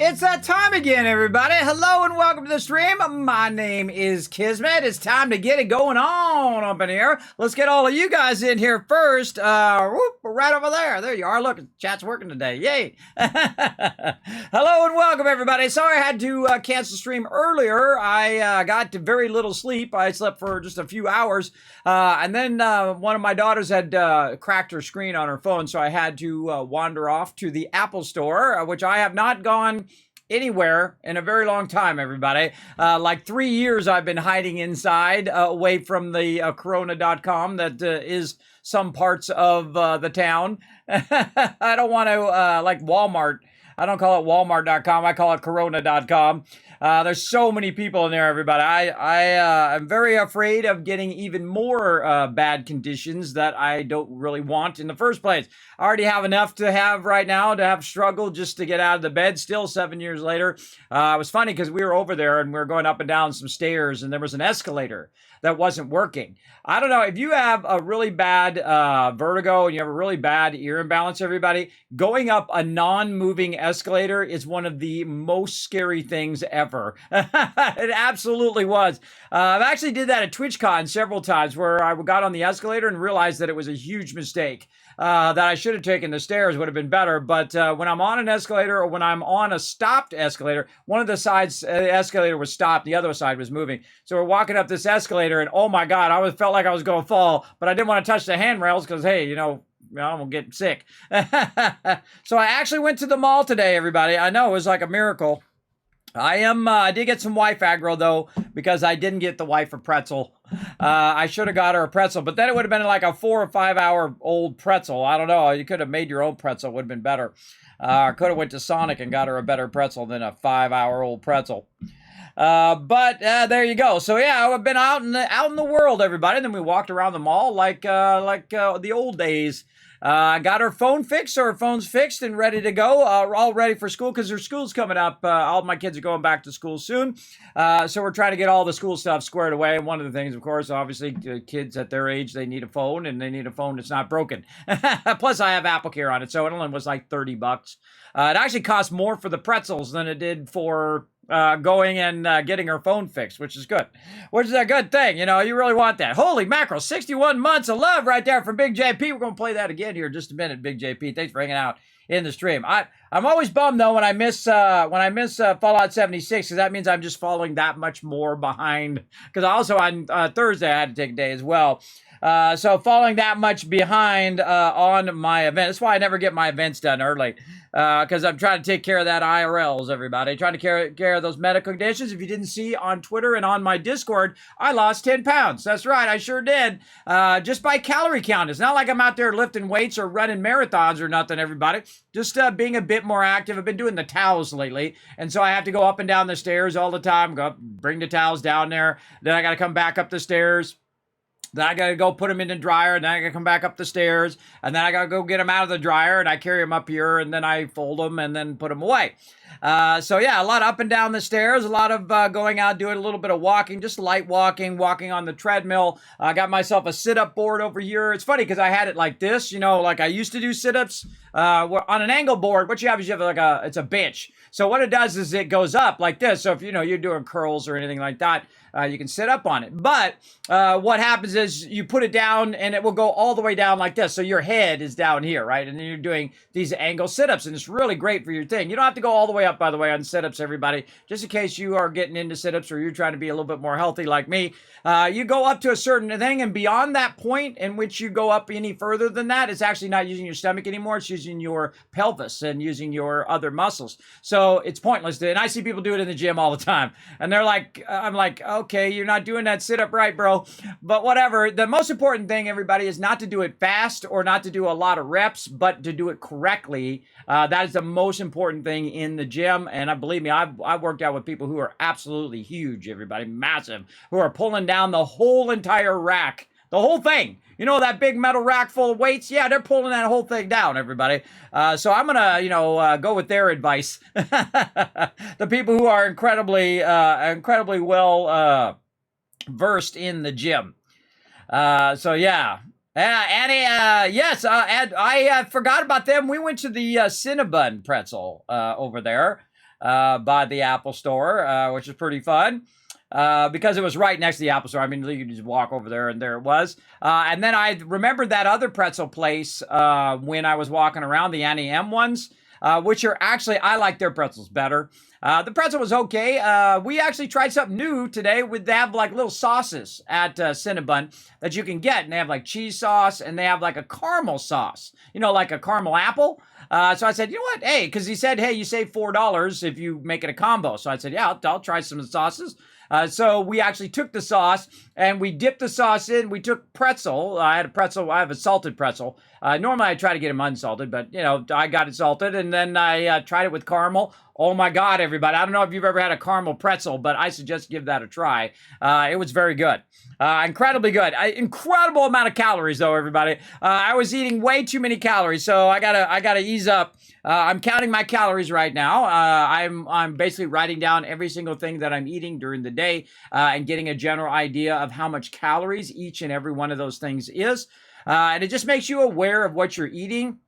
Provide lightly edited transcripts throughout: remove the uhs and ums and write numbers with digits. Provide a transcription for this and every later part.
It's that time again, everybody. Hello and welcome to the stream. My name is Kismet. It's time to get it going on up in here. Let's get all of you guys in here first. Right over there. There you are. Look, chat's working today. Yay. Hello and welcome, everybody. Sorry I had to cancel the stream earlier. I got to very little sleep. I slept for just a few hours. And then one of my daughters had cracked her screen on her phone, so I had to wander off to the Apple Store, which I have not gone anywhere in a very long time, everybody. Like 3 years I've been hiding inside, away from the corona.com that is some parts of the town. I don't want to, like Walmart. I don't call it Walmart.com. I call it Corona.com. There's so many people in there, everybody. I'm very afraid of getting even more bad conditions that I don't really want in the first place. I already have enough to have right now to have struggled just to get out of the bed still 7 years later. It was funny because we were over there and we were going up and down some stairs and there was an escalator that wasn't working. I don't know, if you have a really bad vertigo and you have a really bad ear imbalance, everybody, going up a non-moving escalator is one of the most scary things ever. It absolutely was. I've actually did that at TwitchCon several times where I got on the escalator and realized that it was a huge mistake. That I should have taken the stairs would have been better. But when I'm on an escalator or when I'm on a stopped escalator, one of the sides the escalator was stopped, the other side was moving. So we're walking up this escalator and oh my God, felt like I was going to fall, but I didn't want to touch the handrails because, hey, you know, I'm going to get sick. So I actually went to the mall today, everybody. I know, it was like a miracle. I did get some wife aggro though, because I didn't get the wife a pretzel. I should have got her a pretzel, but then it would have been like a 4 or 5 hour old pretzel. I don't know. You could have made your own pretzel. Would have been better. I could have went to Sonic and got her a better pretzel than a 5 hour old pretzel. But there you go. So yeah, I've been out in the world, everybody. And then we walked around the mall like the old days. I got her phone fixed, so her phone's fixed and ready to go. We're all ready for school because her school's coming up. All my kids are going back to school soon. So we're trying to get all the school stuff squared away. And one of the things, of course, obviously, kids at their age, they need a phone and they need a phone that's not broken. Plus, I have AppleCare on it, so it only was like $30. It actually cost more for the pretzels than it did for going and getting her phone fixed, which is good. Which is a good thing. You know, you really want that. Holy mackerel, 61 months of love right there from Big JP. We're going to play that again here in just a minute, Big JP. Thanks for hanging out in the stream. I'm always bummed though when I miss Fallout 76 because that means I'm just falling that much more behind. Because also on Thursday I had to take a day as well. So falling that much behind on my event. That's why I never get my events done early. Because I'm trying to take care of that IRLs, everybody. Trying to care of those medical conditions. If you didn't see on Twitter and on my Discord, I lost 10 pounds. That's right, I sure did. Just by calorie count. It's not like I'm out there lifting weights or running marathons or nothing, everybody. Just being a bit more active. I've been doing the towels lately. And so I have to go up and down the stairs all the time. Go up, bring the towels down there. Then I got to come back up the stairs. Then I got to go put them in the dryer, and then I got to come back up the stairs, and then I got to go get them out of the dryer, and I carry them up here, and then I fold them, and then put them away. So yeah, a lot up and down the stairs, a lot of going out, doing a little bit of walking, just light walking on the treadmill. I got myself a sit-up board over here. It's funny because I had it like this, you know, like I used to do sit-ups on an angle board. What you have is you have it's a bench. So what it does is it goes up like this. So if you know you're doing curls or anything like that, you can sit up on it. But what happens is you put it down and it will go all the way down like this. So your head is down here, right? And then you're doing these angle sit-ups and it's really great for your thing. You don't have to go all the way up, by the way, on sit-ups, everybody. Just in case you are getting into sit-ups or you're trying to be a little bit more healthy like me. You go up to a certain thing and beyond that point in which you go up any further than that, it's actually not using your stomach anymore. It's using your pelvis and using your other muscles. So it's pointless. And I see people do it in the gym all the time. And they're like, I'm like, okay, you're not doing that sit-up right, bro. But whatever. The most important thing, everybody, is not to do it fast or not to do a lot of reps, but to do it correctly. That is the most important thing in the gym. And believe me, I've worked out with people who are absolutely huge, everybody, massive, who are pulling down the whole entire rack, the whole thing. You know, that big metal rack full of weights? Yeah, they're pulling that whole thing down, everybody. So I'm going to, go with their advice. The people who are incredibly well versed in the gym. So, yeah. Annie, yes, I forgot about them. We went to the Cinnabon pretzel over there. by the Apple Store, which is pretty fun. Because it was right next to the Apple Store. I mean, you could just walk over there, and there it was. And then I remembered that other pretzel place when I was walking around, the Annie M ones, which are actually, I like their pretzels better. The pretzel was okay. We actually tried something new today. They have like little sauces at Cinnabon that you can get, and they have like cheese sauce, and they have like a caramel sauce, like a caramel apple. So I said, you know what? Hey, because he said, hey, you save $4 if you make it a combo. So I said, yeah, I'll try some of the sauces. So we actually took the sauce and we dipped the sauce in. We took pretzel. I had a pretzel. I have a salted pretzel. Normally I try to get them unsalted, but I got it salted, and then I tried it with caramel. Oh my God, everybody. I don't know if you've ever had a caramel pretzel, but I suggest give that a try. It was very good. Incredibly good. Incredible amount of calories though, everybody. I was eating way too many calories, so I gotta ease up. I'm counting my calories right now. I'm basically writing down every single thing that I'm eating during the day and getting a general idea of how much calories each and every one of those things is. And it just makes you aware of what you're eating.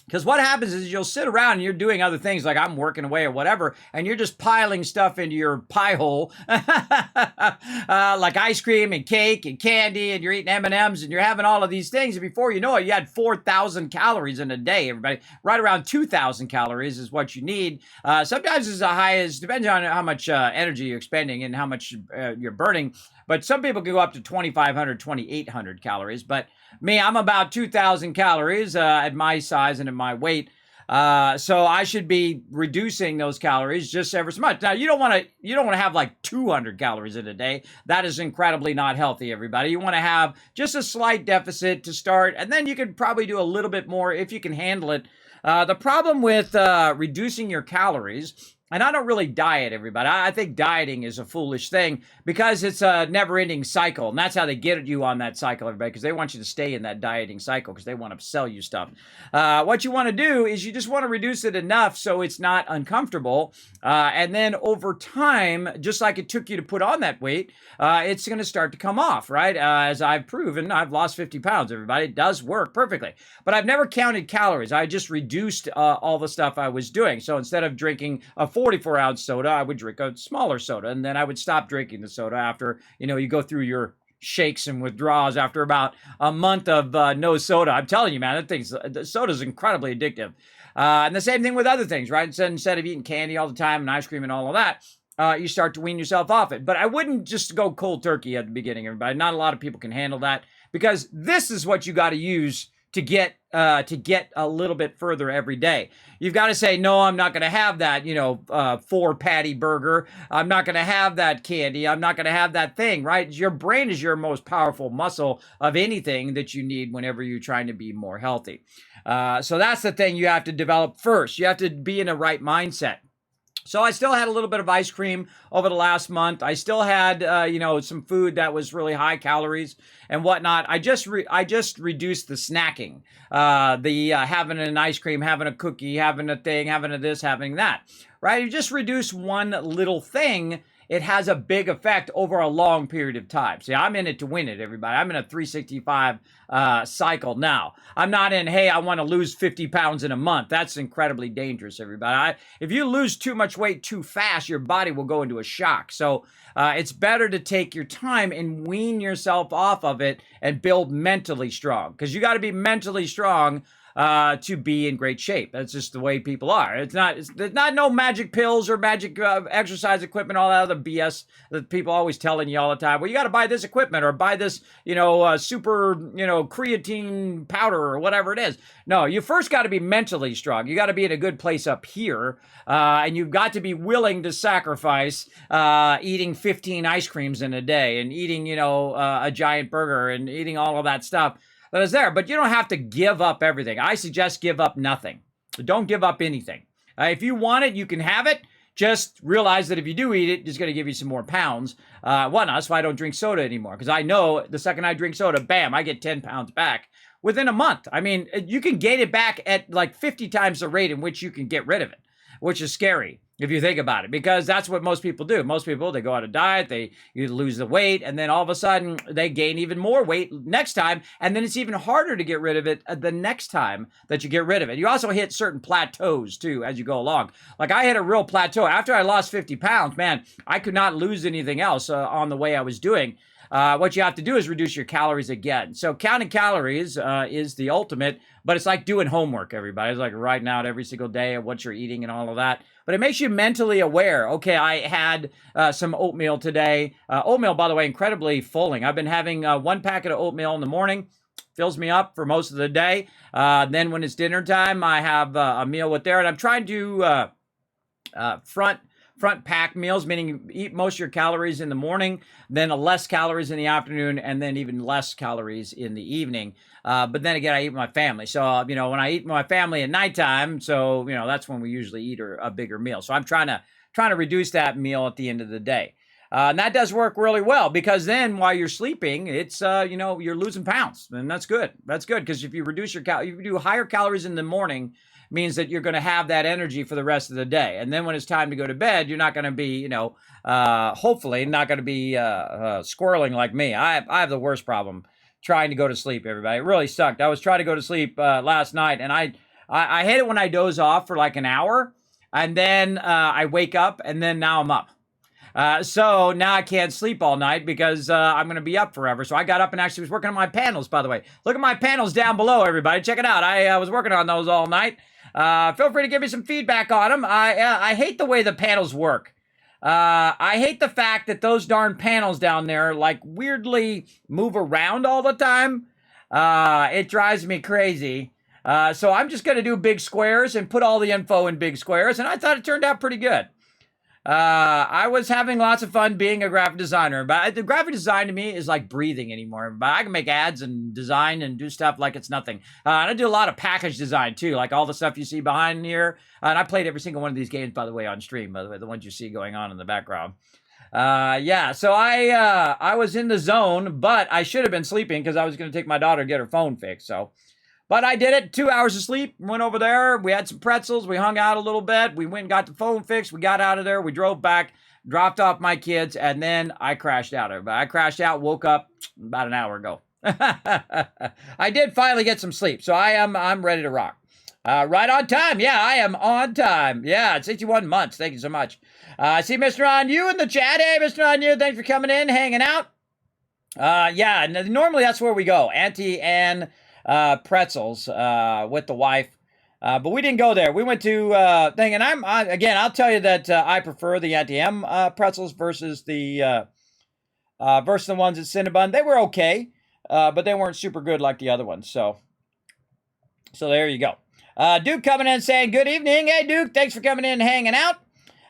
Because what happens is you'll sit around and you're doing other things, like I'm working away or whatever, and you're just piling stuff into your pie hole, like ice cream and cake and candy, and you're eating M&Ms, and you're having all of these things, and before you know it, you had 4,000 calories in a day, everybody. Right around 2,000 calories is what you need. Sometimes it's as high as, depending on how much energy you're expending and how much you're burning, but some people can go up to 2,500, 2,800 calories. But me, I'm about 2,000 calories at my size and at my weight. So I should be reducing those calories just ever so much. Now, you don't want to have like 200 calories in a day. That is incredibly not healthy, everybody. You want to have just a slight deficit to start, and then you could probably do a little bit more if you can handle it. The problem with reducing your calories, and I don't really diet, everybody. I think dieting is a foolish thing because it's a never-ending cycle. And that's how they get you on that cycle, everybody, because they want you to stay in that dieting cycle because they want to sell you stuff. What you want to do is you just want to reduce it enough so it's not uncomfortable. And then over time, just like it took you to put on that weight, it's going to start to come off, right? As I've proven, I've lost 50 pounds, everybody. It does work perfectly. But I've never counted calories. I just reduced all the stuff I was doing. So instead of drinking a 44-ounce soda, I would drink a smaller soda, and then I would stop drinking the soda after, you go through your shakes and withdrawals after about a month of no soda. I'm telling you, man, the soda is incredibly addictive. And the same thing with other things, right? So instead of eating candy all the time and ice cream and all of that, you start to wean yourself off it. But I wouldn't just go cold turkey at the beginning, everybody. Not a lot of people can handle that, because this is what you got to use to get a little bit further every day. You've got to say, no, I'm not going to have that, 4 patty burger. I'm not going to have that candy. I'm not going to have that thing, right? Your brain is your most powerful muscle of anything that you need whenever you're trying to be more healthy. So that's the thing you have to develop first. You have to be in a right mindset. So I still had a little bit of ice cream over the last month. I still had, some food that was really high calories and whatnot. I just reduced the snacking, having an ice cream, having a cookie, having a thing, having a this, having that, right? You just reduce one little thing. It has a big effect over a long period of time. See, I'm in it to win it, everybody. I'm in a 365 cycle now. I'm not in, hey, I want to lose 50 pounds in a month. That's incredibly dangerous, everybody. If you lose too much weight too fast, your body will go into a shock. So it's better to take your time and wean yourself off of it and build mentally strong, because you got to be mentally strong to be in great shape. That's just the way people are. It's not no magic pills or magic exercise equipment, all that other BS that people always telling you all the time. Well, you got to buy this equipment or buy this, super, creatine powder or whatever it is. No, you first got to be mentally strong. You got to be in a good place up here, and you've got to be willing to sacrifice eating 15 ice creams in a day and eating, a giant burger and eating all of that stuff that is there. But you don't have to give up everything. I suggest give up nothing. Don't give up anything. If you want it, you can have it. Just realize that if you do eat it, it's going to give you some more pounds. Whatnot. That's why I don't drink soda anymore, because I know the second I drink soda, bam, I get 10 pounds back within a month. I mean, you can gain it back at like 50 times the rate in which you can get rid of it, which is scary. if you think about it, because that's what most people do. Most people, they go on a diet, you lose the weight, and then all of a sudden they gain even more weight next time, and then it's even harder to get rid of it the next time that you get rid of it. You also hit certain plateaus too as you go along. Like I hit a real plateau after I lost 50 pounds. Man, I could not lose anything else on the way I was doing. What you have to do is reduce your calories again. So counting calories is the ultimate, but it's like doing homework, everybody. It's like writing out every single day of what you're eating and all of that. But it makes you mentally aware. Okay, I had some oatmeal today. Oatmeal, by the way, incredibly filling. I've been having 1 packet of oatmeal in the morning. Fills me up for most of the day. Then when it's dinner time, I have a meal with there. And I'm trying to front pack meals, meaning you eat most of your calories in the morning, then less calories in the afternoon, and then even less calories in the evening. But then again, I eat with my family. So, when I eat with my family at nighttime, so, that's when we usually eat a bigger meal. So I'm trying to reduce that meal at the end of the day. And that does work really well because then while you're sleeping, it's, you're losing pounds. And that's good. That's good because if you reduce if you do higher calories in the morning, means that you're going to have that energy for the rest of the day. And then when it's time to go to bed, you're not going to be, hopefully not going to be squirreling like me. I have the worst problem trying to go to sleep, everybody. It really sucked. I was trying to go to sleep last night, and I hate it when I doze off for like an hour, and then I wake up, and then now I'm up. So now I can't sleep all night because I'm going to be up forever. So I got up and actually was working on my panels, by the way. Look at my panels down below, everybody. Check it out. I was working on those all night. Feel free to give me some feedback on them. I hate the way the panels work. I hate the fact that those darn panels down there like weirdly move around all the time. It drives me crazy. So I'm just going to do big squares and put all the info in big squares. And I thought it turned out pretty good. I was having lots of fun being a graphic designer, but the graphic design to me is like breathing anymore. But I can make ads and design and do stuff like it's nothing. And I do a lot of package design too, like all the stuff you see behind here. And I played every single one of these games, by the way, on stream, by the way, the ones you see going on in the background. Yeah, so I was in the zone, but I should have been sleeping because I was going to take my daughter to get her phone fixed. But I did it. 2 hours of sleep. Went over there. We had some pretzels. We hung out a little bit. We went and got the phone fixed. We got out of there. We drove back, dropped off my kids, and then I crashed out. I crashed out, woke up about an hour ago. I did finally get some sleep, so I'm ready to rock. Right on time. Yeah, I am on time. Yeah, it's 61 months. Thank you so much. I see Mr. On You in the chat. Hey, Mr. On You, thanks for coming in, hanging out. Yeah, normally that's where we go. Auntie Ann pretzels with the wife. But we didn't go there. We went to thing, and I'll tell you that I prefer the Auntie M pretzels versus the ones at Cinnabon. They were okay, but they weren't super good like the other ones. So there you go. Duke coming in saying good evening. Hey Duke, thanks for coming in and hanging out.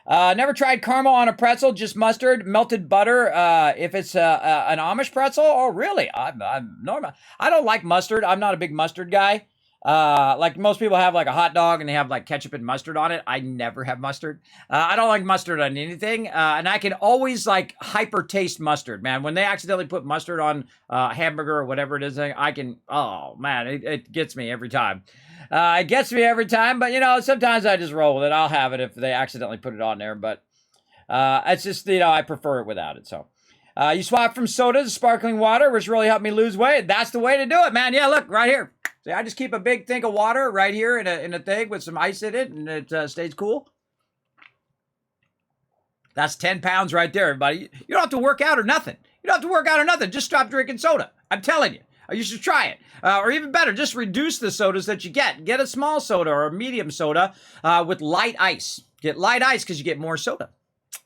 Never tried caramel on a pretzel, just mustard, melted butter. If it's an Amish pretzel, oh really? I'm normal. I don't like mustard. I'm not a big mustard guy. Like most people have like a hot dog and they have like ketchup and mustard on it. I never have mustard. I don't like mustard on anything. And I can always like hyper taste mustard, man. When they accidentally put mustard on a hamburger or whatever it is, oh man, it gets me every time. It gets me every time, but sometimes I just roll with it. I'll have it if they accidentally put it on there, but it's just, I prefer it without it. So you swap from soda to sparkling water, which really helped me lose weight. That's the way to do it, man. Yeah, look right here. See, I just keep a big thing of water right here in a thing with some ice in it, and it stays cool. That's 10 pounds right there, everybody. You don't have to work out or nothing. You don't have to work out or nothing. Just stop drinking soda. I'm telling you. You should try it. Or even better, just reduce the sodas that you get. Get a small soda or a medium soda with light ice. Get light ice because you get more soda.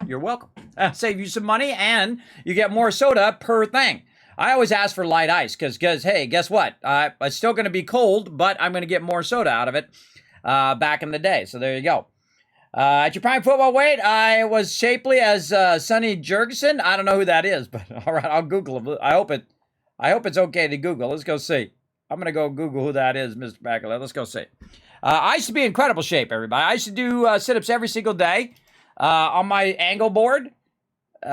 You're welcome. Save you some money and you get more soda per thing. I always ask for light ice because hey, guess what? It's still going to be cold, but I'm going to get more soda out of it back in the day. So there you go. At your prime football weight, I was shapely as Sonny Jurgensen. I don't know who that is, but all right, I'll Google him. I hope it's okay to Google. Let's go see. I'm going to go Google who that is, Mr. Bacalet. Let's go see. I used to be in incredible shape, everybody. I used to do sit-ups every single day on my angle board. You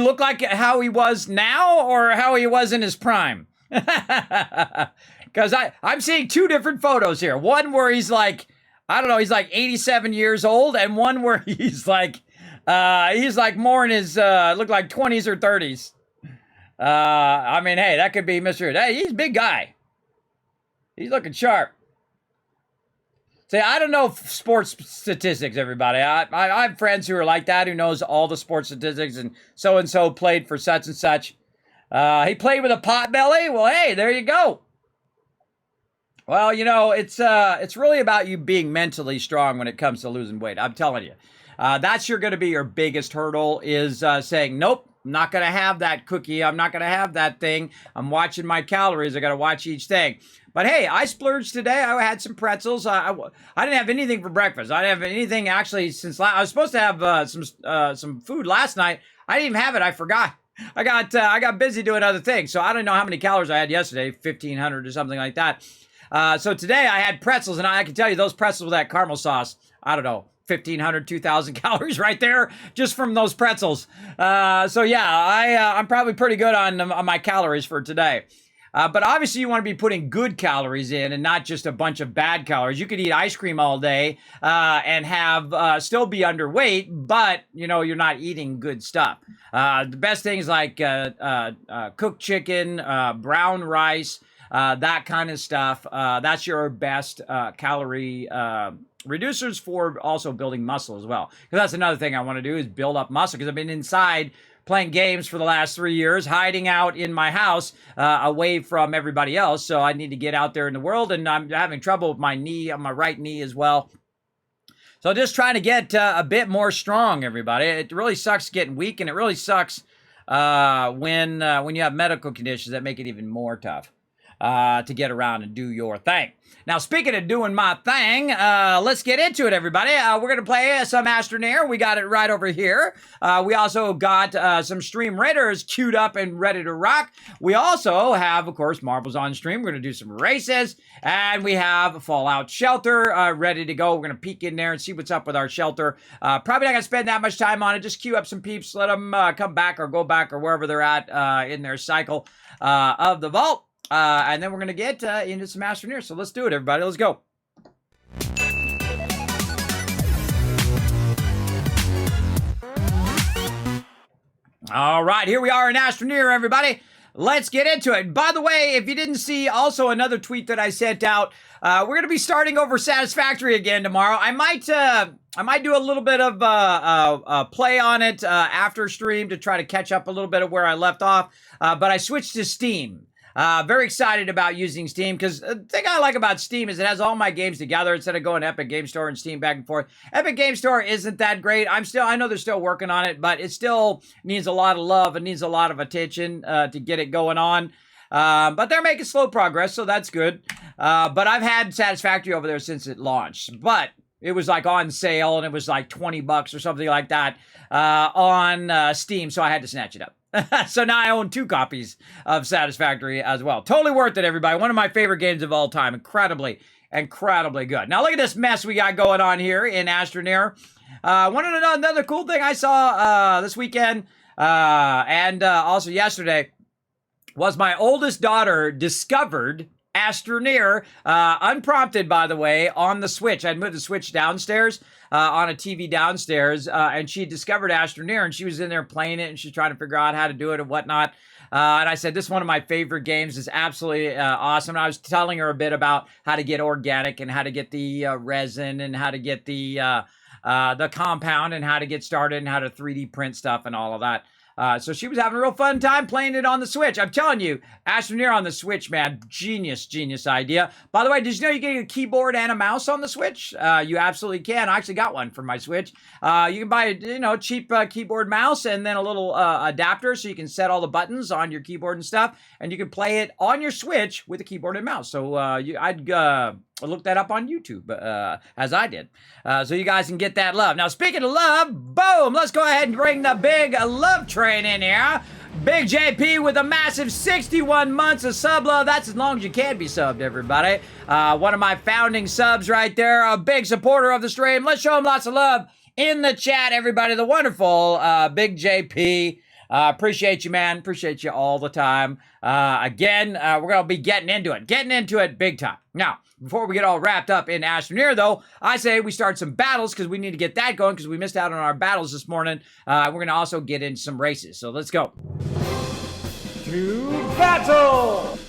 look like how he was now or how he was in his prime? Because I'm seeing two different photos here. One where he's like, I don't know, he's like 87 years old, and one where he's like more in his, look like 20s or 30s. I mean, hey, that could be Mr. Hey, he's a big guy. He's looking sharp. Say, I don't know sports statistics, everybody. I have friends who are like that, who knows all the sports statistics, and so played for such and such. He played with a pot belly. Well, hey, there you go. Well, you know, it's really about you being mentally strong when it comes to losing weight. I'm telling you. That's going to be your biggest hurdle, is saying, nope, I'm not going to have that cookie. I'm not going to have that thing. I'm watching my calories. I got to watch each thing. But hey, I splurged today. I had some pretzels. I didn't have anything for breakfast. I didn't have anything actually since I was supposed to have some food last night. I didn't even have it. I forgot. I got busy doing other things. So I don't know how many calories I had yesterday, 1,500 or something like that. So today I had pretzels, and I can tell you those pretzels with that caramel sauce, I don't know, 1,500, 2,000 calories right there just from those pretzels. So yeah, I'm probably pretty good on my calories for today. But obviously you want to be putting good calories in and not just a bunch of bad calories. You could eat ice cream all day and have still be underweight, but you know you're not eating good stuff. The best things like cooked chicken, brown rice, that kind of stuff. That's your best calorie reducers for also building muscle as well. Because that's another thing I want to do, is build up muscle, because I've been inside playing games for the last 3 years, hiding out in my house away from everybody else. So I need to get out there in the world, and I'm having trouble with my knee, on my right knee as well. So just trying to get a bit more strong, everybody. It really sucks getting weak, and it really sucks when you have medical conditions that make it even more tough to get around and do your thing. Now, speaking of doing my thing, let's get into it, everybody. We're going to play some Astroneer. We got it right over here. We also got some Stream Raiders queued up and ready to rock. We also have, of course, Marbles on stream. We're going to do some races. And we have Fallout Shelter ready to go. We're going to peek in there and see what's up with our shelter. Probably not going to spend that much time on it. Just queue up some peeps. Let them come back or go back or wherever they're at in their cycle of the vault. And then we're going to get into some Astroneer. So let's do it, everybody. Let's go. All right, here we are in Astroneer, everybody. Let's get into it. By the way, if you didn't see also another tweet that I sent out, we're going to be starting over Satisfactory again tomorrow. I might do a little bit of play on it after stream to try to catch up a little bit of where I left off. But I switched to Steam. Very excited about using Steam, because the thing I like about Steam is it has all my games together instead of going to Epic Game Store and Steam back and forth. Epic Game Store isn't that great. I know they're still working on it, but it still needs a lot of love and needs a lot of attention to get it going on. But they're making slow progress, so that's good. But I've had Satisfactory over there since it launched. But it was like on sale, and it was like $20 or something like that on Steam, so I had to snatch it up. So now I own 2 copies of Satisfactory as well. Totally worth it, everybody. One of my favorite games of all time. Incredibly good. Now look at this mess we got going on here in Astroneer. Want to know another cool thing I saw this weekend and also yesterday was my oldest daughter discovered Astroneer, unprompted, by the way, on the Switch. I'd moved the Switch downstairs on a TV downstairs, and she discovered Astroneer, and she was in there playing it, and she's trying to figure out how to do it and whatnot. And I said, this is one of my favorite games. It's absolutely awesome. And I was telling her a bit about how to get organic and how to get the resin and how to get the compound and how to get started and how to 3D print stuff and all of that. So she was having a real fun time playing it on the Switch. I'm telling you, Astroneer on the Switch, man, genius idea. By the way, did you know you can get a keyboard and a mouse on the Switch? You absolutely can. I actually got one for my Switch. You can buy a cheap keyboard mouse and then a little adapter so you can set all the buttons on your keyboard and stuff, and you can play it on your Switch with a keyboard and mouse. So I'd look that up on YouTube, as I did, so you guys can get that love. Now, speaking of love, boom, let's go ahead and bring the big love train in here. Big JP with a massive 61 months of sub love. That's as long as you can be subbed, everybody. One of my founding subs right there, a big supporter of the stream. Let's show him lots of love in the chat, everybody. The wonderful Big JP. Appreciate you, man. Appreciate you all the time. Again, we're going to be getting into it big time. Now, Before we get all wrapped up in Astroneer, though, I say we start some battles because we need to get that going because we missed out on our battles this morning. We're going to also get into some races. So let's go. To battle!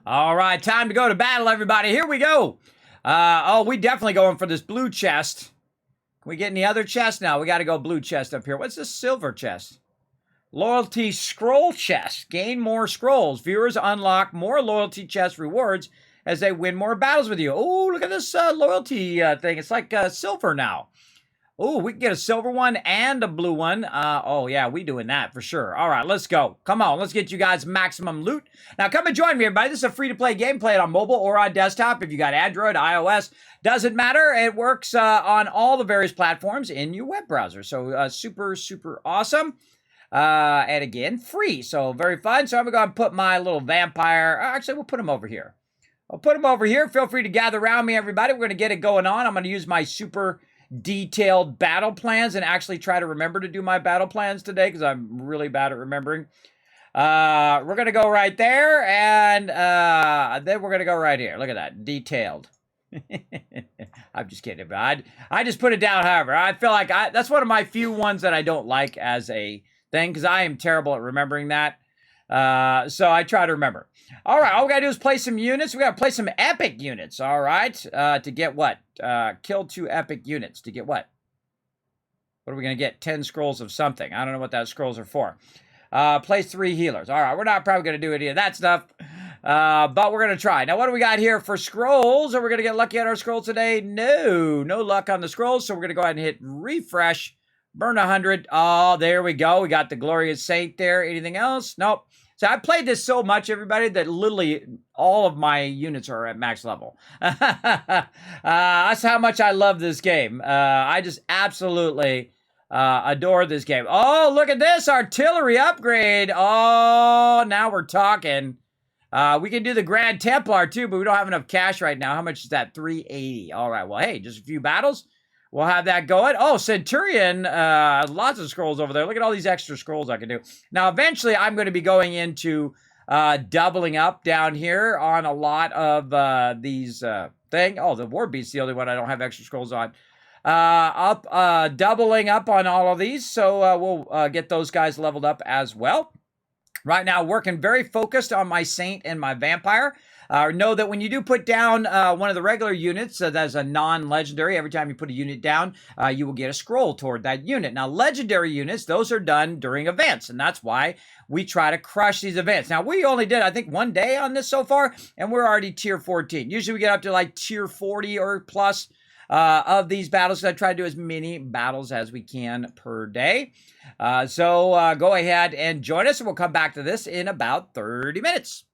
All right, time to go to battle, everybody. Here we go. Oh, we definitely going for this blue chest. Can we get any other chest? No, we got to go blue chest up here. What's this silver chest? Loyalty scroll chest. Gain more scrolls. Viewers unlock more loyalty chest rewards as they win more battles with you. Oh, look at this loyalty thing. It's like silver now. Oh, we can get a silver one and a blue one. Oh, yeah, we doing that for sure. All right, let's go. Come on, let's get you guys maximum loot. Now, come and join me, everybody. This is a free-to-play game. Play it on mobile or on desktop. If you got Android, iOS, doesn't matter. It works on all the various platforms in your web browser. So, super, super awesome. And again, free. So, very fun. So, I'm going to put my little vampire. Actually, we'll put him over here. I'll put him over here. Feel free to gather around me, everybody. We're going to get it going on. I'm going to use my super detailed battle plans and actually try to remember to do my battle plans today because I'm really bad at remembering. We're going to go right there, and then we're going to go right here. Look at that. Detailed. I'm just kidding. But I just put it down, however. I feel like that's one of my few ones that I don't like as a thing because I am terrible at remembering that. So I try to remember. All right, all we got to do is play some units. We got to play some epic units, all right? To get what? Kill 2 epic units. To get what? What are we going to get? 10 scrolls of something. I don't know what those scrolls are for. Place 3 healers. All right, we're not probably going to do any of that stuff, but we're going to try. Now, what do we got here for scrolls? Are we going to get lucky on our scrolls today? No luck on the scrolls, so we're going to go ahead and hit refresh. Burn 100. Oh, there we go. We got the Glorious Saint there. Anything else? Nope. So I played this so much, everybody, that literally all of my units are at max level. That's how much I love this game. I just absolutely adore this game. Oh, look at this artillery upgrade. Oh, now we're talking. We can do the Grand Templar too, but we don't have enough cash right now. How much is that? 380. All right. Well, hey, just a few battles. We'll have that going. Oh, Centurion, lots of scrolls over there. Look at all these extra scrolls I can do. Now, eventually, I'm going to be going into doubling up down here on a lot of these thing. Oh, the War Beast's the only one I don't have extra scrolls on. Doubling up on all of these, so we'll get those guys leveled up as well. Right now, working very focused on my Saint and my Vampire. Know that when you do put down one of the regular units that's a non-legendary, every time you put a unit down, you will get a scroll toward that unit. Now, legendary units, those are done during events, and that's why we try to crush these events. Now, we only did, I think, 1 day on this so far, and we're already tier 14. Usually we get up to like tier 40 or plus of these battles. So I try to do as many battles as we can per day. So go ahead and join us, and we'll come back to this in about 30 minutes.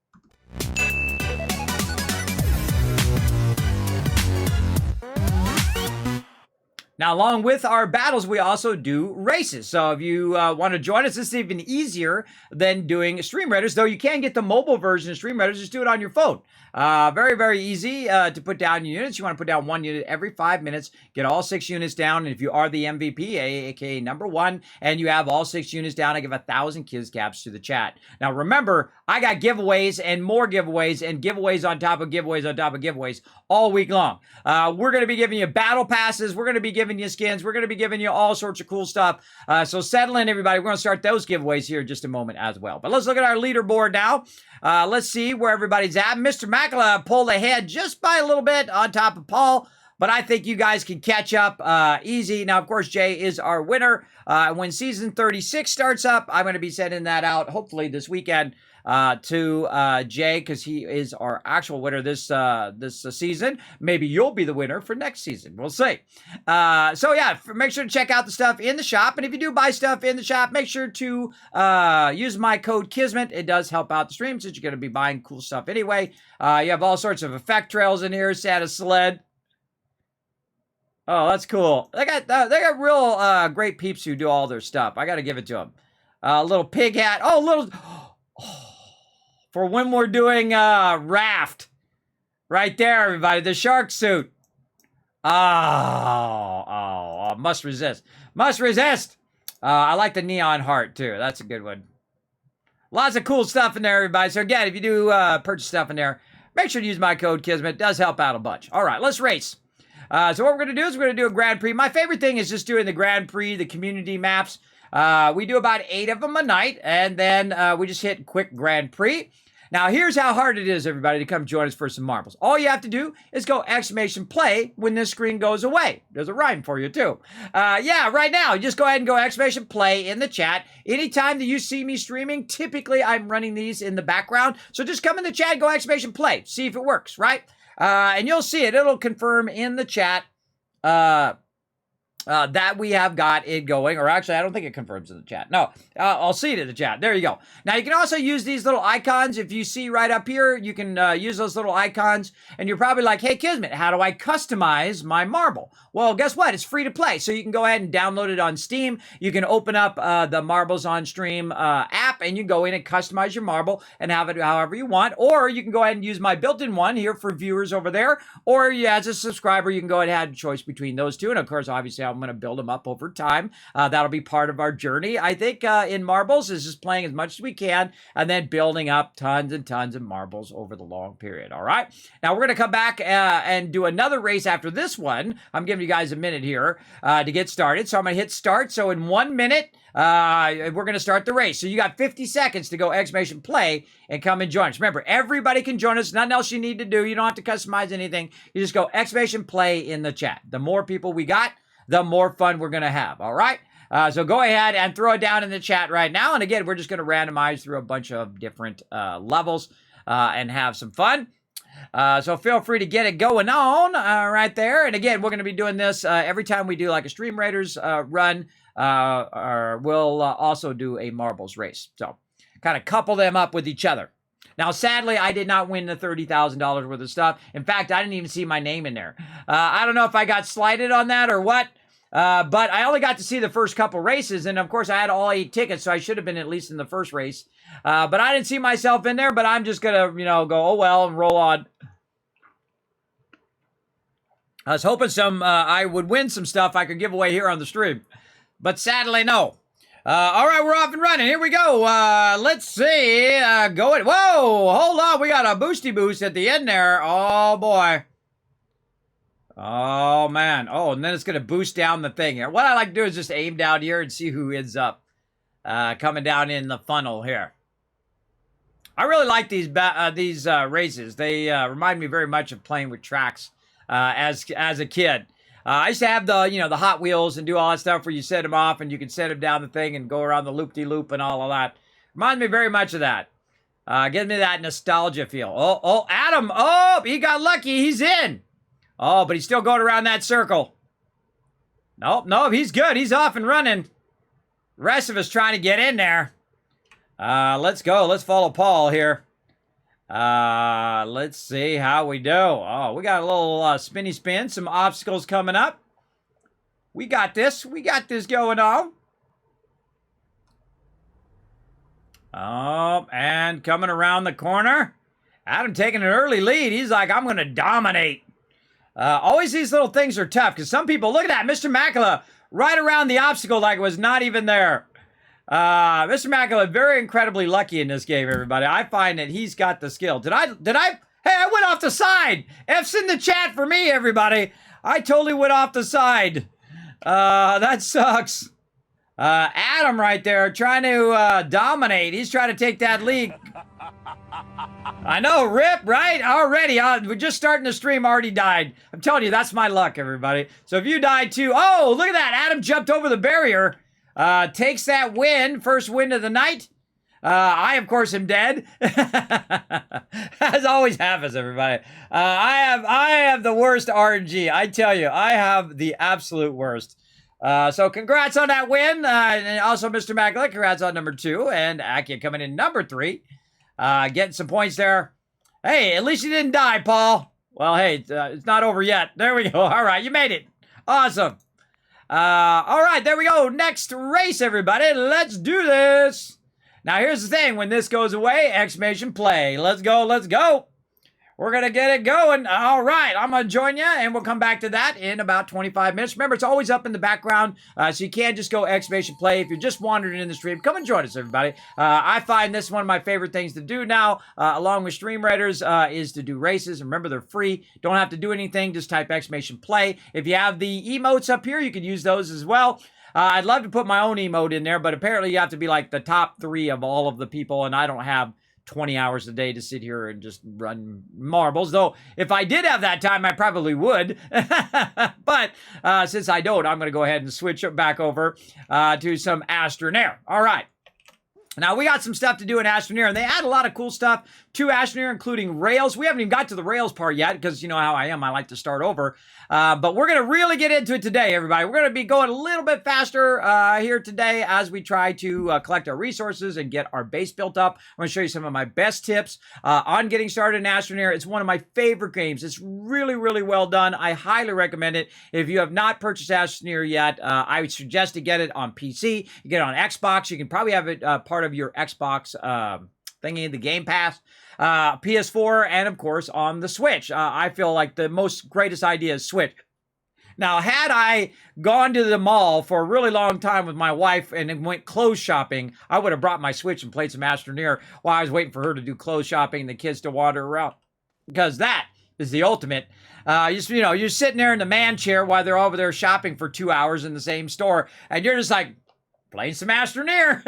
Now, along with our battles, we also do races. So if you want to join us, this is even easier than doing Stream Raiders, though you can get the mobile version of Stream Raiders. Just do it on your phone. Very, very easy to put down units. You want to put down 1 unit every 5 minutes, get all 6 units down. And if you are the MVP, aka #1, and you have all 6 units down, I give 1,000 kids caps to the chat. Now, remember, I got giveaways and more giveaways and giveaways on top of giveaways on top of giveaways all week long. We're going to be giving you battle passes. We're going to be giving you skins. We're going to be giving you all sorts of cool stuff. So settle in, everybody. We're going to start those giveaways here in just a moment as well. But let's look at our leaderboard now. Let's see where everybody's at. Mr. Makala pulled ahead just by a little bit on top of Paul, but I think you guys can catch up easy. Now, of course, Jay is our winner. When season 36 starts up, I'm going to be sending that out hopefully this weekend to Jay, because he is our actual winner this season. Maybe you'll be the winner for next season. We'll see. So yeah, make sure to check out the stuff in the shop. And if you do buy stuff in the shop, make sure to use my code Kismet. It does help out the stream since you're going to be buying cool stuff anyway. You have all sorts of effect trails in here. Santa sled. Oh, that's cool. They got real great peeps who do all their stuff. I got to give it to them. Little pig hat. Oh, little... for when we're doing raft. Right there, everybody. The shark suit. Oh, must resist. Must resist. I like the neon heart, too. That's a good one. Lots of cool stuff in there, everybody. So, again, if you do purchase stuff in there, make sure to use my code Kismet. It does help out a bunch. All right, let's race. So what we're going to do is we're going to do a Grand Prix. My favorite thing is just doing the Grand Prix, the community maps. We do about 8 of them a night, and then we just hit quick Grand Prix. Now, here's how hard it is, everybody, to come join us for some marbles. All you have to do is go !play when this screen goes away. There's a rhyme for you, too. Yeah, right now, just go ahead and go !play in the chat. Anytime that you see me streaming, typically I'm running these in the background. So just come in the chat, go !play, see if it works, right? And you'll see it. It'll confirm in the chat that we have got it going. Or actually, I don't think it confirms in the chat. No, I'll see it in the chat. There you go. Now, you can also use these little icons. If you see right up here, you can use those little icons. And you're probably like, hey, Kismet, how do I customize my marble? Well, guess what? It's free to play. So you can go ahead and download it on Steam. You can open up the Marbles on Stream app, and you can go in and customize your marble and have it however you want. Or you can go ahead and use my built-in one here for viewers over there. Or as a subscriber, you can go ahead and have a choice between those two. And of course, obviously, I'm going to build them up over time. That'll be part of our journey. I think in marbles is just playing as much as we can and then building up tons and tons of marbles over the long period. All right. Now we're going to come back and do another race after this one. I'm giving you guys a minute here to get started. So I'm going to hit start. So in 1 minute, we're going to start the race. So you got 50 seconds to go !play and come and join us. Remember, everybody can join us. Nothing else you need to do. You don't have to customize anything. You just go !play in the chat. The more people we got, the more fun we're going to have, all right? So go ahead and throw it down in the chat right now. And again, we're just going to randomize through a bunch of different levels and have some fun. So feel free to get it going on right there. And again, we're going to be doing this every time we do like a Stream Raiders run. We'll also do a marbles race. So kind of couple them up with each other. Now, sadly, I did not win the $30,000 worth of stuff. In fact, I didn't even see my name in there. I don't know if I got slighted on that or what, but I only got to see the first couple races, and of course, I had all 8 tickets, so I should have been at least in the first race. But I didn't see myself in there, but I'm just going to, go, oh, well, and roll on. I was hoping I would win some stuff I could give away here on the stream, but sadly, no. All right, we're off and running. Here we go. Let's see. Going. Whoa, hold on. We got a boosty boost at the end there. Oh, boy. Oh, man. Oh, and then it's going to boost down the thing here. What I like to do is just aim down here and see who ends up coming down in the funnel here. I really like these races. They remind me very much of playing with tracks as a kid. I used to have the Hot Wheels and do all that stuff where you set them off and you can set them down the thing and go around the loop-de-loop and all of that. Reminds me very much of that. Gives me that nostalgia feel. Oh, Adam. Oh, he got lucky. He's in. Oh, but he's still going around that circle. Nope, he's good. He's off and running. The rest of us trying to get in there. Let's go. Let's follow Paul here. Let's see how we do. Oh, we got a little spinny spin, some obstacles coming up. We got this. We got this going on. Oh, and coming around the corner. Adam taking an early lead. He's like, I'm going to dominate. Always these little things are tough because some people, look at that, Mr. Macula, right around the obstacle like it was not even there. Mr. Macula, very incredibly lucky in this game, everybody. I find that he's got the skill. Hey, I went off the side. F's in the chat for me, everybody. I totally went off the side. That sucks. Adam right there trying to dominate. He's trying to take that lead. I know, Rip, right? Already. We're just starting the stream, already died. I'm telling you, that's my luck, everybody. So if you died too, oh, look at that. Adam jumped over the barrier. Takes that win, first win of the night. I, of course, am dead. As always happens, everybody. I have the worst RNG. I tell you, I have the absolute worst. So congrats on that win. And also, Mr. Macula, congrats on number 2. And Akia coming in number 3. Getting some points there. Hey, at least you didn't die, Paul. Well, hey, it's not over yet. There we go. All right, you made it. Awesome. All right, there we go. Next race, everybody. Let's do this. Now, here's the thing. When this goes away, !play. Let's go, let's go. We're going to get it going. All right. I'm going to join you, and we'll come back to that in about 25 minutes. Remember, it's always up in the background, so you can't just go exclamation play. If you're just wandering in the stream, come and join us, everybody. I find this one of my favorite things to do now, along with Stream Raiders, is to do races. Remember, they're free. Don't have to do anything. Just type exclamation play. If you have the emotes up here, you can use those as well. I'd love to put my own emote in there, but apparently you have to be like the top 3 of all of the people, and I don't have 20 hours a day to sit here and just run marbles. Though, if I did have that time, I probably would. But since I don't, I'm going to go ahead and switch back over to some Astroneer. All right. Now, we got some stuff to do in Astroneer, and they add a lot of cool stuff to Astroneer, including Rails. We haven't even got to the Rails part yet, because you know how I am. I like to start over. But we're going to really get into it today, everybody. We're going to be going a little bit faster here today as we try to collect our resources and get our base built up. I'm going to show you some of my best tips on getting started in Astroneer. It's one of my favorite games. It's really, really well done. I highly recommend it. If you have not purchased Astroneer yet, I would suggest to get it on PC. You get it on Xbox. You can probably have it part of your Xbox thingy, the Game Pass. PS4, and of course on the Switch. I feel like the most greatest idea is Switch. Now, had I gone to the mall for a really long time with my wife and then went clothes shopping, I would have brought my Switch and played some Astroneer while I was waiting for her to do clothes shopping and the kids to wander around. Because that is the ultimate. You're sitting there in the man chair while they're over there shopping for 2 hours in the same store, and you're just like, playing some Astroneer.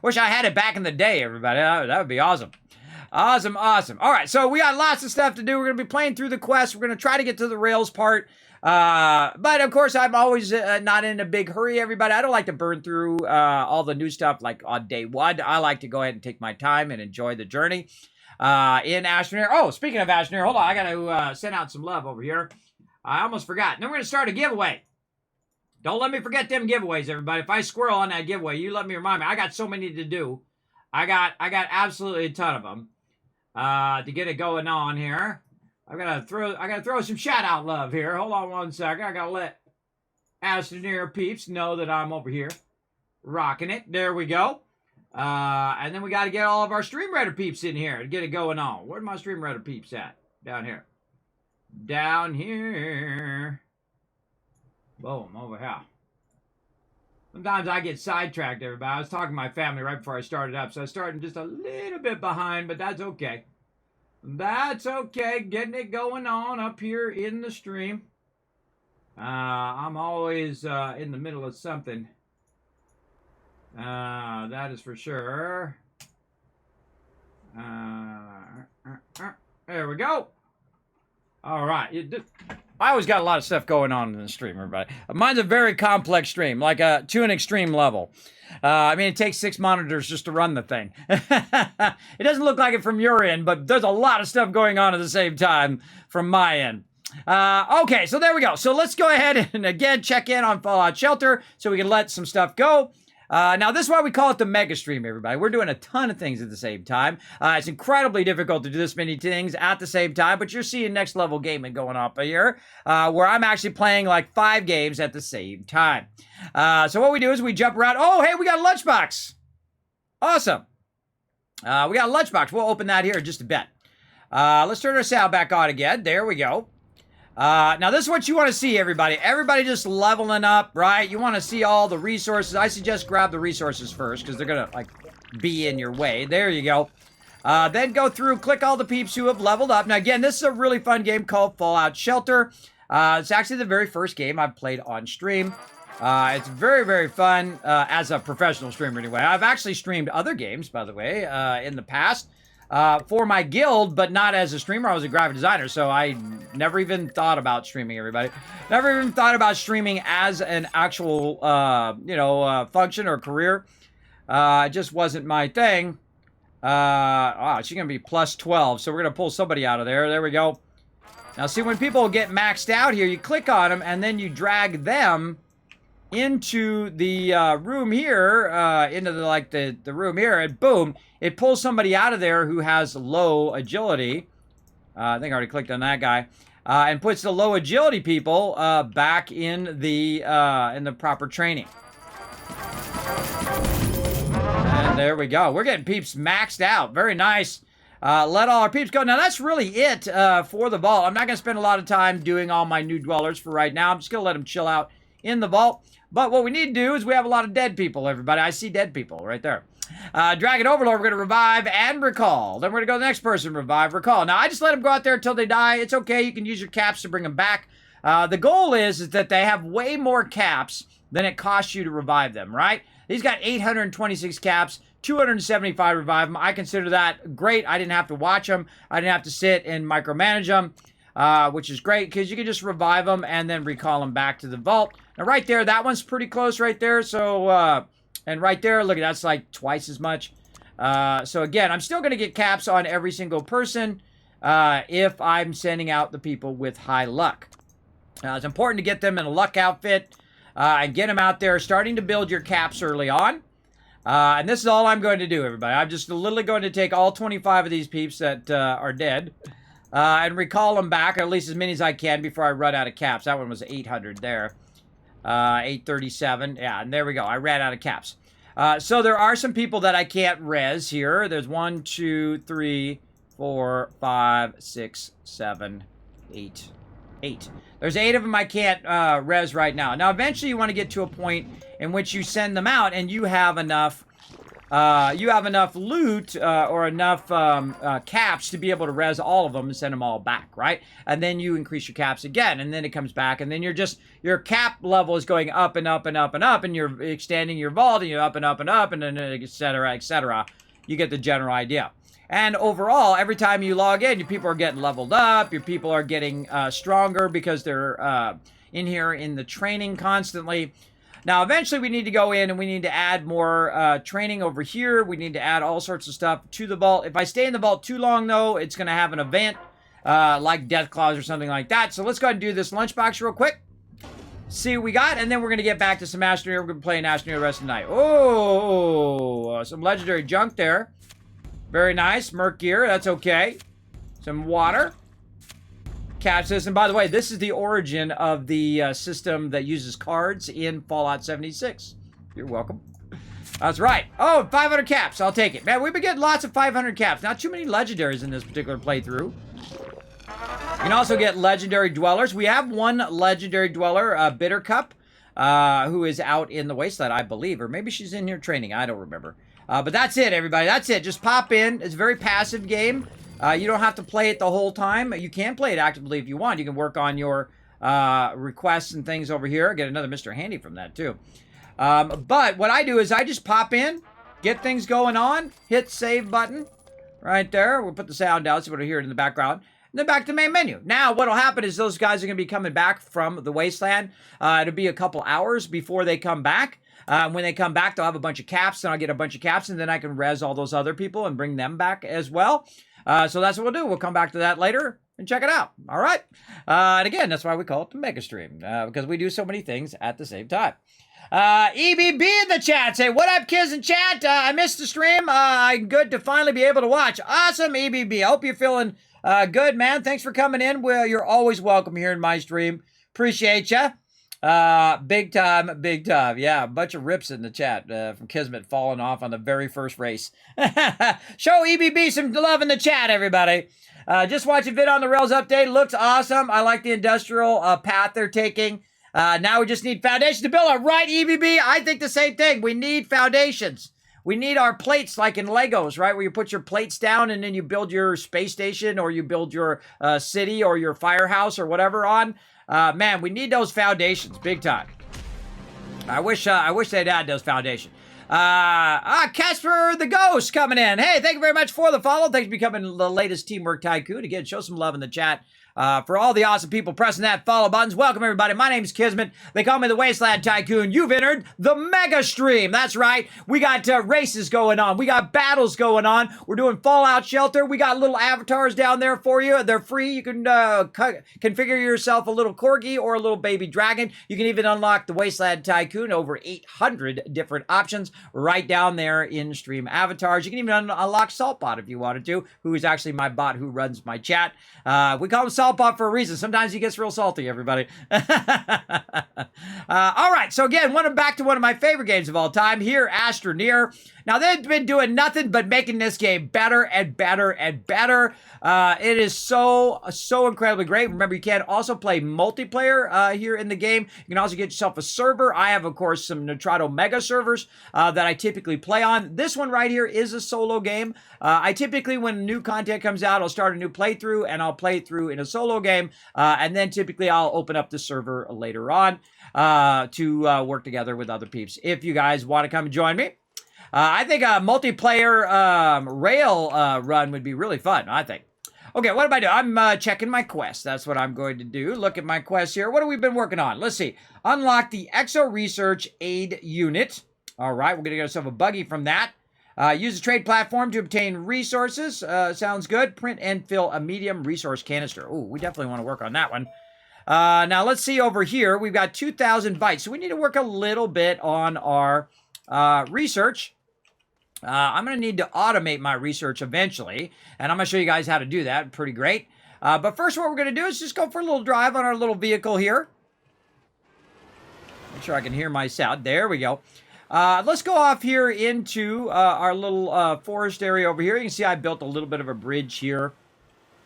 Wish I had it back in the day, everybody. That would be awesome. Awesome, awesome. All right, so we got lots of stuff to do. We're going to be playing through the quest. We're going to try to get to the Rails part. But, of course, I'm always not in a big hurry, everybody. I don't like to burn through all the new stuff like on day one. I like to go ahead and take my time and enjoy the journey in Astroneer. Oh, speaking of Astroneer, hold on. I got to send out some love over here. I almost forgot. And then we're going to start a giveaway. Don't let me forget them giveaways, everybody. If I squirrel on that giveaway, you let me remind me. I got so many to do. I got absolutely a ton of them to get it going on here. I gotta throw some shout out love here. Hold on one second. I gotta let Astroneer peeps know that I'm over here rocking it. There we go. And then we got to get all of our Stream Raider peeps in here to get it going on. Where's my Stream Raider peeps at? Down here. Down here. Boom, over here. Sometimes I get sidetracked, everybody. I was talking to my family right before I started up, so I was starting just a little bit behind, but that's okay. That's okay. Getting it going on up here in the stream. I'm always in the middle of something. That is for sure. There we go. All right. I always got a lot of stuff going on in the stream, everybody. Mine's a very complex stream, like to an extreme level. I mean, it takes 6 monitors just to run the thing. It doesn't look like it from your end, but there's a lot of stuff going on at the same time from my end. Okay, so there we go. So let's go ahead and again check in on Fallout Shelter so we can let some stuff go. Now, this is why we call it the MEGASTREAM, everybody. We're doing a ton of things at the same time. It's incredibly difficult to do this many things at the same time, but you're seeing next level gaming going up here, where I'm actually playing like 5 games at the same time. So what we do is we jump around. Oh, hey, we got a lunchbox. Awesome. We got a lunchbox. We'll open that here in just a bit. Let's turn our sound back on again. There we go. Now, this is what you want to see, everybody. Everybody just leveling up, right? You want to see all the resources. I suggest grab the resources first because they're going to, like, be in your way. There you go. Then go through, click all the peeps who have leveled up. Now, again, this is a really fun game called Fallout Shelter. It's actually the very first game I've played on stream. It's very, very fun as a professional streamer anyway. I've actually streamed other games, by the way, in the past. For my guild, but not as a streamer. I was a graphic designer, so I never even thought about streaming, everybody. Never even thought about streaming as an actual, function or career. It just wasn't my thing. She's going to be plus 12, so we're going to pull somebody out of there. There we go. Now, see, when people get maxed out here, you click on them, and then you drag them into the room here, into the room here, and boom, it pulls somebody out of there who has low agility. I think I already clicked on that guy, and puts the low agility people back in the proper training. And there we go. We're getting peeps maxed out. Very nice. Let all our peeps go. Now, that's really it for the vault. I'm not going to spend a lot of time doing all my new dwellers for right now. I'm just going to let them chill out in the vault. But what we need to do is we have a lot of dead people, everybody. I see dead people right there. Dragon Overlord, we're going to revive and recall. Then we're going to go to the next person, revive, recall. Now, I just let them go out there until they die. It's okay. You can use your caps to bring them back. The goal is that they have way more caps than it costs you to revive them, right? He's got 826 caps, 275 revive them. I consider that great. I didn't have to watch them. I didn't have to sit and micromanage them, which is great because you can just revive them and then recall them back to the vault. Now, right there, that one's pretty close right there. So, and right there, look, that's like twice as much. So, again, I'm still going to get caps on every single person if I'm sending out the people with high luck. It's important to get them in a luck outfit and get them out there, starting to build your caps early on. And this is all I'm going to do, everybody. I'm just literally going to take all 25 of these peeps that are dead and recall them back, or at least as many as I can before I run out of caps. That one was 800 there. 837. Yeah, and there we go. I ran out of caps. So there are some people that I can't res here. There's 1, 2, 3, 4, 5, 6, 7, 8. 8. There's 8 of them I can't res right now. Now, eventually you want to get to a point in which you send them out and you have enough loot or enough caps to be able to res all of them and send them all back, right? And then you increase your caps again, and then it comes back, and then your cap level is going up and up and up and up, and you're extending your vault, and you're up and up and up, and then et cetera, et cetera. You get the general idea. And overall, every time you log in, your people are getting leveled up, your people are getting stronger because they're in here in the training constantly. Now, eventually, we need to go in and we need to add more training over here. We need to add all sorts of stuff to the vault. If I stay in the vault too long, though, it's going to have an event like Death Claws or something like that. So let's go ahead and do this lunchbox real quick. See what we got, and then we're going to get back to some Astroneer. We're going to play an Astroneer the rest of the night. Oh, some legendary junk there. Very nice. Merc gear, that's okay. Some water. Cap system. By the way, this is the origin of the system that uses cards in Fallout 76. You're welcome. That's right. Oh, 500 caps. I'll take it. Man, we've been getting lots of 500 caps. Not too many legendaries in this particular playthrough. You can also get legendary dwellers. We have one legendary dweller, Bitter Cup, who is out in the wasteland, I believe. Or maybe she's in here training. I don't remember. But that's it, everybody. That's it. Just pop in. It's a very passive game. You don't have to play it the whole time. You can play it actively if you want. You can work on your requests and things over here. Get another Mr. Handy from that, too. But what I do is I just pop in, get things going on, hit save button right there. We'll put the sound down so we don't hear it in the background. And then back to the main menu. Now, what will happen is those guys are going to be coming back from the wasteland. It'll be a couple hours before they come back. When they come back, they'll have a bunch of caps, and I'll get a bunch of caps, and then I can res all those other people and bring them back as well. So that's what we'll do. We'll come back to that later and check it out. All right? And again, that's why we call it the MEGASTREAM, because we do so many things at the same time. EBB in the chat. Say, what up, kids in chat? I missed the stream. I'm good to finally be able to watch. Awesome, EBB. I hope you're feeling good, man. Thanks for coming in. Well, you're always welcome here in my stream. Appreciate ya. Big time, big time. Yeah, a bunch of rips in the chat from Kismet falling off on the very first race. Show EBB some love in the chat, everybody. Just watch a vid on the Rails update. Looks awesome. I like the industrial path they're taking. Now we just need foundations to build it. Right, EBB? I think the same thing. We need foundations. We need our plates like in Legos, right? Where you put your plates down and then you build your space station or you build your city or your firehouse or whatever on. Man, we need those foundations big time. I wish they'd add those foundations. Casper the Ghost coming in. Hey, thank you very much for the follow. Thanks for becoming the latest Teamwork Tycoon. Again, show some love in the chat. For all the awesome people pressing that follow buttons, welcome everybody. My name's Kismet. They call me the Wasteland Tycoon. You've entered the MEGASTREAM. That's right. We got races going on. We got battles going on. We're doing Fallout Shelter. We got little avatars down there for you. They're free. You can configure yourself a little corgi or a little baby dragon. You can even unlock the Wasteland Tycoon. Over 800 different options right down there in Stream Avatars. You can even unlock Saltbot if you wanted to, who is actually my bot who runs my chat. We call him Saltbot salt pot for a reason. Sometimes he gets real salty, everybody. All right, so again, back to one of my favorite games of all time here, Astroneer. Now, they've been doing nothing but making this game better and better and better. It is so incredibly great. Remember, you can also play multiplayer here in the game. You can also get yourself a server. I have, of course, some Neutrado Mega servers that I typically play on. This one right here is a solo game. I typically, when new content comes out, I'll start a new playthrough, and I'll play it through in a solo game. And then typically, I'll open up the server later on to work together with other peeps. If you guys want to come and join me. I think a multiplayer rail run would be really fun, I think. Okay, what am I doing? I'm checking my quest. That's what I'm going to do. Look at my quest here. What have we been working on? Let's see. Unlock the Exo Research Aid Unit. All right, we're going to get ourselves a buggy from that. Use a trade platform to obtain resources. Sounds good. Print and fill a medium resource canister. Ooh, we definitely want to work on that one. Now, let's see over here. We've got 2,000 bytes, so we need to work a little bit on our research. I'm going to need to automate my research eventually, and I'm going to show you guys how to do that. Pretty great. But first, what we're going to do is just go for a little drive on our little vehicle here. Make sure I can hear my sound. There we go. Let's go off here into our little forest area over here. You can see I built a little bit of a bridge here.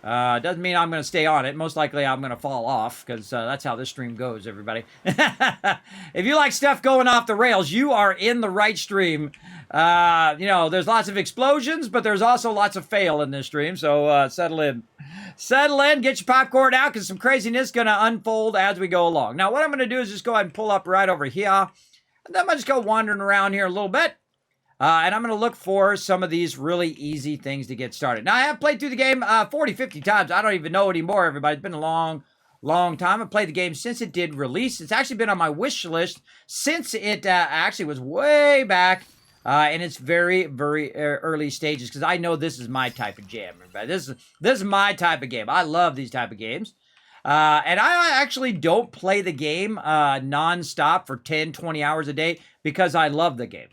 Doesn't mean I'm going to stay on it. Most likely I'm going to fall off because that's how this stream goes, everybody. If you like stuff going off the rails, you are in the right stream. You know, there's lots of explosions, but there's also lots of fail in this stream, so settle in. Settle in, get your popcorn out, because some craziness is going to unfold as we go along. Now, what I'm going to do is just go ahead and pull up right over here, and then I'm going to just go wandering around here a little bit. And I'm going to look for some of these really easy things to get started. Now, I have played through the game 40, 50 times. I don't even know anymore, everybody. It's been a long time. I've played the game since it did release. It's actually been on my wish list since it actually was way back in its very, very early stages, because I know this is my type of jam, everybody. This is my type of game. I love these type of games. And I actually don't play the game non-stop for 10, 20 hours a day because I love the game.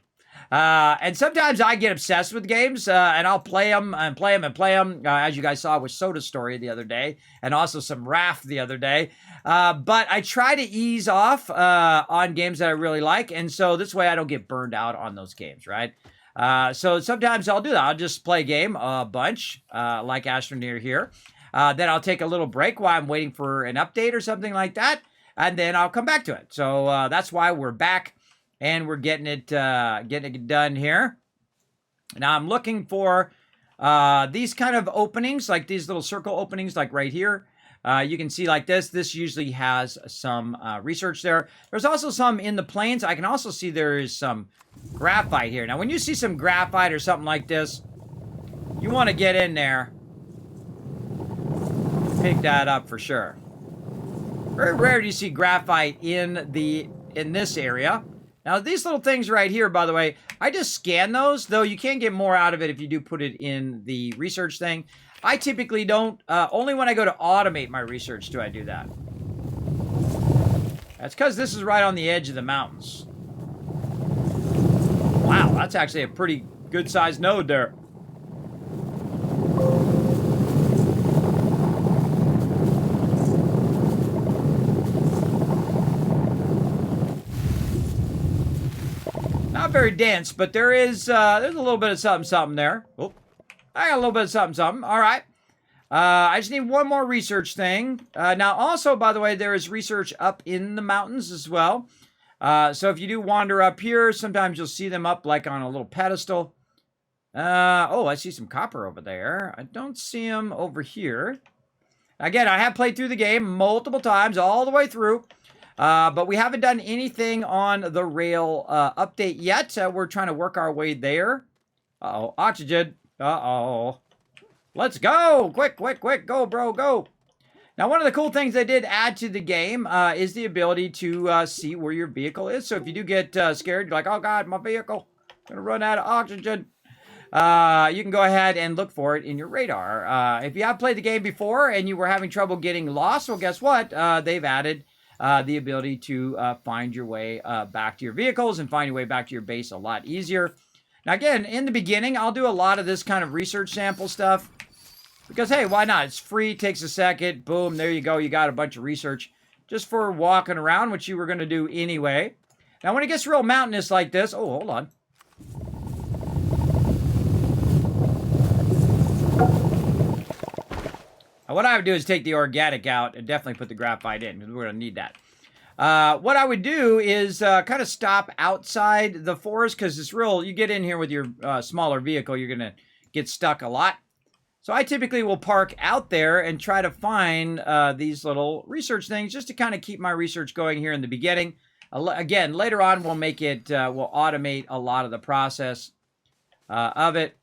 And sometimes I get obsessed with games, and I'll play them and play them and play them, as you guys saw with Soda Story the other day, and also some Raft the other day. But I try to ease off on games that I really like, and so this way I don't get burned out on those games, right? So sometimes I'll do that. I'll just play a game a bunch, like Astroneer here. Then I'll take a little break while I'm waiting for an update or something like that, and then I'll come back to it. So that's why we're back. And we're getting it done here. Now I'm looking for these kind of openings, like these little circle openings, like right here. You can see like this. This usually has some research there. There's also some in the plains. I can also see there is some graphite here. Now, when you see some graphite or something like this, you want to get in there, pick that up for sure. Very rare do you see graphite in this area. Now, these little things right here, by the way, I just scan those, though you can get more out of it if you do put it in the research thing. I typically don't. Only when I go to automate my research do I do that. That's because this is right on the edge of the mountains. Wow, that's actually a pretty good-sized node there. Not very dense, but there's a little bit of something there. Oh, I got a little bit of something. All right. I just need one more research thing. Now, also, by the way, there is research up in the mountains as well. So if you do wander up here, sometimes you'll see them up like on a little pedestal. Oh, I see some copper over there. I don't see them over here. Again, I have played through the game multiple times, all the way through. But we haven't done anything on the rail update yet. We're trying to work our way there. Uh-oh, oxygen. Uh-oh. Let's go! Quick, go, bro, go! Now, one of the cool things they did add to the game is the ability to see where your vehicle is. So if you do get scared, you're like, oh god, my vehicle, I'm gonna run out of oxygen. You can go ahead and look for it in your radar. If you have played the game before and you were having trouble getting lost, well, guess what? They've added the ability to find your way back to your vehicles and find your way back to your base a lot easier. Now, again, in the beginning, I'll do a lot of this kind of research sample stuff. Because, hey, why not? It's free, takes a second. Boom, there you go. You got a bunch of research just for walking around, which you were going to do anyway. Now, when it gets real mountainous like this... Oh, hold on. What I would do is take the organic out and definitely put the graphite in, because we're going to need that. What I would do is kind of stop outside the forest, because it's real... You get in here with your smaller vehicle, you're going to get stuck a lot. So I typically will park out there and try to find these little research things just to kind of keep my research going here in the beginning. Again, later on we'll make it, we'll automate a lot of the process of it.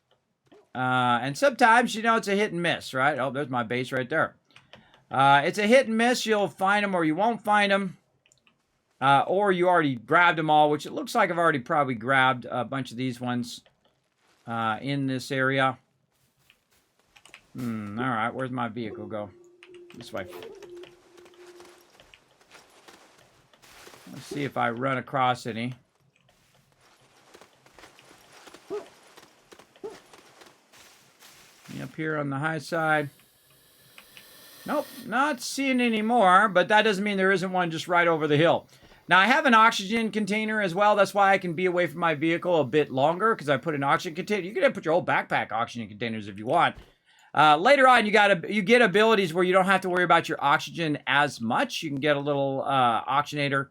And sometimes, you know, it's a hit and miss, right? Oh, there's my base right there. It's a hit and miss. You'll find them or you won't find them. Or you already grabbed them all, which it looks like I've already probably grabbed a bunch of these ones in this area. All right, where's my vehicle go? This way. Let's see if I run across any. Up here on the high side. Nope, not seeing any more, but that doesn't mean there isn't one just right over the hill. Now, I have an oxygen container as well. That's why I can be away from my vehicle a bit longer, because I put an oxygen container. You can put your whole backpack oxygen containers if you want. Later on, you get abilities where you don't have to worry about your oxygen as much. You can get a little oxygenator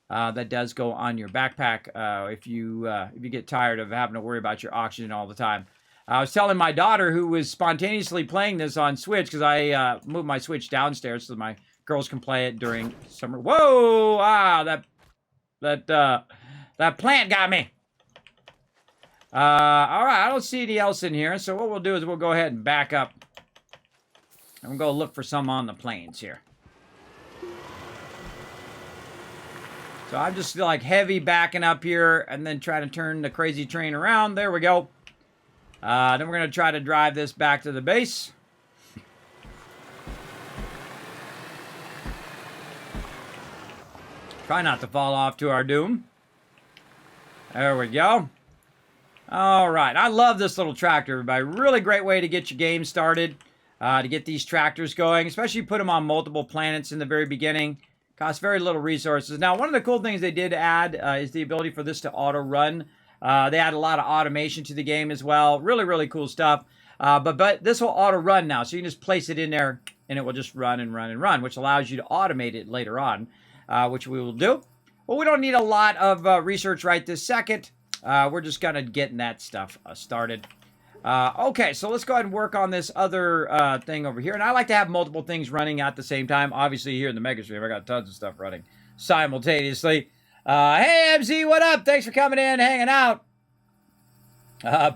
that does go on your backpack if you get tired of having to worry about your oxygen all the time. I was telling my daughter, who was spontaneously playing this on Switch, because I moved my Switch downstairs so my girls can play it during summer. Whoa! Ah, that plant got me. All right, I don't see anything else in here, so what we'll do is we'll go ahead and back up. And we'll go look for some on the plains here. So I'm just like heavy backing up here and then trying to turn the crazy train around. There we go. Then we're going to try to drive this back to the base. Try not to fall off to our doom. There we go. All right. I love this little tractor, everybody. Really great way to get your game started. To get these tractors going. Especially put them on multiple planets in the very beginning. Costs very little resources. Now, one of the cool things they did add is the ability for this to auto-run. They add a lot of automation to the game as well. Really, really cool stuff. But this will auto-run now. So you can just place it in there, and it will just run and run and run, which allows you to automate it later on, which we will do. Well, we don't need a lot of research right this second. We're just kind of getting that stuff started. Okay, so let's go ahead and work on this other thing over here. And I like to have multiple things running at the same time. Obviously, here in the MEGASTREAM, I got tons of stuff running simultaneously. Hey, MZ, what up? Thanks for coming in, hanging out.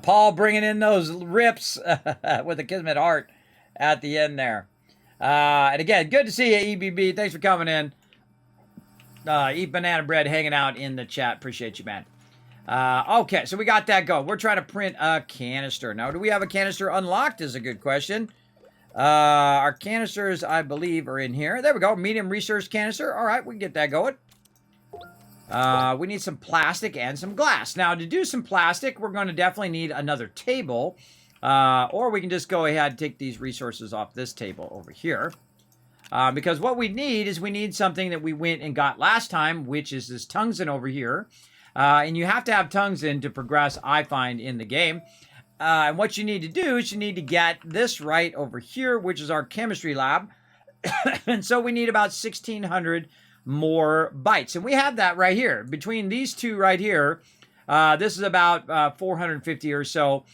Paul bringing in those rips with the Kismet art at the end there. And again, good to see you, EBB. Thanks for coming in. Eat banana bread, hanging out in the chat. Appreciate you, man. Okay, so we got that going. We're trying to print a canister. Now, do we have a canister unlocked is a good question. Our canisters, I believe, are in here. There we go. Medium research canister. All right, we can get that going. We need some plastic and some glass. Now, to do some plastic, we're going to definitely need another table. Or we can just go ahead and take these resources off this table over here. Because what we need is we need something that we went and got last time, which is this tungsten over here. And you have to have tungsten to progress, I find, in the game. And what you need to do is you need to get this right over here, which is our chemistry lab. And so we need about 1,600 more bytes. And we have that right here. Between these two right here, this is about 450 or so.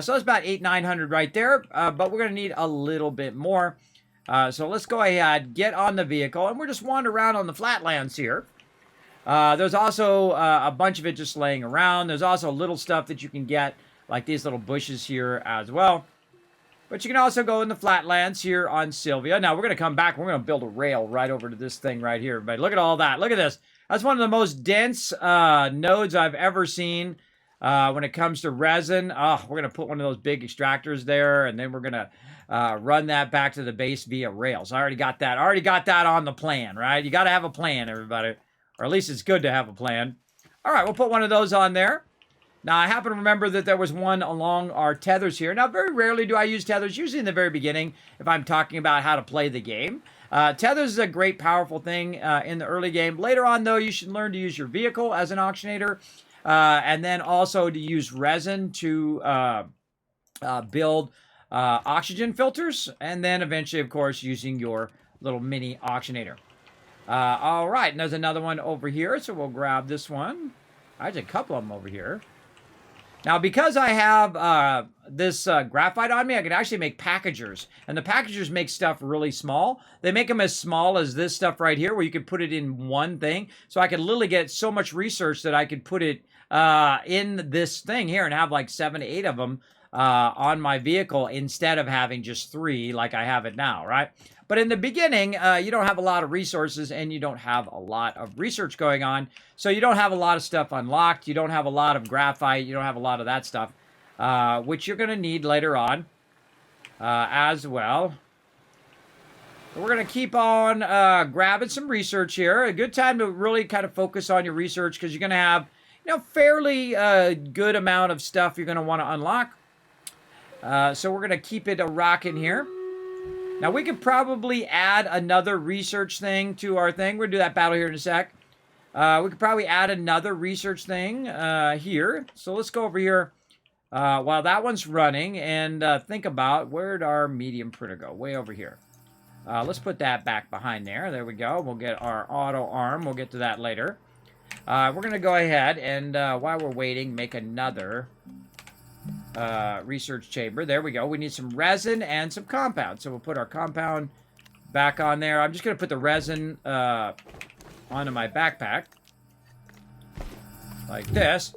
So it's about 800-900 right there. But we're going to need a little bit more. So let's go ahead, get on the vehicle, and we're just wandering around on the flatlands here. There's also a bunch of it just laying around. There's also little stuff that you can get, like these little bushes here as well. But you can also go in the flatlands here on Sylvia. Now, we're going to come back. We're going to build a rail right over to this thing right here. But look at all that. Look at this. That's one of the most dense nodes I've ever seen when it comes to resin. Oh, we're going to put one of those big extractors there, and then we're going to run that back to the base via rails. I already got that. I already got that on the plan, right? You got to have a plan, everybody. Or at least it's good to have a plan. All right, we'll put one of those on there. Now, I happen to remember that there was one along our tethers here. Now, very rarely do I use tethers, usually in the very beginning if I'm talking about how to play the game. Tethers is a great, powerful thing in the early game. Later on, though, you should learn to use your vehicle as an auctionator, and then also to use resin to build oxygen filters, and then eventually, of course, using your little mini auctionator. All right, and there's another one over here, so we'll grab this one. There's a couple of them over here. Now, because I have this graphite on me, I can actually make packagers. And the packagers make stuff really small. They make them as small as this stuff right here, where you can put it in one thing. So I could literally get so much research that I could put it in this thing here and have like 7 to 8 of them on my vehicle instead of having just 3 like I have it now, right? But in the beginning, you don't have a lot of resources and you don't have a lot of research going on. So you don't have a lot of stuff unlocked. You don't have a lot of graphite. You don't have a lot of that stuff, which you're going to need later on as well. So we're going to keep on grabbing some research here. A good time to really kind of focus on your research because you're going to have, fairly good amount of stuff you're going to want to unlock. So we're going to keep it a rocking here. Now, we could probably add another research thing to our thing. We're going to do that battle here in a sec. We could probably add another research thing here. So let's go over here while that one's running and think about where'd our medium printer go? Way over here. Let's put that back behind there. There we go. We'll get our auto arm. We'll get to that later. We're going to go ahead and while we're waiting, make another research chamber. There we go. We need some resin and some compound. So we'll put our compound back on there. I'm just going to put the resin onto my backpack. Like this.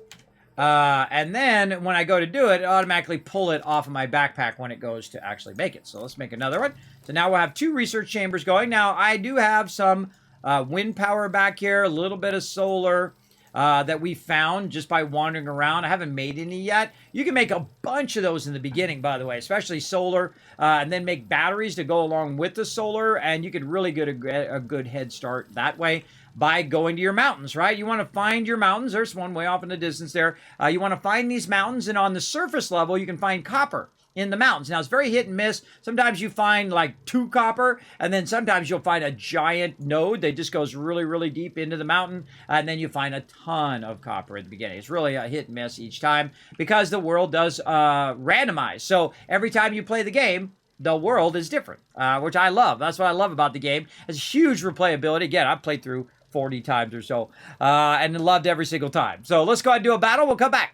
And then when I go to do it, it automatically pull it off of my backpack when it goes to actually make it. So let's make another one. So now we'll have 2 research chambers going. Now, I do have some wind power back here, a little bit of solar that we found just by wandering around. I haven't made any yet. You can make a bunch of those in the beginning, by the way, especially solar, and then make batteries to go along with the solar, and you could really get a good head start that way by going to your mountains, right? You want to find your mountains. There's one way off in the distance there. You want to find these mountains, and on the surface level, you can find copper in the mountains. Now, it's very hit and miss. Sometimes you find like 2 copper, and then sometimes you'll find a giant node that just goes really, really deep into the mountain, and then you find a ton of copper at the beginning. It's really a hit and miss each time because the world does randomize. So every time you play the game, the world is different, which I love. That's what I love about the game. It's huge replayability. Again, I've played through 40 times or so, and loved every single time. So let's go ahead and do a battle. We'll come back.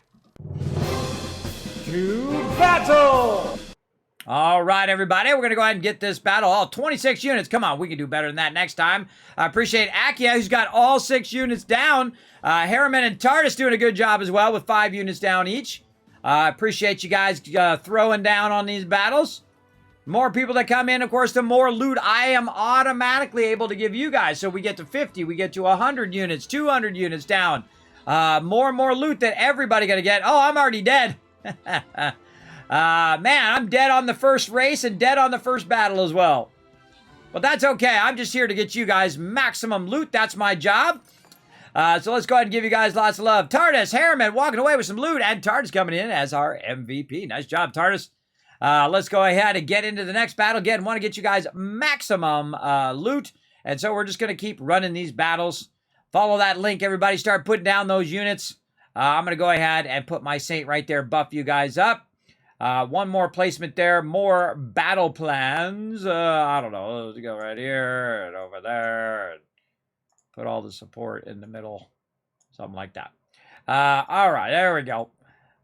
To battle! All right, everybody. We're going to go ahead and get this battle. All 26 units. Come on, we can do better than that next time. I appreciate Akia, who's got all 6 units down. Harriman and Tardis doing a good job as well with 5 units down each. I appreciate you guys throwing down on these battles. More people that come in, of course, the more loot I am automatically able to give you guys. So we get to 50, we get to 100 units, 200 units down. More and more loot that everybody going to get. Oh, I'm already dead. Man, I'm dead on the first race and dead on the first battle as well. But that's okay. I'm just here to get you guys maximum loot. That's my job. So let's go ahead and give you guys lots of love. Tardis, Harriman walking away with some loot, and Tardis coming in as our MVP. Nice job, Tardis. Let's go ahead and get into the next battle. Again, want to get you guys maximum loot. And so we're just going to keep running these battles. Follow that link, everybody. Start putting down those units. I'm going to go ahead and put my Saint right there, buff you guys up. One more placement there, more battle plans. I don't know, let's go right here and over there. And put all the support in the middle, something like that. All right, there we go.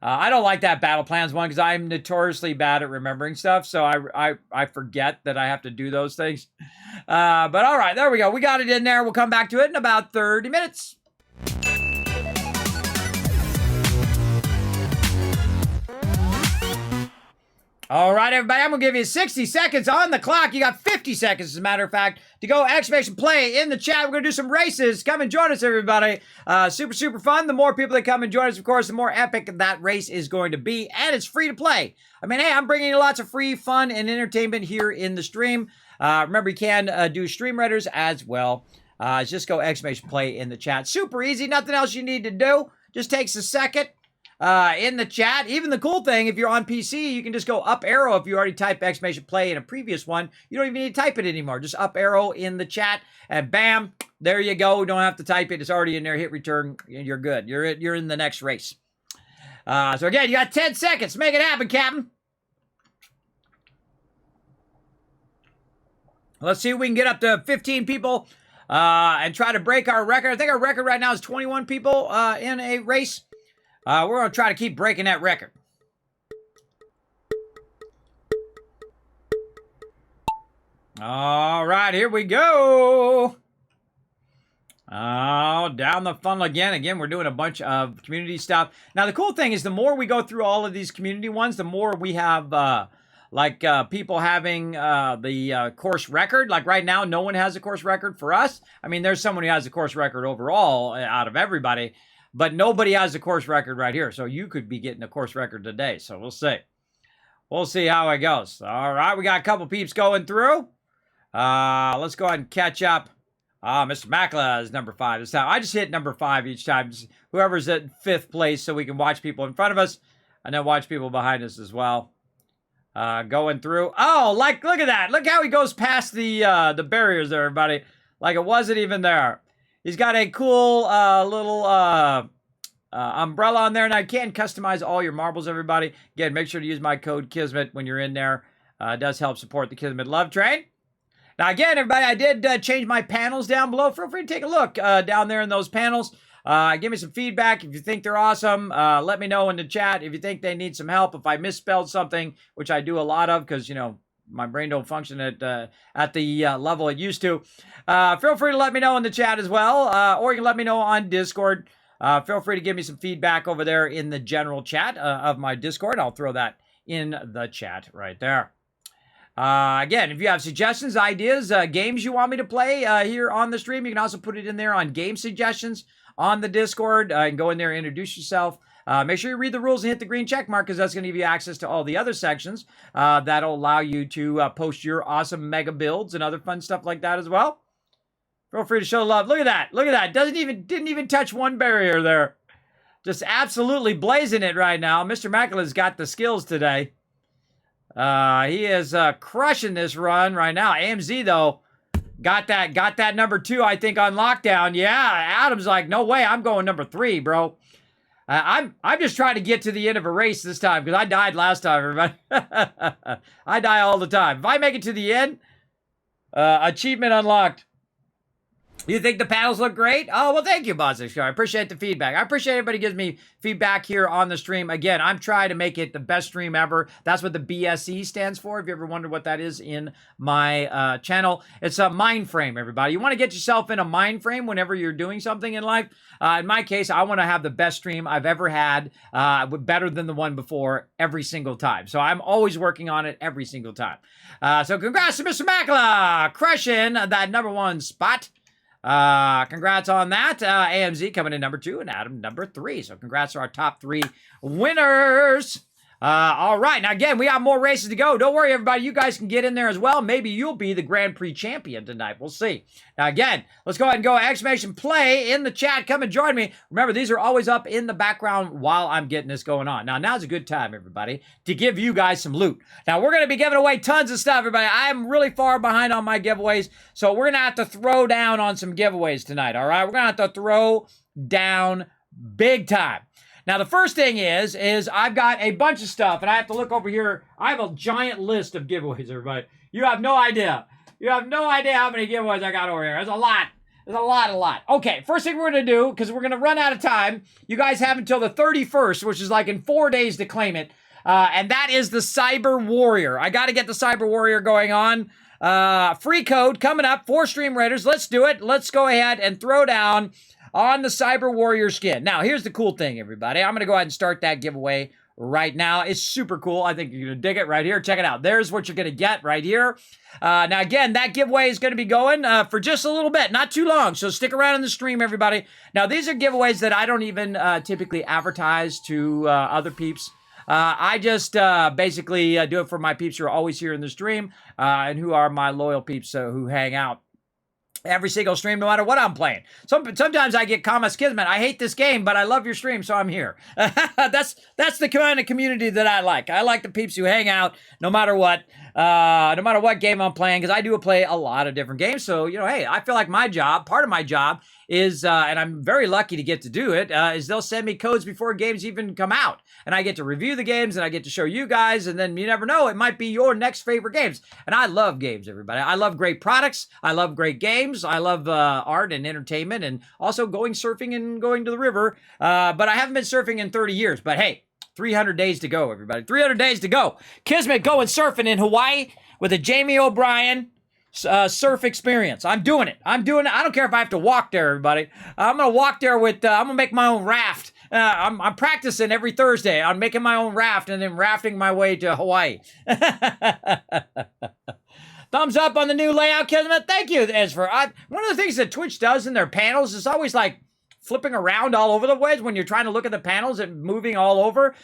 I don't like that battle plans one because I'm notoriously bad at remembering stuff, so I forget that I have to do those things. But all right, there we go. We got it in there. We'll come back to it in about 30 minutes. All right, everybody, I'm going to give you 60 seconds on the clock. You got 50 seconds, as a matter of fact, to go exclamation play in the chat. We're going to do some races. Come and join us, everybody. Super, super fun. The more people that come and join us, of course, the more epic that race is going to be, and it's free to play. I mean, hey, I'm bringing you lots of free fun and entertainment here in the stream. Remember, you can do stream readers as well. Just go exclamation play in the chat. Super easy. Nothing else you need to do. Just takes a second. in the chat. Even the cool thing, if you're on PC, you can just go up arrow. If you already typed exclamation play in a previous one, you don't even need to type it anymore. Just up arrow in the chat, and bam, there you go. You don't have to type it. It's already in there. Hit return, and you're good. You're in the next race. So again, you got 10 seconds. Make it happen, Captain. Let's see if we can get up to 15 people and try to break our record. I think our record right now is 21 people in a race. We're going to try to keep breaking that record. All right, here we go. Oh, down the funnel again. Again, we're doing a bunch of community stuff. Now, the cool thing is the more we go through all of these community ones, the more we have, people having the course record. Like right now, no one has a course record for us. I mean, there's someone who has a course record overall out of everybody, but nobody has a course record right here. So you could be getting a course record today. So we'll see. We'll see how it goes. All right, we got a couple peeps going through. Let's go ahead and catch up. Mr. Makla is number 5 this time. I just hit number 5 each time. Just whoever's at 5th place so we can watch people in front of us and then watch people behind us as well. Going through. Oh, look at that. Look how he goes past the barriers there, everybody. Like it wasn't even there. He's got a cool little umbrella on there. And I can customize all your marbles, everybody. Again, make sure to use my code Kismet when you're in there. It does help support the Kismet Love Train. Now, again, everybody, I did change my panels down below. Feel free to take a look down there in those panels. Give me some feedback. If you think they're awesome, let me know in the chat. If you think they need some help, if I misspelled something, which I do a lot of because, you know, my brain don't function at the level it used to. Feel free to let me know in the chat as well, or you can let me know on Discord. Feel free to give me some feedback over there in the general chat of my Discord. I'll throw that in the chat right there. Again, if you have suggestions, ideas, games you want me to play here on the stream, you can also put it in there on game suggestions on the Discord. And go in there and introduce yourself. Make sure you read the rules and hit the green check mark because that's going to give you access to all the other sections. That'll allow you to post your awesome mega builds and other fun stuff like that as well. Feel free to show love. Look at that. Look at that. Didn't even touch one barrier there. Just absolutely blazing it right now. Mr. Makela's got the skills today. He is crushing this run right now. AMZ though got that number 2, I think, on lockdown. Yeah, Adam's like, no way, I'm going number 3, bro. I'm just trying to get to the end of a race this time because I died last time, everybody. I die all the time. If I make it to the end, achievement unlocked. You think the panels look great? Oh, well, thank you, Bozish. I appreciate the feedback. I appreciate everybody gives me feedback here on the stream. Again, I'm trying to make it the best stream ever. That's what the BSE stands for, if you ever wonder what that is in my channel. It's a mind frame, everybody. You want to get yourself in a mind frame whenever you're doing something in life. In my case, I want to have the best stream I've ever had, better than the one before every single time. So I'm always working on it every single time. So congrats to Mr. Makela, crushing that number 1 spot. Congrats on that. AMZ coming in number 2 and Adam number 3. So congrats to our top 3 winners. All right. Now, again, we have more races to go. Don't worry, everybody. You guys can get in there as well. Maybe you'll be the Grand Prix champion tonight. We'll see. Now, again, let's go ahead and go exclamation play in the chat. Come and join me. Remember, these are always up in the background while I'm getting this going on. Now's a good time, everybody, to give you guys some loot. Now, we're going to be giving away tons of stuff, everybody. I'm really far behind on my giveaways, so we're going to have to throw down on some giveaways tonight, all right? We're going to have to throw down big time. Now, the first thing is I've got a bunch of stuff, and I have to look over here. I have a giant list of giveaways, everybody. You have no idea. You have no idea how many giveaways I got over here. There's a lot. There's a lot. Okay, first thing we're going to do, because we're going to run out of time, you guys have until the 31st, which is like in 4 days to claim it, and that is the Cyber Warrior. I got to get the Cyber Warrior going on. Free code coming up for Stream Raiders. Let's do it. Let's go ahead and throw down on the Cyber Warrior skin. Now, here's the cool thing, everybody. I'm going to go ahead and start that giveaway right now. It's super cool. I think you're going to dig it right here. Check it out. There's what you're going to get right here. Now, again, that giveaway is going to be going for just a little bit, not too long. So stick around in the stream, everybody. Now, these are giveaways that I don't even typically advertise to other peeps. I just basically do it for my peeps who are always here in the stream and who are my loyal peeps who hang out every single stream, no matter what I'm playing. Sometimes I get comments, Kismet, I hate this game, but I love your stream, so I'm here. That's the kind of community that I like. I like the peeps who hang out no matter what game I'm playing, because I do play a lot of different games. So, you know, hey, I feel like part of my job is, and I'm very lucky to get to do it, is they'll send me codes before games even come out. And I get to review the games, and I get to show you guys, and then you never know, it might be your next favorite games. And I love games, everybody. I love great products. I love great games. I love art and entertainment, and also going surfing and going to the river. But I haven't been surfing in 30 years. But hey, 300 days to go, everybody. 300 days to go. Kismet going surfing in Hawaii with a Jamie O'Brien surf experience. I'm doing it. I don't care if I have to walk there, everybody. I'm going to walk there with, I'm going to make my own raft. I'm practicing every Thursday. I'm making my own raft and then rafting my way to Hawaii. Thumbs up on the new layout, Kismet. Thank you, Esfer. One of the things that Twitch does in their panels is always like flipping around all over the place when you're trying to look at the panels and moving all over.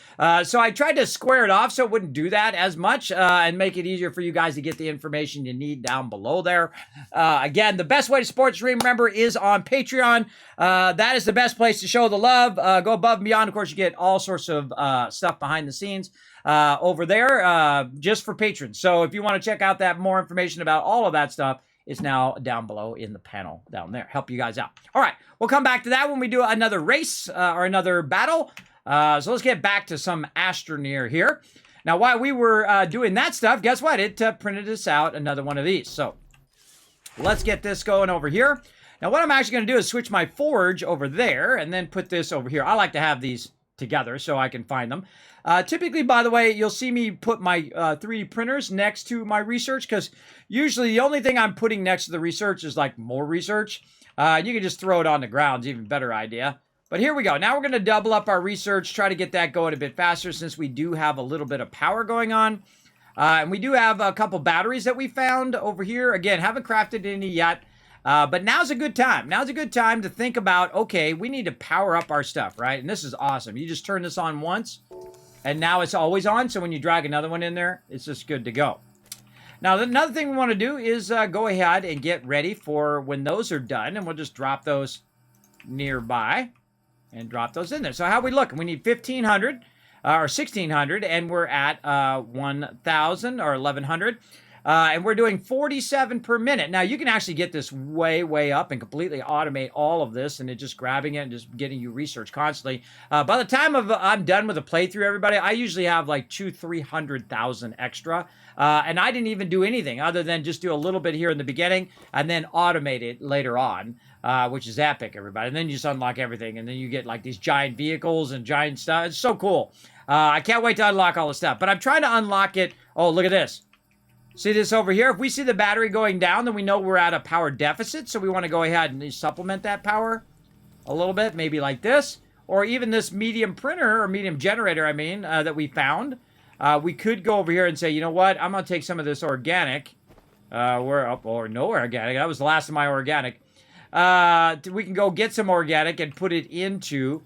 So I tried to square it off so it wouldn't do that as much and make it easier for you guys to get the information you need down below there. Again, the best way to support stream, remember, is on Patreon. That is the best place to show the love. Go above and beyond. Of course, you get all sorts of stuff behind the scenes over there just for patrons. So if you want to check out that more information about all of that stuff, is now down below in the panel down there. Help you guys out. All right, we'll come back to that when we do another race or another battle. So let's get back to some Astroneer here. Now, while we were doing that stuff, guess what? It printed us out another one of these. So let's get this going over here. Now, what I'm actually going to do is switch my forge over there and then put this over here. I like to have these together so I can find them. Typically, by the way, you'll see me put my 3D printers next to my research, because usually the only thing I'm putting next to the research is like more research. You can just throw it on the ground. It's an even better idea. But here we go. Now we're going to double up our research, try to get that going a bit faster since we do have a little bit of power going on. And we do have a couple batteries that we found over here. Again, haven't crafted any yet. But now's a good time. Now's a good time to think about, okay, we need to power up our stuff, right? And this is awesome. You just turn this on once, and now it's always on. So when you drag another one in there, it's just good to go. Now, another thing we want to do is go ahead and get ready for when those are done. And we'll just drop those nearby and drop those in there. So how we looking? We need 1,500 or 1,600, and we're at 1,000 or 1,100. And we're doing 47 per minute. Now, you can actually get this way, way up and completely automate all of this, and it just grabbing it and just getting you research constantly. By the time I'm done with a playthrough, everybody, I usually have like 200,000-300,000 extra. And I didn't even do anything other than just do a little bit here in the beginning and then automate it later on, which is epic, everybody. And then you just unlock everything, and then you get like these giant vehicles and giant stuff. It's so cool. I can't wait to unlock all the stuff. But I'm trying to unlock it. Oh, look at this. See this over here? If we see the battery going down, then we know we're at a power deficit. So we want to go ahead and supplement that power a little bit, maybe like this. Or even this medium printer, or medium generator, I mean, that we found. We could go over here and say, you know what? I'm going to take some of this organic. We're up, or no organic. That was the last of my organic. We can go get some organic and put it into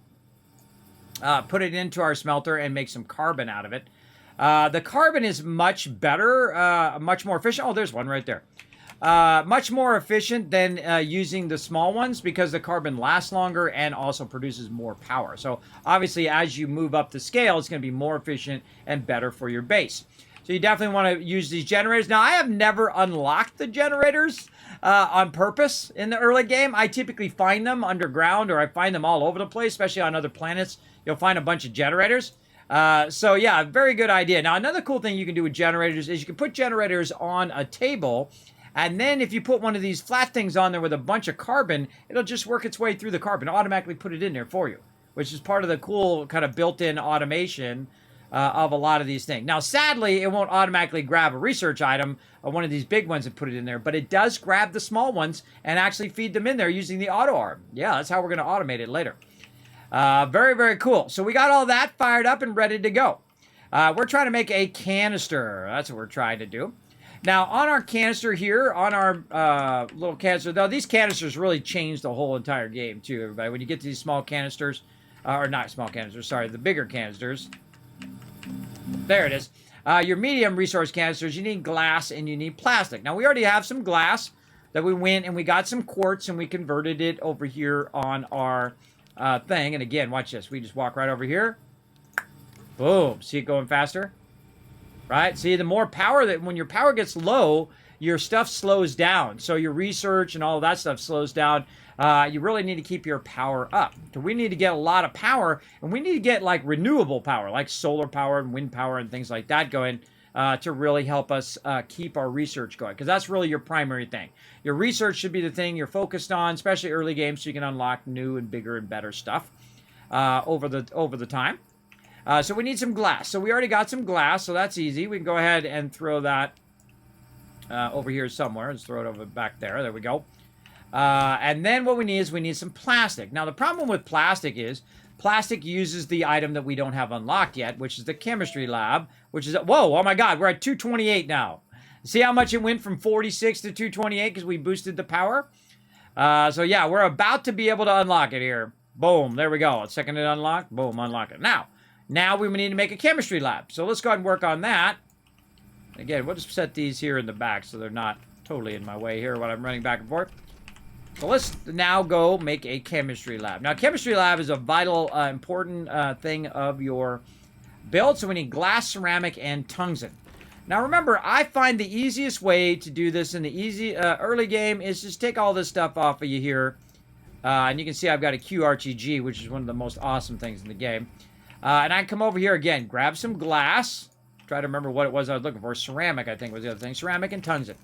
our smelter and make some carbon out of it. The carbon is much better, much more efficient. Oh, there's one right there. Much more efficient than using the small ones, because the carbon lasts longer and also produces more power. So obviously, as you move up the scale, it's going to be more efficient and better for your base. So you definitely want to use these generators. Now, I have never unlocked the generators on purpose in the early game. I typically find them underground, or I find them all over the place, especially on other planets. You'll find a bunch of generators. So yeah, very good idea. Now, another cool thing you can do with generators is you can put generators on a table, and then if you put one of these flat things on there with a bunch of carbon, it'll just work its way through the carbon, automatically put it in there for you, which is part of the cool kind of built-in automation of a lot of these things. Now, sadly, it won't automatically grab a research item, one of these big ones, and put it in there, but it does grab the small ones and actually feed them in there using the auto arm. Yeah, that's how we're going to automate it later. Very, very cool. So we got all that fired up and ready to go. We're trying to make a canister. That's what we're trying to do. Now, on our canister here, on our little canister, though, these canisters really change the whole entire game, too, everybody. When you get to these small canisters, or not small canisters, sorry, the bigger canisters. There it is. Your medium resource canisters, you need glass and you need plastic. Now, we already have some glass. that we went and we got some quartz and we converted it over here on our thing. And again, watch this. We just walk right over here. Boom. See it going faster? Right? See, the more power that when your power gets low, your stuff slows down. So your research and all of that stuff slows down. You really need to keep your power up. So we need to get a lot of power, and we need to get like renewable power, like solar power and wind power and things like that going to really help us keep our research going, because that's really your primary thing. Your research should be the thing you're focused on, especially early games, so you can unlock new and bigger and better stuff over the time. So we need some glass. So we already got some glass, so that's easy. We can go ahead and throw that over here somewhere. Let's throw it over back there. There we go. And then what we need is we need some plastic. Now, the problem with plastic is plastic uses the item that we don't have unlocked yet, which is the chemistry lab, which is... Whoa, oh my God, we're at 228 now. See how much it went from 46 to 228 because we boosted the power? So yeah, we're about to be able to unlock it here. Boom, there we go. Second it unlocked, boom, unlock it. Now we need to make a chemistry lab. So let's go ahead and work on that. Again, we'll just set these here in the back so they're not totally in my way here while I'm running back and forth. So let's now go make a chemistry lab. Now, chemistry lab is a vital, important thing of your build. So we need glass, ceramic, and tungsten. Now, remember, I find the easiest way to do this in the early game is just take all this stuff off of you here. And you can see I've got a QRTG, which is one of the most awesome things in the game. And I can come over here again, grab some glass. Try to remember what it was I was looking for. Ceramic, I think, was the other thing. Ceramic and tungsten.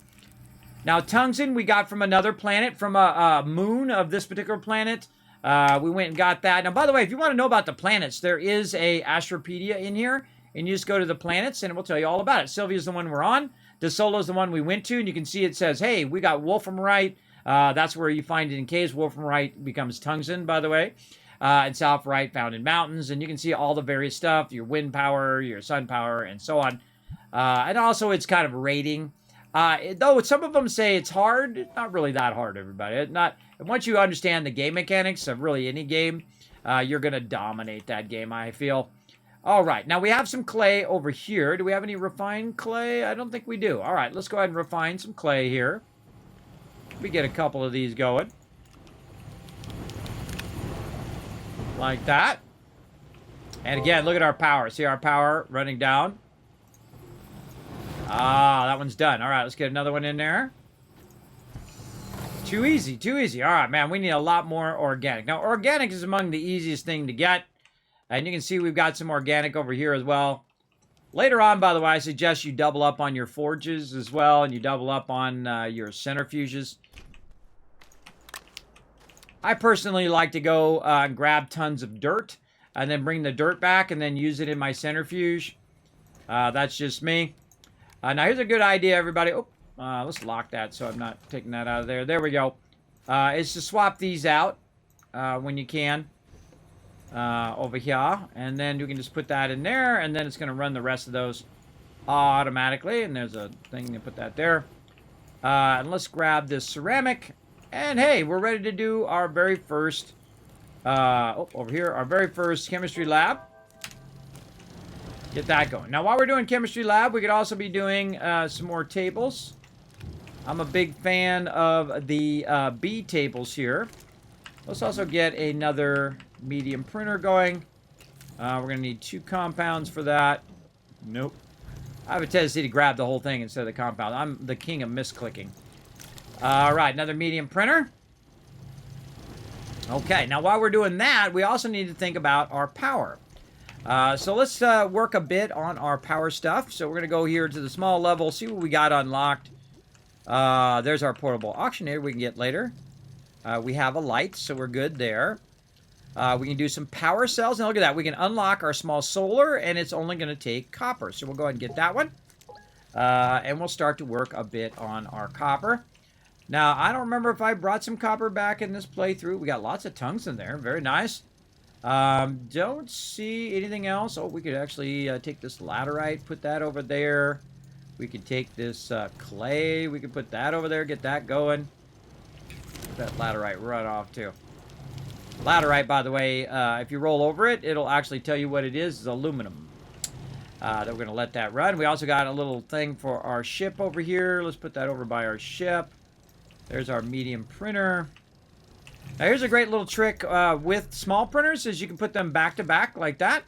Now, tungsten we got from another planet, from a moon of this particular planet. We went and got that. Now, by the way, if you want to know about the planets, there is a Astropedia in here. And you just go to the planets, and it will tell you all about it. Sylvia's the one we're on. DeSolo's the one we went to. And you can see it says, hey, we got wolframite. That's where you find it in caves. Wolframite becomes tungsten, by the way. And Southright found in mountains, and you can see all the various stuff, your wind power, your sun power, and so on. And also it's kind of rating. Though some of them say it's hard, it's not really that hard, everybody. It's not. And once you understand the game mechanics of really any game, you're going to dominate that game, I feel. All right, now we have some clay over here. Do we have any refined clay? I don't think we do. All right, let's go ahead and refine some clay here. We get a couple of these going. Like that. And again, look at our power. See our power running down? Ah, that one's done. All right, let's get another one in there. Too easy, too easy. All right, man, we need a lot more organic. Now, organic is among the easiest thing to get. And you can see we've got some organic over here as well. Later on, by the way, I suggest you double up on your forges as well. And you double up on your centrifuges. I personally like to go and grab tons of dirt and then bring the dirt back and then use it in my centrifuge. That's just me. Now, here's a good idea, everybody. Oh, let's lock that so I'm not taking that out of there. There we go. Is to swap these out when you can over here. And then you can just put that in there, and then it's going to run the rest of those automatically. And there's a thing to put that there. And let's grab this ceramic. And hey, we're ready to do our very first, over here, our very first chemistry lab. Get that going. Now, while we're doing chemistry lab, we could also be doing some more tables. I'm a big fan of the B tables here. Let's also get another medium printer going. We're going to need 2 compounds for that. Nope. I have a tendency to grab the whole thing instead of the compound. I'm the king of misclicking. All right, another medium printer. Okay, now while we're doing that, we also need to think about our power. So let's work a bit on our power stuff. So we're going to go here to the small level, see what we got unlocked. There's our portable auctioneer we can get later. We have a light, so we're good there. We can do some power cells. And look at that. We can unlock our small solar, and it's only going to take copper. So we'll go ahead and get that one. And we'll start to work a bit on our copper. Now, I don't remember if I brought some copper back in this playthrough. We got lots of tungsten there. Very nice. Don't see anything else. Oh, we could actually take this laterite, put that over there. We could take this clay. We could put that over there, get that going. Let that laterite run off, too. Laterite, by the way, if you roll over it, it'll actually tell you what it is. It's aluminum. Then we're going to let that run. We also got a little thing for our ship over here. Let's put that over by our ship. There's our medium printer. Now here's a great little trick with small printers is you can put them back to back like that.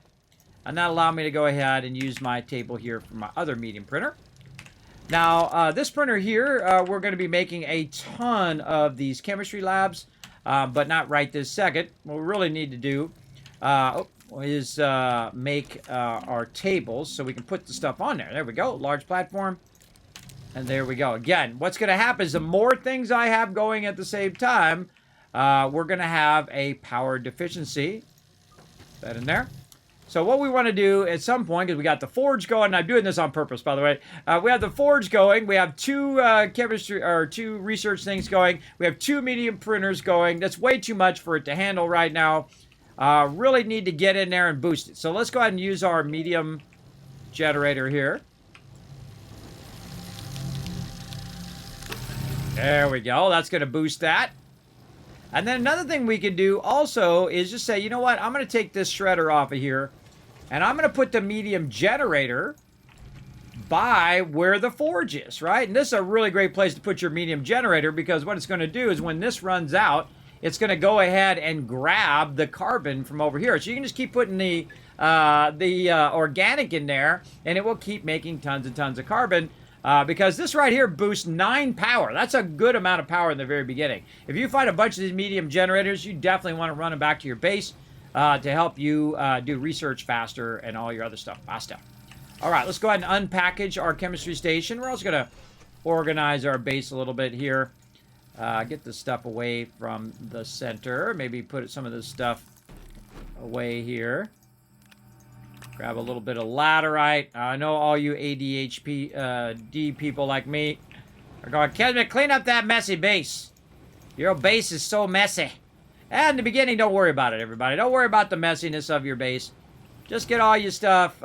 And that allowed me to go ahead and use my table here for my other medium printer. Now, this printer here, we're going to be making a ton of these chemistry labs, but not right this second. What we really need to do is make our tables so we can put the stuff on there. There we go, large platform. And there we go. Again, what's going to happen is the more things I have going at the same time, we're going to have a power deficiency. Put that in there. So what we want to do at some point, because we got the forge going, and I'm doing this on purpose, by the way. We have the forge going. We have two two research things going. We have two medium printers going. That's way too much for it to handle right now. Really need to get in there and boost it. So let's go ahead and use our medium generator here. There we go. That's going to boost that. And then another thing we can do also is just say, you know what? I'm going to take this shredder off of here. And I'm going to put the medium generator by where the forge is, right? And this is a really great place to put your medium generator because what it's going to do is when this runs out, it's going to go ahead and grab the carbon from over here. So you can just keep putting the organic in there, and it will keep making tons and tons of carbon. Because this right here boosts 9 power. That's a good amount of power in the very beginning. If you find a bunch of these medium generators, you definitely want to run them back to your base to help you do research faster and all your other stuff faster. All right, let's go ahead and unpackage our chemistry station. We're also going to organize our base a little bit here. Get this stuff away from the center. Maybe put some of this stuff away here. Grab a little bit of laterite. I know all you ADHD people like me are going, Kismet, clean up that messy base. Your base is so messy. And in the beginning, don't worry about it, everybody. Don't worry about the messiness of your base. Just get all your stuff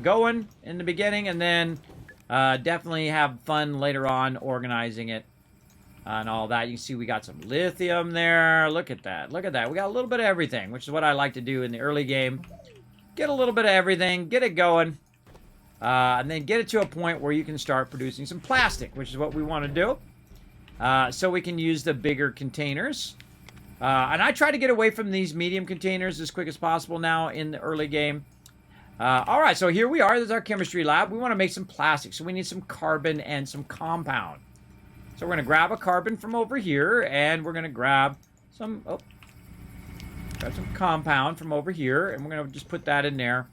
going in the beginning, and then definitely have fun later on organizing it and all that. You can see we got some lithium there. Look at that. Look at that. We got a little bit of everything, which is what I like to do in the early game. Get a little bit of everything, get it going, and then get it to a point where you can start producing some plastic, which is what we want to do. So we can use the bigger containers. And I try to get away from these medium containers as quick as possible now in the early game. All right, so here we are. This is our chemistry lab. We want to make some plastic, so we need some carbon and some compound. So we're going to grab a carbon from over here, and we're going to grab some... Got some compound from over here, and we're going to just put that in there.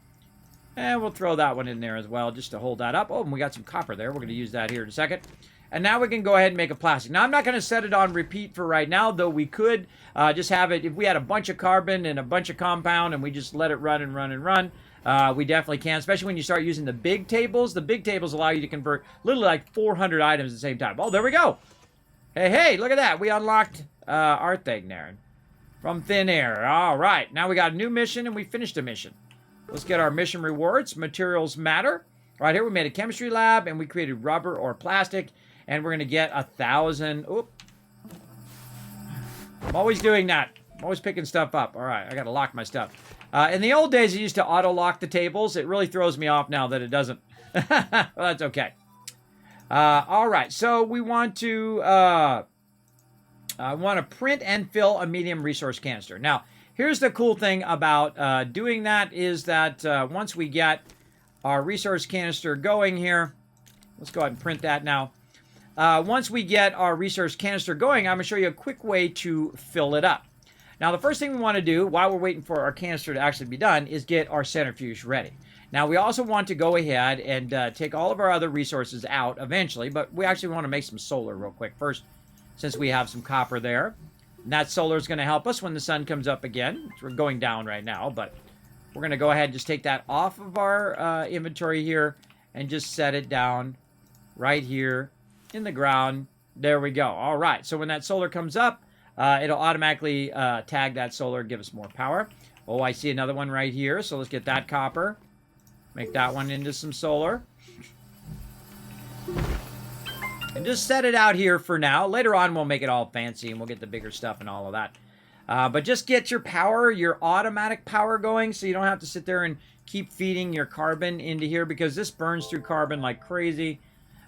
And we'll throw that one in there as well, just to hold that up. Oh, and we got some copper there. We're going to use that here in a second. And now we can go ahead and make a plastic. Now, I'm not going to set it on repeat for right now, though we could just have it. If we had a bunch of carbon and a bunch of compound, and we just let it run and run and run, we definitely can, especially when you start using the big tables. The big tables allow you to convert literally like 400 items at the same time. Oh, there we go. Hey, look at that. We unlocked our thing there. From thin air. All right. Now we got a new mission, and we finished a mission. Let's get our mission rewards. Materials matter. Right here, we made a chemistry lab, and we created rubber or plastic, and we're going to get 1,000. Oop. I'm always doing that. I'm always picking stuff up. All right. I got to lock my stuff. In the old days, it used to auto-lock the tables. It really throws me off now that it doesn't. Well, that's okay. All right. So we want to... I want to print and fill a medium resource canister. Now, here's the cool thing about doing that is that once we get our resource canister going here, let's go ahead and print that now. Once we get our resource canister going, I'm going to show you a quick way to fill it up. Now, the first thing we want to do while we're waiting for our canister to actually be done is get our centrifuge ready. Now, we also want to go ahead and take all of our other resources out eventually, but we actually want to make some solar real quick first, since we have some copper there. And that solar is going to help us when the sun comes up again. We're going down right now, but we're going to go ahead and just take that off of our inventory here and just set it down right here in the ground. There we go. All right. So when that solar comes up, it'll automatically tag that solar and give us more power. Oh, I see another one right here. So let's get that copper. Make that one into some solar. And just set it out here for now. Later on, we'll make it all fancy and we'll get the bigger stuff and all of that. But just get your power, your automatic power going, so you don't have to sit there and keep feeding your carbon into here, because this burns through carbon like crazy.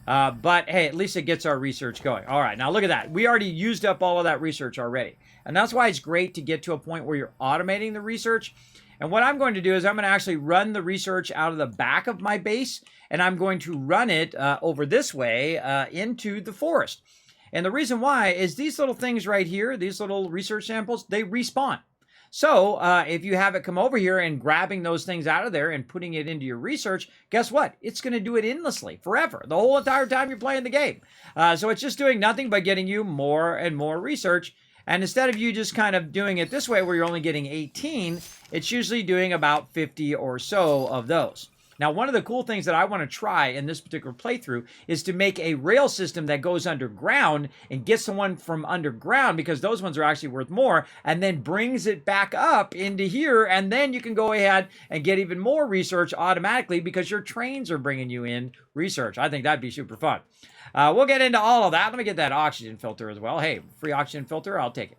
But hey, at least it gets our research going. All right, now look at that. We already used up all of that research already. And that's why it's great to get to a point where you're automating the research. And what I'm going to do is I'm going to actually run the research out of the back of my base, and I'm going to run it over this way into the forest. And the reason why is these little things right here, these little research samples, they respawn. So if you have it come over here and grabbing those things out of there and putting it into your research, guess what? It's going to do it endlessly, forever, the whole entire time you're playing the game. So it's just doing nothing but getting you more and more research. And instead of you just kind of doing it this way where you're only getting 18, it's usually doing about 50 or so of those. Now, one of the cool things that I want to try in this particular playthrough is to make a rail system that goes underground and gets the one from underground, because those ones are actually worth more, and then brings it back up into here, and then you can go ahead and get even more research automatically because your trains are bringing you in research. I think that'd be super fun. We'll get into all of that. Let me get that oxygen filter as well. Hey, free oxygen filter, I'll take it.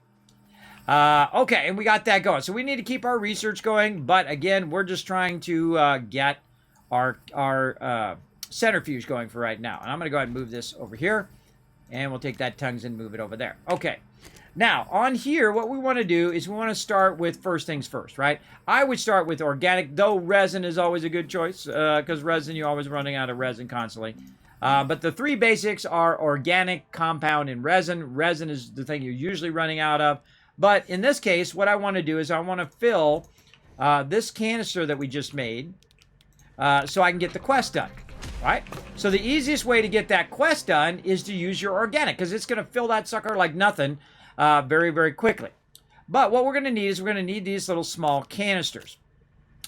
Okay, and we got that going. So we need to keep our research going, but again, we're just trying to get our centrifuge going for right now. And I'm going to go ahead and move this over here, and we'll take that tungsten and move it over there. Okay. Now, on here, what we want to do is we want to start with first things first, right? I would start with organic, though resin is always a good choice, because resin, you're always running out of resin constantly. But the three basics are organic, compound, and resin. Resin is the thing you're usually running out of. But in this case, what I want to do is I want to fill this canister that we just made so I can get the quest done, right? So the easiest way to get that quest done is to use your organic, because it's going to fill that sucker like nothing very, very quickly. But what we're going to need is we're going to need these little small canisters.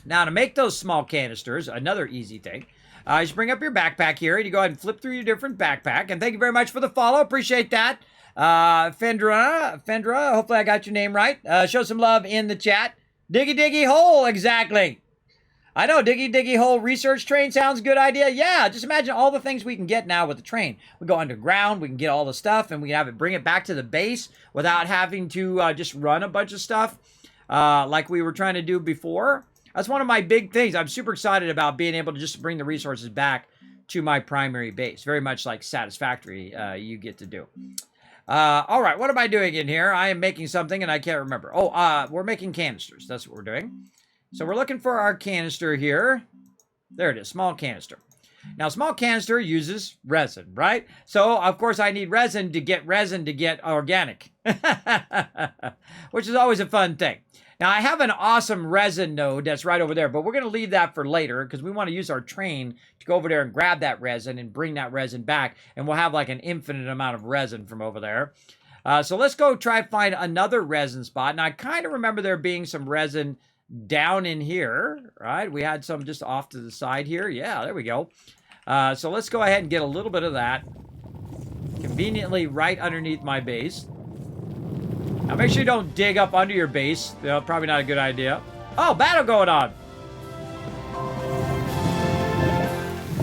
Now, to make those small canisters, another easy thing, you just bring up your backpack here, and you go ahead and flip through your different backpack. And thank you very much for the follow. Appreciate that. Fendra, hopefully I got your name right. Show some love in the chat. Diggy Diggy Hole, exactly. I know, Diggy Diggy Hole research train sounds a good idea. Yeah, just imagine all the things we can get now with the train. We go underground, we can get all the stuff, and we can have it bring it back to the base without having to just run a bunch of stuff like we were trying to do before. That's one of my big things. I'm super excited about being able to just bring the resources back to my primary base. Very much like Satisfactory you get to do. All right, what am I doing in here? I am making something and I can't remember. Oh, we're making canisters. That's what we're doing. So we're looking for our canister here. There it is, small canister. Now, small canister uses resin, right? So, of course, I need resin to get organic, which is always a fun thing. Now, I have an awesome resin node that's right over there, but we're going to leave that for later because we want to use our train to go over there and grab that resin and bring that resin back, and we'll have like an infinite amount of resin from over there. So let's go try to find another resin spot. Now, I kind of remember there being some resin down in here, right? We had some just off to the side here. Yeah, there we go. So let's go ahead and get a little bit of that conveniently right underneath my base. Now, make sure you don't dig up under your base. Probably not a good idea. Oh, battle going on.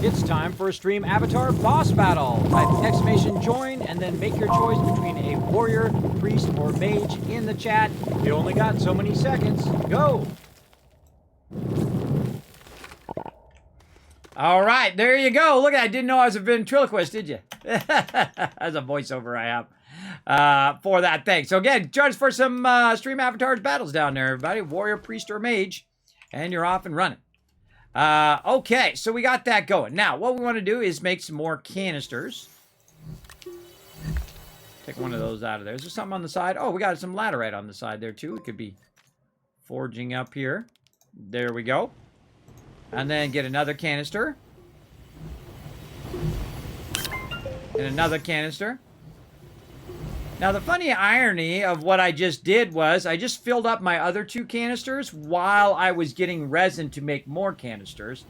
It's time for a stream avatar boss battle. Type exclamation join and then make your choice between a warrior, priest, or mage in the chat. You only got so many seconds. Go. All right, there you go. Look, I didn't know I was a ventriloquist, did you? That's a voiceover I have for that thing. So again, join us for some stream avatars battles down there, everybody. Warrior, priest, or mage. And you're off and running. Okay, so we got that going. Now, what we want to do is make some more canisters. Take one of those out of there. Is there something on the side? Oh, we got some laterite on the side there, too. We could be forging up here. There we go. And then get another canister. And another canister. Now, the funny irony of what I just did was I just filled up my other two canisters while I was getting resin to make more canisters,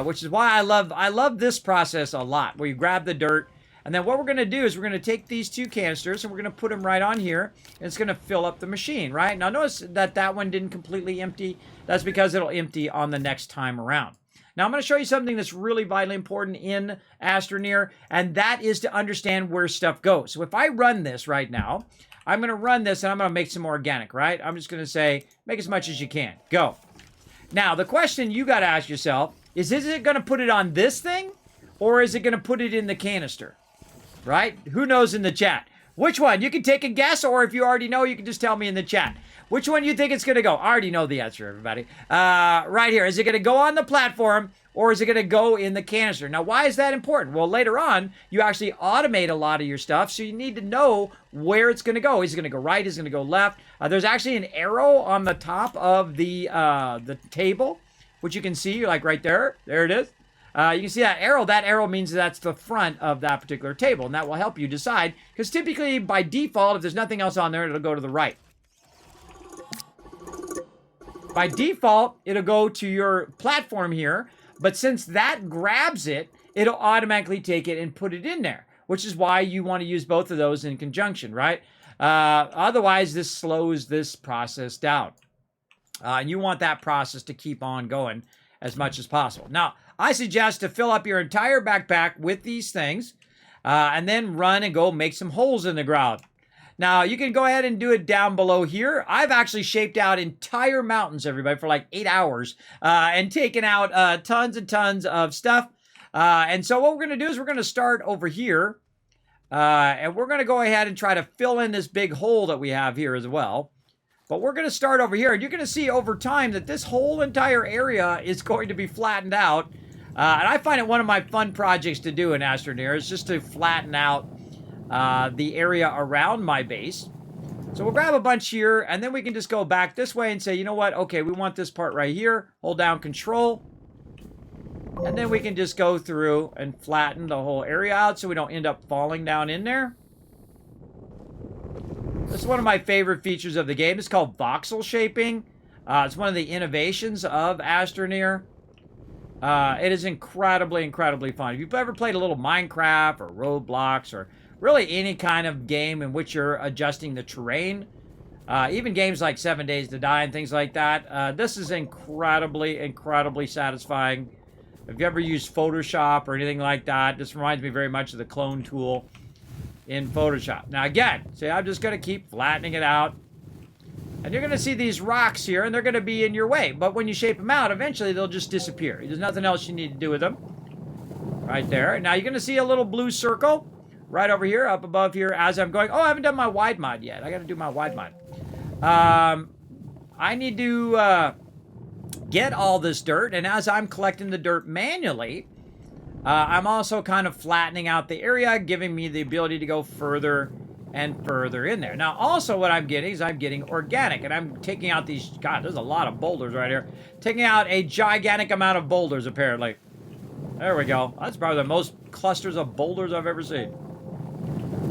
which is why I love this process a lot, where you grab the dirt, and then what we're going to do is we're going to take these two canisters and we're going to put them right on here, and it's going to fill up the machine, right? Now, notice that that one didn't completely empty. That's because it'll empty on the next time around. Now, I'm going to show you something that's really vitally important in Astroneer, and that is to understand where stuff goes. So if I run this right now, I'm going to run this, and I'm going to make some organic, right? I'm just going to say, make as much as you can. Go. Now, the question you got to ask yourself is it going to put it on this thing, or is it going to put it in the canister? Right? Who knows in the chat? Which one? You can take a guess, or if you already know, you can just tell me in the chat. Which one you think it's going to go? I already know the answer, everybody. Right here. Is it going to go on the platform, or is it going to go in the canister? Now, why is that important? Well, later on, you actually automate a lot of your stuff, so you need to know where it's going to go. Is it going to go right? Is it going to go left? There's actually an arrow on the top of the table, which you can see, like right there. There it is. You can see that arrow. That arrow means that's the front of that particular table, and that will help you decide, because typically, by default, if there's nothing else on there, it'll go to the right. By default, it'll go to your platform here, but since that grabs it, it'll automatically take it and put it in there, which is why you want to use both of those in conjunction, right? Otherwise, this slows this process down. And you want that process to keep on going as much as possible. Now, I suggest to fill up your entire backpack with these things, and then run and go make some holes in the ground. Now, you can go ahead and do it down below here. I've actually shaped out entire mountains, everybody, for like 8 hours, and taken out tons and tons of stuff. And so what we're going to do is we're going to start over here, and we're going to go ahead and try to fill in this big hole that we have here as well. But we're going to start over here, and you're going to see over time that this whole entire area is going to be flattened out. And I find it one of my fun projects to do in Astroneer is just to flatten out the area around my base. So we'll grab a bunch here, and then we can just go back this way and say, you know what? Okay, we want this part right here. Hold down Control. And then we can just go through and flatten the whole area out so we don't end up falling down in there. This is one of my favorite features of the game. It's called voxel shaping. It's one of the innovations of Astroneer. It is incredibly, incredibly fun. If you've ever played a little Minecraft or Roblox or really any kind of game in which you're adjusting the terrain, even games like 7 Days to Die and things like that, this is incredibly, incredibly satisfying. If you ever used Photoshop or anything like that, this reminds me very much of the clone tool in Photoshop. Now again, see, I'm just going to keep flattening it out. And you're going to see these rocks here, and they're going to be in your way. But when you shape them out, eventually they'll just disappear. There's nothing else you need to do with them. Right there. Now you're going to see a little blue circle right over here, up above here as I'm going. Oh, I haven't done my wide mod yet. I got to do my wide mod. I need to get all this dirt, and as I'm collecting the dirt manually, I'm also kind of flattening out the area, giving me the ability to go further and further in there. Now, also what I'm getting is I'm getting organic, and I'm taking out these, God, there's a lot of boulders right here. Taking out a gigantic amount of boulders, apparently. There we go. That's probably the most clusters of boulders I've ever seen.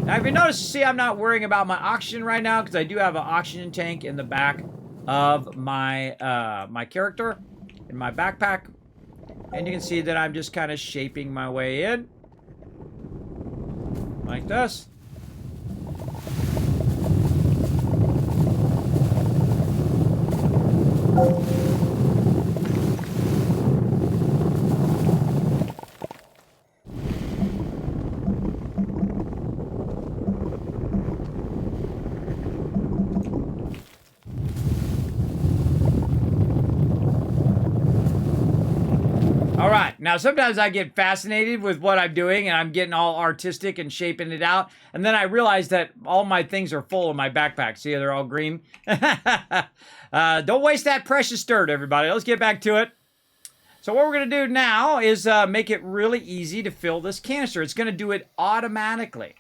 Now, if you notice, see, I'm not worrying about my oxygen right now, because I do have an oxygen tank in the back of my, my character, in my backpack. And you can see that I'm just kind of shaping my way in. Like this. All right, now sometimes I get fascinated with what I'm doing and I'm getting all artistic and shaping it out. And then I realize that all my things are full in my backpack. See, they're all green. Don't waste that precious dirt, everybody. Let's get back to it. So what we're going to do now is make it really easy to fill this canister. It's going to do it automatically.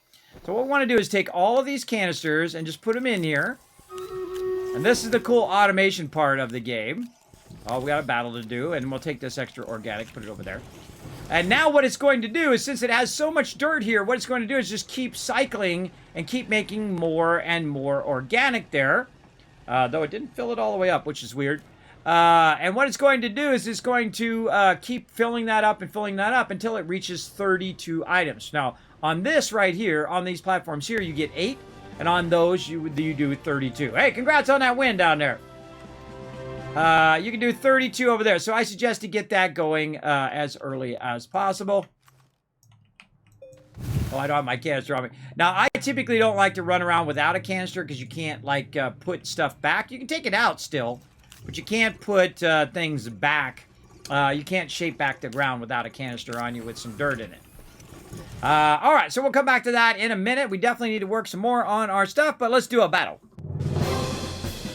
So what we want to do is take all of these canisters and just put them in here. And this is the cool automation part of the game. Oh, we got a battle to do, and we'll take this extra organic, put it over there. And now what it's going to do is, since it has so much dirt here, what it's going to do is just keep cycling and keep making more and more organic there. Though it didn't fill it all the way up, which is weird. And what it's going to do is it's going to keep filling that up and filling that up until it reaches 32 items. Now, on this right here, on these platforms here, you get 8, and on those you do 32. Hey, congrats on that win down there. You can do 32 over there. So I suggest to get that going as early as possible. Oh, I don't have my canister on me. Now, I typically don't like to run around without a canister because you can't, like, put stuff back. You can take it out still, but you can't put things back You can't shape back the ground without a canister on you with some dirt in it. All right, so we'll come back to that in a minute. We definitely need to work some more on our stuff, but let's do a battle.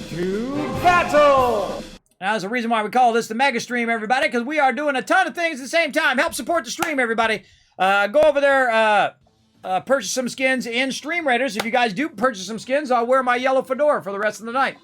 To battle! Now, there's a reason why we call this the Mega Stream, everybody, because we are doing a ton of things at the same time. Help support the stream, everybody. Go over there, purchase some skins in Stream Raiders. If you guys do purchase some skins, I'll wear my yellow fedora for the rest of the night.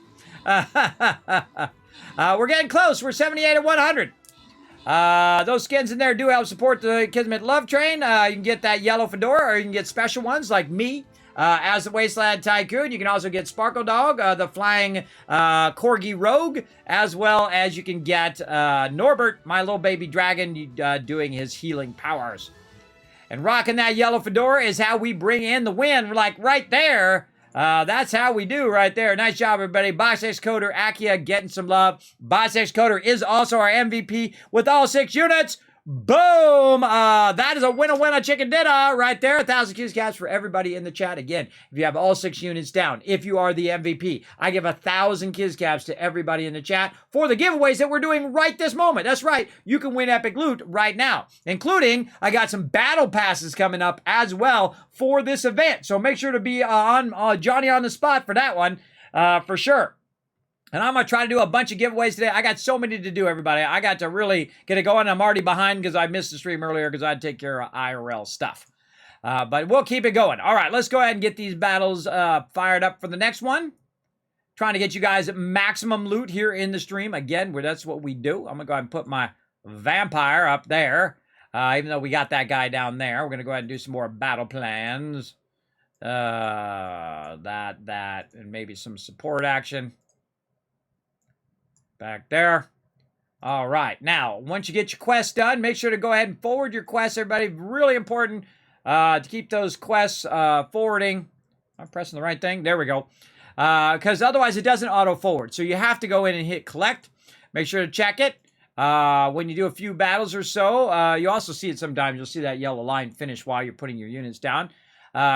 We're getting close. We're 78 and 100. Those skins in there do help support the Kismet Love Train. You can get that yellow fedora, or you can get special ones like me. As the Wasteland Tycoon. You can also get Sparkle Dog, the Flying Corgi Rogue, as well as you can get Norbert, my little baby dragon, doing his healing powers. And rocking that yellow fedora is how we bring in the win, like right there. That's how we do right there. Nice job, everybody. Box Coder, Akia getting some love. Box Coder is also our MVP with all 6 units. Boom! That is a winner chicken dinner right there. 1,000 kiss caps for everybody in the chat. Again, if you have all 6 units down, if you are the MVP, I give 1,000 kiss caps to everybody in the chat for the giveaways that we're doing right this moment. That's right. You can win epic loot right now, including I got some battle passes coming up as well for this event. So make sure to be on Johnny on the spot for that one, for sure. And I'm going to try to do a bunch of giveaways today. I got so many to do, everybody. I got to really get it going. I'm already behind because I missed the stream earlier because I had to take care of IRL stuff. But we'll keep it going. All right, let's go ahead and get these battles fired up for the next one. Trying to get you guys maximum loot here in the stream. Again, that's what we do. I'm going to go ahead and put my vampire up there. Even though we got that guy down there. We're going to go ahead and do some more battle plans. That, and maybe some support action. Back there. All right. Now, once you get your quests done, make sure to go ahead and forward your quests, everybody. Really important to keep those quests forwarding. I'm pressing the right thing. There we go. Because otherwise, it doesn't auto-forward. So you have to go in and hit collect. Make sure to check it. When you do a few battles or so, you also see it sometimes. You'll see that yellow line finish while you're putting your units down.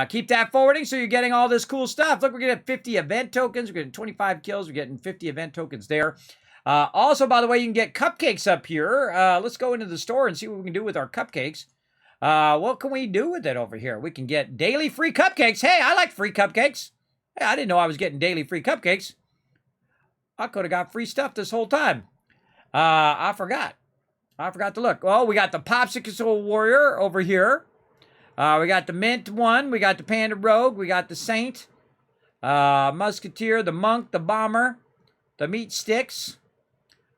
Keep that forwarding so you're getting all this cool stuff. Look, we're getting 50 event tokens. We're getting 25 kills. We're getting 50 event tokens there. Also, by the way, you can get cupcakes up here. Let's go into the store and see what we can do with our cupcakes. What can we do with it over here? We can get daily free cupcakes. Hey, I like free cupcakes. Hey, I didn't know I was getting daily free cupcakes. I could have got free stuff this whole time. I forgot. I forgot to look. Well, we got the Popsicle Warrior over here. We got the Mint one. We got the Panda Rogue. We got the Saint. Musketeer, the Monk, the Bomber, the Meat Sticks.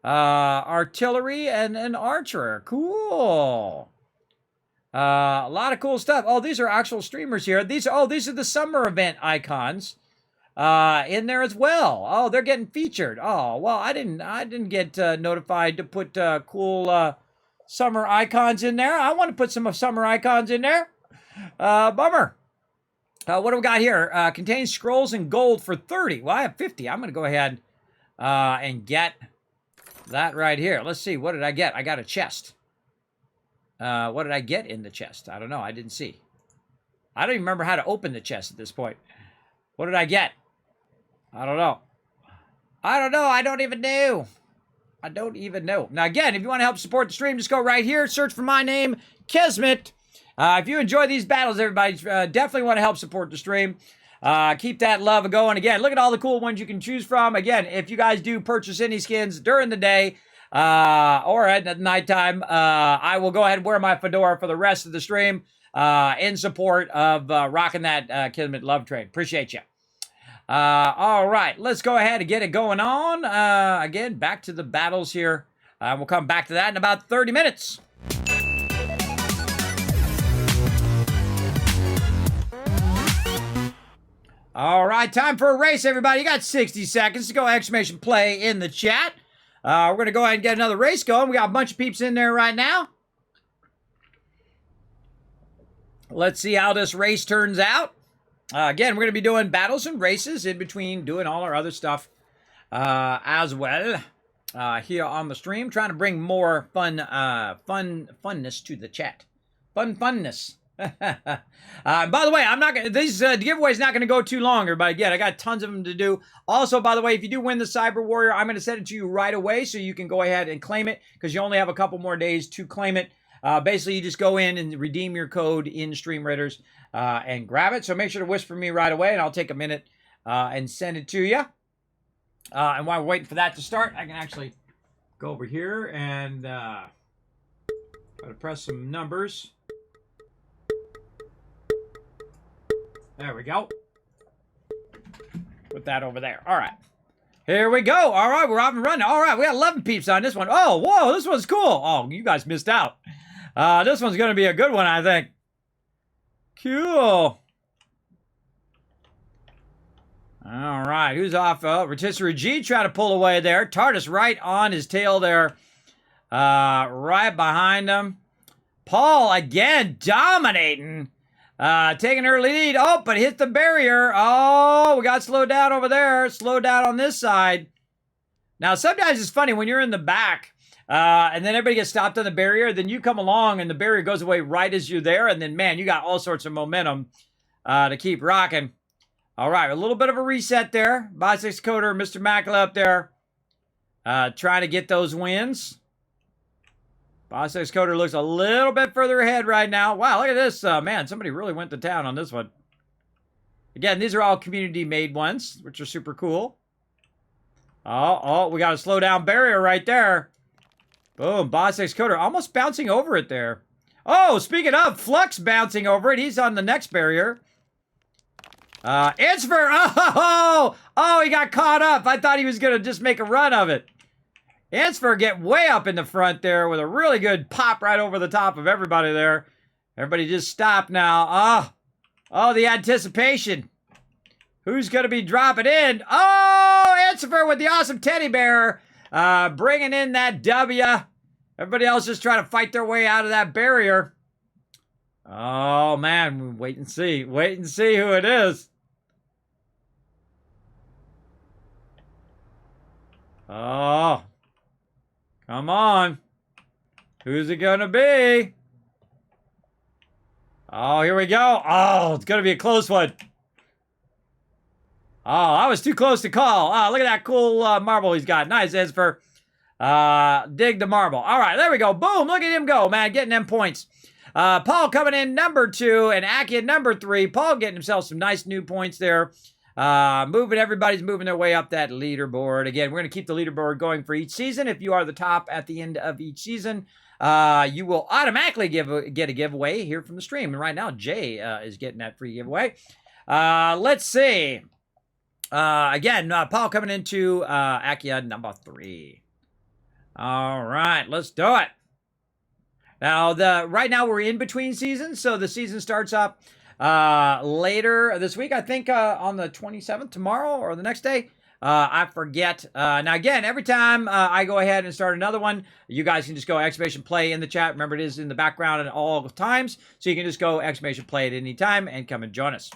Artillery and an Archer. Cool. A lot of cool stuff. Oh, these are actual streamers here. These are the summer event icons in there as well. Oh, they're getting featured. Oh, well, I didn't get notified to put cool summer icons in there. I want to put some summer icons in there. Bummer. What do we got here? Contains scrolls and gold for 30. Well, I have 50. I'm going to go ahead and get that right here. Let's see. What did I get? I got a chest. What did I get in the chest? I don't know. I didn't see. I don't even remember how to open the chest at this point. What did I get? I don't know. I don't know. I don't even know. I don't even know. Now, again, if you want to help support the stream, just go right here. Search for my name, Kismet. If you enjoy these battles, everybody, definitely want to help support the stream. Keep that love going. Again, look at all the cool ones you can choose from. Again, if you guys do purchase any skins during the day or at nighttime, I will go ahead and wear my fedora for the rest of the stream in support of rocking that Kismet Love Train. Appreciate you. All right, let's go ahead and get it going on. Again, back to the battles here. We'll come back to that in about 30 minutes. All right, time for a race, everybody. You got 60 seconds to go exclamation play in the chat. We're going to go ahead and get another race going. We got a bunch of peeps in there right now. Let's see how this race turns out. Again, we're going to be doing battles and races in between doing all our other stuff as well here on the stream. Trying to bring more funness to the chat. Funness. By the way, I'm not gonna. This giveaway is not gonna go too long, everybody. Again, I got tons of them to do. Also, by the way, if you do win the Cyber Warrior, I'm gonna send it to you right away, so you can go ahead and claim it because you only have a couple more days to claim it. Basically, you just go in and redeem your code in Stream Raiders and grab it. So make sure to whisper me right away, and I'll take a minute and send it to you. And while we're waiting for that to start, I can actually go over here and try to press some numbers. There we go. Put that over there. All right. Here we go. All right, we're off and running. All right, we got 11 peeps on this one. Oh, whoa, this one's cool. Oh, you guys missed out. This one's going to be a good one, I think. Cool. All right, who's off? Rotisserie G trying to pull away there. TARDIS right on his tail there. Right behind him. Paul, again, dominating. Taking early lead. Oh, but hit the barrier. Oh, we got slowed down over there. Slowed down on this side. Now, sometimes it's funny when you're in the back and then everybody gets stopped on the barrier. Then you come along and the barrier goes away right as you're there. And then, man, you got all sorts of momentum to keep rocking. All right, a little bit of a reset there. Bisex Coder, Mr. Macula up there. Trying to get those wins. Bisex Coder looks a little bit further ahead right now. Wow, look at this. Man, somebody really went to town on this one. Again, these are all community-made ones, which are super cool. Oh, we got a slow down barrier right there. Boom, Bisex Coder almost bouncing over it there. Oh, speaking of, Flux bouncing over it. He's on the next barrier. Answer. Oh, he got caught up. I thought he was going to just make a run of it. Answer get way up in the front there with a really good pop right over the top of everybody there. Everybody just stopped now. Oh, the anticipation. Who's going to be dropping in? Oh, Answer with the awesome teddy bear. Bringing in that W. Everybody else just trying to fight their way out of that barrier. Oh, man. Wait and see. Wait and see who it is. Oh. Come on. Who's it going to be? Oh, here we go. Oh, it's going to be a close one. Oh, I was too close to call. Oh, look at that cool marble he's got. Nice, Esper. Dig the marble. All right, there we go. Boom, look at him go, man. Getting them points. Paul coming in number 2 and Aki number 3. Paul getting himself some nice new points there. Everybody's moving their way up that leaderboard. Again, we're going to keep the leaderboard going for each season. If you are the top at the end of each season, you will automatically get a giveaway here from the stream. And right now, Jay is getting that free giveaway. Let's see. Again, Paul coming into Akia number 3. All right, let's do it. Now, right now we're in between seasons, so the season starts up later this week, I think on the 27th, tomorrow or the next day. I forget. Now, again, every time I go ahead and start another one, you guys can just go exclamation play in the chat. Remember, it is in the background at all times, so you can just go exclamation play at any time and come and join us.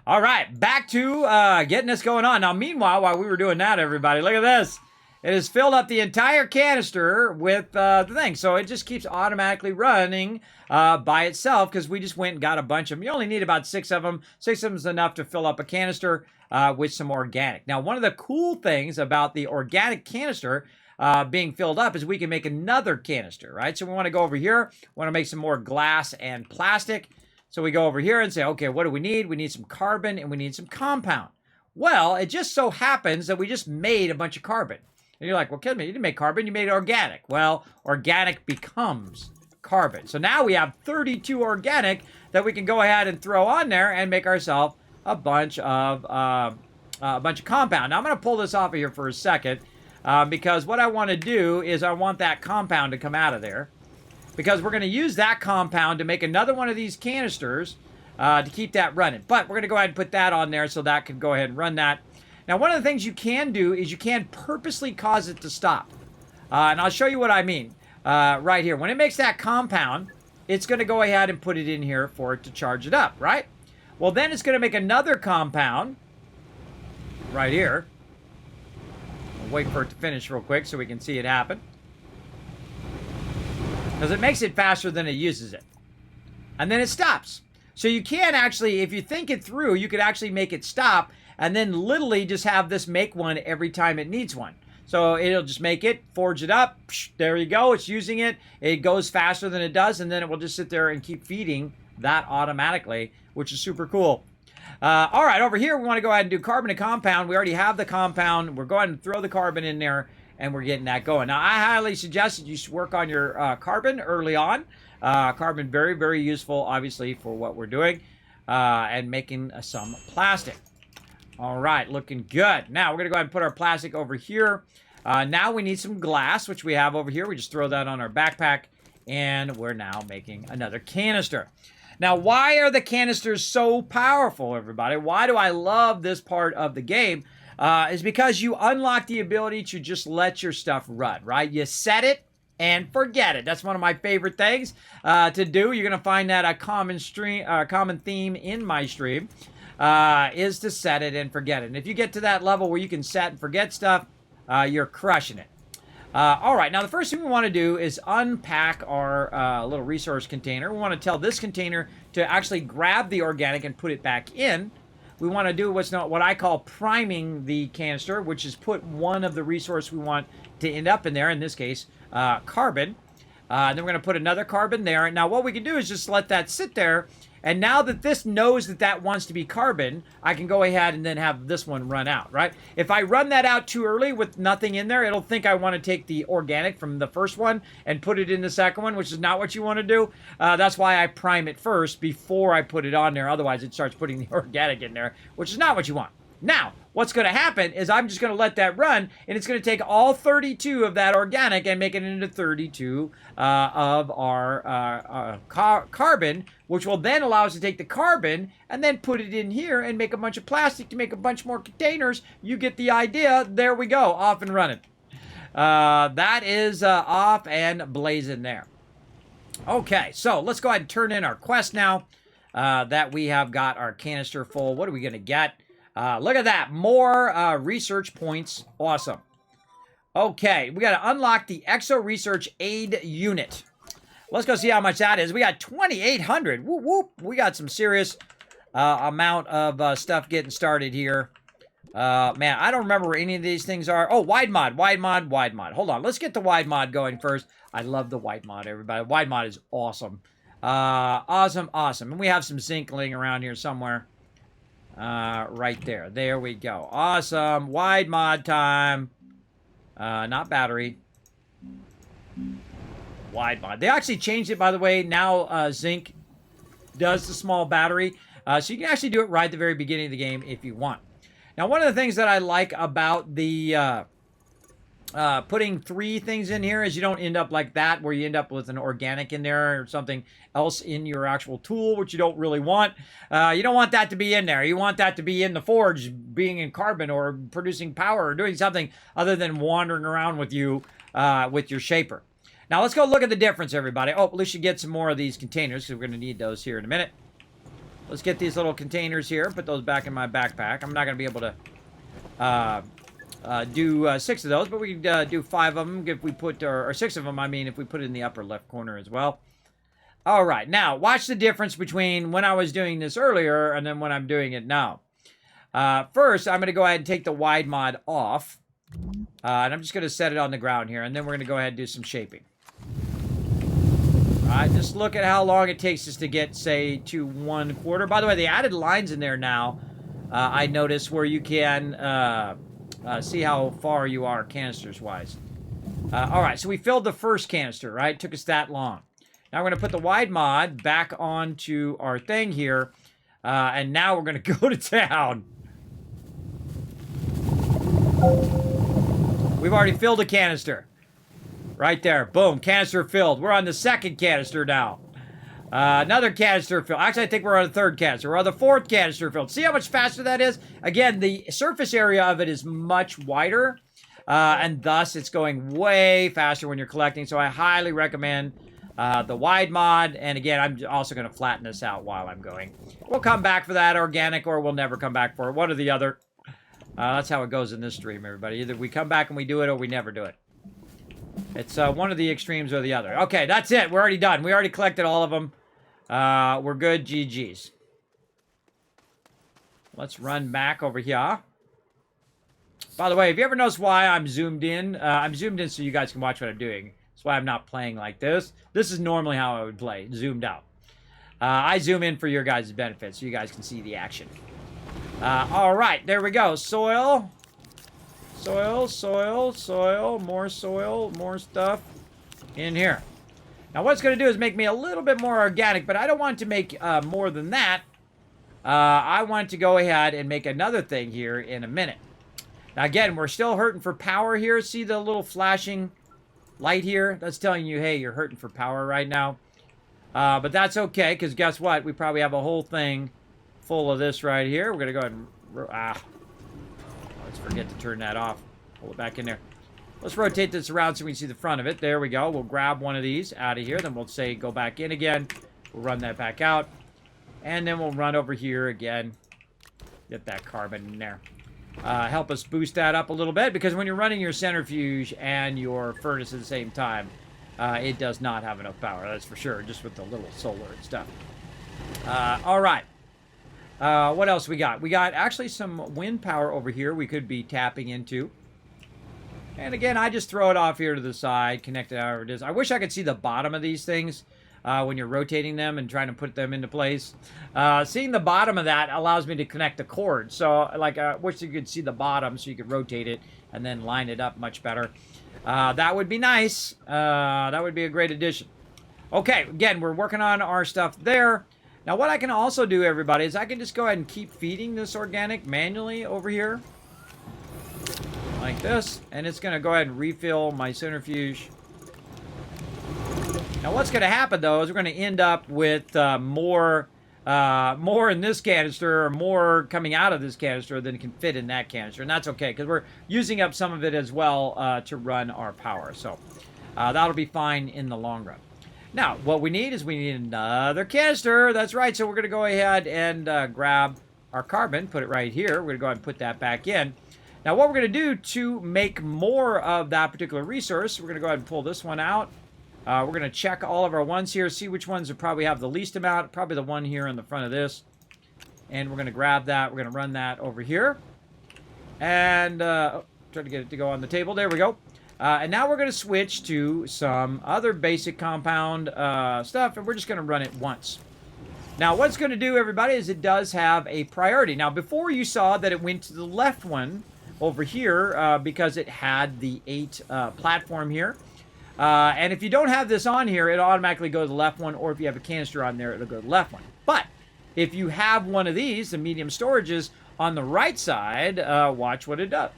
All right, back to getting this going on. Now, meanwhile, while we were doing that, everybody, look at this. It has filled up the entire canister with the thing. So it just keeps automatically running by itself because we just went and got a bunch of them. You only need about 6 of them. 6 of them is enough to fill up a canister with some organic. Now, one of the cool things about the organic canister being filled up is we can make another canister, right? So we want to go over here. We want to make some more glass and plastic. So we go over here and say, okay, what do we need? We need some carbon and we need some compound. Well, it just so happens that we just made a bunch of carbon. And you're like, well, Kismet, you didn't make carbon, you made organic. Well, organic becomes carbon. So now we have 32 organic that we can go ahead and throw on there and make ourselves a bunch of compound. Now I'm going to pull this off of here for a second because what I want to do is I want that compound to come out of there because we're going to use that compound to make another one of these canisters to keep that running. But we're going to go ahead and put that on there so that can go ahead and run that. Now, one of the things you can do is you can purposely cause it to stop. And I'll show you what I mean right here. When it makes that compound, it's going to go ahead and put it in here for it to charge it up, right? Well, then it's going to make another compound right here. I'll wait for it to finish real quick so we can see it happen. Because it makes it faster than it uses it. and then it stops. So you can actually, if you think it through, you could actually make it stop and then literally just have this make one every time it needs one. So it'll just make it, forge it up, there you go, it's using it, it goes faster than it does, and then it will just sit there and keep feeding that automatically, which is super cool. All right, over here we want to go ahead and do carbon to compound. We already have the compound. We're going to throw the carbon in there, and we're getting that going. Now, I highly suggest that you should work on your carbon early on. Carbon, very, very useful, obviously, for what we're doing, and making some plastic. All right, looking good. Now, we're going to go ahead and put our plastic over here. Now we need some glass, which we have over here. We just throw that on our backpack, and we're now making another canister. Now, why are the canisters so powerful, everybody? Why do I love this part of the game? Is because you unlock the ability to just let your stuff run, right? You set it and forget it. That's one of my favorite things to do. You're going to find that a common theme in my stream is to set it and forget it. And if you get to that level where you can set and forget stuff, you're crushing it. All right, now the first thing we want to do is unpack our little resource container. We want to tell this container to actually grab the organic and put it back in. We want to do what I call priming the canister, which is put one of the resource we want to end up in there, in this case, carbon. Then we're going to put another carbon there. Now what we can do is just let that sit there. And now that this knows that that wants to be carbon, I can go ahead and then have this one run out, right? If I run that out too early with nothing in there, it'll think I want to take the organic from the first one and put it in the second one, which is not what you want to do. That's why I prime it first before I put it on there. Otherwise, it starts putting the organic in there, which is not what you want. Now, what's going to happen is I'm just going to let that run, and it's going to take all 32 of that organic and make it into 32 of our carbon, which will then allow us to take the carbon and then put it in here and make a bunch of plastic to make a bunch more containers. You get the idea. There we go. Off and running. That is off and blazing there. Okay, so let's go ahead and turn in our quest now that we have got our canister full. What are we going to get? Look at that. More research points. Awesome. Okay, we got to unlock the Exo Research Aid Unit. Let's go see how much that is. We got 2,800. Whoop, whoop. We got some serious amount of stuff getting started here. Man, I don't remember where any of these things are. Oh, wide mod, wide mod, wide mod. Hold on. Let's get the wide mod going first. I love the wide mod, everybody. Wide mod is awesome. Awesome, awesome. And we have some zinc laying around here somewhere. Right there. There we go. Awesome. Wide mod time. Not battery. Wide mod. They actually changed it, by the way. Now, zinc does the small battery. So you can actually do it right at the very beginning of the game if you want. Now, one of the things that I like about the putting 3 things in here is you don't end up like that, where you end up with an organic in there or something else in your actual tool, which you don't really want. You don't want that to be in there. You want that to be in the forge, being in carbon or producing power or doing something other than wandering around with you with your shaper. Now, let's go look at the difference, everybody. Oh, we should get some more of these containers because we're going to need those here in a minute. Let's get these little containers here, put those back in my backpack. I'm not going to be able to do 6 of those, but we can do 5 of them if we put, or 6 of them, I mean, if we put it in the upper left corner as well. All right, now, watch the difference between when I was doing this earlier and then when I'm doing it now. First, I'm going to go ahead and take the wide mod off, and I'm just going to set it on the ground here, and then we're going to go ahead and do some shaping. All right, just look at how long it takes us to get, say, to 1/4. By the way, they added lines in there now, I noticed, where you can see how far you are canisters-wise. All right, so we filled the first canister, right? It took us that long. Now we're going to put the wide mod back onto our thing here, and now we're going to go to town. We've already filled a canister. Right there. Boom. Canister filled. We're on the second canister now. Another canister filled. Actually, I think we're on the third canister. We're on the 4th canister filled. See how much faster that is? Again, the surface area of it is much wider, and thus it's going way faster when you're collecting. So I highly recommend the wide mod. And again, I'm also going to flatten this out while I'm going. We'll come back for that organic, or we'll never come back for it. One or the other. That's how it goes in this stream, everybody. Either we come back and we do it, or we never do it. It's one of the extremes or the other. Okay, that's it. We're already done. We already collected all of them. We're good. GG's. Let's run back over here. By the way, have you ever noticed why I'm zoomed in? I'm zoomed in so you guys can watch what I'm doing. That's why I'm not playing like this. This is normally how I would play, zoomed out. I zoom in for your guys' benefit so you guys can see the action. All right, there we go. Soil. Soil, soil, soil, more stuff in here. Now, what it's going to do is make me a little bit more organic, but I don't want to make more than that. I want to go ahead and make another thing here in a minute. Now, again, we're still hurting for power here. See the little flashing light here? That's telling you, hey, you're hurting for power right now. But that's okay, because guess what? We probably have a whole thing full of this right here. We're going to go ahead and... let's forget to turn that off. Pull it back in there. Let's rotate this around so we can see the front of it. There we go. We'll grab one of these out of here. Then we'll say go back in again. We'll run that back out. And then we'll run over here again. Get that carbon in there. Help us boost that up a little bit, because when you're running your centrifuge and your furnace at the same time, it does not have enough power. That's for sure, just with the little solar and stuff. All right. What else we got? We got actually some wind power over here we could be tapping into. And again, I just throw it off here to the side, connect it however it is. I wish I could see the bottom of these things when you're rotating them and trying to put them into place. Seeing the bottom of that allows me to connect the cord. So, like, I wish you could see the bottom so you could rotate it and then line it up much better. That would be nice. That would be a great addition. Okay, again, we're working on our stuff there. Now, what I can also do, everybody, is I can just go ahead and keep feeding this organic manually over here. Like this. And it's going to go ahead and refill my centrifuge. Now, what's going to happen, though, is we're going to end up with more in this canister, or more coming out of this canister than can fit in that canister. And that's okay, because we're using up some of it as well to run our power. So that'll be fine in the long run. Now, what we need is we need another canister. That's right. So we're going to go ahead and grab our carbon, put it right here. We're going to go ahead and put that back in. Now, what we're going to do to make more of that particular resource, we're going to go ahead and pull this one out. We're going to check all of our ones here, see which ones will probably have the least amount. Probably the one here in the front of this. And we're going to grab that. We're going to run that over here. And try to get it to go on the table. There we go. And now we're going to switch to some other basic compound stuff. And we're just going to run it once. Now, what it's going to do, everybody, is it does have a priority. Now, before you saw that it went to the left one over here because it had the 8 platform here. And if you don't have this on here, it'll automatically go to the left one, or if you have a canister on there, it'll go to the left one. But if you have one of these, the medium storages, on the right side, watch what it does.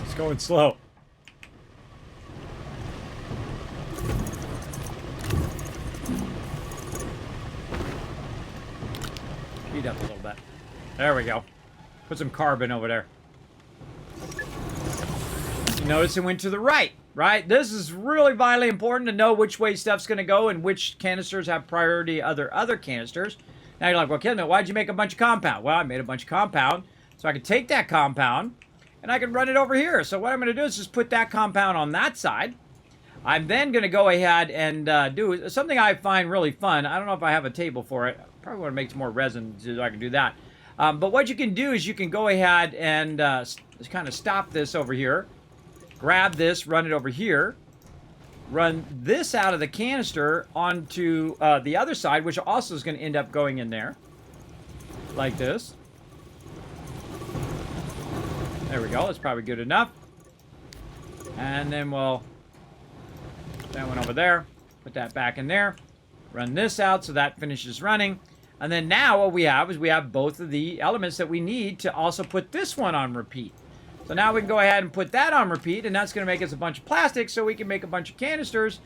It's going slow. Up a little bit. There we go. Put some carbon over there. You notice it went to the right, right? This is really vitally important to know which way stuff's going to go and which canisters have priority other canisters. Now you're like, well, Kismet, why'd you make a bunch of compound? Well, I made a bunch of compound so I can take that compound and I can run it over here. So what I'm going to do is just put that compound on that side. I'm then going to go ahead and do something I find really fun. I don't know if I have a table for it. Probably want to make some more resin so I can do that. But what you can do is you can go ahead and kind of stop this over here. Grab this, run it over here. Run this out of the canister onto the other side, which also is going to end up going in there. Like this. There we go. That's probably good enough. And then we'll put that one over there. Put that back in there. Run this out so that finishes running. And then now what we have is we have both of the elements that we need to also put this one on repeat. So now we can go ahead and put that on repeat, and that's going to make us a bunch of plastic so we can make a bunch of canisters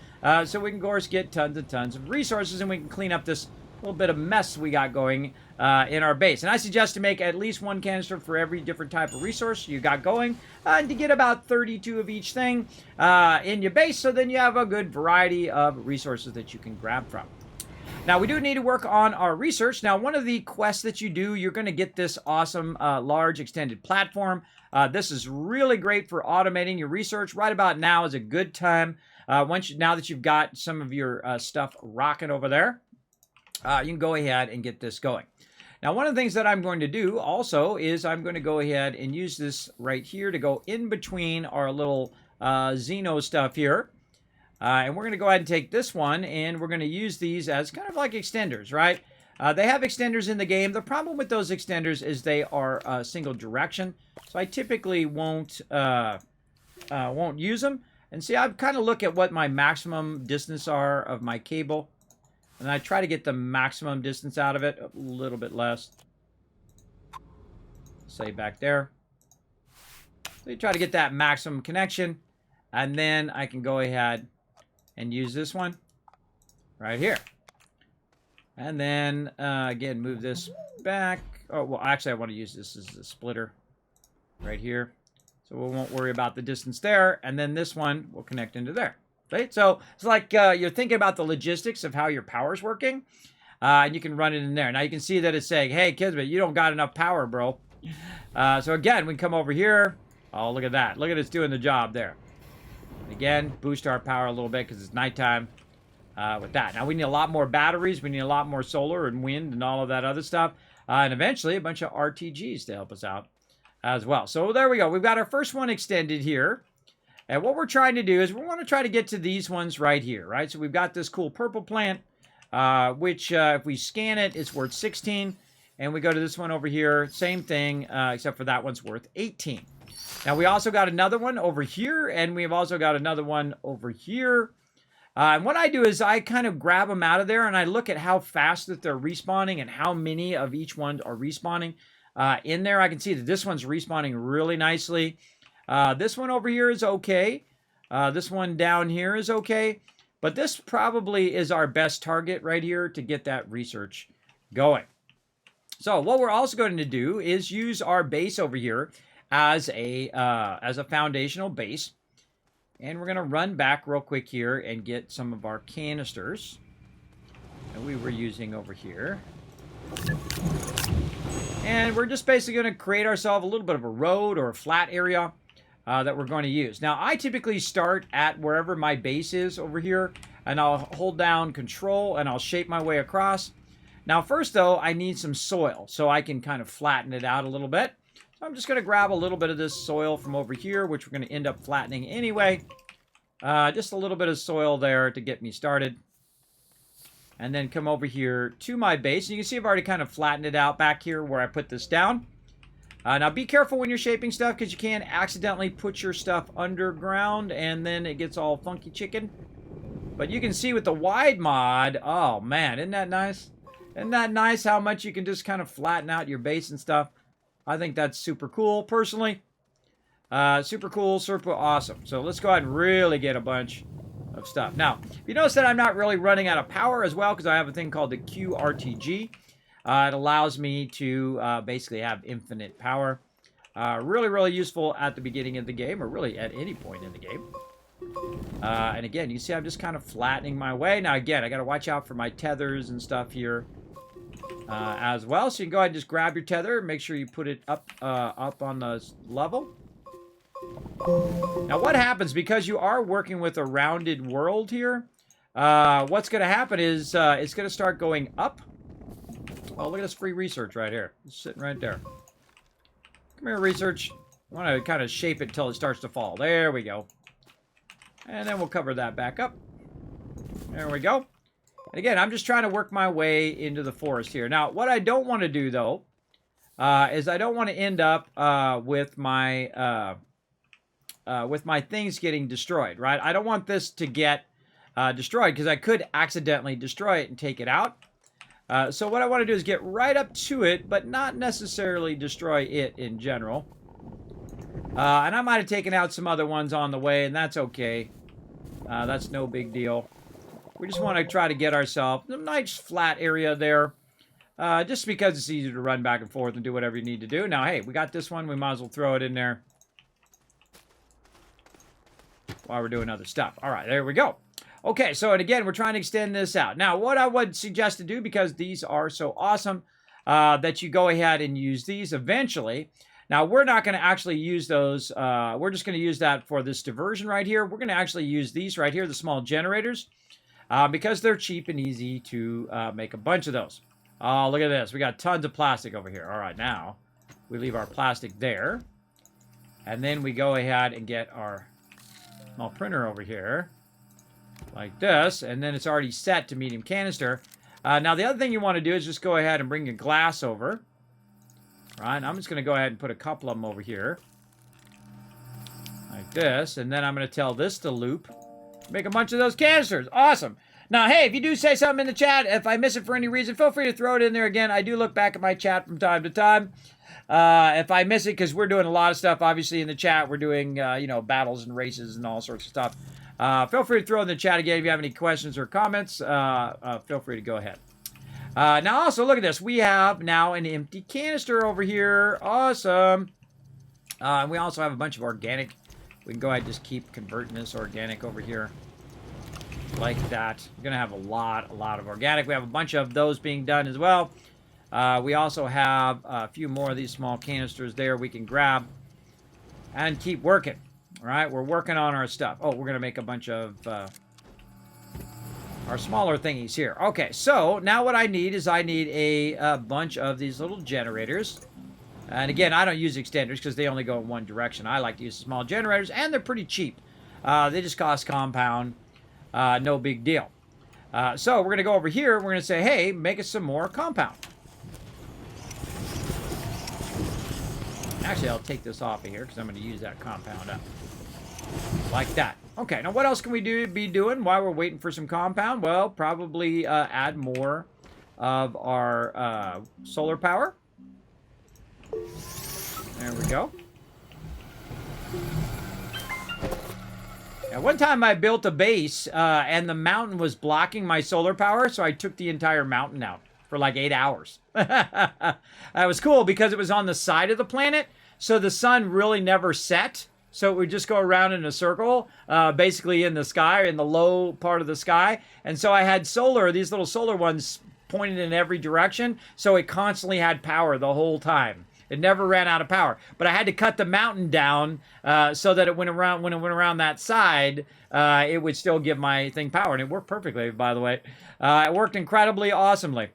so we can, of course, get tons and tons of resources, and we can clean up this little bit of mess we got going in our base. And I suggest to make at least one canister for every different type of resource you got going, and to get about 32 of each thing in your base, so then you have a good variety of resources that you can grab from. Now, we do need to work on our research. Now, one of the quests that you do, you're going to get this awesome large extended platform. This is really great for automating your research. Right about now is a good time. Now that you've got some of your stuff rocking over there, you can go ahead and get this going. Now, one of the things that I'm going to do also is I'm going to go ahead and use this right here to go in between our little Xeno stuff here. And we're going to go ahead and take this one, and we're going to use these as kind of like extenders, right? They have extenders in the game. The problem with those extenders is they are single direction, so I typically won't use them. And see, I kind of look at what my maximum distance are of my cable, and I try to get the maximum distance out of it, a little bit less. Say back there. So you try to get that maximum connection, and then I can go ahead and use this one right here. And then, again, move this back. Oh, well, actually, I want to use this as a splitter right here. So we won't worry about the distance there. And then this one will connect into there. Right? So it's like you're thinking about the logistics of how your power's working. And you can run it in there. Now, you can see that it's saying, hey, Kismet, you don't got enough power, bro. So, again, we can come over here. Oh, look at that. Look at it's doing the job there. Again, boost our power a little bit because it's nighttime with that. Now, we need a lot more batteries. We need a lot more solar and wind and all of that other stuff. And eventually, a bunch of RTGs to help us out as well. So there we go. We've got our first one extended here. And what we're trying to do is we want to try to get to these ones right here, right? So we've got this cool purple plant, which if we scan it, it's worth 16. And we go to this one over here, same thing, except for that one's worth 18. Now, we also got another one over here, and we've also got another one over here. And what I do is I kind of grab them out of there, and I look at how fast that they're respawning and how many of each one are respawning. In there, I can see that this one's respawning really nicely. This one over here is okay. This one down here is okay. But this probably is our best target right here to get that research going. So what we're also going to do is use our base over here as a foundational base. And we're going to run back real quick here and get some of our canisters that we were using over here. And we're just basically going to create ourselves a little bit of a road or a flat area that we're going to use. Now, I typically start at wherever my base is over here, and I'll hold down Control, and I'll shape my way across. Now, first, though, I need some soil, so I can kind of flatten it out a little bit. So I'm just going to grab a little bit of this soil from over here, which we're going to end up flattening anyway. Just a little bit of soil there to get me started. And then come over here to my base. And you can see I've already kind of flattened it out back here where I put this down. Now, be careful when you're shaping stuff because you can accidentally put your stuff underground and then it gets all funky chicken. But you can see with the wide mod, oh man, isn't that nice? Isn't that nice how much you can just kind of flatten out your base and stuff? I think that's super cool, personally. Super cool, super awesome. So let's go ahead and really get a bunch of stuff. Now, you notice that I'm not really running out of power as well because I have a thing called the QRTG. It allows me to basically have infinite power. Really, really useful at the beginning of the game, or really at any point in the game. And again, you see I'm just kind of flattening my way. Now, again, I got to watch out for my tethers and stuff here as well. So you can go ahead and just grab your tether and make sure you put it up on the level. Now, what happens, because you are working with a rounded world here, what's going to happen is it's going to start going up. Oh, look at this free research right here. It's sitting right there. Come here, research. I want to kind of shape it until it starts to fall. There we go. And then we'll cover that back up. There we go. And again, I'm just trying to work my way into the forest here. Now, what I don't want to do, though, is I don't want to end up with my things getting destroyed, right? I don't want this to get destroyed because I could accidentally destroy it and take it out. So what I want to do is get right up to it, but not necessarily destroy it in general. And I might have taken out some other ones on the way, and that's okay. That's no big deal. We just want to try to get ourselves a nice flat area there. Just because it's easier to run back and forth and do whatever you need to do. Now, hey, we got this one. We might as well throw it in there while we're doing other stuff. All right, there we go. Okay, so and again, we're trying to extend this out. Now, what I would suggest to do, because these are so awesome, that you go ahead and use these eventually. Now, we're not going to actually use those. We're just going to use that for this diversion right here. We're going to actually use these right here, the small generators, because they're cheap and easy to make a bunch of those. Oh, look at this. We got tons of plastic over here. All right, now we leave our plastic there. And then we go ahead and get our small printer over here like this. And then it's already set to medium canister. Now, the other thing you want to do is just go ahead and bring your glass over. All right, and I'm just going to go ahead and put a couple of them over here like this. And then I'm going to tell this to loop. Make a bunch of those canisters. Awesome. Now, hey, if you do say something in the chat, if I miss it for any reason, feel free to throw it in there again. I do look back at my chat from time to time. If I miss it, because we're doing a lot of stuff, obviously, in the chat. We're doing, you know, battles and races and all sorts of stuff. Feel free to throw in the chat again if you have any questions or comments. Feel free to go ahead. Now, also, look at this. We have now an empty canister over here. Awesome. And we also have a bunch of organic. We can go ahead and just keep converting this organic over here. Like that. We're going to have a lot of organic. We have a bunch of those being done as well. We also have a few more of these small canisters there we can grab and keep working. All right, we're working on our stuff. Oh, we're going to make a bunch of our smaller thingies here. Okay, so now what I need is I need a bunch of these little generators. And again, I don't use extenders because they only go in one direction. I like to use small generators, and they're pretty cheap. They just cost compound. No big deal. So we're going to go over here. We're going to say, hey, make us some more compound. Actually, I'll take this off of here because I'm going to use that compound up. Like that. Okay, now what else can we be doing while we're waiting for some compound? Well, probably add more of our solar power. There we go. Now, one time I built a base, and the mountain was blocking my solar power, so I took the entire mountain out for like 8 hours. That was cool because it was on the side of the planet, so the sun really never set. So it would just go around in a circle, basically in the sky, in the low part of the sky. And so I had solar, these little solar ones pointed in every direction, so it constantly had power the whole time. It never ran out of power. But I had to cut the mountain down so that it went around, when it went around that side, it would still give my thing power. And it worked perfectly, by the way. It worked incredibly awesomely.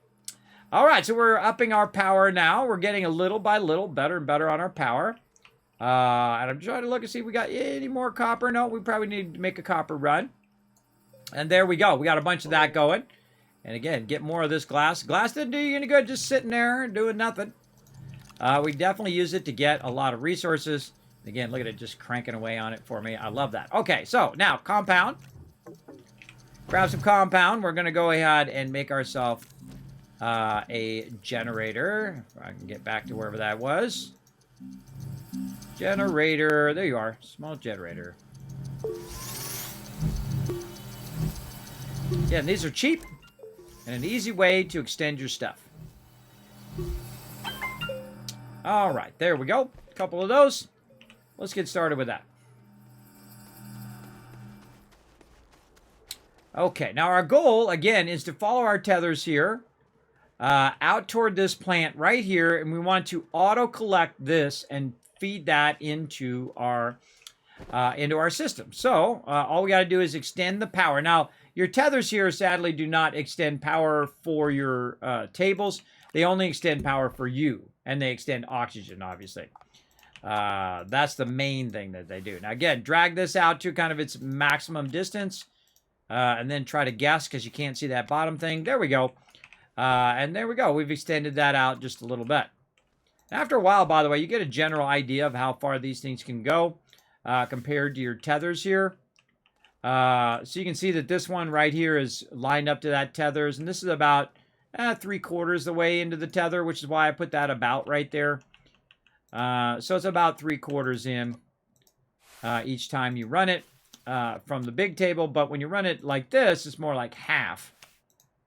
All right, so we're upping our power now. We're getting a little by little better and better on our power. And I'm trying to look and see if we got any more copper. No, we probably need to make a copper run. And there we go. We got a bunch of that going. And again, get more of this glass. Glass didn't do you any good just sitting there and doing nothing. We definitely use it to get a lot of resources. Again, look at it just cranking away on it for me. I love that. Okay, so now compound. Grab some compound. We're going to go ahead and make ourselves a generator. If I can get back to wherever that was. Generator. There you are. Small generator. Yeah, and these are cheap and an easy way to extend your stuff. All right, there we go. A couple of those. Let's get started with that. Okay, now our goal, again, is to follow our tethers here out toward this plant right here, and we want to auto-collect this and feed that into our system. So all we got to do is extend the power. Now, your tethers here, sadly, do not extend power for your tables. They only extend power for you. And they extend oxygen, obviously. That's the main thing that they do. Now, again, drag this out to kind of its maximum distance. And then try to guess, because you can't see that bottom thing. There we go. And there we go. We've extended that out just a little bit. After a while, by the way, you get a general idea of how far these things can go compared to your tethers here. So you can see that this one right here is lined up to that tethers. And this is about 3/4 the way into the tether, which is why I put that about right there. So it's about 3/4 in each time you run it from the big table. But when you run it like this, it's more like half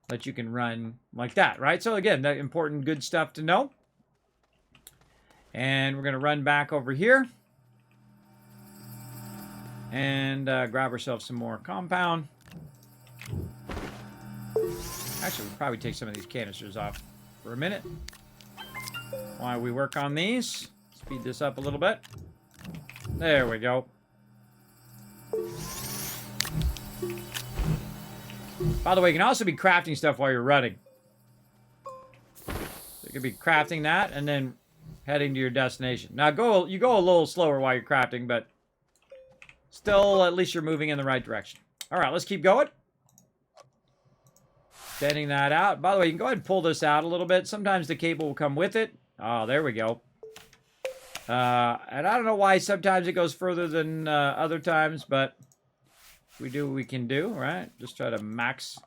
that you can run like that, right? So again, the important good stuff to know. And we're going to run back over here and grab ourselves some more compound. Actually, we'll probably take some of these canisters off for a minute while we work on these. Speed this up a little bit. There we go. By the way, you can also be crafting stuff while you're running. You could be crafting that and then heading to your destination. Now, you go a little slower while you're crafting, but still, at least you're moving in the right direction. All right, let's keep going. Extending that out. By the way, you can go ahead and pull this out a little bit. Sometimes the cable will come with it. Oh, there we go. And I don't know why sometimes it goes further than other times, but we do what we can do, right? Just try to max.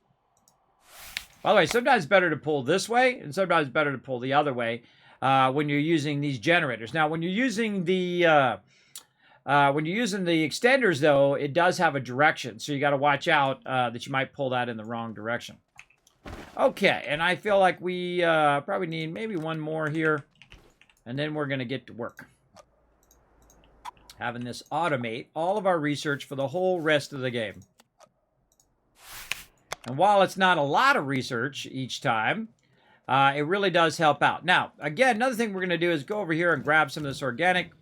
By the way, sometimes it's better to pull this way, and sometimes it's better to pull the other way when you're using these generators. Now, when you're using the extenders, though, it does have a direction, so you got to watch out that you might pull that in the wrong direction. Okay, and I feel like we probably need maybe one more here, and then we're going to get to work. Having this automate all of our research for the whole rest of the game. And while it's not a lot of research each time, it really does help out. Now, again, another thing we're going to do is go over here and grab some of this organic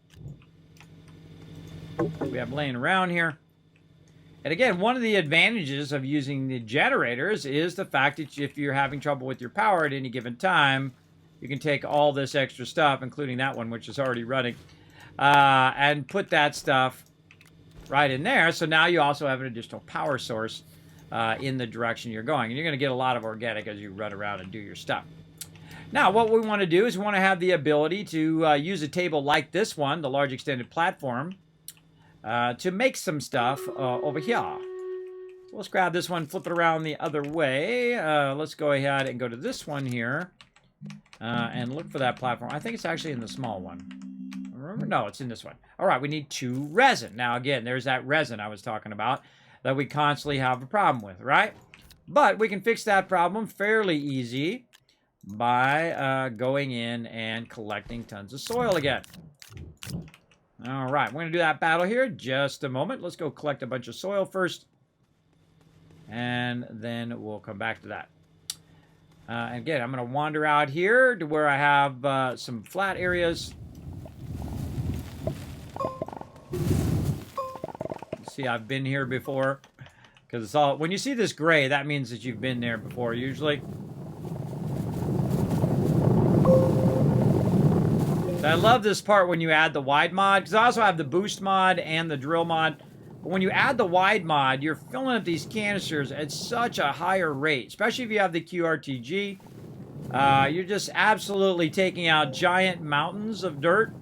we have laying around here. And again, one of the advantages of using the generators is the fact that if you're having trouble with your power at any given time, you can take all this extra stuff, including that one, which is already running, and put that stuff right in there. So now you also have an additional power source in the direction you're going. And you're going to get a lot of organic as you run around and do your stuff. Now, what we want to do is we want to have the ability to use a table like this one, the large extended platform, to make some stuff over here. So let's grab this one, flip it around the other way. Let's go ahead and go to this one here and look for that platform. I think it's actually in the small one. Remember? No, it's in this one. All right, we need 2 resin. Now, again, there's that resin I was talking about that we constantly have a problem with, right? But we can fix that problem fairly easy by going in and collecting tons of soil again. All right, we're going to do that battle here in just a moment. Let's go collect a bunch of soil first, and then we'll come back to that. Again, I'm going to wander out here to where I have some flat areas. See, I've been here before, because it's all, when you see this gray, that means that you've been there before, usually. I love this part when you add the wide mod, because I also have the boost mod and the drill mod. But when you add the wide mod, you're filling up these canisters at such a higher rate, especially if you have the QRTG. You're just absolutely taking out giant mountains of dirt.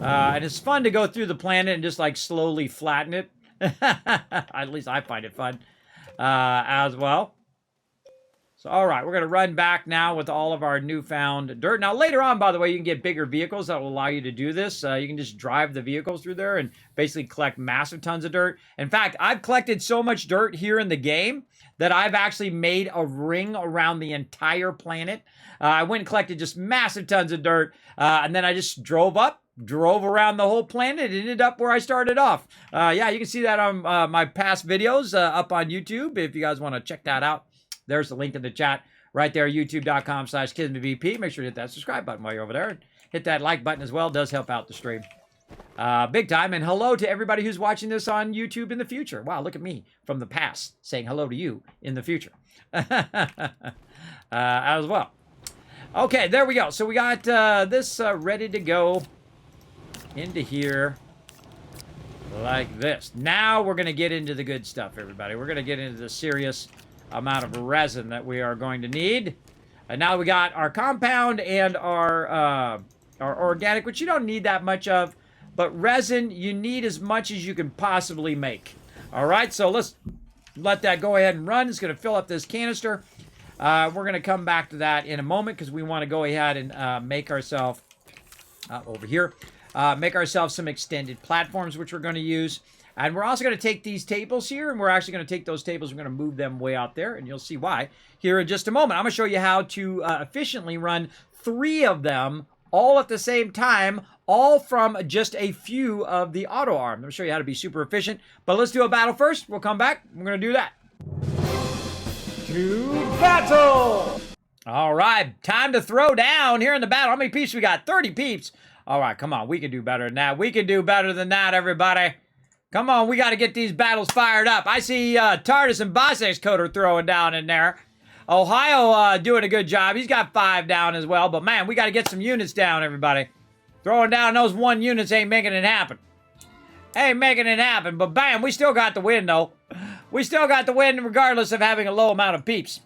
And it's fun to go through the planet and just like slowly flatten it. At least I find it fun as well. So, all right, we're going to run back now with all of our newfound dirt. Now, later on, by the way, you can get bigger vehicles that will allow you to do this. You can just drive the vehicles through there and basically collect massive tons of dirt. In fact, I've collected so much dirt here in the game that I've actually made a ring around the entire planet. I went and collected just massive tons of dirt, and then I just drove around the whole planet, and ended up where I started off. Yeah, you can see that on my past videos up on YouTube if you guys want to check that out. There's the link in the chat right there, youtube.com/KismetVP. Make sure to hit that subscribe button while you're over there. Hit that like button as well. It does help out the stream. Big time. And hello to everybody who's watching this on YouTube in the future. Wow, look at me from the past saying hello to you in the future as well. Okay, there we go. So we got this ready to go into here like this. Now we're going to get into the good stuff, everybody. We're going to get into the serious amount of resin that we are going to need. And now we got our compound and our organic, which you don't need that much of, but resin you need as much as you can possibly make. All right, so let's let that go ahead and run. It's going to fill up this canister. We're going to come back to that in a moment because we want to go ahead and make ourselves over here. Make ourselves some extended platforms, which we're going to use. And we're also going to take these tables here, and we're actually going to take those tables, we're going to move them way out there, and you'll see why here in just a moment. I'm going to show you how to efficiently run 3 of them all at the same time, all from just a few of the auto arms. I'm going to show you how to be super efficient, but let's do a battle first. We'll come back. We're going to do that To battle! All right, time to throw down here in the battle. How many peeps we got? 30 peeps. All right, come on. We can do better than that. We can do better than that, everybody. Come on, we got to get these battles fired up. I see Tardis and Bosex Coder throwing down in there. Ohio doing a good job. He's got 5 down as well. But, man, we got to get some units down, everybody. Throwing down those 1 units ain't making it happen. Ain't making it happen. But, bam, we still got the win, though. We still got the win regardless of having a low amount of peeps.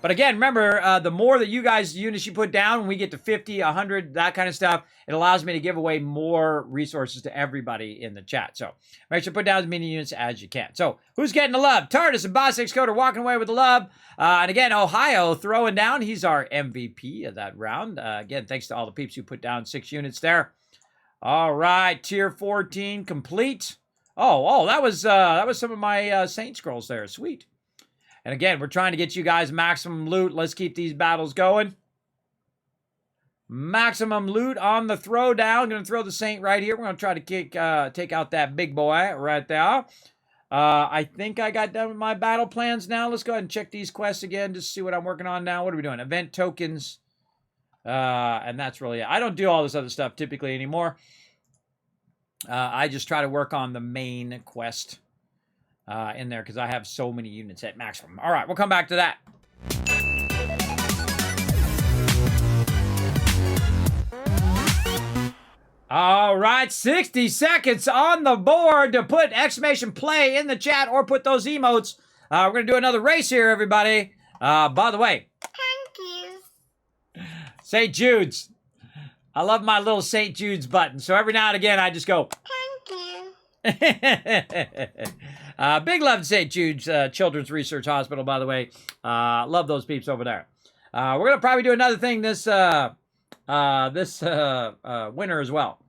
But again, remember, the more that you guys, units you put down, when we get to 50, 100, that kind of stuff, it allows me to give away more resources to everybody in the chat. So make sure to put down as many units as you can. So who's getting the love? Tardis and Bosex Coder walking away with the love. And again, Ohio throwing down. He's our MVP of that round. Again, thanks to all the peeps who put down 6 units there. All right, tier 14 complete. Oh, that was some of my Saint Scrolls there. Sweet. And again, we're trying to get you guys maximum loot. Let's keep these battles going. Maximum loot on the throwdown. Going to throw the Saint right here. We're going to try to take out that big boy right there. I think I got done with my battle plans now. Let's go ahead and check these quests again. Just see what I'm working on now. What are we doing? Event tokens. And that's really it. I don't do all this other stuff typically anymore. I just try to work on the main quest in there because I have so many units at maximum. All right, we'll come back to that. All right, 60 seconds on the board to put exclamation play in the chat or put those emotes. We're going to do another race here, everybody. By the way, thank you. St. Jude's. I love my little St. Jude's button. So every now and again, I just go, thank you. Big love to St. Jude's Children's Research Hospital, by the way. Love those peeps over there. We're going to probably do another thing this winter as well.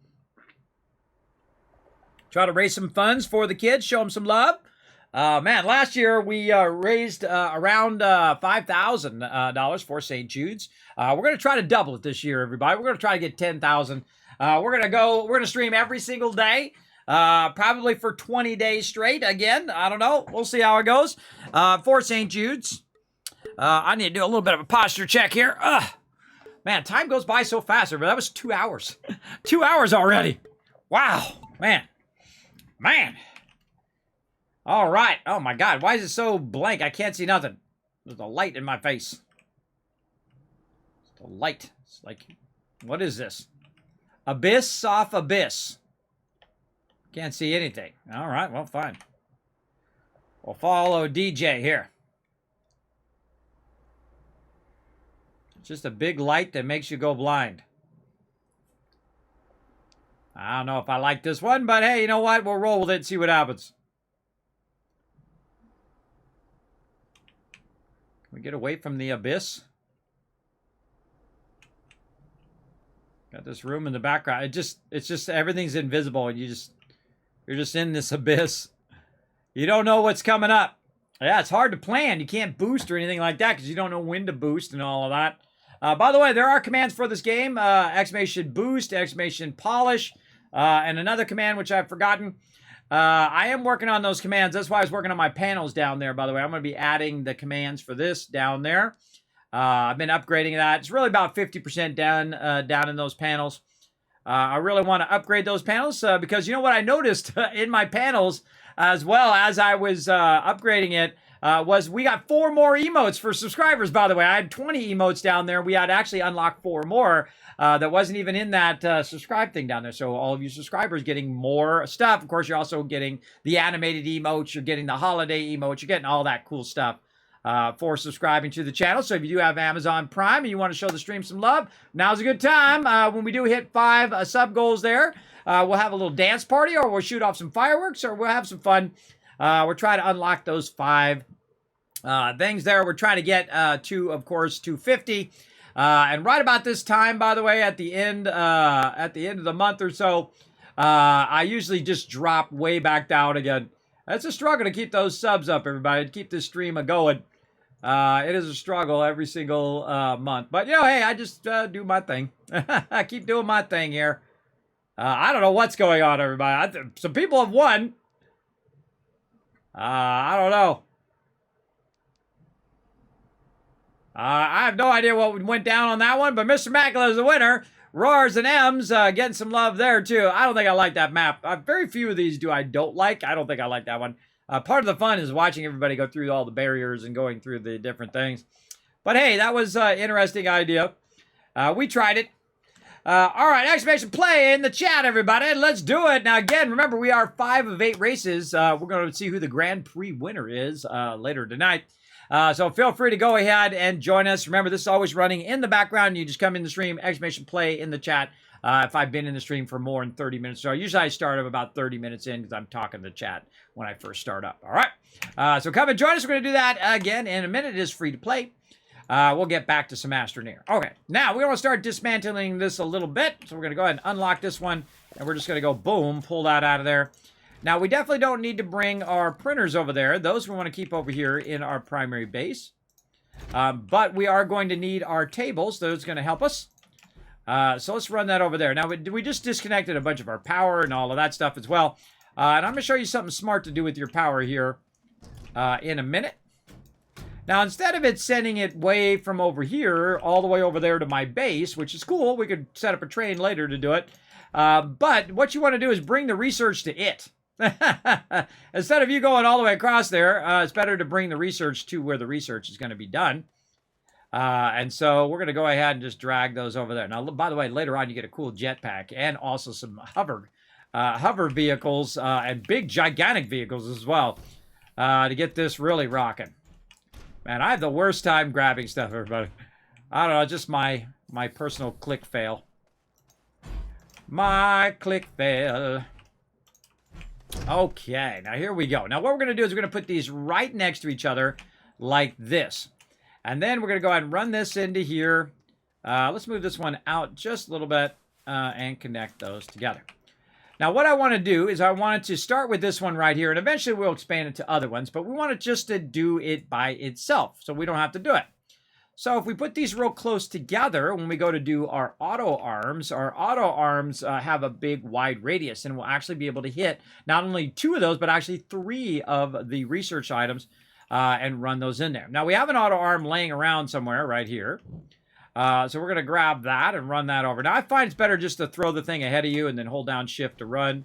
Try to raise some funds for the kids, show them some love. Man, last year we raised around $5,000 for St. Jude's. We're going to try to double it this year, everybody. We're going to try to get 10,000. We're going to stream every single day. Probably for 20 days straight. Again, I don't know. We'll see how it goes. For St. Jude's. I need to do a little bit of a posture check here. Man, time goes by so fast. But that was 2 hours. 2 hours already. Wow. Man. All right. Oh, my God. Why is it so blank? I can't see nothing. There's a light in my face. It's a light. It's like, what is this? Abyss off abyss. Can't see anything. All right, well, fine. We'll follow DJ here. It's just a big light that makes you go blind. I don't know if I like this one, but hey, you know what? We'll roll with it and see what happens. Can we get away from the abyss? Got this room in the background. It's just everything's invisible and you're just in this abyss. You don't know what's coming up. Yeah, it's hard to plan. You can't boost or anything like that because you don't know when to boost and all of that. By the way, there are commands for this game. Exclamation boost, exclamation polish, and another command which I've forgotten. I am working on those commands. That's why I was working on my panels down there, by the way. I'm going to be adding the commands for this down there. I've been upgrading that. It's really about 50% down in those panels. I really want to upgrade those panels because you know what I noticed in my panels as well as I was upgrading it was we got 4 more emotes for subscribers, by the way. I had 20 emotes down there. We had actually unlocked 4 more that wasn't even in that subscribe thing down there. So all of you subscribers getting more stuff. Of course, you're also getting the animated emotes. You're getting the holiday emotes. You're getting all that cool stuff. For subscribing to the channel. So if you do have Amazon Prime and you want to show the stream some love, now's a good time. When we do hit 5 sub goals there, we'll have a little dance party or we'll shoot off some fireworks or we'll have some fun. We're trying to unlock those 5 things there. We're trying to get to, of course, 250. And right about this time, by the way, at the end of the month or so, I usually just drop way back down again. It's a struggle to keep those subs up, everybody, to keep this stream going. It is a struggle every single month. But, you know, hey, I just do my thing. I keep doing my thing here. I don't know what's going on, everybody. Some people have won. I don't know. I have no idea what went down on that one, but Mr. Macula is the winner. Roars and M's getting some love there, too. I don't think I like that map. Very few of these I don't like. I don't think I like that one. Part of the fun is watching everybody go through all the barriers and going through the different things. But hey, that was an interesting idea. We tried it. All right, exclamation play in the chat, everybody. Let's do it. Now, again, remember, we are 5 of 8 races. We're going to see who the Grand Prix winner is later tonight. So feel free to go ahead and join us. Remember, this is always running in the background. You just come in the stream, exclamation play in the chat. If I've been in the stream for more than 30 minutes. So usually I start about 30 minutes in because I'm talking to chat when I first start up. All right. So come and join us. We're going to do that again in a minute. It is free to play. We'll get back to some Astroneer. Okay, now we're going to start dismantling this a little bit. So we're going to go ahead and unlock this one. And we're just going to go, boom, pull that out of there. Now, we definitely don't need to bring our printers over there. Those we want to keep over here in our primary base. But we are going to need our tables. Those are going to help us. So let's run that over there. Now, we just disconnected a bunch of our power and all of that stuff as well. And I'm going to show you something smart to do with your power here in a minute. Now, instead of it sending it way from over here all the way over there to my base, which is cool. We could set up a train later to do it. But what you want to do is bring the research to it. Instead of you going all the way across there, it's better to bring the research to where the research is going to be done. And so we're going to go ahead and just drag those over there. Now, by the way, later on you get a cool jetpack and also some hover vehicles and big gigantic vehicles as well to get this really rocking. Man, I have the worst time grabbing stuff, everybody. I don't know, just my personal click fail. My click fail. Okay, now here we go. Now what we're going to do is we're going to put these right next to each other like this. And then we're going to go ahead and run this into here. Let's move this one out just a little bit and connect those together. Now what I want to do is I wanted to start with this one right here, and eventually we'll expand it to other ones, but we want it just to do it by itself so we don't have to do it. So if we put these real close together, when we go to do our auto arms have a big wide radius, and we'll actually be able to hit not only 2 of those, but actually 3 of the research items and run those in there. Now we have an auto arm laying around somewhere right here. So we're going to grab that and run that over. Now I find it's better just to throw the thing ahead of you and then hold down shift to run.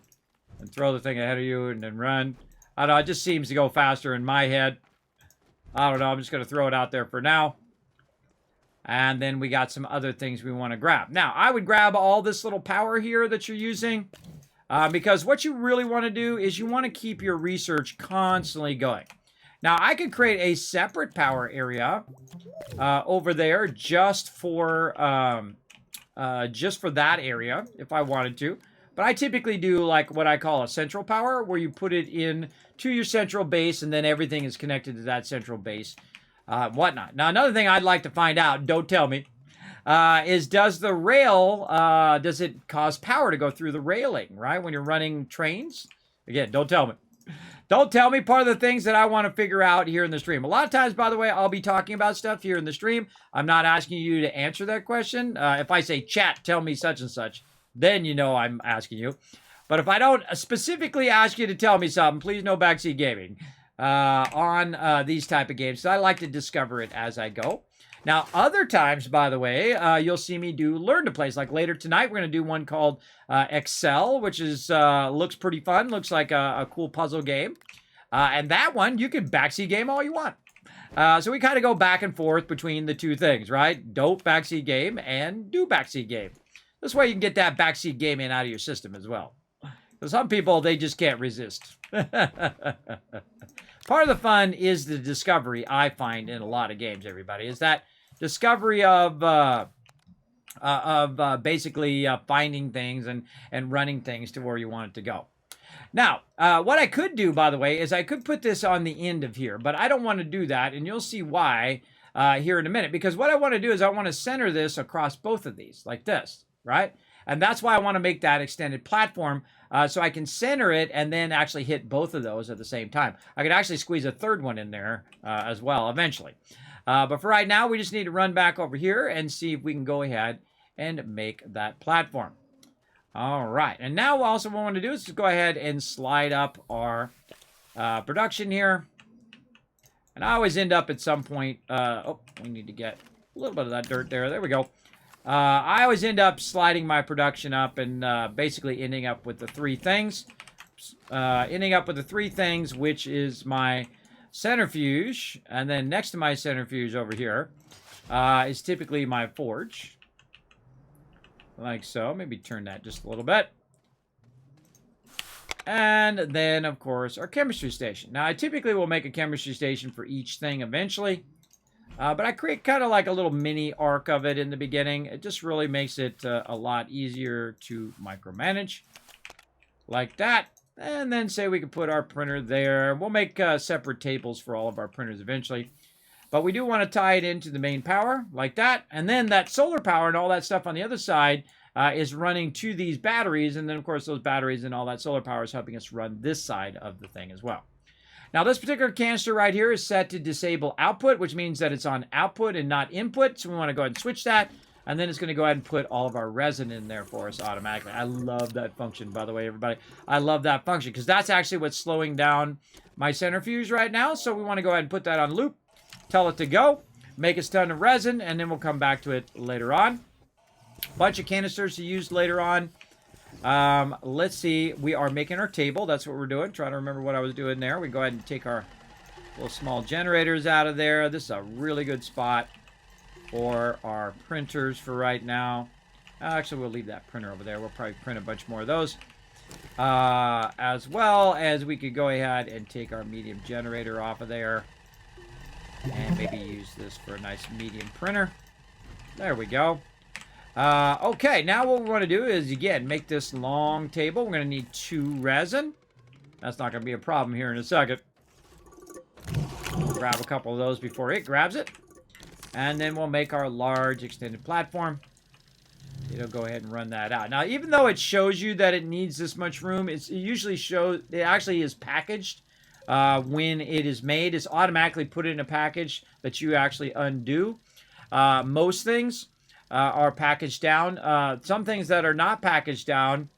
And throw the thing ahead of you and then run. I don't know, it just seems to go faster in my head. I don't know, I'm just going to throw it out there for now. And then we got some other things we want to grab. Now, I would grab all this little power here that you're using. Because what you really want to do is you want to keep your research constantly going. Now, I could create a separate power area over there just for that area if I wanted to. But I typically do like what I call a central power, where you put it in to your central base and then everything is connected to that central base. Whatnot. Now, another thing I'd like to find out, don't tell me, is does the rail, does it cause power to go through the railing, right? When you're running trains? Again, don't tell me. Don't tell me. Part of the things that I want to figure out here in the stream. A lot of times, by the way, I'll be talking about stuff here in the stream. I'm not asking you to answer that question. If I say, chat, tell me such and such, then you know I'm asking you. But if I don't specifically ask you to tell me something, please no backseat gaming on these type of games. So I like to discover it as I go. Now, other times, by the way, you'll see me do learn to plays. Like later tonight, we're going to do one called Excel, which is looks pretty fun. Looks like a cool puzzle game. And that one, you can backseat game all you want. So we kind of go back and forth between the two things, right? Don't backseat game and do backseat game. This way you can get that backseat gaming out of your system as well. So some people, they just can't resist. Part of the fun is the discovery, I find, in a lot of games, everybody, is that discovery of basically finding things and running things to where you want it to go. Now, what I could do, by the way, is I could put this on the end of here, but I don't want to do that, and you'll see why here in a minute, because what I want to do is I want to center this across both of these, like this, right? And that's why I want to make that extended platform so I can center it and then actually hit both of those at the same time. I could actually squeeze a third one in there as well eventually. But for right now, we just need to run back over here and see if we can go ahead and make that platform. All right. And now also what we want to do is just go ahead and slide up our production here. And I always end up at some point, oh, we need to get a little bit of that dirt there. There we go. I always end up sliding my production up and basically ending up with the three things. Which is my centrifuge. And then next to my centrifuge over here is typically my forge. Like so. Maybe turn that just a little bit. And then, of course, our chemistry station. Now, I typically will make a chemistry station for each thing eventually. But I create kind of like a little mini arc of it in the beginning. It just really makes it a lot easier to micromanage. Like that. And then say we could put our printer there. We'll make separate tables for all of our printers eventually. But we do want to tie it into the main power, like that. And then that solar power and all that stuff on the other side is running to these batteries. And then, of course, those batteries and all that solar power is helping us run this side of the thing as well. Now, this particular canister right here is set to disable output, which means that it's on output and not input. So we want to go ahead and switch that. And then it's going to go ahead and put all of our resin in there for us automatically. I love that function, by the way, everybody. I love that function because that's actually what's slowing down my centrifuge right now. So we want to go ahead and put that on loop, tell it to go, make a ton of resin, and then we'll come back to it later on. Bunch of canisters to use later on. Let's see. We are making our table. That's what we're doing. Trying to remember what I was doing there. We go ahead and take our little small generators out of there. This is a really good spot for our printers for right now. Actually, we'll leave that printer over there. We'll probably print a bunch more of those. As well as we could go ahead and take our medium generator off of there. And maybe use this for a nice medium printer. There we go. Okay, now what we want to do is, again, make this long table. We're going to need 2 resin. That's not going to be a problem here in a second. We'll grab a couple of those before it grabs it. And then we'll make our large extended platform. It'll go ahead and run that out. Now, even though it shows you that it needs this much room, it actually is packaged when it is made. It's automatically put in a package that you actually undo. Most things are packaged down. Some things that are not packaged down,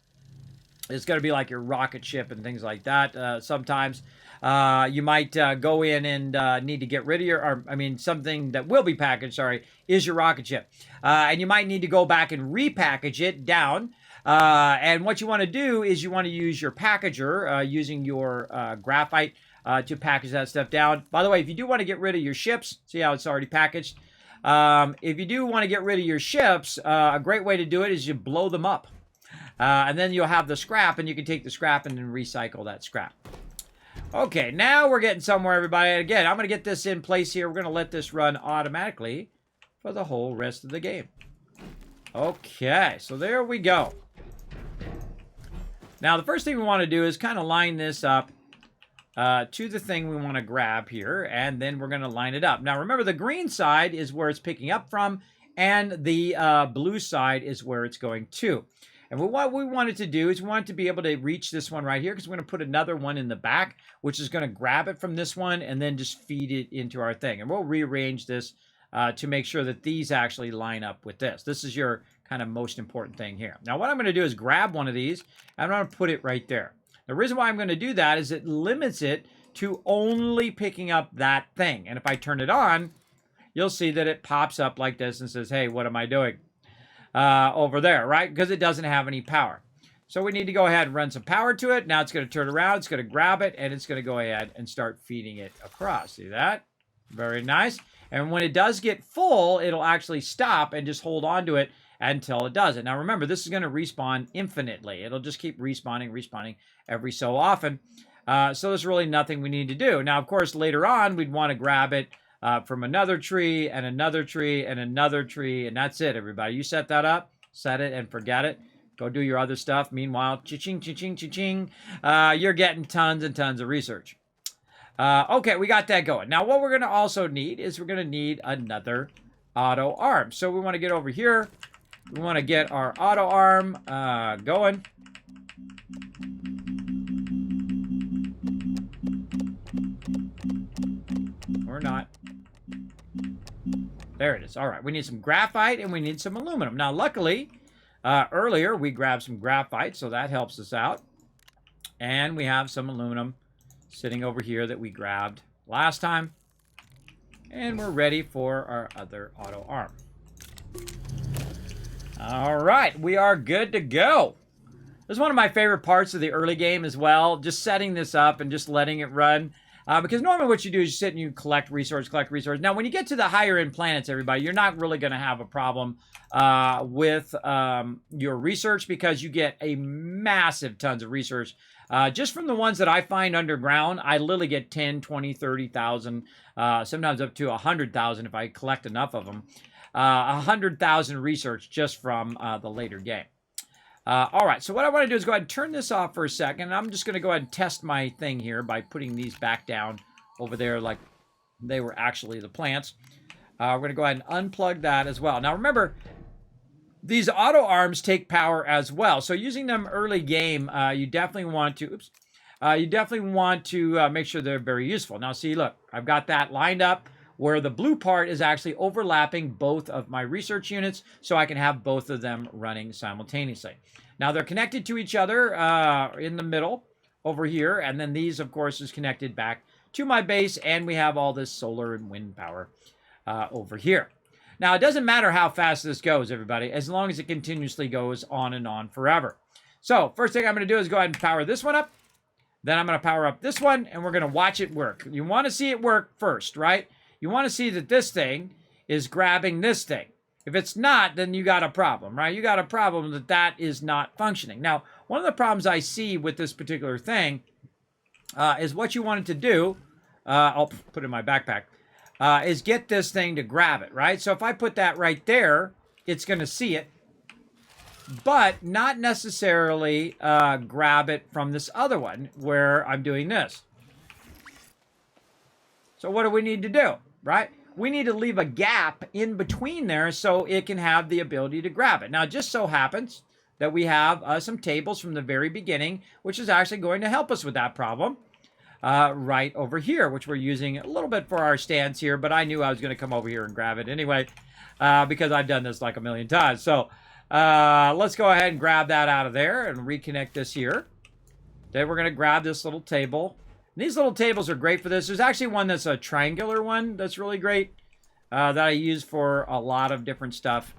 it's going to be like your rocket ship and things like that. Sometimes you might go in and need to get rid of your, something that will be packaged, is your rocket ship. And you might need to go back and repackage it down. And what you want to do is you want to use your packager using your graphite to package that stuff down. By the way, if you do want to get rid of your ships, see how it's already packaged? If you do want to get rid of your ships, a great way to do it is you blow them up. And then you'll have the scrap, and you can take the scrap and then recycle that scrap. Okay, now we're getting somewhere, everybody. Again, I'm going to get this in place here. We're going to let this run automatically for the whole rest of the game. Okay, so there we go. Now, the first thing we want to do is kind of line this up to the thing we want to grab here, and then we're going to line it up. Now, remember, the green side is where it's picking up from, and the blue side is where it's going to. And what we wanted to do is we wanted to be able to reach this one right here because we're going to put another one in the back, which is going to grab it from this one and then just feed it into our thing. And we'll rearrange this to make sure that these actually line up with this. This is your kind of most important thing here. Now, what I'm going to do is grab one of these, and I'm going to put it right there. The reason why I'm going to do that is it limits it to only picking up that thing. And if I turn it on, you'll see that it pops up like this and says, hey, what am I doing? Over there, right? Because it doesn't have any power. So we need to go ahead and run some power to it. Now it's going to turn around, it's going to grab it, and it's going to go ahead and start feeding it across. See that? Very nice. And when it does get full, it'll actually stop and just hold on to it until it does it. Now remember, this is going to respawn infinitely. It'll just keep respawning every so often. So there's really nothing we need to do. Now, of course, later on, we'd want to grab it from another tree and another tree and another tree, and that's it, everybody. You set that up, set it, and forget it. Go do your other stuff. Meanwhile, cha-ching, cha-ching, cha-ching, you're getting tons and tons of research. Okay, we got that going. Now, what we're going to also need is we're going to need another auto arm. So we want to get over here. We want to get our auto arm going. Or not. There it is. All right, we need some graphite and we need some aluminum. Now, luckily, earlier we grabbed some graphite, so that helps us out. And we have some aluminum sitting over here that we grabbed last time. And we're ready for our other auto arm. All right, we are good to go. This is one of my favorite parts of the early game as well, just setting this up and just letting it run. Because normally what you do is you sit and you collect resource. Now, when you get to the higher end planets, everybody, you're not really going to have a problem with your research because you get a massive tons of research. Just from the ones that I find underground, I literally get 10, 20, 30,000, sometimes up to 100,000 if I collect enough of them. 100,000 research just from the later game. All right, so what I want to do is go ahead and turn this off for a second. I'm just going to go ahead and test my thing here by putting these back down over there like they were actually the plants. We're going to go ahead and unplug that as well. Now, remember, these auto arms take power as well. So using them early game, you definitely want to, make sure they're very useful. Now, see, look, I've got that lined up where the blue part is actually overlapping both of my research units, so I can have both of them running simultaneously. Now, they're connected to each other in the middle over here, and then these, of course, is connected back to my base, and we have all this solar and wind power over here. Now, it doesn't matter how fast this goes, everybody, as long as it continuously goes on and on forever. So, first thing I'm going to do is go ahead and power this one up. Then I'm going to power up this one, and we're going to watch it work. You want to see it work first, right? You want to see that this thing is grabbing this thing. If it's not, then you got a problem, right? You got a problem that that is not functioning. Now, one of the problems I see with this particular thing is what you want it to do, I'll put it in my backpack, is get this thing to grab it, right? So if I put that right there, it's going to see it, but not necessarily grab it from this other one where I'm doing this. So what do we need to do, right? We need to leave a gap in between there so it can have the ability to grab it. Now, it just so happens that we have some tables from the very beginning, which is actually going to help us with that problem right over here, which we're using a little bit for our stands here, but I knew I was going to come over here and grab it anyway because I've done this like a million times. So let's go ahead and grab that out of there and reconnect this here. Then we're going to grab this little table. These little tables are great for this. There's actually one that's a triangular one that's really great that I use for a lot of different stuff,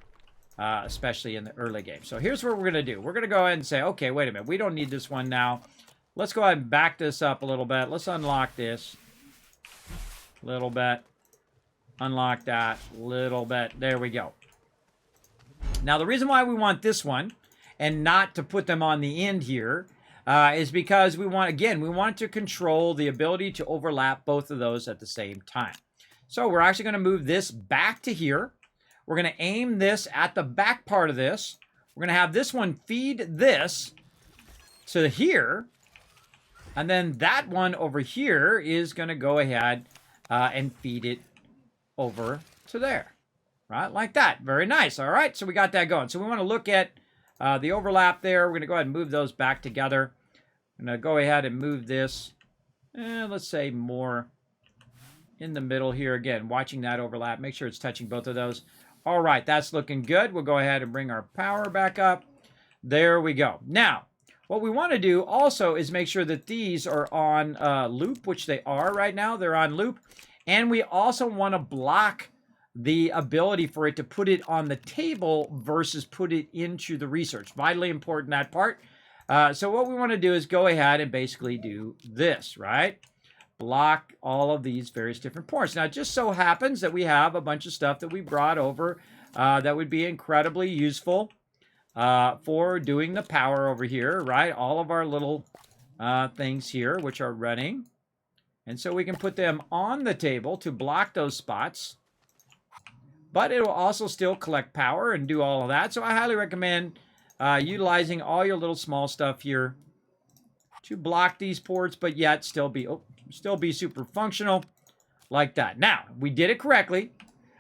especially in the early game. So here's what we're going to do. We're going to go ahead and say, okay, wait a minute. We don't need this one now. Let's go ahead and back this up a little bit. Let's unlock this a little bit. Unlock that a little bit. There we go. Now, the reason why we want this one and not to put them on the end here is because we want to control the ability to overlap both of those at the same time. So we're actually going to move this back to here. We're going to aim this at the back part of this. We're going to have this one feed this to here. And then that one over here is going to go ahead and feed it over to there. Right? Like that. Very nice. All right. So we got that going. So we want to look at the overlap there. We're going to go ahead and move those back together. I'm going to go ahead and move this, let's say more in the middle here. Again, watching that overlap. Make sure it's touching both of those. All right, that's looking good. We'll go ahead and bring our power back up. There we go. Now, what we want to do also is make sure that these are on loop, which they are right now. They're on loop. And we also want to block the ability for it to put it on the table versus put it into the research. Vitally important, that part. So what we want to do is go ahead and basically do this, right? Block all of these various different ports. Now, it just so happens that we have a bunch of stuff that we brought over that would be incredibly useful for doing the power over here, right? All of our little things here, which are running. And so we can put them on the table to block those spots. But it will also still collect power and do all of that. So I highly recommend utilizing all your little small stuff here to block these ports, but yet still be super functional like that. Now, we did it correctly.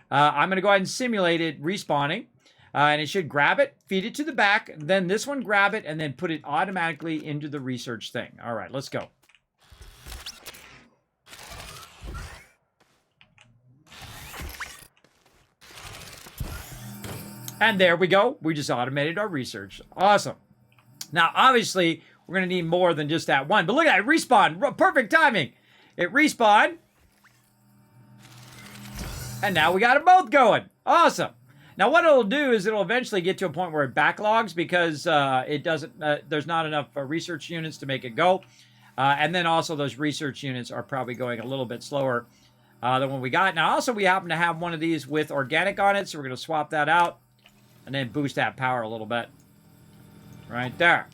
I'm going to go ahead and simulate it respawning. And it should grab it, feed it to the back, then this one grab it, and then put it automatically into the research thing. All right, let's go. And there we go. We just automated our research. Awesome. Now, obviously, we're going to need more than just that one. But look at it. Respawn. Perfect timing. It respawned. And now we got them both going. Awesome. Now what it'll do is it'll eventually get to a point where it backlogs because it doesn't. There's not enough research units to make it go, and then also those research units are probably going a little bit slower than what we got. Now also we happen to have one of these with organic on it, so we're going to swap that out and then boost that power a little bit. Right there.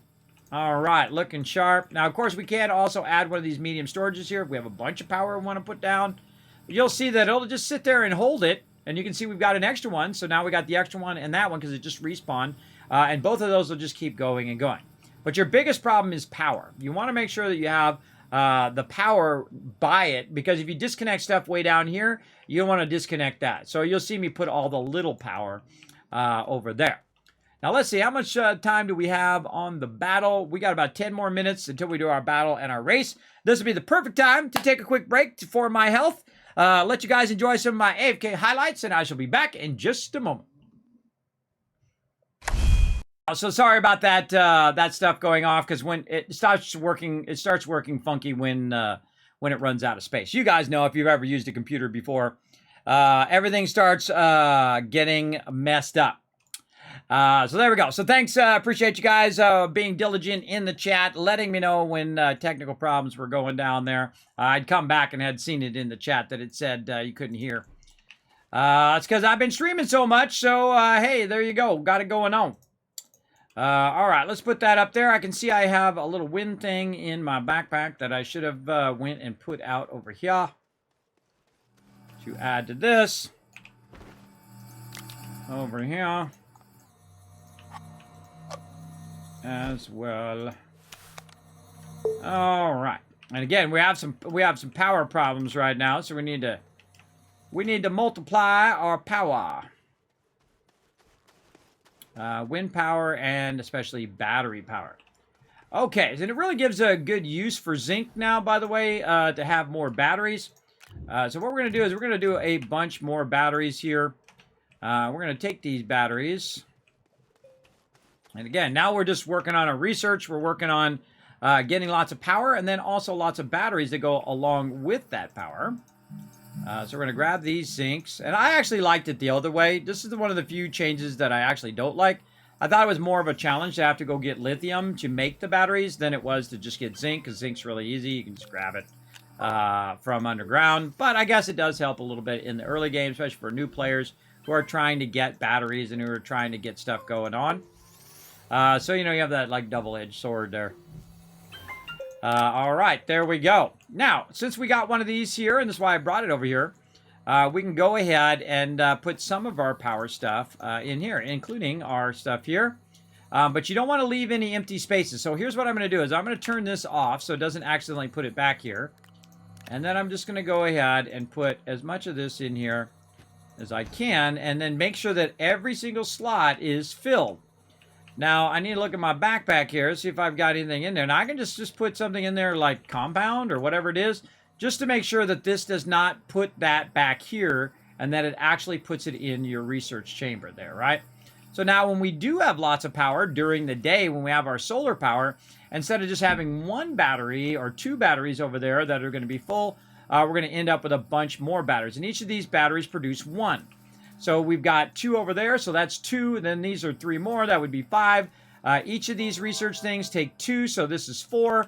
All right, looking sharp. Now of course we can also add one of these medium storages here if we have a bunch of power we want to put down. You'll see that it'll just sit there and hold it. And you can see we've got an extra one. So now we got the extra one and that one because it just respawned. And both of those will just keep going and going. But your biggest problem is power. You want to make sure that you have the power by it. Because if you disconnect stuff way down here, you don't want to disconnect that. So you'll see me put all the little power over there. Now let's see. How much time do we have on the battle? We got about 10 more minutes until we do our battle and our race. This will be the perfect time to take a quick break for my health. Let you guys enjoy some of my AFK highlights, and I shall be back in just a moment. So sorry about that that stuff going off, because when it starts working funky when it runs out of space. You guys know if you've ever used a computer before, everything starts getting messed up. So there we go. So thanks. Appreciate you guys being diligent in the chat, letting me know when technical problems were going down there. I'd come back and had seen it in the chat that it said you couldn't hear. It's because I've been streaming so much. So, hey, there you go. Got it going on. All right, let's put that up there. I can see I have a little wind thing in my backpack that I should have went and put out over here to add to this. Over here. As well. All right, and again, we have some power problems right now, so we need to multiply our power, wind power, and especially battery power. Okay, and it really gives a good use for zinc now, by the way, to have more batteries. So what we're going to do is we're going to do a bunch more batteries here. We're going to take these batteries. And again, now we're just working on our research. We're working on getting lots of power and then also lots of batteries that go along with that power. So we're going to grab these zincs. And I actually liked it the other way. This is one of the few changes that I actually don't like. I thought it was more of a challenge to have to go get lithium to make the batteries than it was to just get zinc, because zinc's really easy. You can just grab it from underground. But I guess it does help a little bit in the early game, especially for new players who are trying to get batteries and who are trying to get stuff going on. So, you know, you have that, like, double-edged sword there. All right, there we go. Now, since we got one of these here, and that's why I brought it over here, we can go ahead and put some of our power stuff in here, including our stuff here. But you don't want to leave any empty spaces. So here's what I'm going to do is I'm going to turn this off so it doesn't accidentally put it back here. And then I'm just going to go ahead and put as much of this in here as I can, and then make sure that every single slot is filled. Now, I need to look at my backpack here, see if I've got anything in there. Now, I can just put something in there like compound or whatever it is, just to make sure that this does not put that back here and that it actually puts it in your research chamber there, right? So now when we do have lots of power during the day, when we have our solar power, instead of just having one battery or two batteries over there that are going to be full, we're going to end up with a bunch more batteries. And each of these batteries produce one. So we've got two over there, so that's two. And then these are three more, that would be five. Each of these research things take two, so this is four.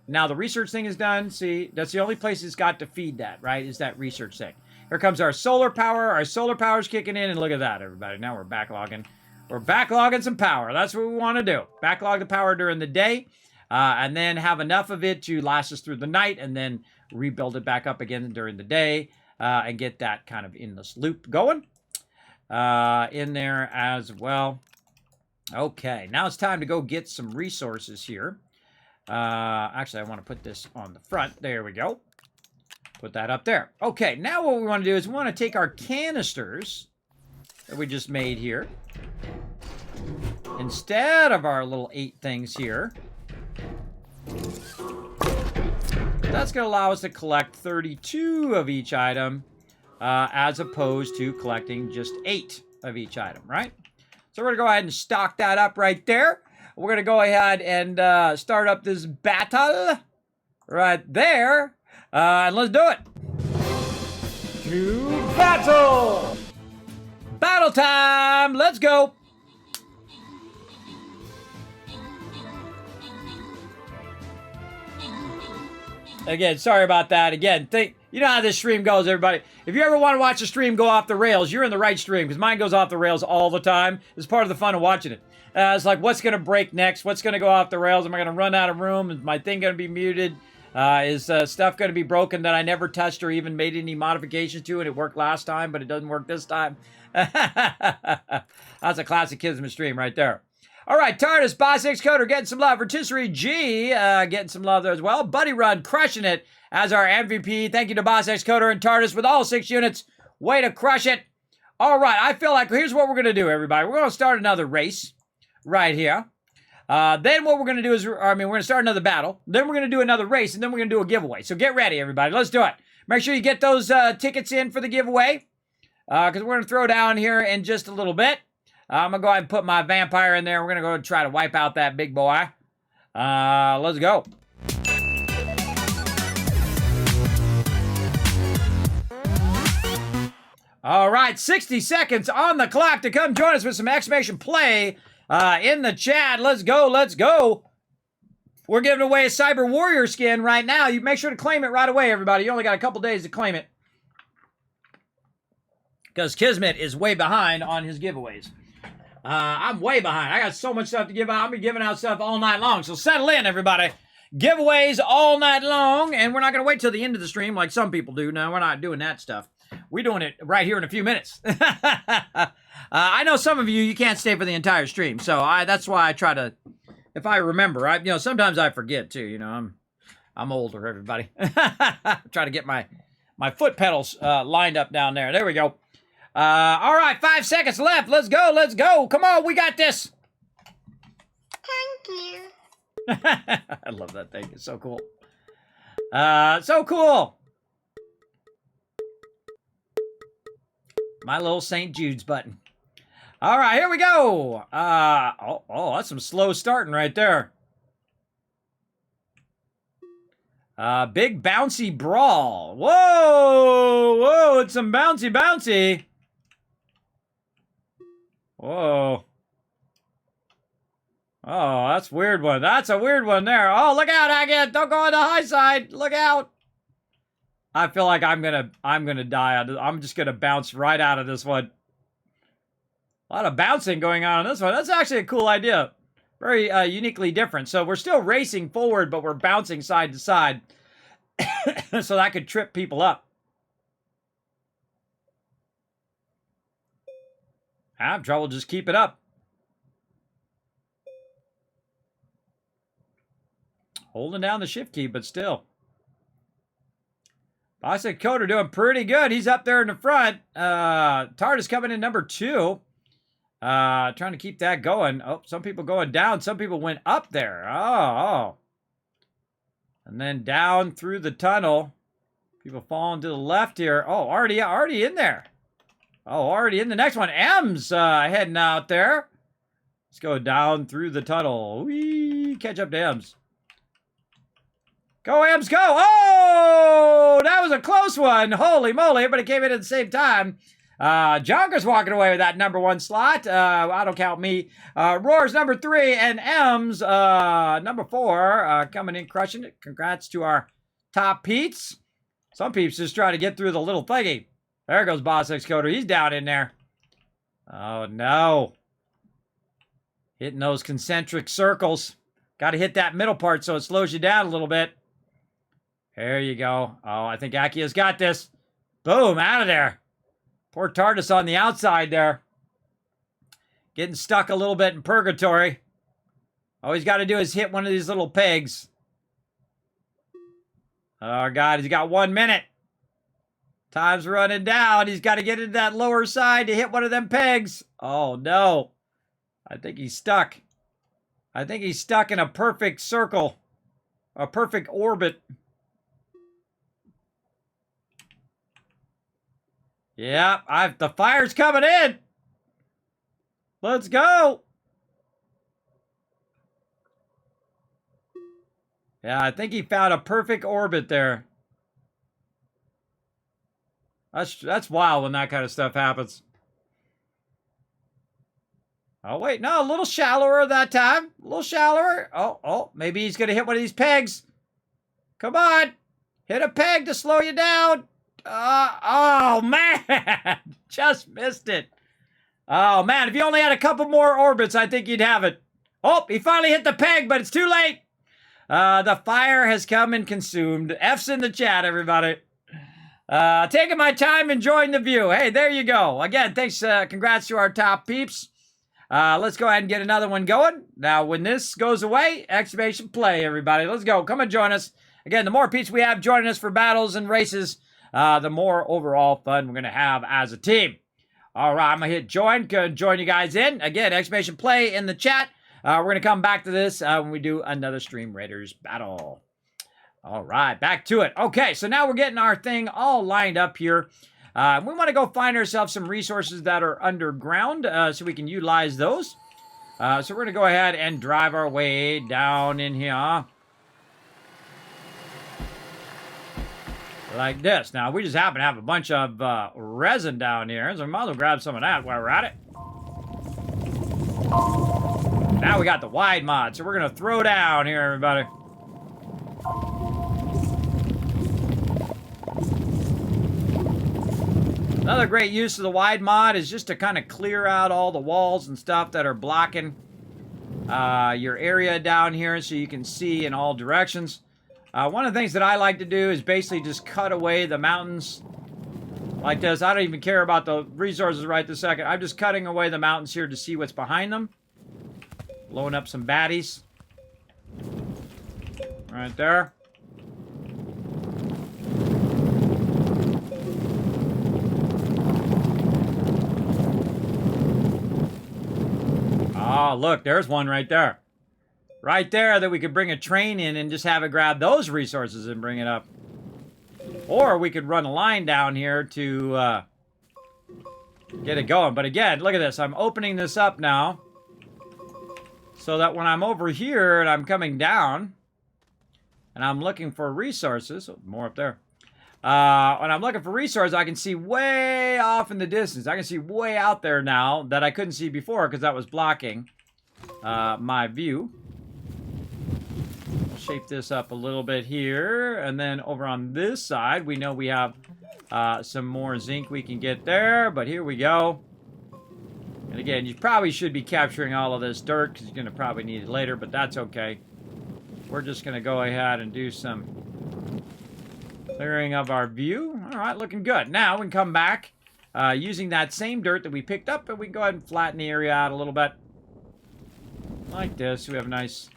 Now the research thing is done. See, that's the only place it's got to feed that, right, is that research thing. Here comes our solar power. Our solar power's kicking in, and look at that, everybody. Now we're backlogging. We're backlogging some power. That's what we want to do. Backlog the power during the day, and then have enough of it to last us through the night, and then rebuild it back up again during the day, and get that kind of endless loop going. In there as well. Okay, now it's time to go get some resources here. Actually, I want to put this on the front. There we go. Put that up there. Okay, now what we want to do is we want to take our canisters that we just made here. Instead of our little 8 things here. That's going to allow us to collect 32 of each item. As opposed to collecting just 8 of each item, right? So we're going to go ahead and stock that up right there. We're going to go ahead and start up this battle right there. And let's do it. To battle! Battle time! Let's go! Again, sorry about that. Again, you know how this stream goes, everybody. If you ever want to watch a stream go off the rails, you're in the right stream, because mine goes off the rails all the time. It's part of the fun of watching it. It's like, what's going to break next? What's going to go off the rails? Am I going to run out of room? Is my thing going to be muted? Is stuff going to be broken that I never touched or even made any modifications to, and it worked last time, but it doesn't work this time? That's a classic Kismet stream right there. All right, TARDIS, Boss X Coder getting some love. Rotisserie G getting some love there as well. Buddy Run crushing it as our MVP. Thank you to Boss X Coder and TARDIS with all 6 units. Way to crush it. All right, I feel like here's what we're going to do, everybody. We're going to start another race right here. Then what we're going to do is, we're going to start another battle. Then we're going to do another race, and then we're going to do a giveaway. So get ready, everybody. Let's do it. Make sure you get those tickets in for the giveaway, because we're going to throw down here in just a little bit. I'm going to go ahead and put my vampire in there. We're going to go try to wipe out that big boy. Let's go. All right, 60 seconds on the clock to come join us with some exclamation play in the chat. Let's go, let's go. We're giving away a Cyber Warrior skin right now. You make sure to claim it right away, everybody. You only got a couple days to claim it, because Kismet is way behind on his giveaways. I'm way behind. I got so much stuff to give out. I'll be giving out stuff all night long. So settle in, everybody. Giveaways all night long. And we're not going to wait till the end of the stream like some people do. No, we're not doing that stuff. We're doing it right here in a few minutes. I know some of you can't stay for the entire stream. So that's why I try to, if I remember, sometimes I forget too. I'm older, everybody. Try to get my foot pedals lined up down there. There we go. All right, 5 seconds left. Let's go, let's go. Come on, we got this. Thank you. I love that thing. It's so cool. So cool. My little St. Jude's button. All right, here we go. Oh, that's some slow starting right there. Big bouncy brawl. Whoa, it's some bouncy. Whoa. Oh, that's a weird one. That's a weird one there. Oh, look out, Agate. Don't go on the high side. Look out. I feel like I'm gonna die. I'm just gonna bounce right out of this one. A lot of bouncing going on this one. That's actually a cool idea. Very uniquely different. So we're still racing forward, but we're bouncing side to side. So that could trip people up. I have trouble just keep it up. Holding down the shift key, but still. Boss X Coder doing pretty good. He's up there in the front. TARDIS coming in number 2. Trying to keep that going. Oh, some people going down. Some people went up there. Oh. And then down through the tunnel. People falling to the left here. Oh, already in there. Oh, already in the next one. M's heading out there. Let's go down through the tunnel. Whee! Catch up to M's. Go, M's, go! Oh! That was a close one. Holy moly. Everybody came in at the same time. Jonker's walking away with that number 1 slot. I don't count me. Roar's number 3, and M's number 4 coming in crushing it. Congrats to our top Pete's. Some peeps just try to get through the little thingy. There goes Boss X Coder. He's down in there. Oh, no. Hitting those concentric circles. Got to hit that middle part so it slows you down a little bit. There you go. Oh, I think Akia's got this. Boom, out of there. Poor TARDIS on the outside there. Getting stuck a little bit in purgatory. All he's got to do is hit one of these little pegs. Oh, God, he's got 1 minute. Time's running down. He's got to get into that lower side to hit one of them pegs. Oh, no. I think he's stuck. I think he's stuck in a perfect circle. A perfect orbit. Yeah, the fire's coming in. Let's go. Yeah, I think he found a perfect orbit there. That's wild when that kind of stuff happens. Oh, wait. No, a little shallower that time. A little shallower. Oh, maybe he's going to hit one of these pegs. Come on. Hit a peg to slow you down. Oh, man. Just missed it. Oh, man. If you only had a couple more orbits, I think you'd have it. Oh, he finally hit the peg, but it's too late. The fire has come and consumed. F's in the chat, everybody. Taking my time, enjoying the view. Hey, there you go. Again, thanks. Congrats to our top peeps. Let's go ahead and get another one going. Now, when this goes away, exclamation play, everybody. Let's go. Come and join us. Again, the more peeps we have joining us for battles and races, the more overall fun we're going to have as a team. All right, I'm going to hit join. Go join you guys in. Again, exclamation play in the chat. We're going to come back to this when we do another Stream Raiders battle. All right, back to it. Okay, so now we're getting our thing all lined up here. We want to go find ourselves some resources that are underground so we can utilize those. So we're going to go ahead and drive our way down in here. Like this. Now, we just happen to have a bunch of resin down here, so we might as well grab some of that while we're at it. Now we got the wide mod, so we're going to throw down here, everybody. Another great use of the wide mod is just to kind of clear out all the walls and stuff that are blocking your area down here so you can see in all directions. One of the things that I like to do is basically just cut away the mountains like this. I don't even care about the resources right this second. I'm just cutting away the mountains here to see what's behind them. Blowing up some baddies. Right there. Oh, look, there's one right there. Right there that we could bring a train in and just have it grab those resources and bring it up. Or we could run a line down here to get it going. But again, look at this. I'm opening this up now. So that when I'm over here and I'm coming down and I'm looking for resources, oh, more up there. When I'm looking for resources, I can see way off in the distance. I can see way out there now that I couldn't see before because that was blocking my view. Shape this up a little bit here. And then over on this side, we know we have some more zinc we can get there. But here we go. And again, you probably should be capturing all of this dirt because you're going to probably need it later, but that's okay. We're just going to go ahead and do some clearing of our view. All right, looking good. Now we can come back using that same dirt that we picked up, and we can go ahead and flatten the area out a little bit. Like this. We have a nice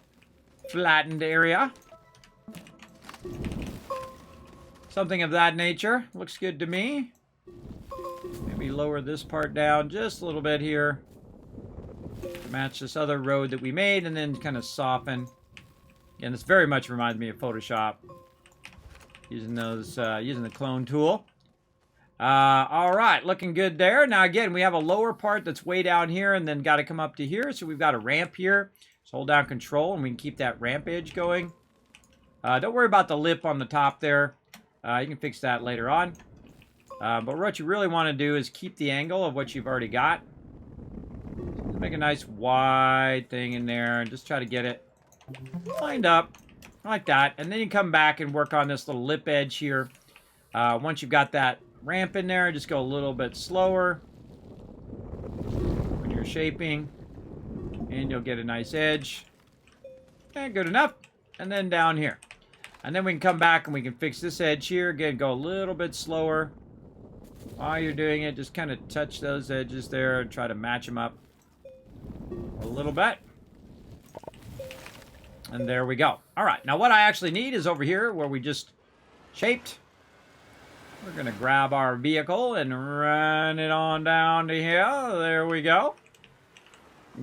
flattened area. Something of that nature. Looks good to me. Maybe lower this part down just a little bit here. Match this other road that we made and then kind of soften. Again, this very much reminds me of Photoshop. Using those, using the clone tool. All right, looking good there. Now again, we have a lower part that's way down here and then got to come up to here. So we've got a ramp here. So hold down Control and we can keep that ramp edge going. Don't worry about the lip on the top there. You can fix that later on. But what you really want to do is keep the angle of what you've already got. Make a nice wide thing in there and just try to get it lined up like that. And then you come back and work on this little lip edge here. Once you've got that ramp in there, just go a little bit slower when you're shaping. And you'll get a nice edge. Okay, good enough. And then down here. And then we can come back and we can fix this edge here. Again, go a little bit slower. While you're doing it, just kind of touch those edges there and try to match them up a little bit. And there we go. All right, now what I actually need is over here where we just shaped. We're going to grab our vehicle and run it on down to here. There we go.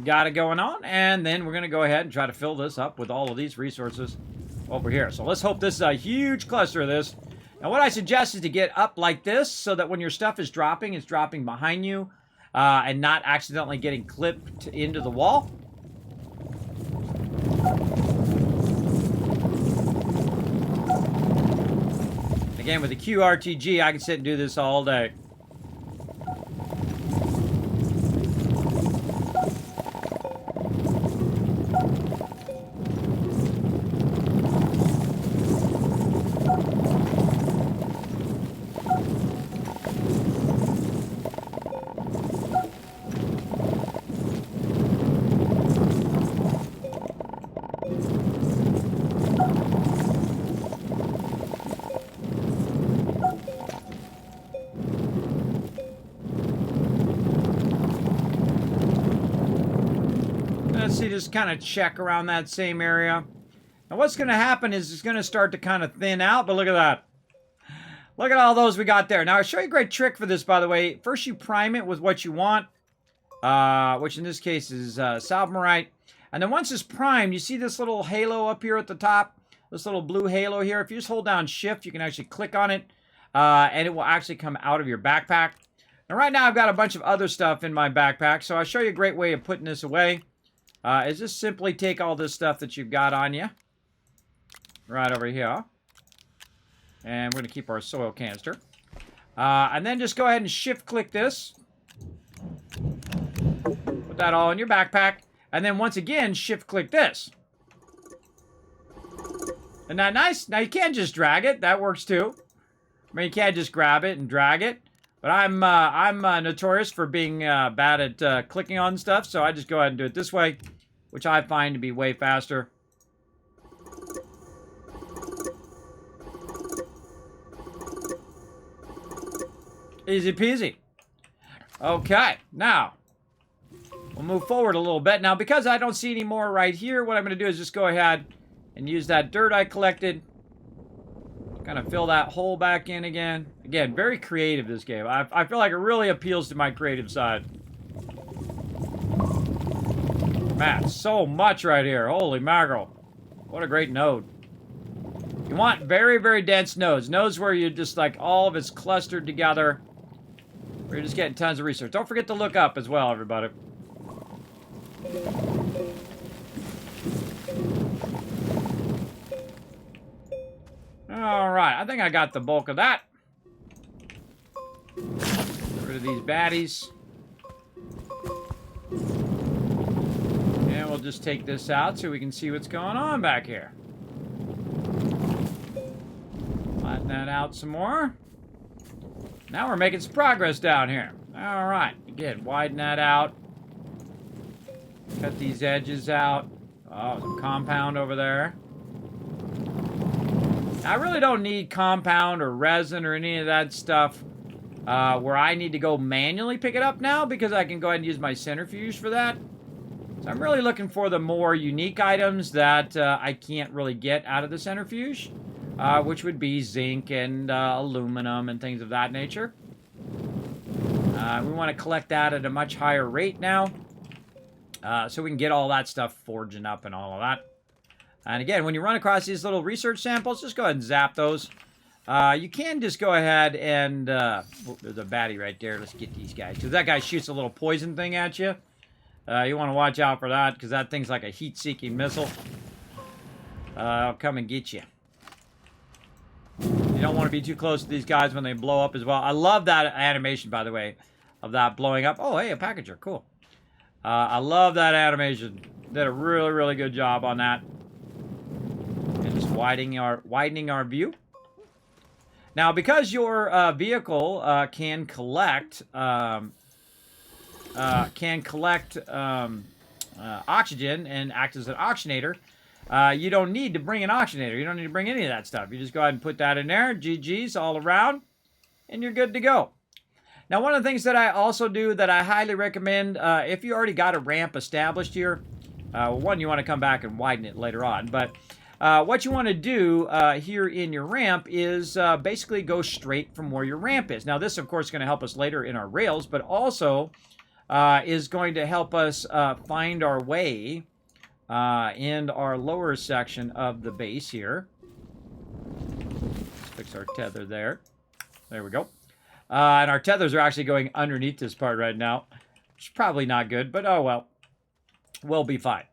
Got it going on. And then we're going to go ahead and try to fill this up with all of these resources over here. So let's hope this is a huge cluster of this. Now what I suggest is to get up like this so that when your stuff is dropping, it's dropping behind you and not accidentally getting clipped into the wall. Again, with the QRTG, I can sit and do this all day. Let's see, just kind of check around that same area. Now what's going to happen is it's going to start to kind of thin out, but look at that. Look at all those we got there. Now I'll show you a great trick for this, by the way. First you prime it with what you want, which in this case is salvamerite. And then once it's primed, you see this little halo up here at the top? This little blue halo here. If you just hold down shift, you can actually click on it, and it will actually come out of your backpack. Now right now I've got a bunch of other stuff in my backpack, so I'll show you a great way of putting this away. Is just simply take all this stuff that you've got on you, right over here, and we're going to keep our soil canister, and then just go ahead and shift click this, put that all in your backpack, and then once again shift click this. Isn't that nice? Now you can't just drag it, that works too. I mean, you can't just grab it and drag it, but I'm notorious for being bad at clicking on stuff, so I just go ahead and do it this way, which I find to be way faster. Easy peasy. Okay, now we'll move forward a little bit. Now, because I don't see any more right here, what I'm going to do is just go ahead and use that dirt I collected. Kind of fill that hole back in again. Again, very creative, this game. I feel like it really appeals to my creative side. Man, so much right here. Holy mackerel. What a great node. You want very, very dense nodes. Nodes where you just like all of it's clustered together. Where you're just getting tons of research. Don't forget to look up as well, everybody. Alright, I think I got the bulk of that. Get rid of these baddies. And we'll just take this out so we can see what's going on back here. Flatten that out some more. Now we're making some progress down here. Alright, again, widen that out. Cut these edges out. Oh, some compound over there. I really don't need compound or resin or any of that stuff where I need to go manually pick it up now, because I can go ahead and use my centrifuge for that. So I'm really looking for the more unique items that I can't really get out of the centrifuge, which would be zinc and aluminum and things of that nature. We want to collect that at a much higher rate now, so we can get all that stuff forging up and all of that. And again, when you run across these little research samples, just go ahead and zap those. You can just go ahead and... oh, there's a baddie right there. Let's get these guys. Because that guy shoots a little poison thing at you. You want to watch out for that, because that thing's like a heat-seeking missile. It'll come and get you. You don't want to be too close to these guys when they blow up as well. I love that animation, by the way, of that blowing up. Oh, hey, a packager. Cool. I love that animation. Did a really, really good job on that. Just widening our view. Now, because your vehicle can collect oxygen and act as an oxygenator, you don't need to bring an oxygenator. You don't need to bring any of that stuff. You just go ahead and put that in there. GG's all around, and you're good to go. Now, one of the things that I also do that I highly recommend, if you already got a ramp established here, one, you want to come back and widen it later on, but what you want to do here in your ramp is basically go straight from where your ramp is. Now, this, of course, is going to help us later in our rails, but also is going to help us find our way in our lower section of the base here. Let's fix our tether there. There we go. And our tethers are actually going underneath this part right now, which is probably not good, but oh well. We'll be fine.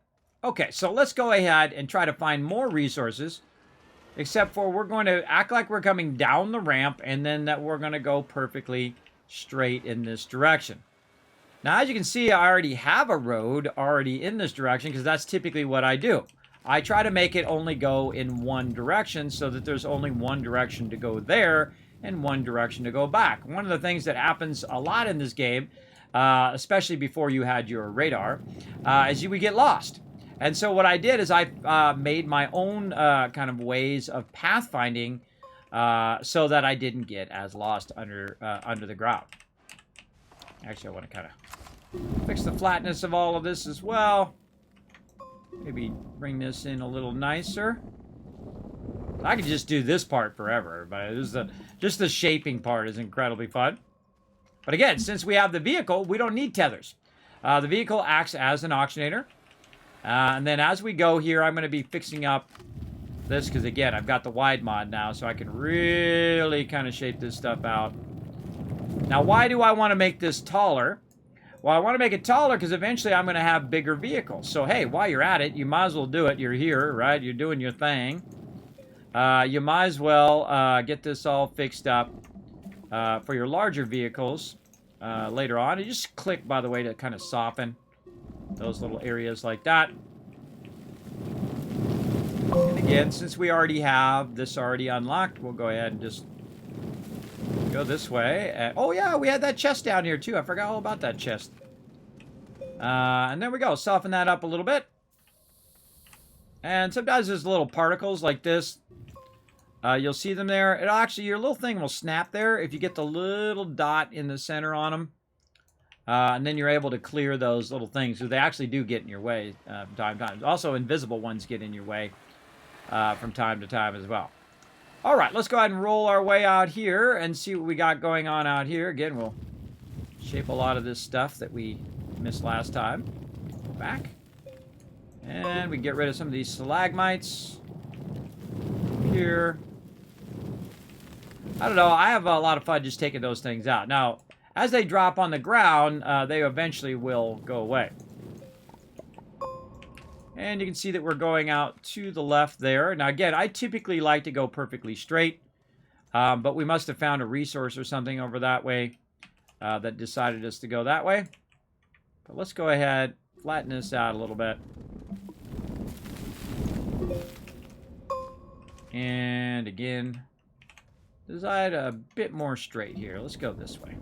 Okay, so let's go ahead and try to find more resources except for we're going to act like we're coming down the ramp, and then that we're going to go perfectly straight in this direction. Now, as you can see, I already have a road already in this direction, because that's typically what I do. I try to make it only go in one direction so that there's only one direction to go there and one direction to go back. One of the things that happens a lot in this game, especially before you had your radar, is you would get lost. And so what I did is I made my own kind of ways of pathfinding so that I didn't get as lost under the ground. Actually, I want to kind of fix the flatness of all of this as well. Maybe bring this in a little nicer. I could just do this part forever, but just the shaping part is incredibly fun. But again, since we have the vehicle, we don't need tethers. The vehicle acts as an auctionator. And then as we go here, I'm going to be fixing up this because, again, I've got the wide mod now, so I can really kind of shape this stuff out. Now, why do I want to make this taller? Well, I want to make it taller because eventually I'm going to have bigger vehicles. So, hey, while you're at it, you might as well do it. You're here, right? You're doing your thing. You might as well get this all fixed up for your larger vehicles later on. You just click, by the way, to kind of soften those little areas like that. And again, since we already have this already unlocked, we'll go ahead and just go this way. Oh, yeah, we had that chest down here, too. I forgot all about that chest. And there we go. Soften that up a little bit. And sometimes there's little particles like this. You'll see them there. It'll actually, your little thing will snap there if you get the little dot in the center on them. And then you're able to clear those little things. So they actually do get in your way from time to time. Also, invisible ones get in your way from time to time as well. All right, let's go ahead and roll our way out here and see what we got going on out here. Again, we'll shape a lot of this stuff that we missed last time. Back. And we get rid of some of these stalagmites. Here. I don't know. I have a lot of fun just taking those things out. Now, as they drop on the ground, they eventually will go away. And you can see that we're going out to the left there. Now, again, I typically like to go perfectly straight. But we must have found a resource or something over that way that decided us to go that way. But let's go ahead, flatten this out a little bit. And again, decide a bit more straight here. Let's go this way.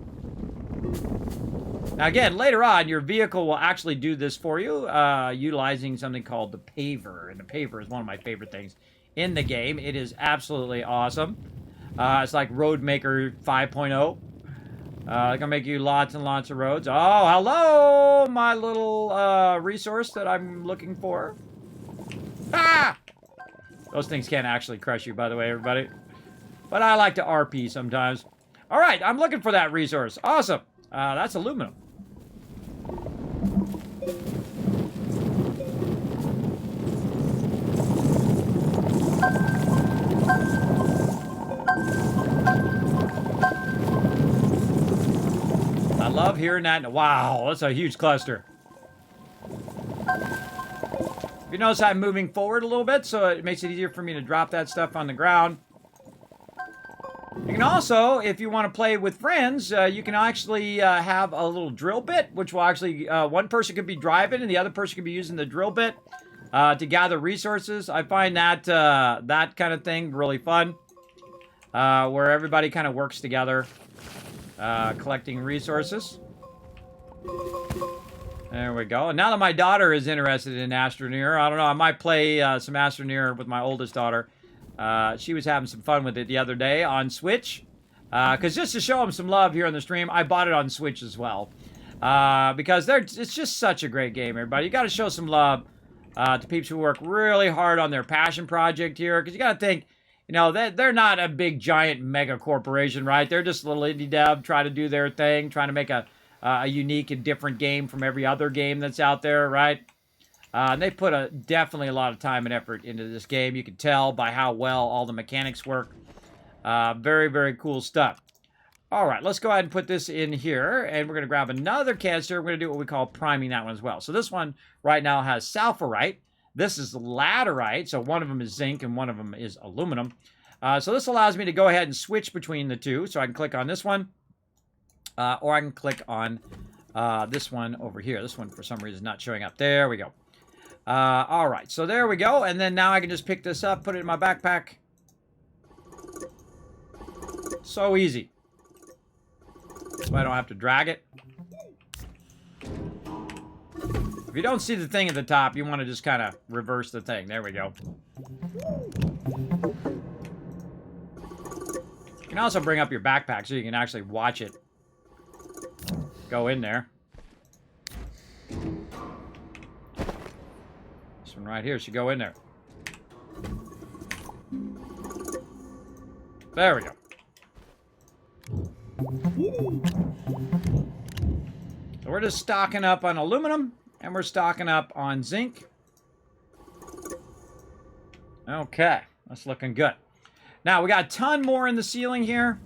Now again, later on, your vehicle will actually do this for you, utilizing something called the paver. And the paver is one of my favorite things in the game. It is absolutely awesome. It's like Roadmaker 5.0. It's going to make you lots and lots of roads. Oh, hello, my little resource that I'm looking for. Ah! Those things can't actually crush you, by the way, everybody. But I like to RP sometimes. All right, I'm looking for that resource. Awesome. That's aluminum. I love hearing that. Wow, that's a huge cluster. You notice I'm moving forward a little bit, so it makes it easier for me to drop that stuff on the ground. You can also, if you want to play with friends, you can actually have a little drill bit, which will actually, one person could be driving and the other person could be using the drill bit to gather resources. I find that that kind of thing really fun, where everybody kind of works together, collecting resources. There we go. And now that my daughter is interested in Astroneer, I don't know, I might play some Astroneer with my oldest daughter. She was having some fun with it the other day on Switch. Because just to show them some love here on the stream, I bought it on Switch as well. Because it's just such a great game, everybody. You got to show some love to people who work really hard on their passion project here. Because you got to think, you know, they're not a big, giant, mega corporation, right? They're just a little indie dev trying to do their thing, trying to make a unique and different game from every other game that's out there, right? And they put definitely a lot of time and effort into this game. You can tell by how well all the mechanics work. Very, very cool stuff. All right, let's go ahead and put this in here. And we're going to grab another canister. We're going to do what we call priming that one as well. So this one right now has sulfurite. This is laterite, so one of them is zinc and one of them is aluminum. So this allows me to go ahead and switch between the two. So I can click on this one, or I can click on this one over here. This one, for some reason, is not showing up. There we go. All right, so there we go. And then now I can just pick this up, put it in my backpack. So easy. So I don't have to drag it. If you don't see the thing at the top, you want to just kind of reverse the thing. There we go. You can also bring up your backpack so you can actually watch it go in there. This one right here should go in there. There we go. So we're just stocking up on aluminum, and we're stocking up on zinc. Okay, that's looking good. Now, we got a ton more in the ceiling here.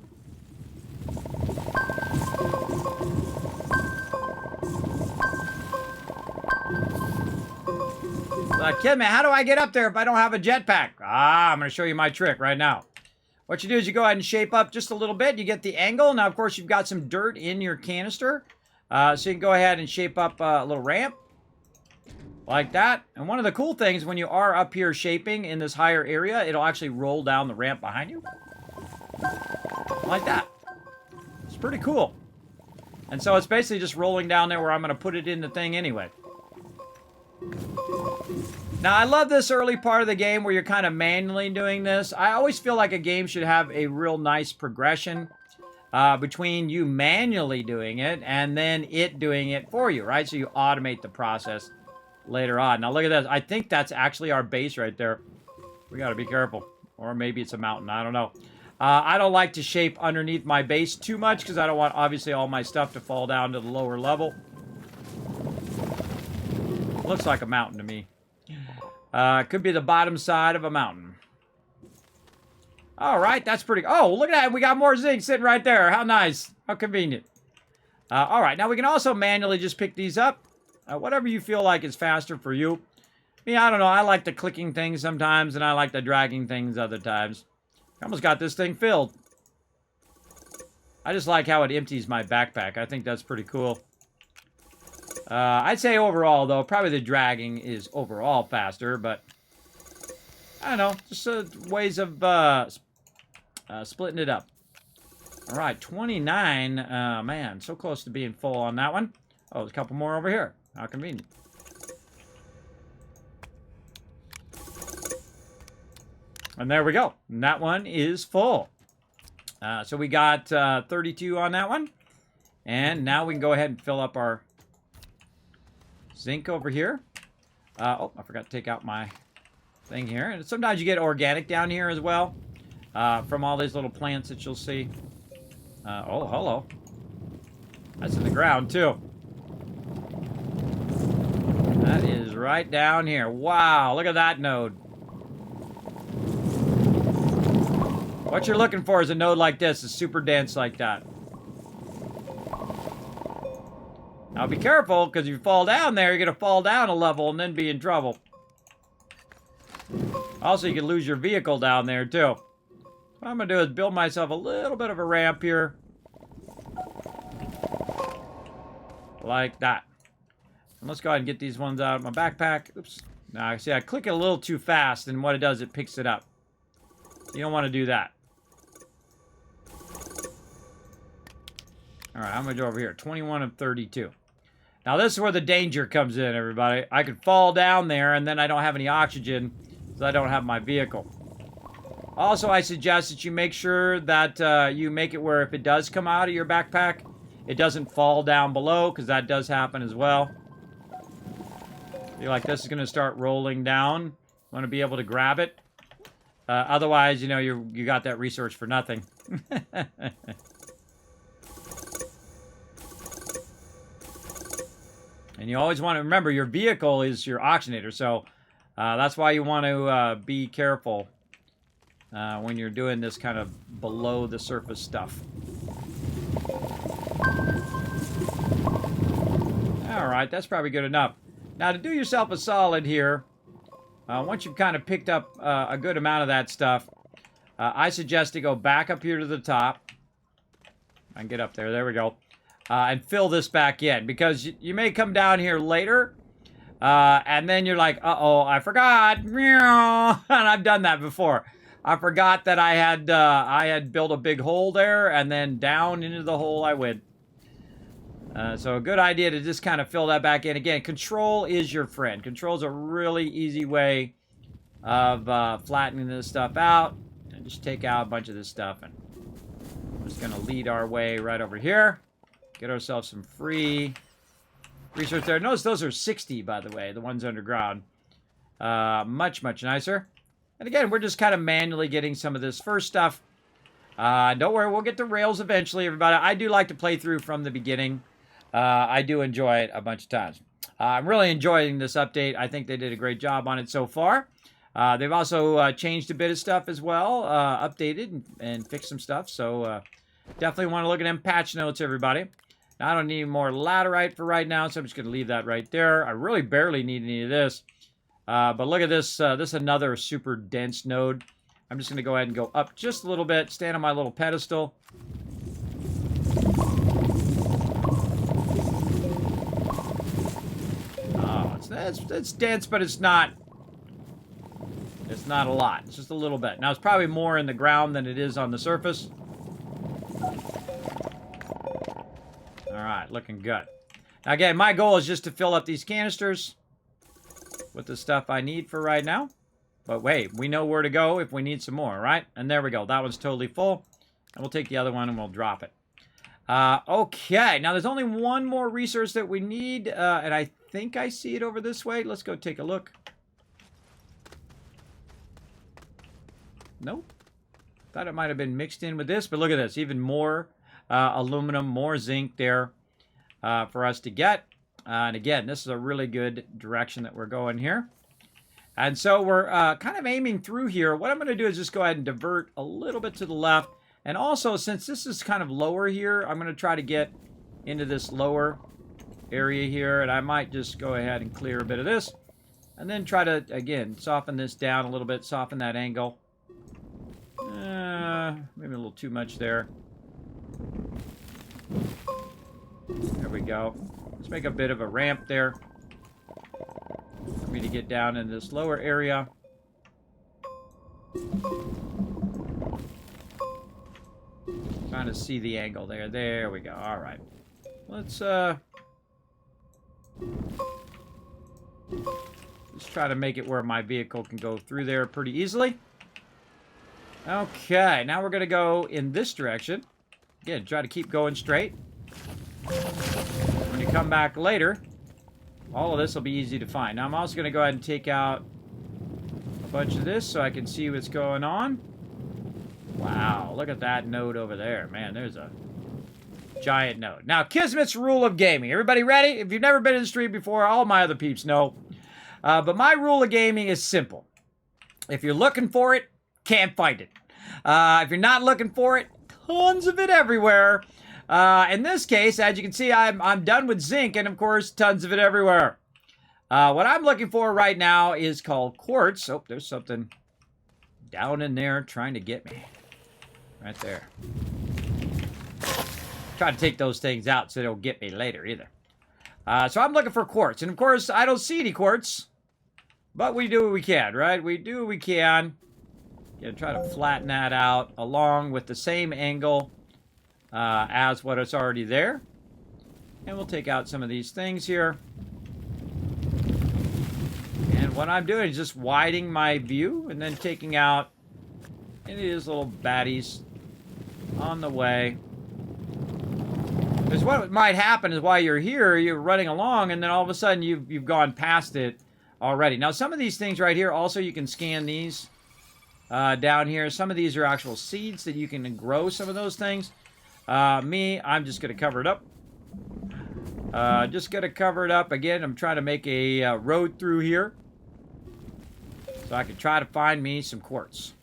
Kid, man, how do I get up there if I don't have a jetpack? I'm going to show you my trick right now. What you do is you go ahead and shape up just a little bit. You get the angle. Now, of course, you've got some dirt in your canister. So you can go ahead and shape up a little ramp. Like that. And one of the cool things, when you are up here shaping in this higher area, it'll actually roll down the ramp behind you. Like that. It's pretty cool. And so it's basically just rolling down there where I'm going to put it in the thing anyway. Now, I love this early part of the game where you're kind of manually doing this. I always feel like a game should have a real nice progression between you manually doing it and then it doing it for you, right? So you automate the process later on. Now, look at this. I think that's actually our base right there. We got to be careful. Or maybe it's a mountain. I don't know. I don't like to shape underneath my base too much because I don't want, obviously, all my stuff to fall down to the lower level. Looks like a mountain to me. Could be the bottom side of a mountain. All right, that's pretty... Oh, look at that. We got more zinc sitting right there. How nice. How convenient. All right, now we can also manually just pick these up. Whatever you feel like is faster for you. I don't know. I like the clicking things sometimes, and I like the dragging things other times. I almost got this thing filled. I just like how it empties my backpack. I think that's pretty cool. I'd say overall, though, probably the dragging is overall faster, but I don't know. Just ways of splitting it up. All right, 29. Man, so close to being full on that one. Oh, there's a couple more over here. How convenient. And there we go. And that one is full. So we got 32 on that one. And now we can go ahead and fill up our zinc over here. Oh, I forgot to take out my thing here. And sometimes you get organic down here as well. From all these little plants that you'll see. Oh, hello. That's in the ground, too. That is right down here. Wow, look at that node. What you're looking for is a node like this, is super dense like that. Now be careful, because if you fall down there, you're going to fall down a level and then be in trouble. Also, you can lose your vehicle down there, too. What I'm going to do is build myself a little bit of a ramp here. Like that. And let's go ahead and get these ones out of my backpack. Oops. Now, see, I click it a little too fast, and what it does, it picks it up. You don't want to do that. All right, I'm going to go over here. 21 of 32. Now, this is where the danger comes in, everybody. I could fall down there, and then I don't have any oxygen, because I don't have my vehicle. Also, I suggest that you make sure that you make it where if it does come out of your backpack, it doesn't fall down below, because that does happen as well. Feel like this is going to start rolling down. You want to be able to grab it. Otherwise, you know, you got that research for nothing. And you always want to remember your vehicle is your oxygenator, so that's why you want to be careful when you're doing this kind of below the surface stuff. All right, that's probably good enough. Now, to do yourself a solid here, once you've kind of picked up a good amount of that stuff, I suggest to go back up here to the top. I can get up there. There we go. And fill this back in. Because you may come down here later, and then you're like, uh-oh, I forgot. And I've done that before. I forgot that I had built a big hole there, and then down into the hole I went. So a good idea to just kind of fill that back in. Again, control is your friend. Control is a really easy way of flattening this stuff out. And just take out a bunch of this stuff. And we're just going to lead our way right over here. Get ourselves some free research there. Notice those are 60, by the way, the ones underground. Much, much nicer. And again, we're just kind of manually getting some of this first stuff. Don't worry, we'll get to rails eventually, everybody. I do like to play through from the beginning. I do enjoy it a bunch of times. I'm really enjoying this update. I think they did a great job on it so far. They've also changed a bit of stuff as well, updated and fixed some stuff. So definitely want to look at them patch notes, everybody. Now, I don't need more laterite for right now, so I'm just going to leave that right there. I really barely need any of this. But look at this. This is another super dense node. I'm just going to go ahead and go up just a little bit, stand on my little pedestal. Oh, it's dense, but it's not a lot. It's just a little bit. Now, it's probably more in the ground than it is on the surface. All right, looking good. Now, again, my goal is just to fill up these canisters with the stuff I need for right now. But wait, we know where to go if we need some more, right? And there we go. That one's totally full. And we'll take the other one and we'll drop it. Okay, now there's only one more resource that we need. And I think I see it over this way. Let's go take a look. Nope. Thought it might have been mixed in with this. But look at this. Even more aluminum, more zinc there for us to get. And again, this is a really good direction that we're going here. And so we're kind of aiming through here. What I'm going to do is just go ahead and divert a little bit to the left. And also, since this is kind of lower here, I'm going to try to get into this lower area here. And I might just go ahead and clear a bit of this. And then try to, again, soften this down a little bit. Soften that angle. Maybe a little too much there. There we go. Let's make a bit of a ramp there for me to get down in this lower area. Trying to see the angle there. There we go. All right. Let's try to make it where my vehicle can go through there pretty easily. Okay, now we're going to go in this direction. Again, try to keep going straight. When you come back later, all of this will be easy to find. Now, I'm also going to go ahead and take out a bunch of this so I can see what's going on. Wow, look at that node over there. Man, there's a giant node. Now, Kismet's rule of gaming. Everybody ready? If you've never been in the street before, all my other peeps know. But my rule of gaming is simple. If you're looking for it, can't find it. If you're not looking for it, tons of it everywhere. In this case, as you can see, I'm done with zinc, and of course, tons of it everywhere. What I'm looking for right now is called quartz. Oh, there's something down in there trying to get me. Right there. Try to take those things out so they don't get me later either. So I'm looking for quartz. And of course, I don't see any quartz. But we do what we can, right? We do what we can. Gonna try to flatten that out along with the same angle as what is already there. And we'll take out some of these things here. And what I'm doing is just widening my view and then taking out any of these little baddies on the way. Because what might happen is while you're here, you're running along, and then all of a sudden you've gone past it already. Now, some of these things right here, also you can scan these down here. Some of these are actual seeds that you can grow some of those things. I'm just going to cover it up. Just going to cover it up. Again, I'm trying to make a road through here so I can try to find me some quartz.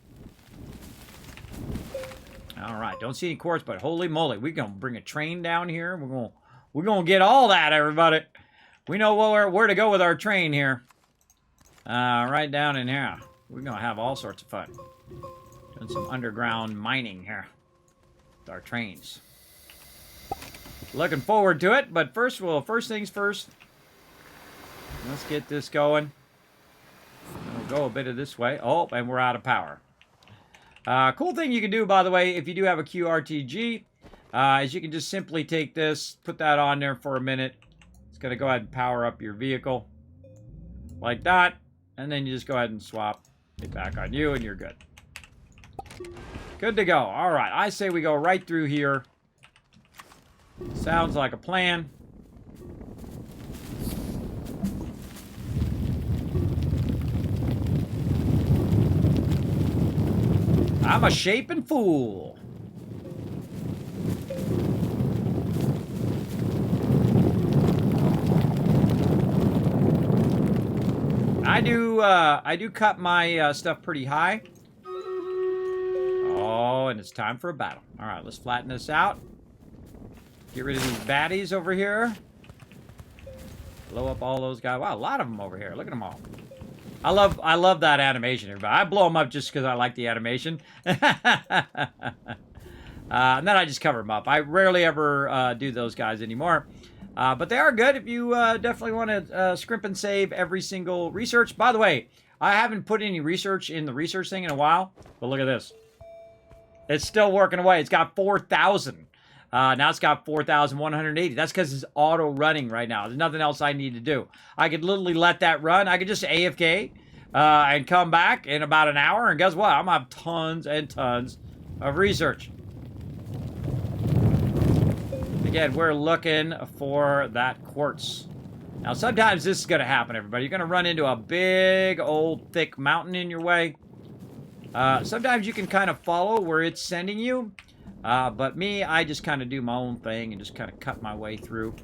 All right, don't see any quartz, but holy moly, we're gonna bring a train down here. We're gonna get all that, everybody. We know where to go with our train here. right down in here. We're going to have all sorts of fun. Doing some underground mining here with our trains. Looking forward to it, but first things first. Let's get this going. We'll go a bit of this way. Oh, and we're out of power. Cool thing you can do, by the way, if you do have a QRTG, is you can just simply take this, put that on there for a minute. It's going to go ahead and power up your vehicle. Like that. And then you just go ahead and swap it back on you, and you're good. Good to go. All right. I say we go right through here. Sounds like a plan. I'm a shaping fool. I do cut my stuff pretty high. Oh, and it's time for a battle. All right, let's flatten this out. Get rid of these baddies over here. Blow up all those guys. Wow, a lot of them over here. Look at them all. I love that animation, everybody. I blow them up just because I like the animation. And then I just cover them up. I rarely ever do those guys anymore. But they are good if you definitely want to scrimp and save every single research. By the way, I haven't put any research in the research thing in a while. But look at this. It's still working away. It's got 4,000. Now it's got 4,180. That's because it's auto running right now. There's nothing else I need to do. I could literally let that run. I could just AFK and come back in about an hour. And guess what? I'm going to have tons and tons of research. Again, we're looking for that quartz. Now, sometimes this is going to happen, everybody. You're going to run into a big, old, thick mountain in your way. Sometimes you can kind of follow where it's sending you. But me, I just kind of do my own thing and just kind of cut my way through.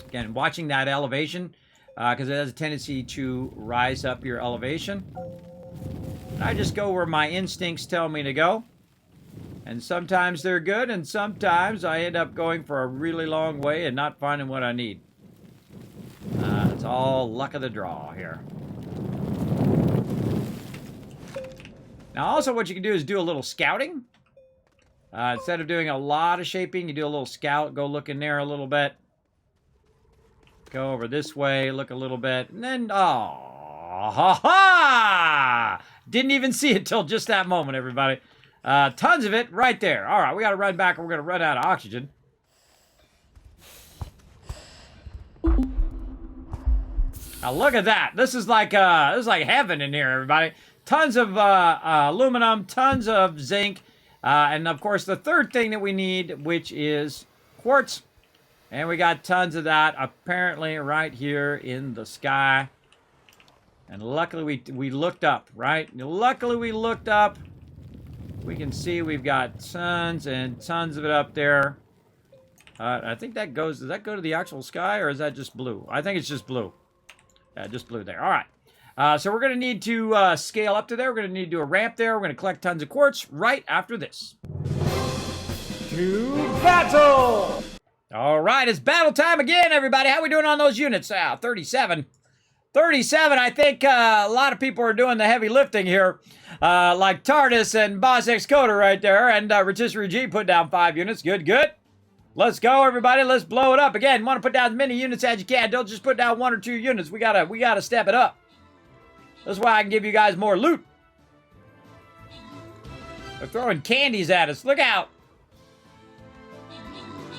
Again, watching that elevation, because it has a tendency to rise up your elevation. I just go where my instincts tell me to go. And sometimes they're good, and sometimes I end up going for a really long way and not finding what I need. It's all luck of the draw here. Now, also what you can do is do a little scouting. Instead of doing a lot of shaping, you do a little scout. Go look in there a little bit. Go over this way, look a little bit. And then, oh, ha ha! Didn't even see it till just that moment, everybody. Tons of it right there. All right, we got to run back or we're going to run out of oxygen. Now, look at that. This is like heaven in here, everybody. Tons of aluminum, tons of zinc. And, of course, the third thing that we need, which is quartz. And we got tons of that, apparently, right here in the sky. And luckily, we looked up, right? Luckily, we looked up. We can see we've got tons and tons of it up there. I think that goes... Does that go to the actual sky, or is that just blue? I think it's just blue. Yeah, just blue there. All right. So we're going to need to scale up to there. We're going to need to do a ramp there. We're going to collect tons of quartz right after this. To battle! All right, it's battle time again, everybody. How we doing on those units? 37. 37, I think a lot of people are doing the heavy lifting here. Like TARDIS and Boss X Coder right there. And Rotisserie G put down 5 units. Good, good. Let's go, everybody. Let's blow it up. Again, want to put down as many units as you can. Don't just put down 1 or 2 units. We gotta step it up. That's why I can give you guys more loot. They're throwing candies at us. Look out.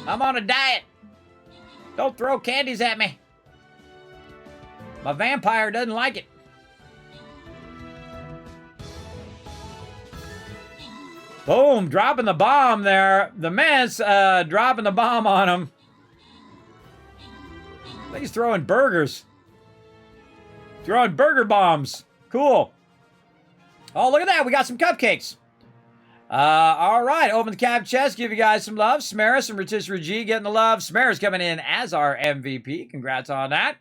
I'm on a diet. Don't throw candies at me. My vampire doesn't like it. Boom, dropping the bomb there. The mess, dropping the bomb on him. I think he's throwing burgers. Throwing burger bombs. Cool. Oh, look at that. We got some cupcakes. All right. Open the cab chest. Give you guys some love. Smaris and Rotisserie G getting the love. Smaris coming in as our MVP. Congrats on that.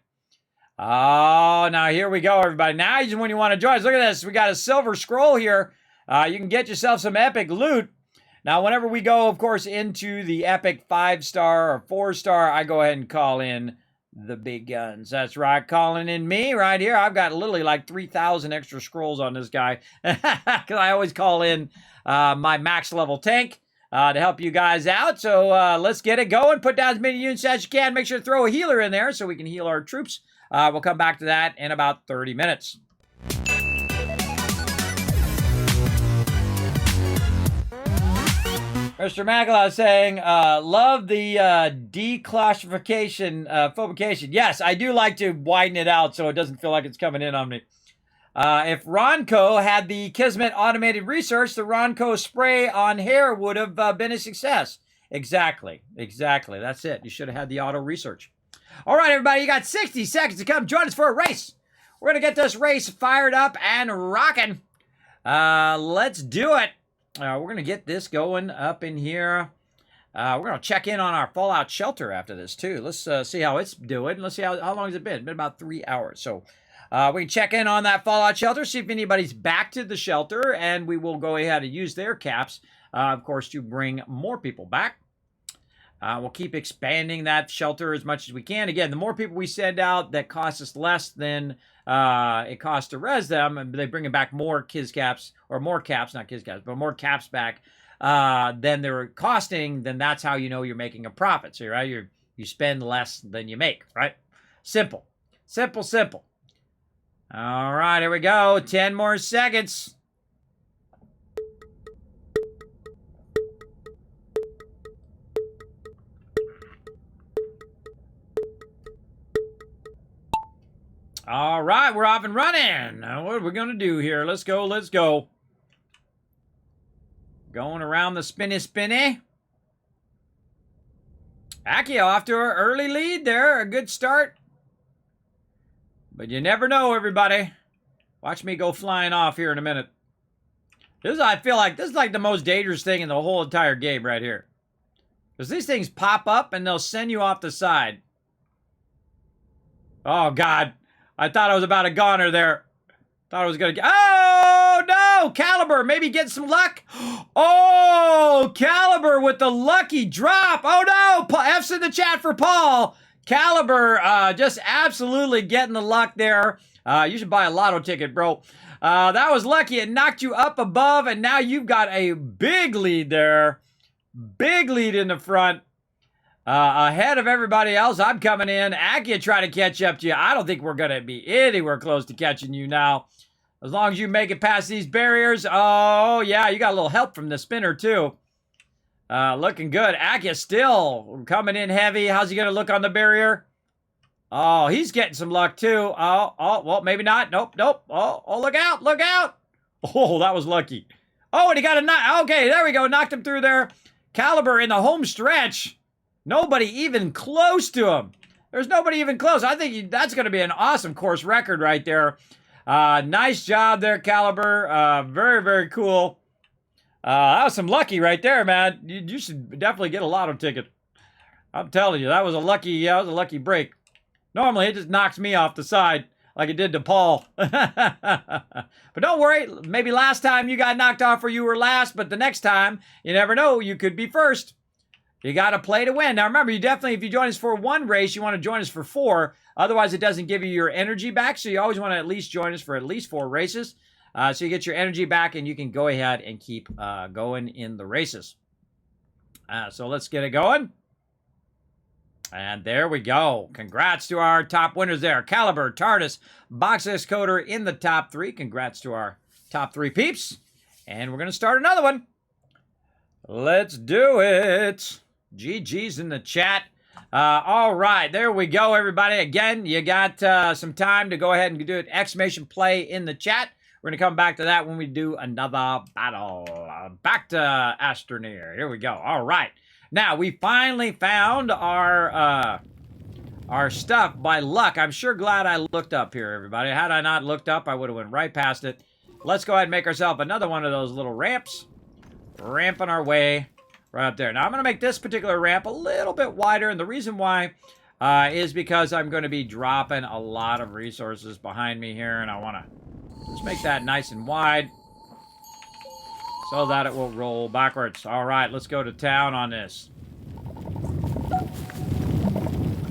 Oh, now here we go, everybody. Now is when you want to join us. Look at this. We got a silver scroll here. You can get yourself some epic loot. Now, whenever we go, of course, into the epic 5-star or 4-star, I go ahead and call in the big guns. That's right, calling in me right here. I've got literally like 3,000 extra scrolls on this guy because I always call in my max level tank to help you guys out. So let's get it going. Put down as many units as you can. Make sure to throw a healer in there so we can heal our troops. We'll come back to that in about 30 minutes. Mr. Magala is saying, love the declassification, phobication. Yes, I do like to widen it out so it doesn't feel like it's coming in on me. If Ronco had the Kismet automated research, the Ronco spray on hair would have been a success. Exactly. That's it. You should have had the auto research. All right, everybody, you got 60 seconds to come join us for a race. We're going to get this race fired up and rocking. Let's do it. We're going to get this going up in here. We're going to check in on our Fallout shelter after this, too. Let's see how it's doing. Let's see how long has it been. It's been about 3 hours. So we can check in on that Fallout shelter, see if anybody's back to the shelter, and we will go ahead and use their caps, of course, to bring more people back. We'll keep expanding that shelter as much as we can. Again, the more people we send out that cost us less than it costs to res them, and they bring back more Kiz caps, or more caps, not Kiz caps, but more caps back than they're costing, then that's how you know you're making a profit. So, right, you spend less than you make, right? Simple. All right, here we go. 10 more seconds. All right, we're off and running. Now, what are we going to do here? Let's go. Going around the spinny. Aki off to an early lead there. A good start. But you never know, everybody. Watch me go flying off here in a minute. I feel like this is like the most dangerous thing in the whole entire game right here. Because these things pop up and they'll send you off the side. Oh, God. I thought I was about a goner there. Thought I was going to get... Oh, no! Caliber, maybe get some luck. Oh, Caliber with the lucky drop. Oh, no! F's in the chat for Paul. Caliber just absolutely getting the luck there. You should buy a lotto ticket, bro. That was lucky. It knocked you up above, and now you've got a big lead there. Big lead in the front. Ahead of everybody else, I'm coming in. Akia trying to catch up to you. I don't think we're going to be anywhere close to catching you now. As long as you make it past these barriers. Oh, yeah, you got a little help from the spinner, too. Looking good. Akia still coming in heavy. How's he going to look on the barrier? Oh, he's getting some luck, too. Oh, well, maybe not. Nope. Oh, look out. Oh, that was lucky. Oh, and he got a knock. Okay, there we go. Knocked him through there. Caliber in the home stretch. Nobody even close to him. There's nobody even close. I think that's going to be an awesome course record right there. Nice job there, Caliber. Very, very cool. That was some lucky right there, man. You should definitely get a lotto ticket. I'm telling you, that was a lucky break. Normally, it just knocks me off the side like it did to Paul. But don't worry. Maybe last time you got knocked off or you were last, but the next time, you never know, you could be first. You got to play to win. Now, remember, if you join us for one race, you want to join us for 4. Otherwise, it doesn't give you your energy back. So you always want to at least join us for at least 4 races. So you get your energy back and you can go ahead and keep going in the races. So let's get it going. And there we go. Congrats to our top winners there. Caliber, TARDIS, Boxless Coder in the top 3. Congrats to our top 3 peeps. And we're going to start another one. Let's do it. GG's in the chat. All right, there we go, everybody. Again, you got some time to go ahead and do an exclamation play in the chat. We're going to come back to that when we do another battle. Back to Astroneer. Here we go. All right. Now, we finally found our stuff by luck. I'm sure glad I looked up here, everybody. Had I not looked up, I would have went right past it. Let's go ahead and make ourselves another one of those little ramps. Ramping our way right up there. Now, I'm going to make this particular ramp a little bit wider, and the reason why is because I'm going to be dropping a lot of resources behind me here, and I want to just make that nice and wide so that it will roll backwards. All right, let's go to town on this.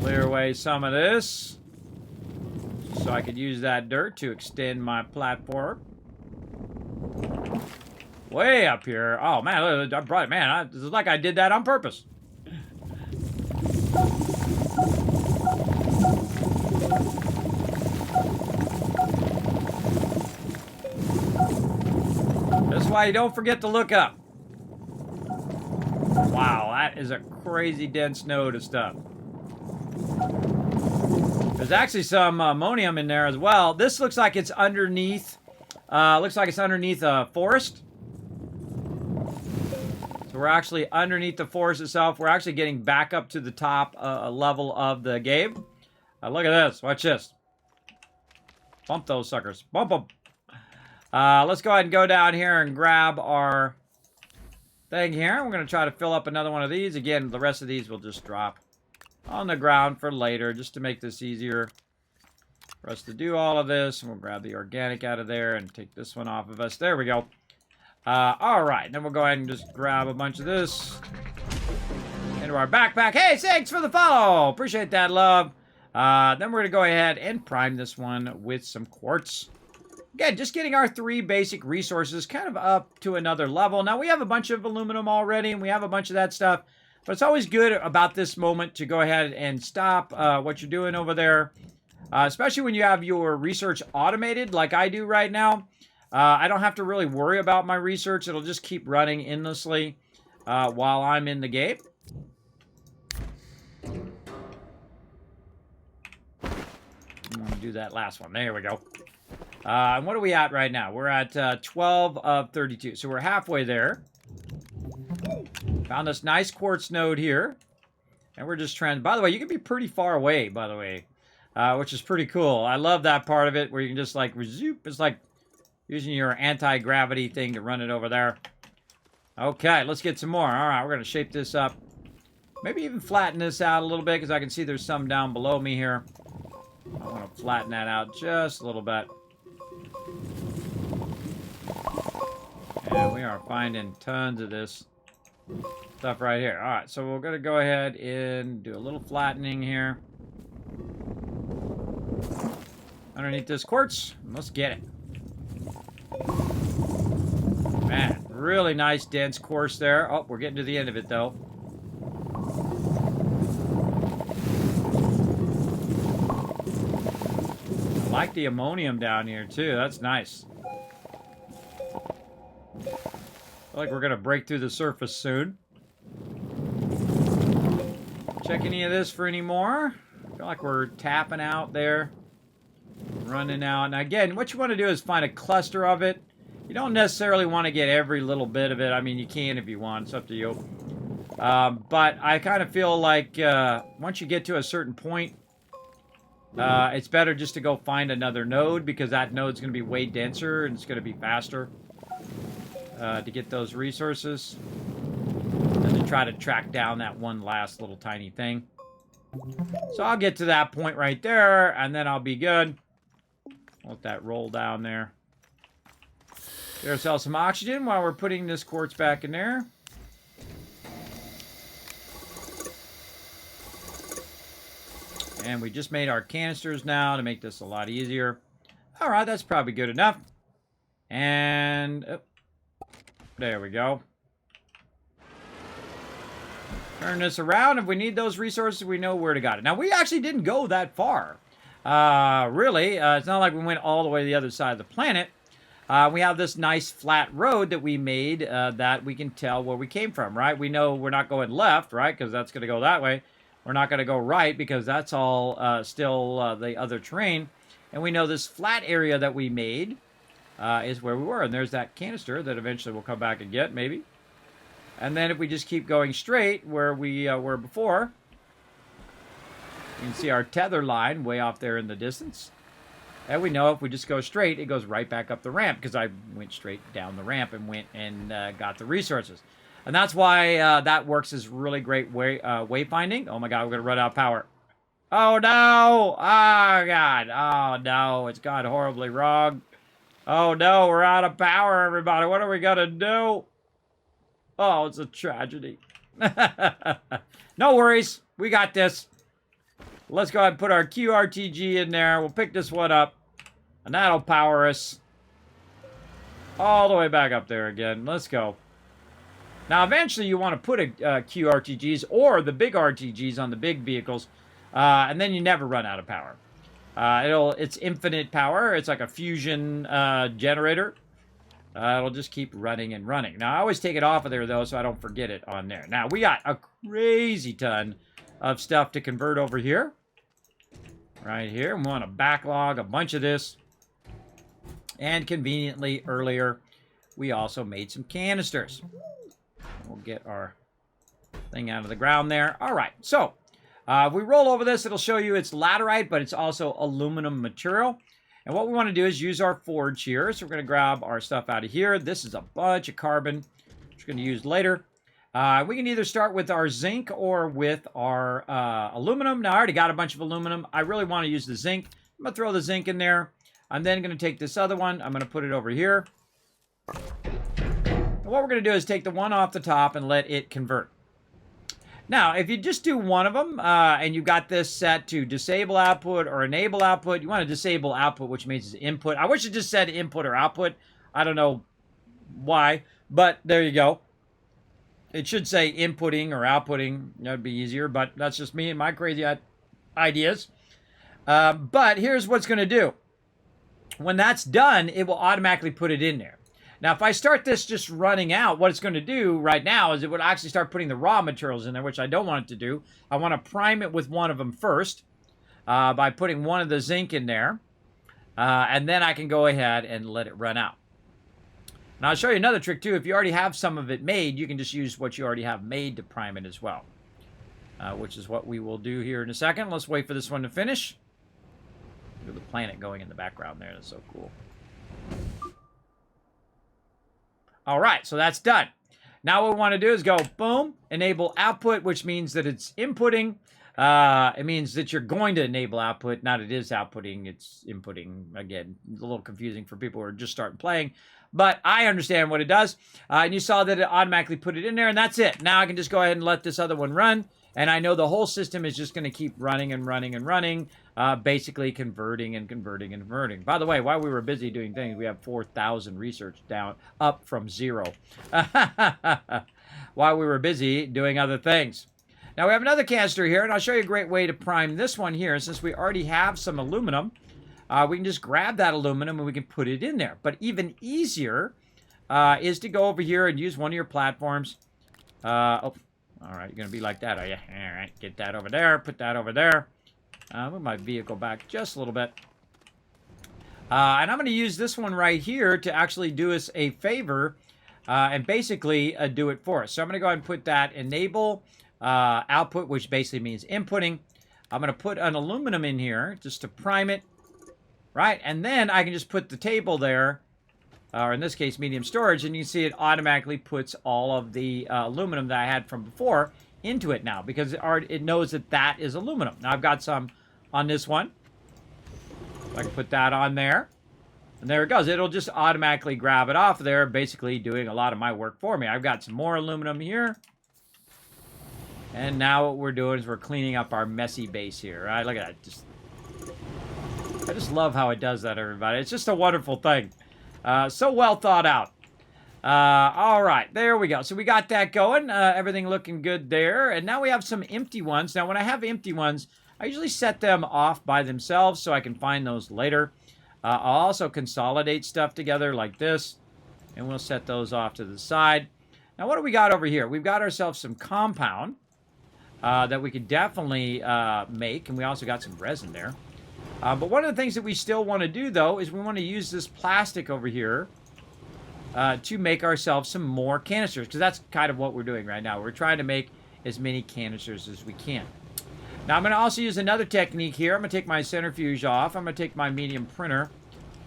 Clear away some of this, so I could use that dirt to extend my platform. Way up here. Oh, man, I brought it. Man, this is like I did that on purpose. That's why you don't forget to look up. Wow, that is a crazy dense node of stuff. There's actually some ammonium in there as well. This looks like it's underneath. Looks like it's underneath a forest. So we're actually underneath the forest itself. We're actually getting back up to the top level of the game. Look at this. Watch this. Bump those suckers. Bump them. Let's go ahead and go down here and grab our thing here. We're going to try to fill up another one of these. Again, the rest of these will just drop on the ground for later, just to make this easier for us to do all of this. And we'll grab the organic out of there and take this one off of us. There we go. All right, then we'll go ahead and just grab a bunch of this into our backpack. Hey, thanks for the follow. Appreciate that, love. Then we're going to go ahead and prime this one with some quartz. Again, just getting our 3 basic resources kind of up to another level. Now, we have a bunch of aluminum already, and we have a bunch of that stuff. But it's always good about this moment to go ahead and stop what you're doing over there. Especially when you have your research automated like I do right now. I don't have to really worry about my research. It'll just keep running endlessly while I'm in the game. I'm going to do that last one. There we go. And what are we at right now? We're at 12 of 32. So we're halfway there. Found this nice quartz node here. And we're just trying... By the way, you can be pretty far away, by the way. Which is pretty cool. I love that part of it where you can just like... Zoop. It's like using your anti-gravity thing to run it over there. Okay, let's get some more. All right, we're going to shape this up. Maybe even flatten this out a little bit because I can see there's some down below me here. I want to flatten that out just a little bit. And we are finding tons of this stuff right here. All right, so we're going to go ahead and do a little flattening here. Underneath this quartz. Let's get it. Man, really nice dense quartz there. Oh, we're getting to the end of it, though. I like the ammonium down here, too. That's nice. I feel like we're going to break through the surface soon. Check any of this for any more. I feel like we're tapping out there. Running out. Now, again, what you want to do is find a cluster of it. You don't necessarily want to get every little bit of it. I mean, you can if you want. It's up to you. But I kind of feel like once you get to a certain point, it's better just to go find another node because that node's going to be way denser and it's going to be faster to get those resources than to try to track down that one last little tiny thing. So I'll get to that point right there and then I'll be good. Let that roll down there. Get ourselves some oxygen while we're putting this quartz back in there. And we just made our canisters now to make this a lot easier. All right, that's probably good enough. And oh, there we go. Turn this around. If we need those resources, we know where to get it. Now, we actually didn't go that far. Really, it's not like we went all the way to the other side of the planet. We have this nice flat road that we made that we can tell where we came from, right? We know we're not going left, right? Because that's going to go that way. We're not going to go right because that's all still the other terrain. And we know this flat area that we made is where we were. And there's that canister that eventually we'll come back and get, maybe. And then if we just keep going straight where we were before, you can see our tether line way off there in the distance. And we know if we just go straight, it goes right back up the ramp because I went straight down the ramp and went and got the resources. And that's why that works as really great wayfinding. Oh my God, we're going to run out of power. Oh no! Oh God! Oh no, it's gone horribly wrong. Oh no, we're out of power, everybody. What are we going to do? Oh, it's a tragedy. No worries. We got this. Let's go ahead and put our QRTG in there. We'll pick this one up, and that'll power us all the way back up there again. Let's go. Now, eventually, you want to put a QRTGs or the big RTGs on the big vehicles, and then you never run out of power. It's infinite power. It's like a fusion generator. It'll just keep running and running. Now, I always take it off of there, though, so I don't forget it on there. Now, we got a crazy ton of stuff to convert over here. Right here. We want to backlog a bunch of this. And conveniently, earlier, we also made some canisters. We'll get our thing out of the ground there. All right. So, if we roll over this, it'll show you it's laterite, but it's also aluminum material. And what we want to do is use our forge here. So we're going to grab our stuff out of here. This is a bunch of carbon, which we're going to use later. We can either start with our zinc or with our aluminum. Now, I already got a bunch of aluminum. I really want to use the zinc. I'm going to throw the zinc in there. I'm then going to take this other one. I'm going to put it over here. And what we're going to do is take the one off the top and let it convert. Now, if you just do one of them, and you've got this set to disable output or enable output, you want to disable output, which means it's input. I wish it just said input or output. I don't know why, but there you go. It should say inputting or outputting. That would be easier, but that's just me and my crazy ideas. But here's what's going to do. When that's done, it will automatically put it in there. Now, if I start this just running out, what it's going to do right now is it would actually start putting the raw materials in there, which I don't want it to do. I want to prime it with one of them first by putting one of the zinc in there. And then I can go ahead and let it run out. Now, I'll show you another trick, too. If you already have some of it made, you can just use what you already have made to prime it as well, which is what we will do here in a second. Let's wait for this one to finish. Look at the planet going in the background there. That's so cool. All right, so that's done. Now what we want to do is go, boom, enable output, which means that it's inputting. It means that you're going to enable output, not it is outputting, it's inputting. Again, a little confusing for people who are just starting playing, but I understand what it does. And you saw that it automatically put it in there, and that's it. Now I can just go ahead and let this other one run, and I know the whole system is just going to keep running and running and running, basically converting and converting and converting. By the way, while we were busy doing things, we have 4,000 research down, up from 0. While we were busy doing other things. Now we have another canister here, and I'll show you a great way to prime this one here. Since we already have some aluminum, we can just grab that aluminum and we can put it in there. But even easier is to go over here and use one of your platforms. Oh, all right, you're going to be like that, are you? All right, get that over there, put that over there. Move my vehicle back just a little bit. And I'm going to use this one right here to actually do us a favor and basically do it for us. So I'm going to go ahead and put that enable output, which basically means inputting. I'm going to put an aluminum in here just to prime it, right? And then I can just put the table there, or in this case, medium storage, and you can see it automatically puts all of the aluminum that I had from before into it now, because it knows that that is aluminum. Now I've got some on this one. So I can put that on there. And there it goes. It'll just automatically grab it off there, basically doing a lot of my work for me. I've got some more aluminum here. And now what we're doing is we're cleaning up our messy base here, right? Look at that. I just love how it does that, everybody. It's just a wonderful thing. So well thought out. All right, there we go. So we got that going. Everything looking good there. And now we have some empty ones. Now, when I have empty ones, I usually set them off by themselves so I can find those later. I'll also consolidate stuff together like this. And we'll set those off to the side. Now, what do we got over here? We've got ourselves some compound that we could definitely make. And we also got some resin there. But one of the things that we still want to do, though, is we want to use this plastic over here to make ourselves some more canisters, because that's kind of what we're doing right now. We're trying to make as many canisters as we can. Now, I'm going to also use another technique here. I'm going to take my centrifuge off. I'm going to take my medium printer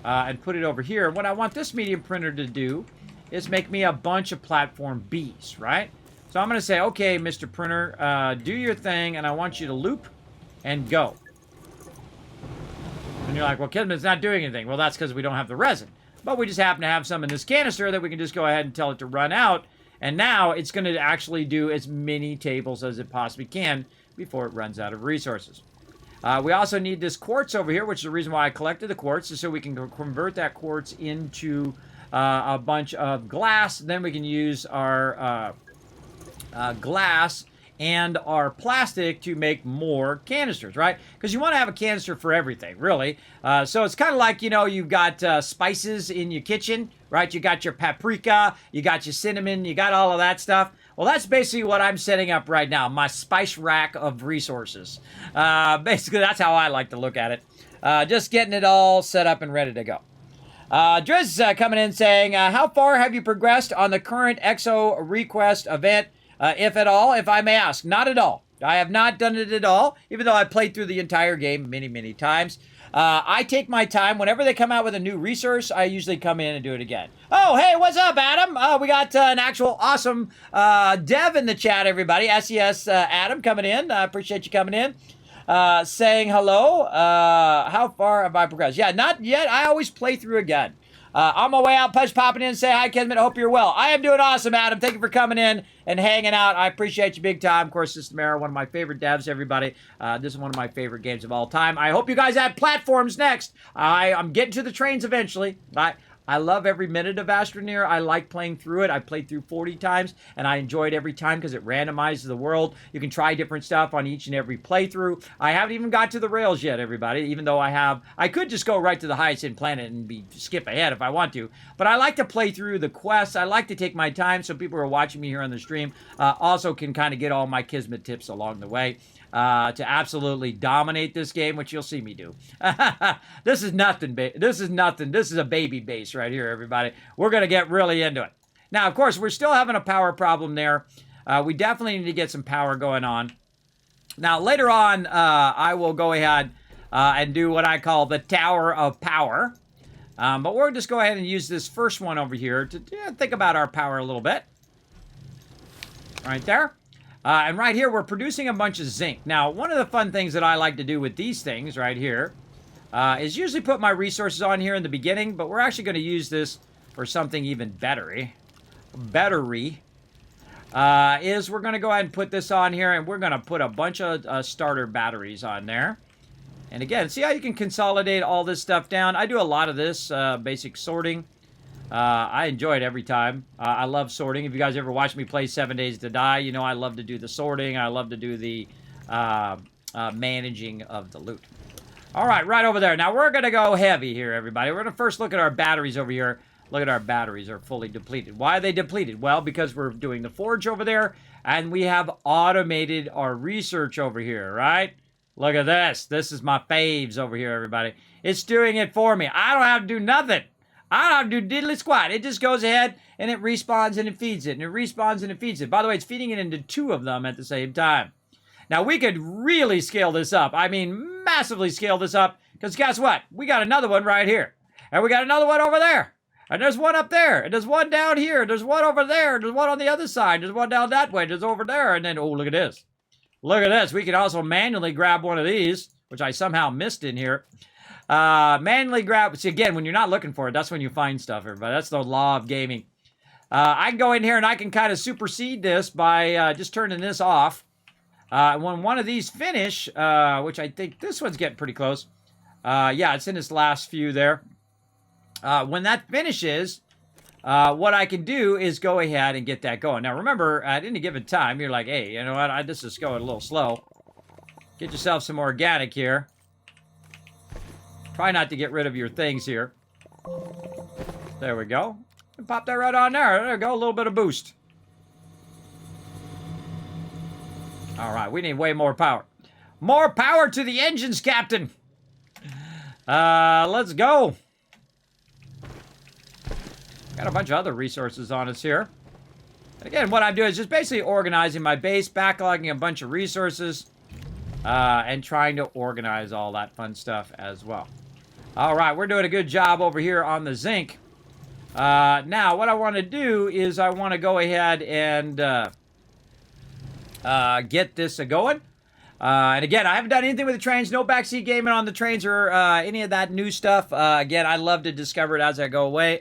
and put it over here. What I want this medium printer to do is make me a bunch of platform Bs, right? So I'm going to say, okay, Mr. Printer, do your thing, and I want you to loop and go. And you're like, well, Kismet's not doing anything. Well, that's because we don't have the resin. But we just happen to have some in this canister that we can just go ahead and tell it to run out. And now it's going to actually do as many tables as it possibly can before it runs out of resources. We also need this quartz over here, which is the reason why I collected the quartz, is so we can convert that quartz into a bunch of glass. Then we can use our glass and our plastic to make more canisters, right? Because you want to have a canister for everything, really. So it's kind of like, you know, you've got spices in your kitchen, right? You got your paprika, you got your cinnamon, you got all of that stuff. Well, that's basically what I'm setting up right now, my spice rack of resources. Basically, that's how I like to look at it. Just getting it all set up and ready to go. Driz coming in saying, how far have you progressed on the current EXO request event? If at all, if I may ask. Not at all. I have not done it at all, even though I played through the entire game many, many times. I take my time. Whenever they come out with a new resource, I usually come in and do it again. Oh, hey, what's up, Adam? We got an actual awesome dev in the chat, everybody. SES Adam coming in. I appreciate you coming in. Saying hello. How far have I progressed? Yeah, not yet. I always play through again. On my way out, Push popping in and say hi, Kismet. I hope you're well. I am doing awesome, Adam. Thank you for coming in and hanging out. I appreciate you big time. Of course, Systemera, one of my favorite devs, everybody. This is one of my favorite games of all time. I hope you guys add platforms next. I'm getting to the trains eventually. I love every minute of Astroneer. I like playing through it. I played through 40 times, and I enjoy it every time because it randomizes the world. You can try different stuff on each and every playthrough. I haven't even got to the rails yet, everybody, even though I could just go right to the highest end planet and skip ahead if I want to. But I like to play through the quests. I like to take my time so people who are watching me here on the stream also can kind of get all my Kismet tips along the way. To absolutely dominate this game, which you'll see me do. This is nothing. This is nothing. This is a baby base right here, everybody. We're going to get really into it. Now, of course, we're still having a power problem there. We definitely need to get some power going on. Now, later on, I will go ahead and do what I call the Tower of Power. But we'll just go ahead and use this first one over here to think about our power a little bit. Right there. And right here, we're producing a bunch of zinc. Now, one of the fun things that I like to do with these things right here is usually put my resources on here in the beginning, but we're actually going to use this for something even bettery. Is we're going to go ahead and put this on here, and we're going to put a bunch of starter batteries on there. And again, see how you can consolidate all this stuff down? I do a lot of this basic sorting. I enjoy it every time. I love sorting. If you guys ever watch me play 7 Days to Die, you know I love to do the sorting. I love to do the managing of the loot. All right, right over there. Now, we're going to go heavy here, everybody. We're going to first look at our batteries over here. Look at our batteries. They're fully depleted. Why are they depleted? Well, because we're doing the forge over there, and we have automated our research over here, right? Look at this. This is my faves over here, everybody. It's doing it for me. I don't have to do nothing. I don't have to do diddly squat. It just goes ahead and it respawns and it feeds it. And it respawns and it feeds it. By the way, it's feeding it into 2 of them at the same time. Now, we could really scale this up. I mean, massively scale this up. Because guess what? We got another one right here. And we got another one over there. And there's one up there. And there's one down here. There's one over there. There's one on the other side. There's one down that way. There's over there. And then, oh, look at this. Look at this. We can also manually grab one of these, which I somehow missed in here. Manually grab. See, again, when you're not looking for it, that's when you find stuff, everybody. That's the law of gaming. I can go in here and I can kind of supersede this by just turning this off. When one of these finish, which I think this one's getting pretty close. Yeah, it's in its last few there. When that finishes, what I can do is go ahead and get that going. Now, remember, at any given time, you're like, hey, you know what? This is going a little slow. Get yourself some organic here. Try not to get rid of your things here. There we go. And pop that right on there. There we go. A little bit of boost. All right. We need way more power. More power to the engines, Captain. Let's go. Got a bunch of other resources on us here. Again, what I'm doing is just basically organizing my base, backlogging a bunch of resources, and trying to organize all that fun stuff as well. All right, we're doing a good job over here on the zinc. Now, what I want to do is I want to go ahead and get this going. And again, I haven't done anything with the trains. No backseat gaming on the trains or any of that new stuff. Again, I love to discover it as I go away.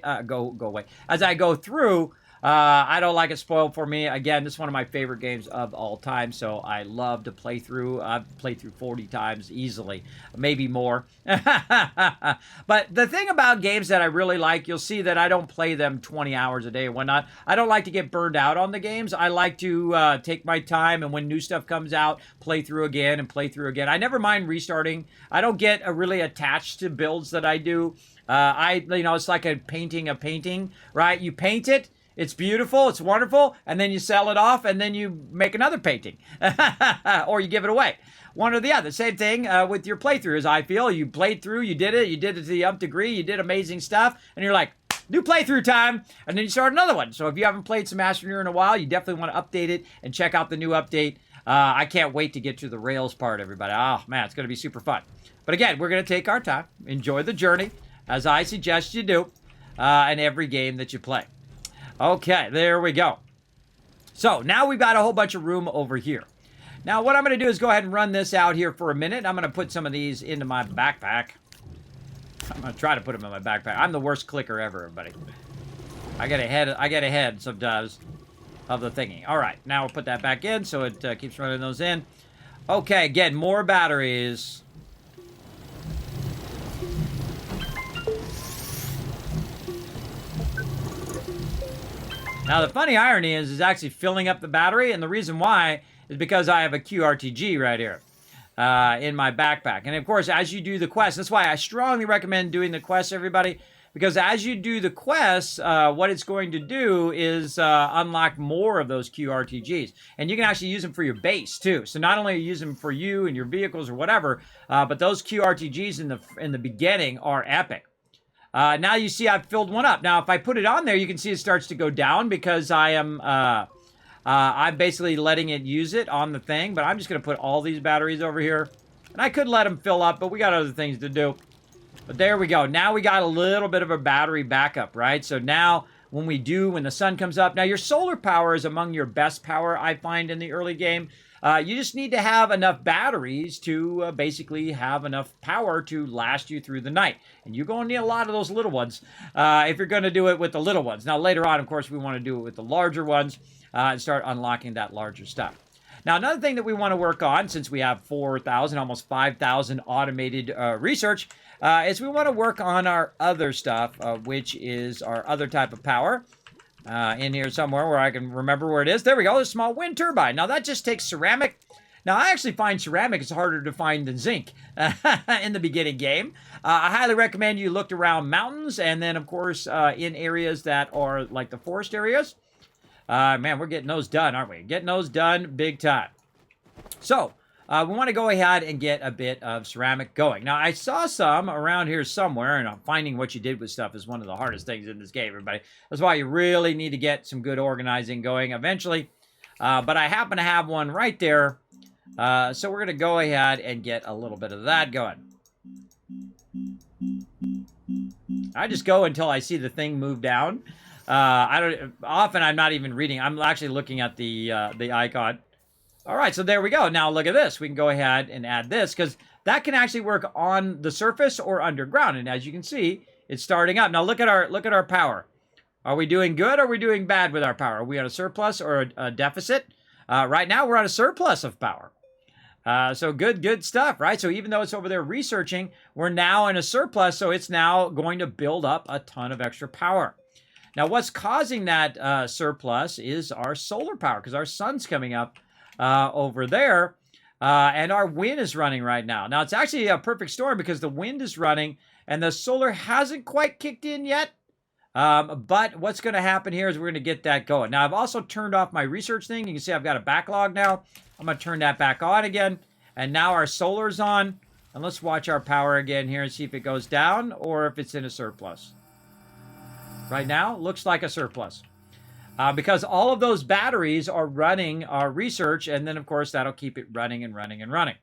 As I go through. I don't like it spoiled for me. Again, this is one of my favorite games of all time, so I love to play through. I've played through 40 times easily, maybe more. But the thing about games that I really like, you'll see that I don't play them 20 hours a day and whatnot. I don't like to get burned out on the games. I like to take my time, and when new stuff comes out, play through again and play through again. I never mind restarting. I don't get really attached to builds that I do. It's like painting a painting, right? You paint it. It's beautiful, it's wonderful, and then you sell it off, and then you make another painting. Or you give it away. One or the other. Same thing with your playthroughs, I feel. You played through, you did it to the nth degree, you did amazing stuff, and you're like, new playthrough time, and then you start another one. So if you haven't played some Astroneer in a while, you definitely want to update it and check out the new update. I can't wait to get to the Rails part, everybody. Oh, man, it's going to be super fun. But again, we're going to take our time, enjoy the journey, as I suggest you do, in every game that you play. Okay, there we go. So now we've got a whole bunch of room over here. Now what I'm going to do is go ahead and run this out here for a minute. I'm going to put some of these into my backpack. I'm going to try to put them in my backpack. I'm the worst clicker ever, everybody. I get ahead sometimes of the thingy. All right, now we'll put that back in so it keeps running those in. Okay, again, more batteries. Now, the funny irony is actually filling up the battery, and the reason why is because I have a QRTG right here in my backpack. And, of course, as you do the quest, that's why I strongly recommend doing the quest, everybody, because as you do the quests, what it's going to do is unlock more of those QRTGs. And you can actually use them for your base, too. So not only use them for you and your vehicles or whatever, but those QRTGs in the beginning are epic. Now you see I've filled one up. Now if I put it on there, you can see it starts to go down because I'm basically letting it use it on the thing. But I'm just going to put all these batteries over here. And I could let them fill up, but we got other things to do. But there we go. Now we got a little bit of a battery backup, right? So now when the sun comes up, now your solar power is among your best power, I find, in the early game. You just need to have enough batteries to basically have enough power to last you through the night. And you're going to need a lot of those little ones if you're going to do it with the little ones. Now, later on, of course, we want to do it with the larger ones and start unlocking that larger stuff. Now, another thing that we want to work on, since we have 4,000, almost 5,000 automated research, is we want to work on our other stuff, which is our other type of power. In here somewhere where I can remember where it is. There we go, a small wind turbine. Now that just takes ceramic. Now I actually find ceramic is harder to find than zinc in the beginning game. I highly recommend you look around mountains and then of course in areas that are like the forest areas. Man, we're getting those done, aren't we? Getting those done big time. So, we want to go ahead and get a bit of ceramic going. Now, I saw some around here somewhere, and finding what you did with stuff is one of the hardest things in this game, everybody. That's why you really need to get some good organizing going eventually. But I happen to have one right there, so we're going to go ahead and get a little bit of that going. I just go until I see the thing move down. Often I'm not even reading. I'm actually looking at the icon. All right, so there we go. Now look at this. We can go ahead and add this because that can actually work on the surface or underground. And as you can see, it's starting up. Now look at our power. Are we doing good or are we doing bad with our power? Are we on a surplus or a deficit? Right now we're on a surplus of power. So good stuff, right? So even though it's over there researching, we're now in a surplus, so it's now going to build up a ton of extra power. Now what's causing that surplus is our solar power because our sun's coming up over there, and our wind is running right now. Now, it's actually a perfect storm because the wind is running, and the solar hasn't quite kicked in yet. But what's going to happen here is we're going to get that going. Now, I've also turned off my research thing. You can see I've got a backlog now. I'm going to turn that back on again, and now our solar's on. And let's watch our power again here and see if it goes down or if it's in a surplus. Right now, looks like a surplus. Because all of those batteries are running our research, and then, of course, that'll keep it running and running and running.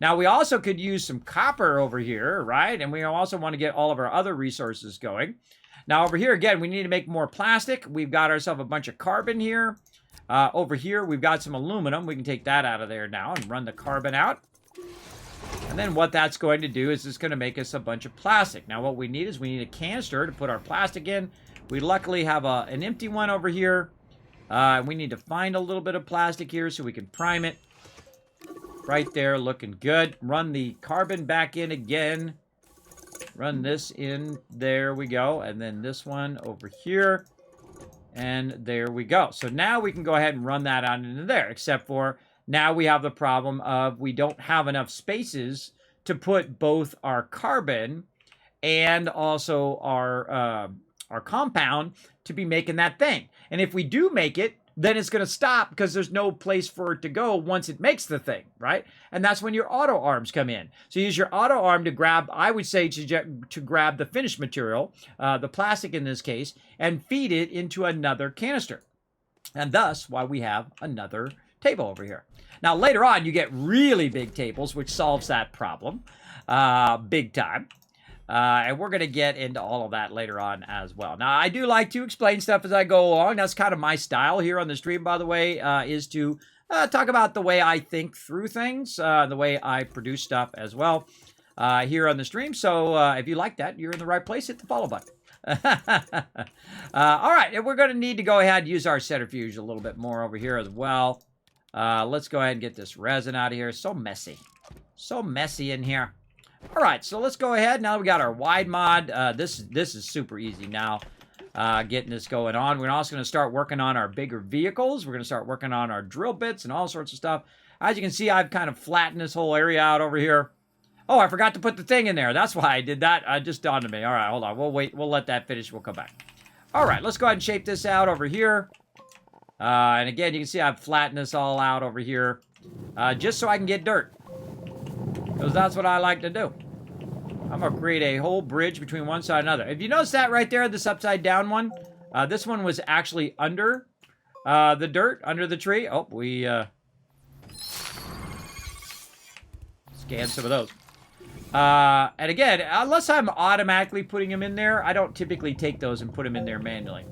Now, we also could use some copper over here, right? And we also want to get all of our other resources going. Now, over here, again, we need to make more plastic. We've got ourselves a bunch of carbon here. Over here, we've got some aluminum. We can take that out of there now and run the carbon out. And then what that's going to do is it's going to make us a bunch of plastic. Now, what we need is we need a canister to put our plastic in. We luckily have an empty one over here. We need to find a little bit of plastic here so we can prime it. Right there, looking good. Run the carbon back in again. Run this in. There we go. And then this one over here. And there we go. So now we can go ahead and run that on into there. Except for now we have the problem of we don't have enough spaces to put both our carbon and also our compound to be making that thing. And if we do make it, then it's going to stop because there's no place for it to go once it makes the thing, right? And that's when your auto arms come in. So use your auto arm to grab, I would say, to grab the finished material, the plastic in this case, and feed it into another canister. And thus why we have another table over here. Now, later on, you get really big tables, which solves that problem big time. And we're going to get into all of that later on as well. Now, I do like to explain stuff as I go along. That's kind of my style here on the stream, by the way, is to talk about the way I think through things, the way I produce stuff as well here on the stream. So if you like that, you're in the right place. Hit the follow button. All right, and we're going to need to go ahead and use our centrifuge a little bit more over here as well. Let's go ahead and get this resin out of here. So messy. So messy in here. All right, so let's go ahead. Now we got our wide mod. This is super easy now, getting this going on. We're also going to start working on our bigger vehicles. We're going to start working on our drill bits and all sorts of stuff. As you can see, I've kind of flattened this whole area out over here. Oh, I forgot to put the thing in there. That's why I did that. It just dawned on me. All right, hold on. We'll wait. We'll let that finish. We'll come back. All right, let's go ahead and shape this out over here. And again, you can see I've flattened this all out over here just so I can get dirt. Because that's what I like to do. I'm going to create a whole bridge between one side and another. If you notice that right there, this upside down one, this one was actually under the dirt, under the tree. Oh, we scanned some of those. And again, unless I'm automatically putting them in there, I don't typically take those and put them in there manually.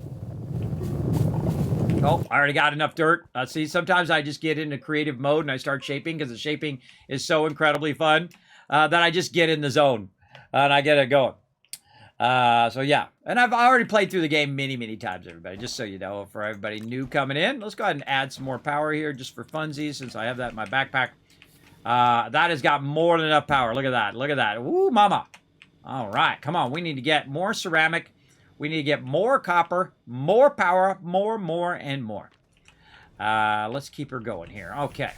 Oh, I already got enough dirt. See, sometimes I just get into creative mode and I start shaping because the shaping is so incredibly fun that I just get in the zone and I get it going. So yeah, and I've already played through the game many, many times, everybody, just so you know, for everybody new coming in. Let's go ahead and add some more power here just for funsies since I have that in my backpack. That has got more than enough power. Look at that. Look at that. Ooh, mama. All right, come on. We need to get more ceramic. We need to get more copper, more power, more, and more. Let's keep her going here. Okay.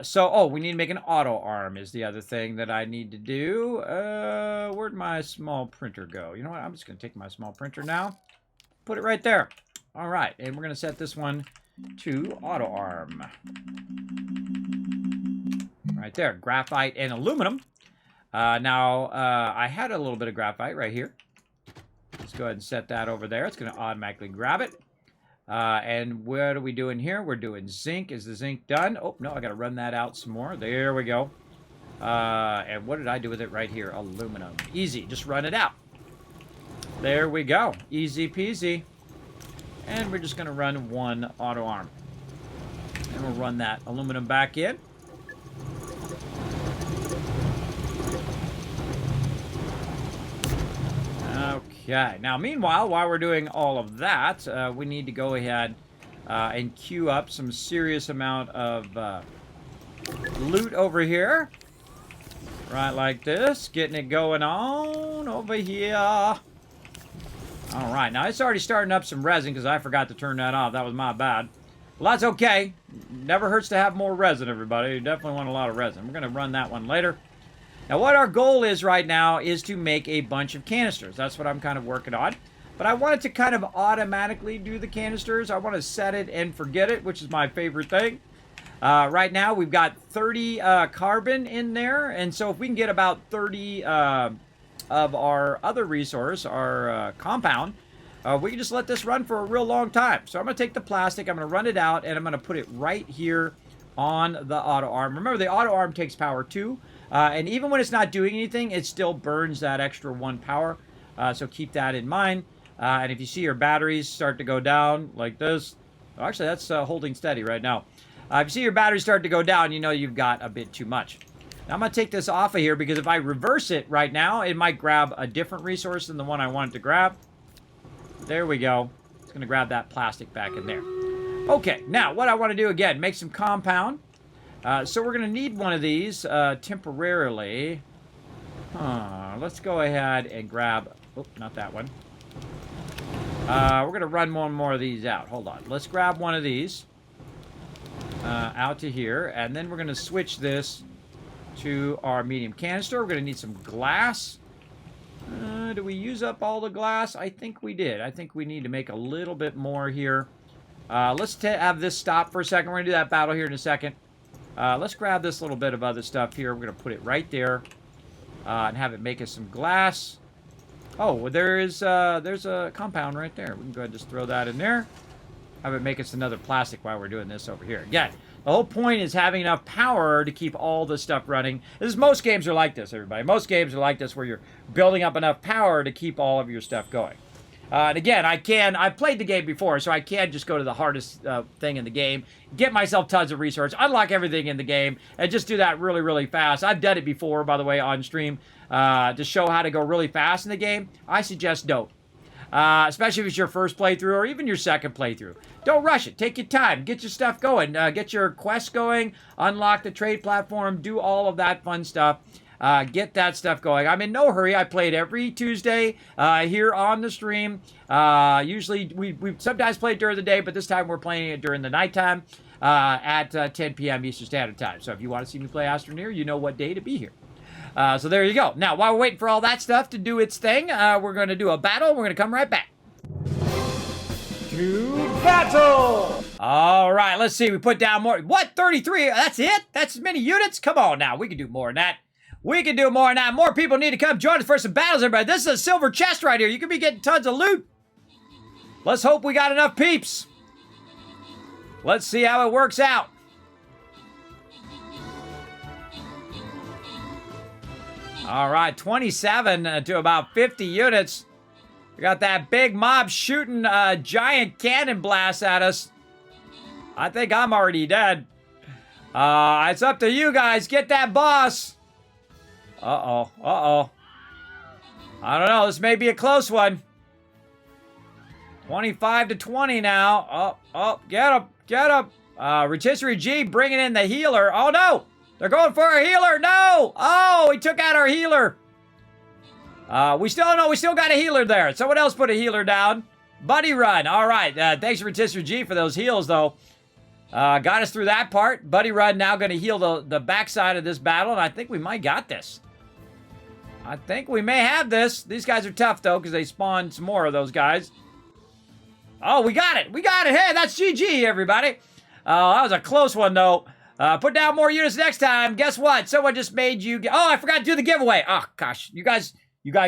So, we need to make an auto arm is the other thing that I need to do. Where'd my small printer go? You know what? I'm just going to take my small printer now. Put it right there. All right. And we're going to set this one to auto arm. Right there. Graphite and aluminum. Now, I had a little bit of graphite right here. Let's go ahead and set that over there. It's going to automatically grab it. And what are we doing here? We're doing zinc. Is the zinc done? Oh, no, I got to run that out some more. There we go. And what did I do with it right here? Aluminum. Easy. Just run it out. There we go. Easy peasy. And we're just going to run one auto arm. And we'll run that aluminum back in. Okay, now meanwhile, while we're doing all of that, we need to go ahead and queue up some serious amount of loot over here. Right like this, getting it going on over here. All right, now it's already starting up some resin because I forgot to turn that off. That was my bad. Well, that's okay. Never hurts to have more resin, everybody. You definitely want a lot of resin. We're going to run that one later. Now, what our goal is right now is to make a bunch of canisters. That's what I'm kind of working on. But I wanted to kind of automatically do the canisters. I want to set it and forget it, which is my favorite thing. Right now, we've got 30 carbon in there. And so if we can get about 30 of our other resource, our compound, we can just let this run for a real long time. So I'm going to take the plastic, I'm going to run it out, and I'm going to put it right here on the auto arm. Remember, the auto arm takes power too. And even when it's not doing anything, it still burns that extra 1 power. So keep that in mind. And if you see your batteries start to go down like this, actually that's holding steady right now. If you see your batteries start to go down, you know you've got a bit too much. Now I'm going to take this off of here because if I reverse it right now, it might grab a different resource than the one I wanted to grab. there we go. It's going to grab that plastic back in there. Okay, now what I want to do again, make some compound. So we're going to need one of these temporarily. Let's go ahead and grab... Oh, not that one. We're going to run one more of these out. Hold on. Let's grab one of these out to here. And then we're going to switch this to our medium canister. We're going to need some glass. Do we use up all the glass? I think we did. I think we need to make a little bit more here. Let's have this stop for a second. We're going to do that battle here in a second. Let's grab this little bit of other stuff here. We're going to put it right there and have it make us some glass. Oh, well, there's a compound right there. We can go ahead and just throw that in there. Have it make us another plastic while we're doing this over here. Again, the whole point is having enough power to keep all this stuff running. Most games are like this, everybody. Most games are like this where you're building up enough power to keep all of your stuff going. And again, I've played the game before, so I can just go to the hardest thing in the game, get myself tons of resources, unlock everything in the game, and just do that really, really fast. I've done it before, by the way, on stream, to show how to go really fast in the game. I suggest don't. Especially if it's your first playthrough or even your second playthrough. Don't rush it. Take your time. Get your stuff going. Get your quests going. Unlock the trade platform. Do all of that fun stuff. Get that stuff going. I'm in no hurry. I played every Tuesday here on the stream. Usually, we sometimes play it during the day, but this time we're playing it during the nighttime at 10 p.m. Eastern Standard Time. So if you want to see me play Astroneer, you know what day to be here. So there you go. Now, while we're waiting for all that stuff to do its thing, we're going to do a battle. We're going to come right back. To battle! All right, let's see. We put down more. What? 33? That's it? That's as many units? Come on now. We can do more than that. We can do more than that. More people need to come join us for some battles, everybody. This is a silver chest right here. You could be getting tons of loot. Let's hope we got enough peeps. Let's see how it works out. All right, 27 to about 50 units. We got that big mob shooting giant cannon blasts at us. I think I'm already dead. It's up to you guys. Get that boss. Uh-oh. Uh-oh. I don't know. This may be a close one. 25 to 20 now. Oh, get him. Get him. Rotisserie G bringing in the healer. Oh, no. They're going for a healer. No. Oh, he took out our healer. We still got a healer there. Someone else put a healer down. Buddy Run. All right. Thanks, Rotisserie G, for those heals, though. Got us through that part. Buddy Run now going to heal the backside of this battle, and I think we might got this. I think we may have this. These guys are tough, though, because they spawned some more of those guys. Oh, we got it. We got it. Hey, that's GG, everybody. That was a close one, though. Put down more units next time. Guess what? Someone just made you... Oh, I forgot to do the giveaway. Oh, gosh. You guys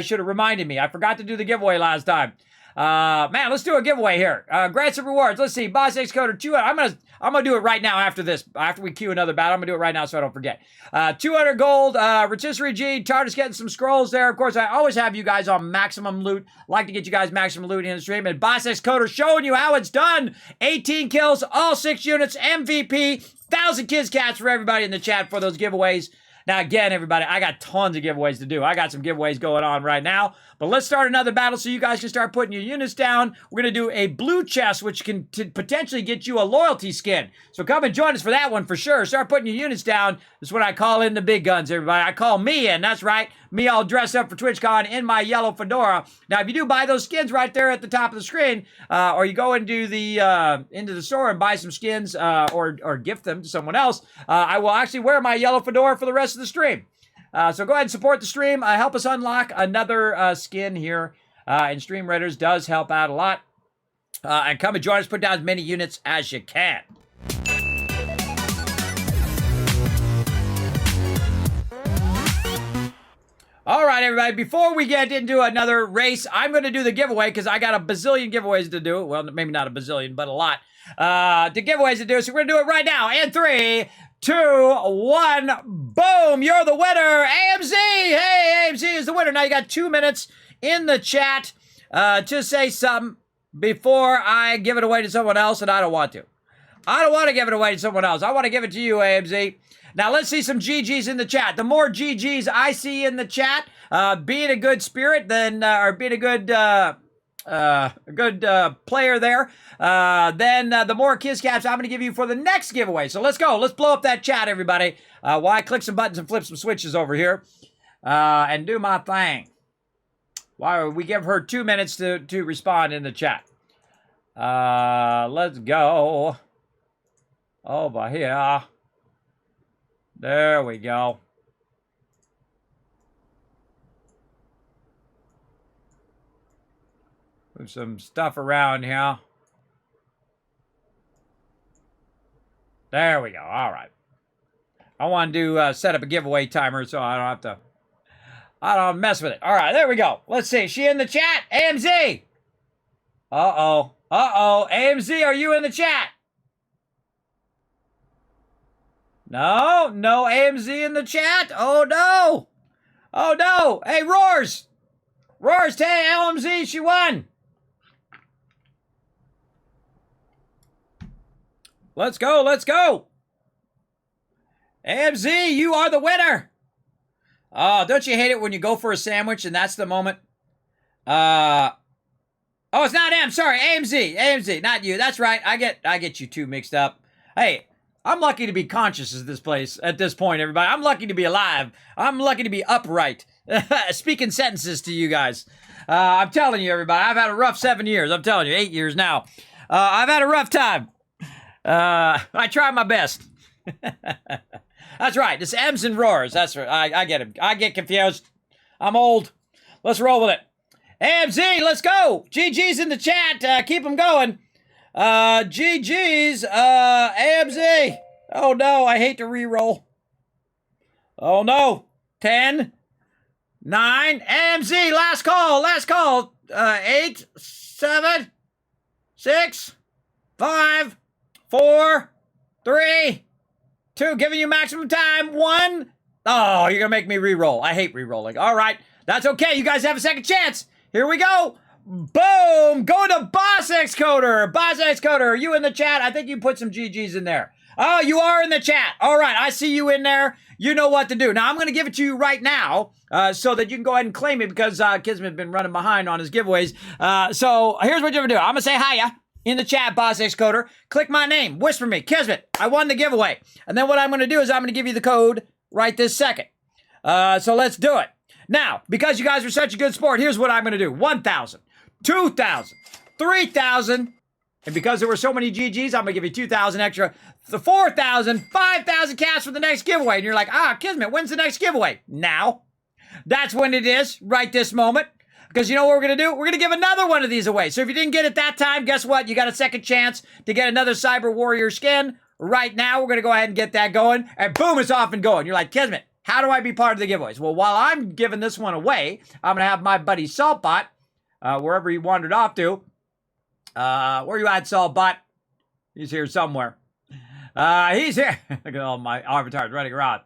should have reminded me. I forgot to do the giveaway last time. Man, let's do a giveaway here. Grants and rewards. Let's see. Boss X Coder 200. I'm gonna do it right now after this. After we queue another battle, I'm gonna do it right now so I don't forget. 200 gold. Rotisserie G. Tartar's getting some scrolls there. Of course, I always have you guys on maximum loot. Like to get you guys maximum loot in the stream. And Boss X Coder showing you how it's done. 18 kills, all 6 units, MVP. 1,000 kids cats for everybody in the chat for those giveaways. Now, again, everybody, I got tons of giveaways to do. I got some giveaways going on right now. But let's start another battle so you guys can start putting your units down. We're going to do a blue chest, which can potentially get you a loyalty skin. So come and join us for that one for sure. Start putting your units down. This is what I call in the big guns, everybody. I call me in. That's right. Me all dressed up for TwitchCon in my yellow fedora. Now, if you do buy those skins right there at the top of the screen, or you go into the store and buy some skins or gift them to someone else, I will actually wear my yellow fedora for the rest of the stream. So go ahead and support the stream. Help us unlock another skin here. And Stream Raiders does help out a lot. And come and join us. Put down as many units as you can. All right, everybody. Before we get into another race, I'm going to do the giveaway because I got a bazillion giveaways to do. Well, maybe not a bazillion, but a lot. The giveaways to do. So we're going to do it right now. In 3, 2, 1, boom! You're the winner, AMZ. Hey, AMZ is the winner. Now you got 2 minutes in the chat to say something before I give it away to someone else, and I don't want to. I don't want to give it away to someone else. I want to give it to you, AMZ. Now let's see some GGs in the chat. The more GGs I see in the chat, being a good spirit, then or being a good player there. Then the more Kiss Caps I'm going to give you for the next giveaway. So let's go. Let's blow up that chat, everybody. While I click some buttons and flip some switches over here and do my thing. Why we give her 2 minutes to respond in the chat. Let's go over here. There we go. Move some stuff around here. There we go. All right. I want to set up a giveaway timer so I don't mess with it. All right, there we go. Let's see. She in the chat? AMZ. Uh-oh. Uh-oh. AMZ, are you in the chat? No, no AMZ in the chat. Oh, no. Oh, no. Hey, Roars. Roars, tell LMZ she won. Let's go. Let's go. AMZ, you are the winner. Oh, don't you hate it when you go for a sandwich and that's the moment? Oh, it's not M. Sorry, AMZ. AMZ, not you. That's right. I get you two mixed up. Hey, I'm lucky to be conscious at this point, everybody. I'm lucky to be alive. I'm lucky to be upright. Speaking sentences to you guys. I'm telling you, everybody, I've had a rough 7 years. I'm telling you, 8 years now. I've had a rough time. I try my best. That's right. It's M's and roars. That's right. I get it. I get confused. I'm old. Let's roll with it. AMZ, let's go. GG's in the chat. Keep them going. GG's. AMZ. Oh, no. I hate to re-roll. Oh, no. 10, 9. AMZ, last call. Last call. 8, 7, 6, 5, 4, 3, 2, giving you maximum time. 1. Oh, you're going to make me re-roll. I hate re-rolling. All right. That's okay. You guys have a second chance. Here we go. Boom. Go to Boss X Coder. Boss X Coder, are you in the chat? I think you put some GGs in there. Oh, you are in the chat. All right. I see you in there. You know what to do. Now, I'm going to give it to you right now so that you can go ahead and claim it because Kismet's been running behind on his giveaways. So here's what you're going to do. I'm going to say hiya. In the chat, Boss X Coder, click my name, whisper me, Kismet, I won the giveaway. And then what I'm going to do is I'm going to give you the code right this second. So let's do it. Now, because you guys are such a good sport, here's what I'm going to do. 1,000, 2,000, 3,000. And because there were so many GGs, I'm going to give you 2,000 extra. The 4,000, 5,000 cash for the next giveaway. And you're like, Kismet, when's the next giveaway? Now. That's when it is, right this moment. Because you know what we're going to do? We're going to give another one of these away. So if you didn't get it that time, guess what? You got a second chance to get another Cyber Warrior skin. Right now, we're going to go ahead and get that going. And boom, it's off and going. You're like, Kismet, how do I be part of the giveaways? Well, while I'm giving this one away, I'm going to have my buddy Saltbot, wherever he wandered off to. Where you at, Saltbot? He's here somewhere. He's here. Look at all my avatars running around.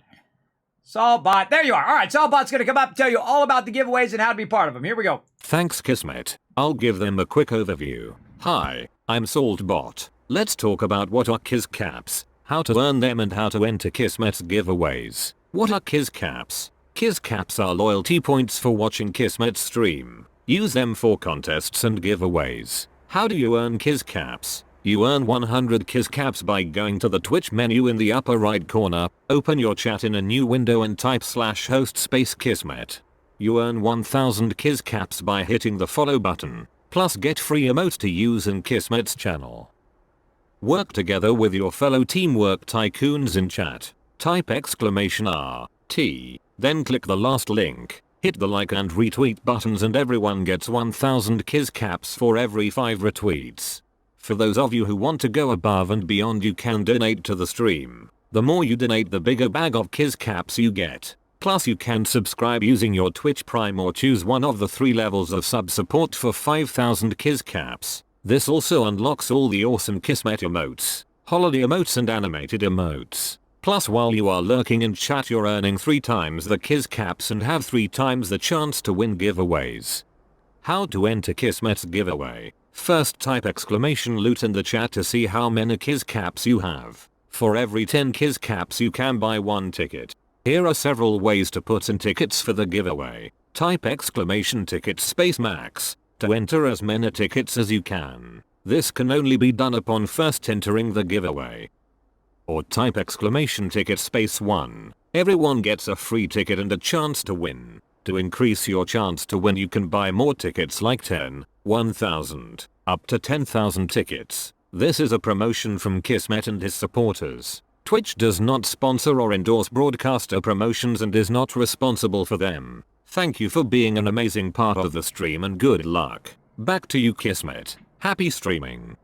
Saltbot, there you are. All right, Saltbot's going to come up and tell you all about the giveaways and how to be part of them. Here we go. Thanks, Kismet. I'll give them a quick overview. Hi, I'm Saltbot. Let's talk about what are Kiss Caps, how to earn them and how to enter Kismet's giveaways. What are Kiss Caps? Kiss Caps are loyalty points for watching Kismet's stream. Use them for contests and giveaways. How do you earn Kiss Caps? You earn 100 Kiss Caps by going to the Twitch menu in the upper right corner, open your chat in a new window and type /host space Kismet. You earn 1000 Kiss Caps by hitting the follow button, plus get free emotes to use in Kismet's channel. Work together with your fellow teamwork tycoons in chat. Type !RT, then click the last link, hit the like and retweet buttons and everyone gets 1000 Kiss Caps for every 5 retweets. For those of you who want to go above and beyond, you can donate to the stream. The more you donate, the bigger bag of Kiss Caps you get. Plus you can subscribe using your Twitch Prime or choose one of the 3 levels of sub support for 5000 Kiss Caps. This also unlocks all the awesome Kismet emotes, holiday emotes and animated emotes. Plus while you are lurking in chat, you're earning 3 times the Kiss Caps and have 3 times the chance to win giveaways. How to enter Kismet's giveaway? First type !loot in the chat to see how many Kiss Caps you have. For every 10 Kiss Caps you can buy 1 ticket. Here are several ways to put in tickets for the giveaway. Type !ticket space max. to enter as many tickets as you can. This can only be done upon first entering the giveaway. Or type exclamation ticket space 1. Everyone gets a free ticket and a chance to win. To increase your chance to win, you can buy more tickets like 10, 1,000, up to 10,000 tickets. This is a promotion from Kismet and his supporters. Twitch does not sponsor or endorse broadcaster promotions and is not responsible for them. Thank you for being an amazing part of the stream and good luck. Back to you, Kismet. Happy streaming.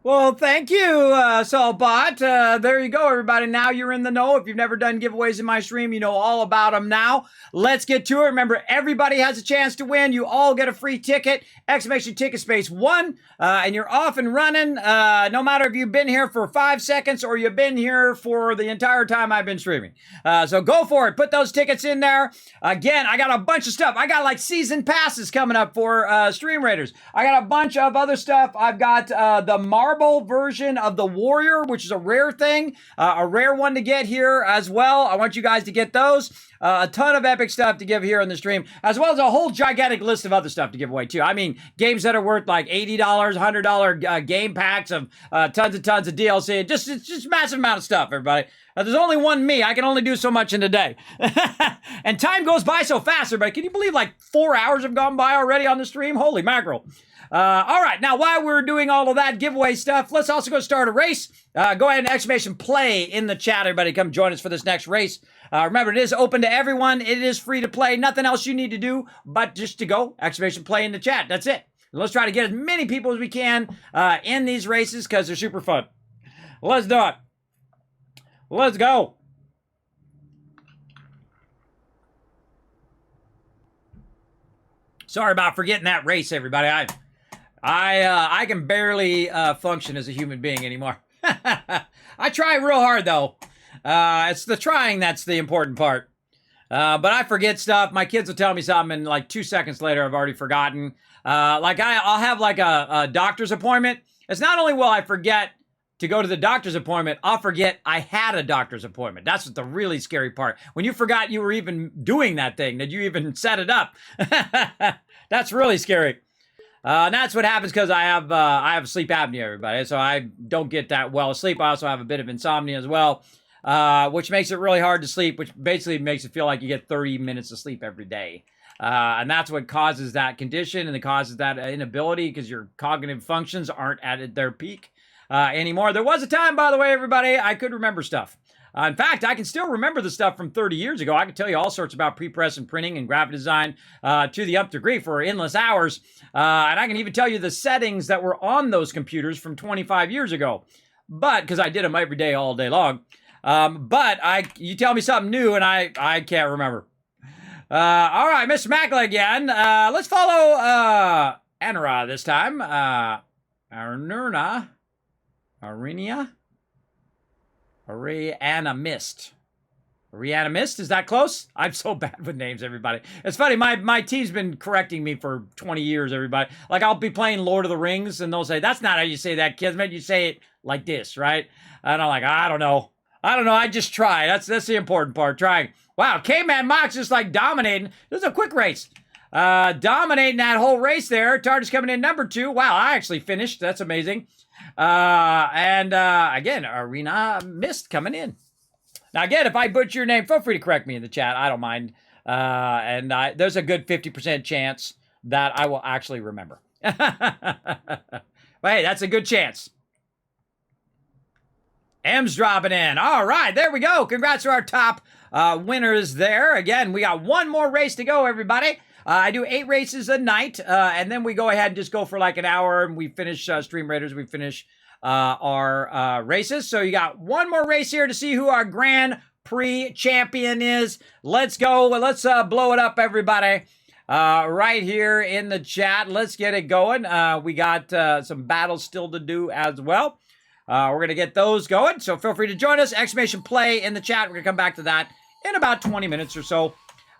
Well, thank you, Saltbot. There you go, everybody. Now you're in the know. If you've never done giveaways in my stream, you know all about them now. Let's get to it. Remember, everybody has a chance to win. You all get a free ticket. Exclamation ticket space 1. And you're off and running. No matter if you've been here for 5 seconds or you've been here for the entire time I've been streaming. So go for it. Put those tickets in there. Again, I got a bunch of stuff. I got like season passes coming up for Stream Raiders. I got a bunch of other stuff. I've got the Marble version of the Warrior, which is a rare thing, a rare one to get here as well. I want you guys to get those. A ton of epic stuff to give here on the stream, as well as a whole gigantic list of other stuff to give away too. I mean, games that are worth like $80, $100 game packs of tons and tons of DLC. It's just massive amount of stuff, everybody. There's only one me. I can only do so much in a day. And time goes by so fast, everybody. Can you believe like 4 hours have gone by already on the stream? Holy mackerel. All right, now while we're doing all of that giveaway stuff, let's also go start a race. Go ahead and exclamation play in the chat. Everybody come join us for this next race. Remember, it is open to everyone. It is free to play. Nothing else you need to do but just to go exclamation play in the chat. That's it. Let's try to get as many people as we can in these races because they're super fun. Let's do it. Let's go. Sorry about forgetting that race, everybody. I can barely function as a human being anymore. I try real hard, though. It's the trying that's the important part. But I forget stuff. My kids will tell me something, and like 2 seconds later, I've already forgotten. Like I'll have like a doctor's appointment. It's not only will I forget to go to the doctor's appointment, I'll forget I had a doctor's appointment. That's the really scary part. When you forgot you were even doing that thing, that you even set it up. That's really scary. And that's what happens because I have sleep apnea, everybody. So I don't get that well asleep. I also have a bit of insomnia as well, which makes it really hard to sleep, which basically makes it feel like you get 30 minutes of sleep every day. And that's what causes that condition, and it causes that inability because your cognitive functions aren't at their peak anymore. There was a time, by the way, everybody, I could remember stuff. In fact, I can still remember the stuff from 30 years ago. I can tell you all sorts about pre-press and printing and graphic design to the nth degree for endless hours. And I can even tell you the settings that were on those computers from 25 years ago. But, because I did them every day, all day long. You tell me something new and I can't remember. All right, Mr. Macklin again. Let's follow Anara this time. Arnurna. Arinia? Reanimist. Reanimist? Is that close? I'm so bad with names, everybody. It's funny, my team's been correcting me for 20 years, everybody. Like, I'll be playing Lord of the Rings, and they'll say, that's not how you say that, Kismet. You say it like this, right? And I'm like, I don't know. I just try. That's the important part, trying. Wow, K-Man Mox just, like, dominating. This is a quick race. Dominating that whole race there. TARDIS coming in number 2. Wow, I actually finished. That's amazing. Again, Arena Mist coming in. Now, again, if I butcher your name, feel free to correct me in the chat. I don't mind. There's a good 50% chance that I will actually remember. But hey, that's a good chance. M's dropping in. All right, there we go. Congrats to our top winners there. Again, we got one more race to go, everybody. I do 8 races a night, and then we go ahead and just go for like an hour, and we finish Stream Raiders. We finish our races. So you got one more race here to see who our Grand Prix champion is. Let's go. Let's blow it up, everybody. Right here in the chat. Let's get it going. We got some battles still to do as well. We're going to get those going, so feel free to join us. Exclamation play in the chat. We're going to come back to that in about 20 minutes or so.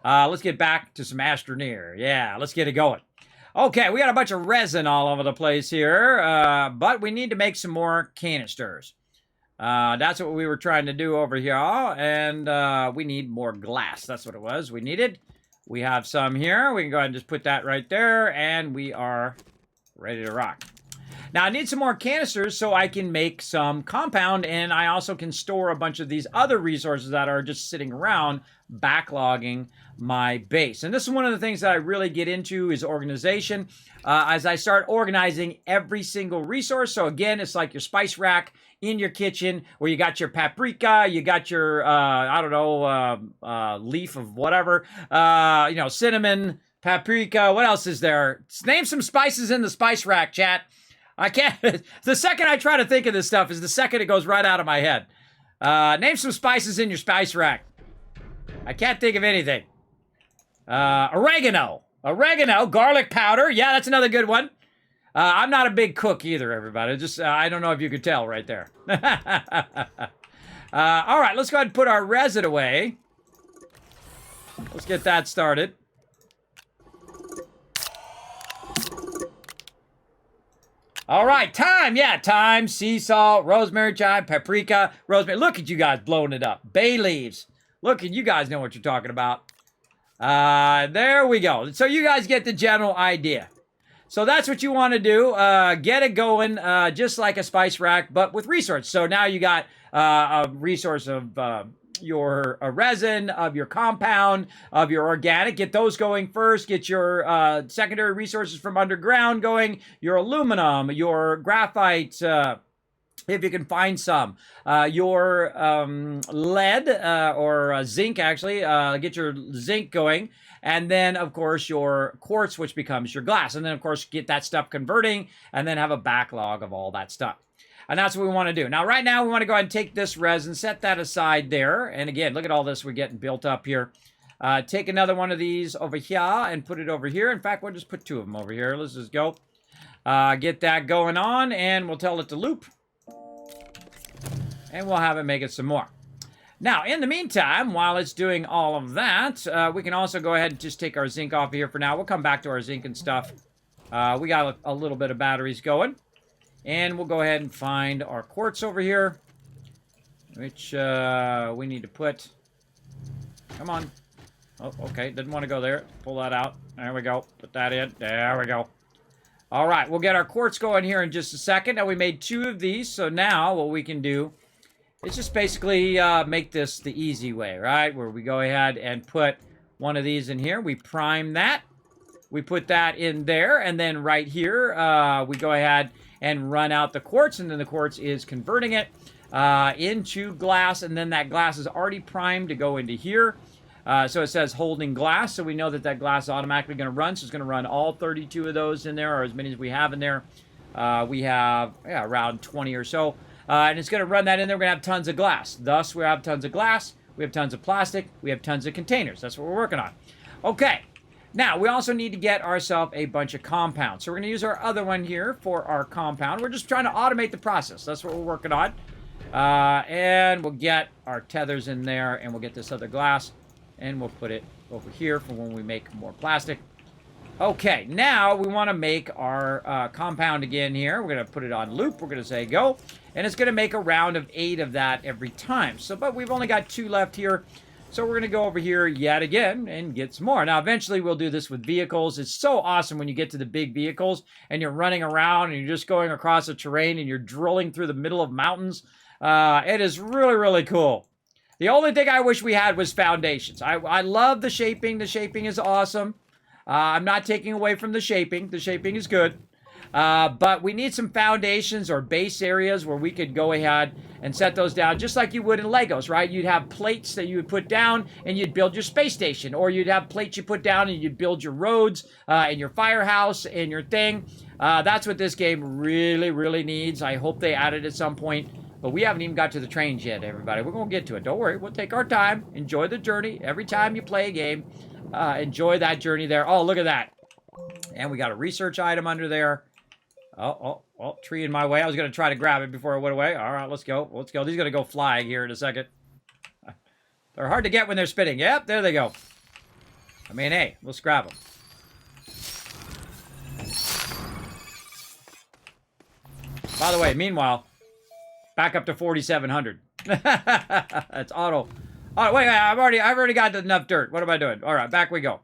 Let's get back to some Astroneer. Yeah, let's get it going. Okay, we got a bunch of resin all over the place here, but we need to make some more canisters. That's what we were trying to do over here, and we need more glass. That's what it was we needed. We have some here. We can go ahead and just put that right there, and we are ready to rock. Now, I need some more canisters so I can make some compound, and I also can store a bunch of these other resources that are just sitting around backlogging my base. And this is one of the things that I really get into is organization. As I start organizing every single resource. So again, it's like your spice rack in your kitchen where you got your paprika, you got your, I don't know, leaf of whatever, you know, cinnamon, paprika. What else is there? Name some spices in the spice rack, chat. I can't. The second I try to think of this stuff is the second it goes right out of my head. Name some spices in your spice rack. I can't think of anything. Oregano. Oregano, garlic powder. Yeah, that's another good one. I'm not a big cook either, everybody. Just I don't know if you could tell right there. All right, let's go ahead and put our resin away. Let's get that started. All right, thyme. Yeah, thyme, sea salt, rosemary, thyme, paprika, rosemary. Look at you guys blowing it up. Bay leaves. Look at you guys know what you're talking about. There we go. So you guys get the general idea. So that's what you want to do. Get it going just like a spice rack, but with resource. So now you got a resource of your resin, of your compound, of your organic. Get those going first. Get your secondary resources from underground going. Your aluminum, your graphite, if you can find some. Your lead or zinc, actually. Get your zinc going. And then, of course, your quartz, which becomes your glass. And then, of course, get that stuff converting and then have a backlog of all that stuff. And that's what we want to do. Now, right now, we want to go ahead and take this resin, set that aside there. And again, look at all this we're getting built up here. Take another one of these over here and put it over here. In fact, we'll just put two of them over here. Let's just go. Get that going on, and we'll tell it to loop. And we'll have it make it some more. Now, in the meantime, while it's doing all of that, we can also go ahead and just take our zinc off of here for now. We'll come back to our zinc and stuff. We got a little bit of batteries going. And we'll go ahead and find our quartz over here, which we need to put. Come on. Oh, okay. Didn't want to go there. Pull that out. There we go. Put that in. There we go. All right. We'll get our quartz going here in just a second. Now, we made two of these. So now what we can do is just basically make this the easy way, right? Where we go ahead and put one of these in here. We prime that. We put that in there. And then right here, we go ahead and run out the quartz, and then the quartz is converting it into glass, and then that glass is already primed to go into here. So it says holding glass, so we know that that glass is automatically going to run, so it's going to run all 32 of those in there, or as many as we have in there. We have around 20 or so, and it's going to run that in there. We're going to have tons of glass. Thus, we have tons of glass, we have tons of plastic, we have tons of containers. That's what we're working on. Okay. Now, we also need to get ourselves a bunch of compounds. So we're going to use our other one here for our compound. We're just trying to automate the process. That's what we're working on. And we'll get our tethers in there, and we'll get this other glass, and we'll put it over here for when we make more plastic. Okay, now we want to make our compound again here. We're going to put it on loop. We're going to say go, and it's going to make a round of 8 of that every time. So, but we've only got 2 left here. So we're going to go over here yet again and get some more. Now, eventually we'll do this with vehicles. It's so awesome when you get to the big vehicles and you're running around and you're just going across the terrain and you're drilling through the middle of mountains. It is really, really cool. The only thing I wish we had was foundations. I love the shaping. The shaping is awesome. I'm not taking away from the shaping. The shaping is good. But we need some foundations or base areas where we could go ahead and set those down just like you would in Legos, right? You'd have plates that you would put down and you'd build your space station, or you'd have plates you put down and you'd build your roads and your firehouse and your thing. That's what this game really, really needs. I hope they add it at some point, but we haven't even got to the trains yet, everybody. We're going to get to it. Don't worry. We'll take our time. Enjoy the journey. Every time you play a game, enjoy that journey there. Oh, look at that. And we got a research item under there. Oh, tree in my way. I was going to try to grab it before it went away. All right, let's go. Let's go. These are going to go flying here in a second. They're hard to get when they're spinning. Yep, there they go. I mean, hey, let's grab them. By the way, meanwhile, back up to 4,700. It's auto. Oh, wait, I've already got enough dirt. What am I doing? All right, back we go.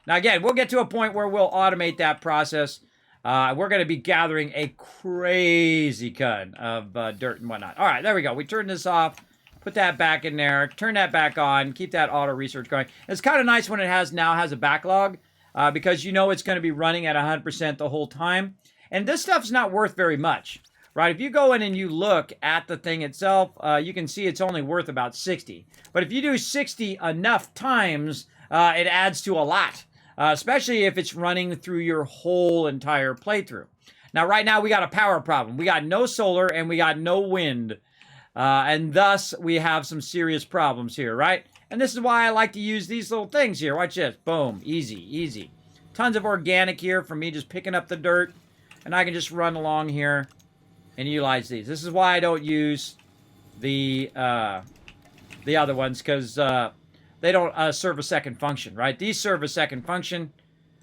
Now, again, we'll get to a point where we'll automate that process. We're going to be gathering a crazy ton of dirt and whatnot. All right, there we go. We turn this off. Put that back in there. Turn that back on. Keep that auto research going. It's kind of nice when it now has a backlog because you know it's going to be running at 100% the whole time. And this stuff's not worth very much, right? If you go in and you look at the thing itself, you can see it's only worth about 60. But if you do 60 enough times, it adds to a lot, especially if it's running through your whole entire playthrough. Now, right now, we got a power problem. We got no solar and we got no wind. And thus, we have some serious problems here, right? And this is why I like to use these little things here. Watch this. Boom. Easy, easy. Tons of organic here from me just picking up the dirt. And I can just run along here and utilize these. This is why I don't use the other ones, because they don't serve a second function, right? These serve a second function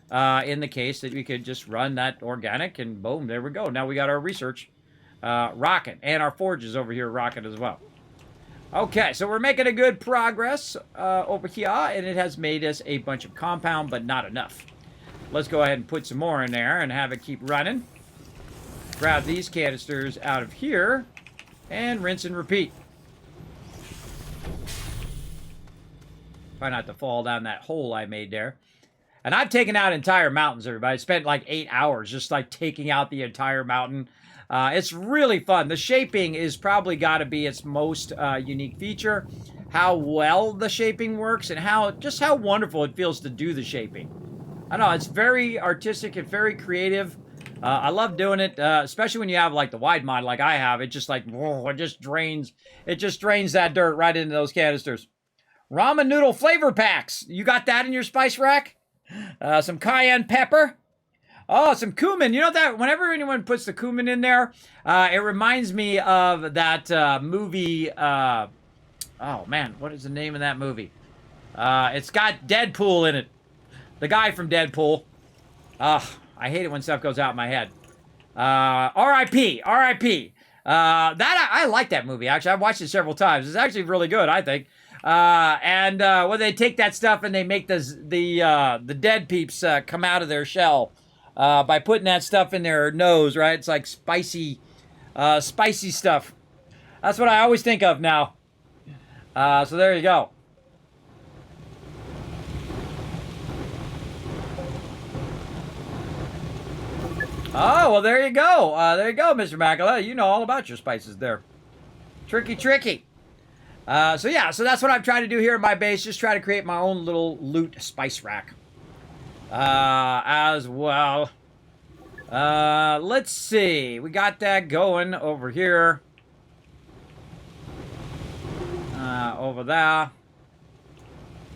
in the case that we could just run that organic, and boom, there we go. Now we got our research rocking, and our forges over here rocking as well. Okay, so we're making a good progress over here, and it has made us a bunch of compound, but not enough. Let's go ahead and put some more in there and have it keep running. Grab these canisters out of here, and rinse and repeat. Try not to fall down that hole I made there. And I've taken out entire mountains, everybody. I spent like 8 hours just like taking out the entire mountain. It's really fun. The shaping is probably got to be its most unique feature. How well the shaping works and just how wonderful it feels to do the shaping. I know, it's very artistic and very creative. I love doing it, especially when you have like the wide mod like I have. It just like, whoa, it just drains that dirt right into those canisters. Ramen noodle flavor packs. You got that in your spice rack? Some cayenne pepper. Oh, some cumin. You know that whenever anyone puts the cumin in there, it reminds me of that movie. Oh, man. What is the name of that movie? It's got Deadpool in it. The guy from Deadpool. I hate it when stuff goes out of my head. R.I.P. R.I.P. I like that movie, actually. I've watched it several times. It's actually really good, I think. When they take that stuff and they make the dead peeps come out of their shell by putting that stuff in their nose, right? It's like spicy stuff. That's what I always think of now. So there you go. Oh, well, there you go. There you go, Mr. Macula. You know all about your spices there. Tricky, tricky. So that's what I'm trying to do here in my base. Just try to create my own little loot spice rack. As well. Let's see. We got that going over here. Over there.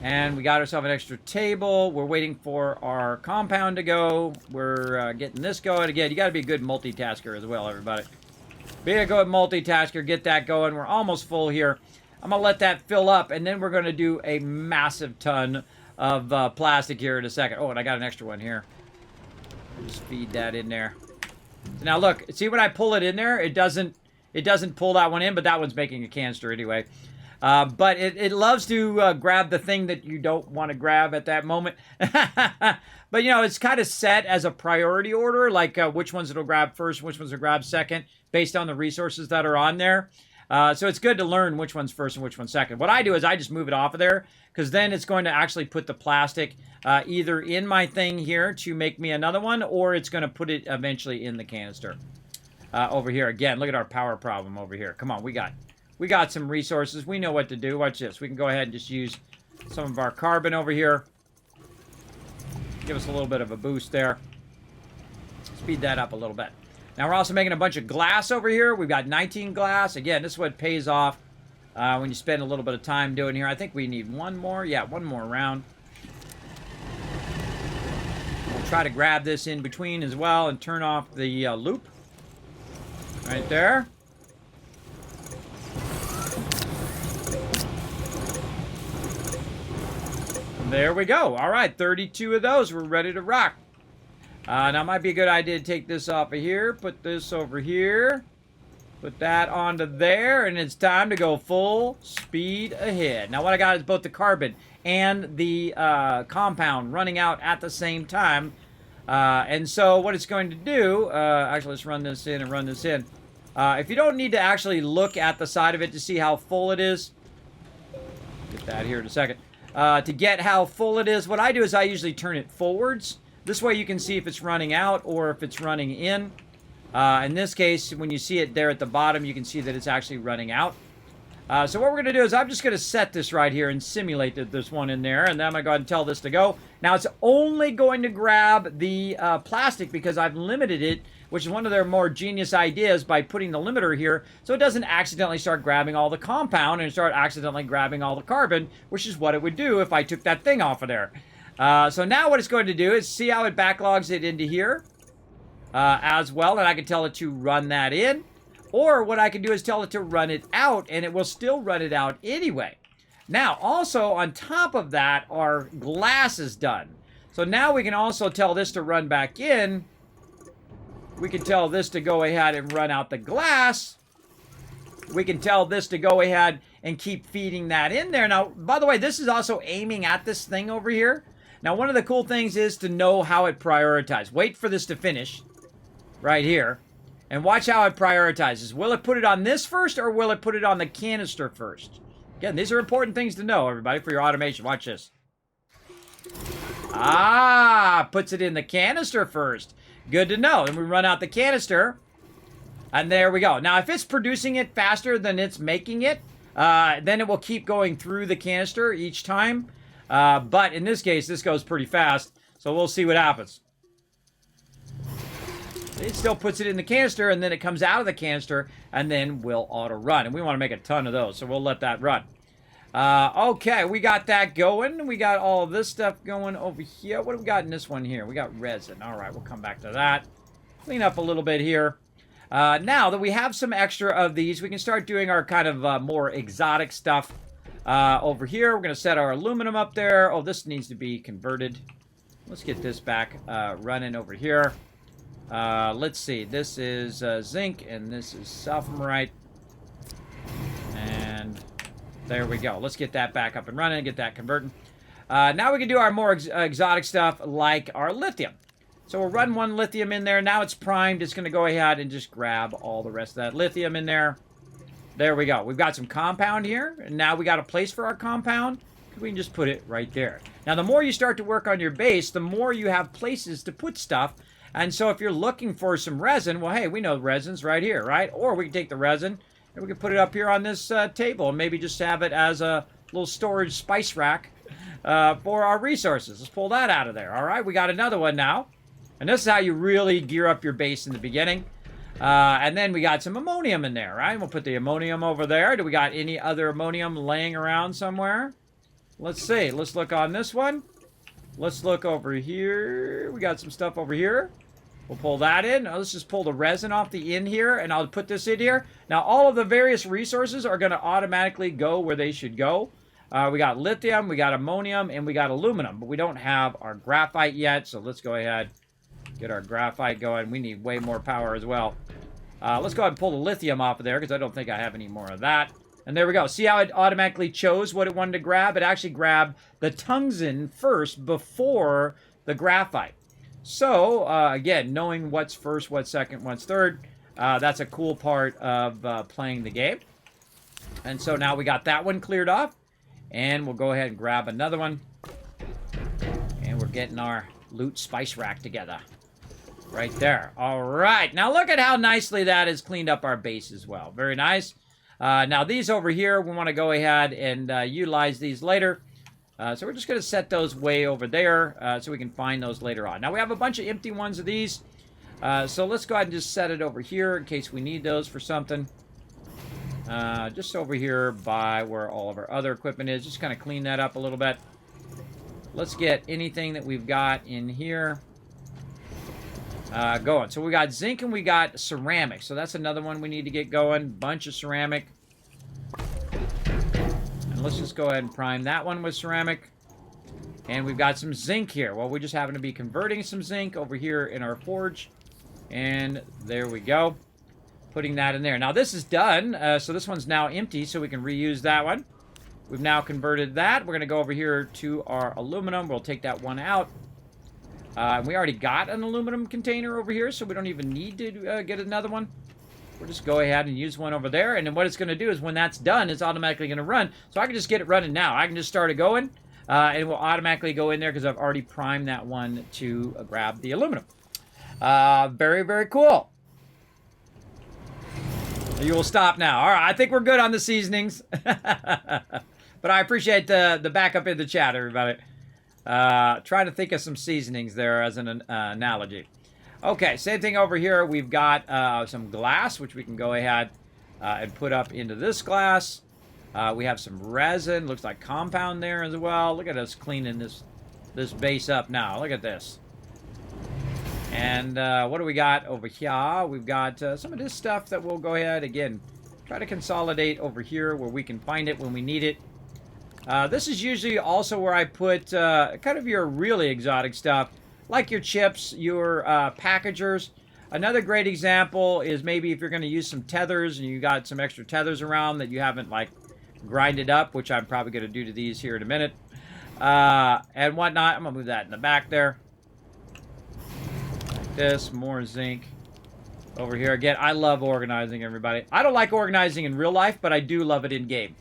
And we got ourselves an extra table. We're waiting for our compound to go. We're getting this going. Again, you got to be a good multitasker as well, everybody. Be a good multitasker. Get that going. We're almost full here. I'm going to let that fill up, and then we're going to do a massive ton of plastic here in a second. Oh, and I got an extra one here. Just feed that in there. So now, look. See when I pull it in there? It doesn't pull that one in, but that one's making a canister anyway. But it loves to grab the thing that you don't want to grab at that moment. But, you know, it's kind of set as a priority order, like which ones it'll grab first, which ones will grab second, based on the resources that are on there. So it's good to learn which one's first and which one's second. What I do is I just move it off of there, because then it's going to actually put the plastic either in my thing here to make me another one, or it's going to put it eventually in the canister. Over here, again, look at our power problem over here. Come on, we got some resources. We know what to do. Watch this. We can go ahead and just use some of our carbon over here. Give us a little bit of a boost there. Speed that up a little bit. Now we're also making a bunch of glass over here. We've got 19 glass. Again, this is what pays off when you spend a little bit of time doing here. I think we need one more. Yeah, one more round. We'll try to grab this in between as well and turn off the loop. Right there. There we go. All right, 32 of those. We're ready to rock. Now, it might be a good idea to take this off of here, put this over here, put that onto there, and it's time to go full speed ahead. Now, what I got is both the carbon and the compound running out at the same time. And so what it's going to do, actually let's run this in and run this in. If you don't need to actually look at the side of it to see how full it is, get that here in a second. To get how full it is, what I do is I usually turn it forwards. This way you can see if it's running out or if it's running in. In this case, when you see it there at the bottom, you can see that it's actually running out. So what we're going to do is I'm just going to set this right here and simulate this one in there. And then I'm going to go ahead and tell this to go. Now, it's only going to grab the plastic because I've limited it, which is one of their more genius ideas by putting the limiter here so it doesn't accidentally start grabbing all the compound and start accidentally grabbing all the carbon, which is what it would do if I took that thing off of there. So now what it's going to do is see how it backlogs it into here as well. And I can tell it to run that in. Or what I can do is tell it to run it out, and it will still run it out anyway. Now, also, on top of that, our glass is done. So now we can also tell this to run back in. We can tell this to go ahead and run out the glass. We can tell this to go ahead and keep feeding that in there. Now, by the way, this is also aiming at this thing over here. Now, one of the cool things is to know how it prioritizes. Wait for this to finish right here. And watch how it prioritizes. Will it put it on this first, or will it put it on the canister first? Again, these are important things to know, everybody, for your automation. Watch this. Ah, puts it in the canister first. Good to know. And we run out the canister. And there we go. Now, if it's producing it faster than it's making it, then it will keep going through the canister each time. But in this case, this goes pretty fast. So we'll see what happens. It still puts it in the canister, and then it comes out of the canister, and then we'll auto-run. And we want to make a ton of those, so we'll let that run. Okay, we got that going. We got all of this stuff going over here. What do we got in this one here? We got resin. All right, we'll come back to that. Clean up a little bit here. Now that we have some extra of these, we can start doing our kind of more exotic stuff over here. We're going to set our aluminum up there. Oh, this needs to be converted. Let's get this back running over here. Let's see. This is zinc, and this is sulfurite. And there we go. Let's get that back up and running and get that converting. Now we can do our more exotic stuff like our lithium. So we'll run one lithium in there. Now it's primed. It's going to go ahead and just grab all the rest of that lithium in there. There we go. We've got some compound here. And now we got a place for our compound. We can just put it right there. Now, the more you start to work on your base, the more you have places to put stuff. And so if you're looking for some resin, well, hey, we know resin's right here, right? Or we can take the resin and we can put it up here on this table and maybe just have it as a little storage spice rack for our resources. Let's pull that out of there. All right, we got another one now. And this is how you really gear up your base in the beginning. And then we got some ammonium in there, right? We'll put the ammonium over there. Do we got any other ammonium laying around somewhere? Let's see. Let's look on this one. Let's look over here. We got some stuff over here. We'll pull that in. Now, let's just pull the resin off the end here, and I'll put this in here. Now, all of the various resources are going to automatically go where they should go. We got lithium, we got ammonium, and we got aluminum, but we don't have our graphite yet, so let's go ahead get our graphite going. We need way more power as well. Let's go ahead and pull the lithium off of there, because I don't think I have any more of that. And there we go. See how it automatically chose what it wanted to grab? It actually grabbed the tungsten first before the graphite. So, again, knowing what's first, what's second, what's third, that's a cool part of playing the game. And so now we got that one cleared off. And we'll go ahead and grab another one. And we're getting our loot spice rack together. Right there. All right. Now look at how nicely that has cleaned up our base as well. Very nice. Now these over here, we want to go ahead and utilize these later. So we're just going to set those way over there so we can find those later on. Now we have a bunch of empty ones of these. So let's go ahead and just set it over here in case we need those for something. Just over here by where all of our other equipment is. Just kind of clean that up a little bit. Let's get anything that we've got in here going. So we got zinc and we got ceramic. So that's another one we need to get going. Bunch of ceramic. And let's just go ahead and prime that one with ceramic. And we've got some zinc here. Well, we just happen to be converting some zinc over here in our forge. And there we go. Putting that in there. Now this is done. So this one's now empty, so we can reuse that one. We've now converted that. We're going to go over here to our aluminum. We'll take that one out. We already got an aluminum container over here, so we don't even need to get another one. We'll just go ahead and use one over there. And then what it's going to do is when that's done, it's automatically going to run. So I can just get it running now. I can just start it going, and it will automatically go in there because I've already primed that one to grab the aluminum. Very, very cool. You will stop now. All right, I think we're good on the seasonings. But I appreciate the backup in the chat, everybody. Trying to think of some seasonings there as an analogy. Okay, same thing over here. We've got some glass, which we can go ahead and put up into this glass. We have some resin. Looks like compound there as well. Look at us cleaning this base up now. Look at this. And what do we got over here? We've got some of this stuff that we'll go ahead, again, try to consolidate over here where we can find it when we need it. This is usually also where I put kind of your really exotic stuff, like your chips, your packagers. Another great example is maybe if you're going to use some tethers and you got some extra tethers around that you haven't, like, grinded up, which I'm probably going to do to these here in a minute, and whatnot. I'm going to move that in the back there. This, more zinc over here. Again, I love organizing, everybody. I don't like organizing in real life, but I do love it in game.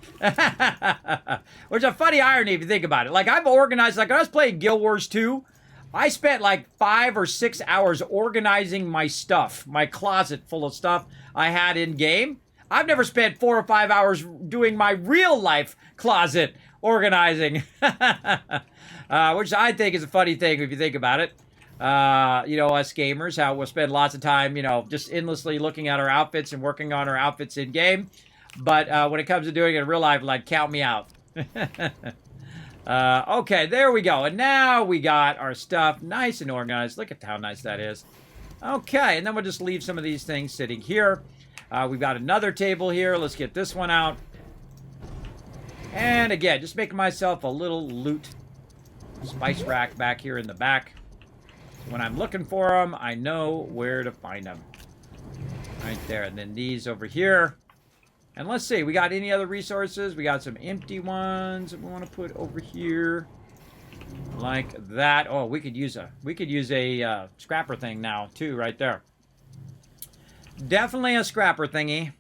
Which is a funny irony if you think about it. Like, I've organized, like when I was playing Guild Wars 2, I spent like 5 or 6 hours organizing my stuff, my closet full of stuff I had in game. I've never spent 4 or 5 hours doing my real life closet organizing. Which I think is a funny thing if you think about it. You know, us gamers, how we'll spend lots of time, you know, just endlessly looking at our outfits and working on our outfits in game. But when it comes to doing it in real life, like, count me out. Okay, there we go. And now we got our stuff nice and organized. Look at how nice that is. Okay, and then we'll just leave some of these things sitting here. We've got another table here. Let's get this one out. And again, just making myself a little loot spice rack back here in the back. When I'm looking for them, I know where to find them. Right there. And then these over here. And let's see, we got any other resources? We got some empty ones that we want to put over here. Like that. Oh, we could use a scrapper thing now, too, right there. Definitely a scrapper thingy.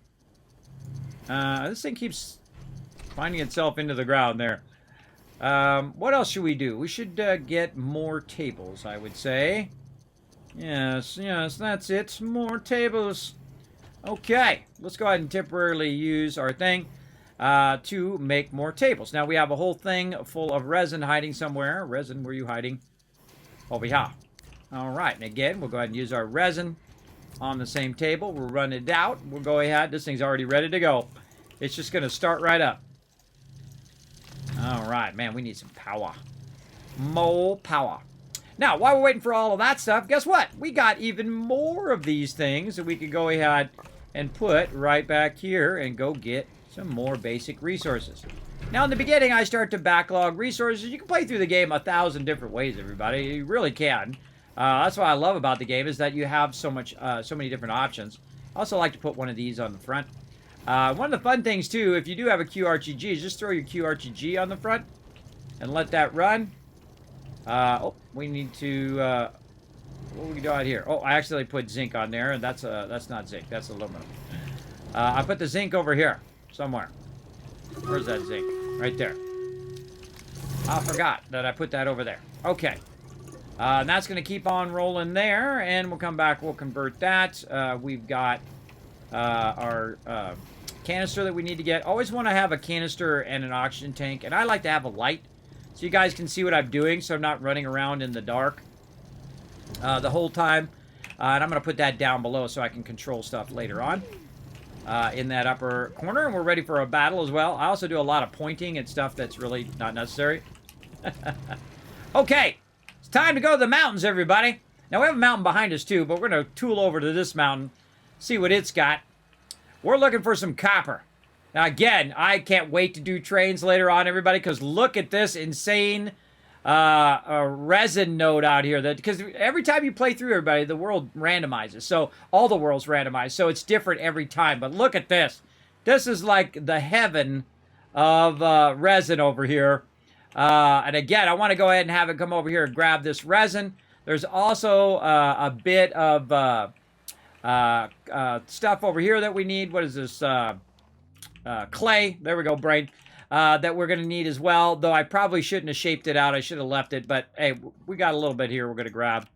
This thing keeps finding itself into the ground there. What else should we do? We should get more tables, I would say. Yes, that's it. More tables. Okay, let's go ahead and temporarily use our thing to make more tables. Now, we have a whole thing full of resin hiding somewhere. Resin, where are you hiding? Over here. All right, and again, we'll go ahead and use our resin on the same table. We'll run it out. We'll go ahead. This thing's already ready to go. It's just going to start right up. All right, man, we need some power. More power. Now, while we're waiting for all of that stuff, guess what? We got even more of these things that we could go ahead and put right back here and go get some more basic resources. Now, in the beginning, I start to backlog resources. You can play through the game 1,000 different ways, everybody. You really can. That's what I love about the game, is that you have so many different options. I also like to put one of these on the front. One of the fun things, too, if you do have a QRTG, is just throw your QRTG on the front and let that run. Oh, we need to, what do we do out here? Oh, I accidentally put zinc on there, and that's not zinc, that's aluminum. I put the zinc over here, somewhere. Where's that zinc? Right there. I forgot that I put that over there. Okay. And that's going to keep on rolling there, and we'll come back, we'll convert that. We've got our canister that we need to get. Always want to have a canister and an oxygen tank, and I like to have a light so you guys can see what I'm doing, so I'm not running around in the dark the whole time. And I'm going to put that down below so I can control stuff later on in that upper corner, and we're ready for a battle as well. I also do a lot of pointing and stuff that's really not necessary. Okay, it's time to go to the mountains, everybody. Now, we have a mountain behind us, too, but we're going to tool over to this mountain, see what it's got. We're looking for some copper. Now, again, I can't wait to do trains later on, everybody, because look at this insane resin node out here. Because every time you play through, everybody, the world randomizes. So all the world's randomized, so it's different every time. But look at this. This is like the heaven of resin over here. And again, I want to go ahead and have it come over here and grab this resin. There's also a bit of stuff over here that we need. What is this? Clay. There we go, brain. That we're going to need as well, though I probably shouldn't have shaped it out. I should have left it, but hey, we got a little bit here we're going to grab.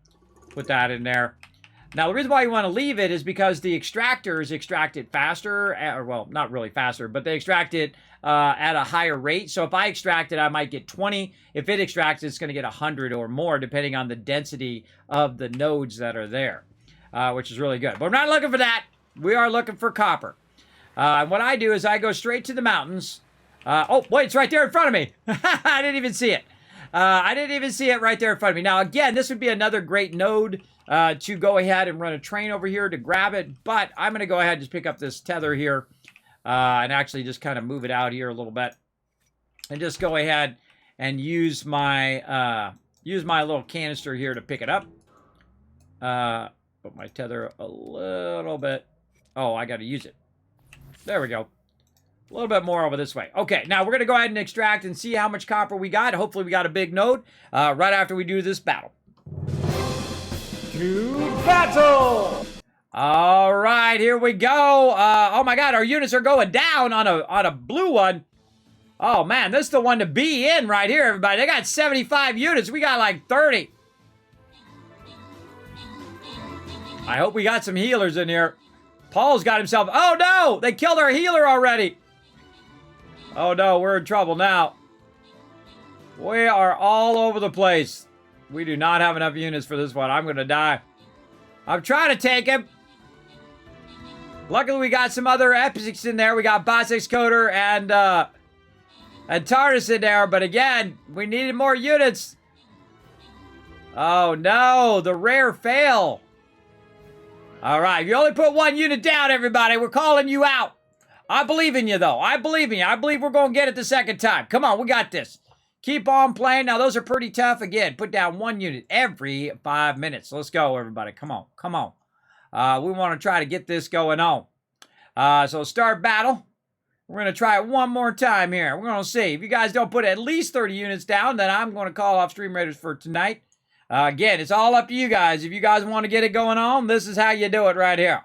Put that in there. Now, the reason why you want to leave it is because the extractors extract it faster, or well, not really faster, but they extract it at a higher rate. So if I extract it, I might get 20. If it extracts it, it's going to get 100 or more, depending on the density of the nodes that are there, which is really good. But we're not looking for that. We are looking for copper. What I do is I go straight to the mountains. Oh, wait, it's right there in front of me. I didn't even see it. I didn't even see it right there in front of me. Now, again, this would be another great node to go ahead and run a train over here to grab it. But I'm going to go ahead and just pick up this tether here and actually just kind of move it out here a little bit. And just go ahead and use my little canister here to pick it up. Put my tether a little bit. Oh, I got to use it. There we go. A little bit more over this way. Okay, now we're going to go ahead and extract and see how much copper we got. Hopefully we got a big node right after we do this battle. To battle! All right, here we go. Oh my God, our units are going down on a blue one. Oh man, this is the one to be in right here, everybody. They got 75 units. We got like 30. I hope we got some healers in here. Paul's got himself... Oh no! They killed our healer already! Oh no, we're in trouble now. We are all over the place. We do not have enough units for this one. I'm going to die. I'm trying to take him. Luckily, we got some other epics in there. We got Bosex Coder and TARDIS in there. But again, we needed more units. Oh no, the rare fail. All right, you only put one unit down, everybody. We're calling you out. I believe in you, though. I believe in you. I believe we're going to get it the second time. Come on, we got this. Keep on playing. Now, those are pretty tough. Again, put down one unit every 5 minutes. Let's go, everybody. Come on. Come on. We want to try to get this going on. So, start battle. We're going to try it one more time here. We're going to see. If you guys don't put at least 30 units down, then I'm going to call off Stream Raiders for tonight. Again, it's all up to you guys. If you guys want to get it going on, this is how you do it right here.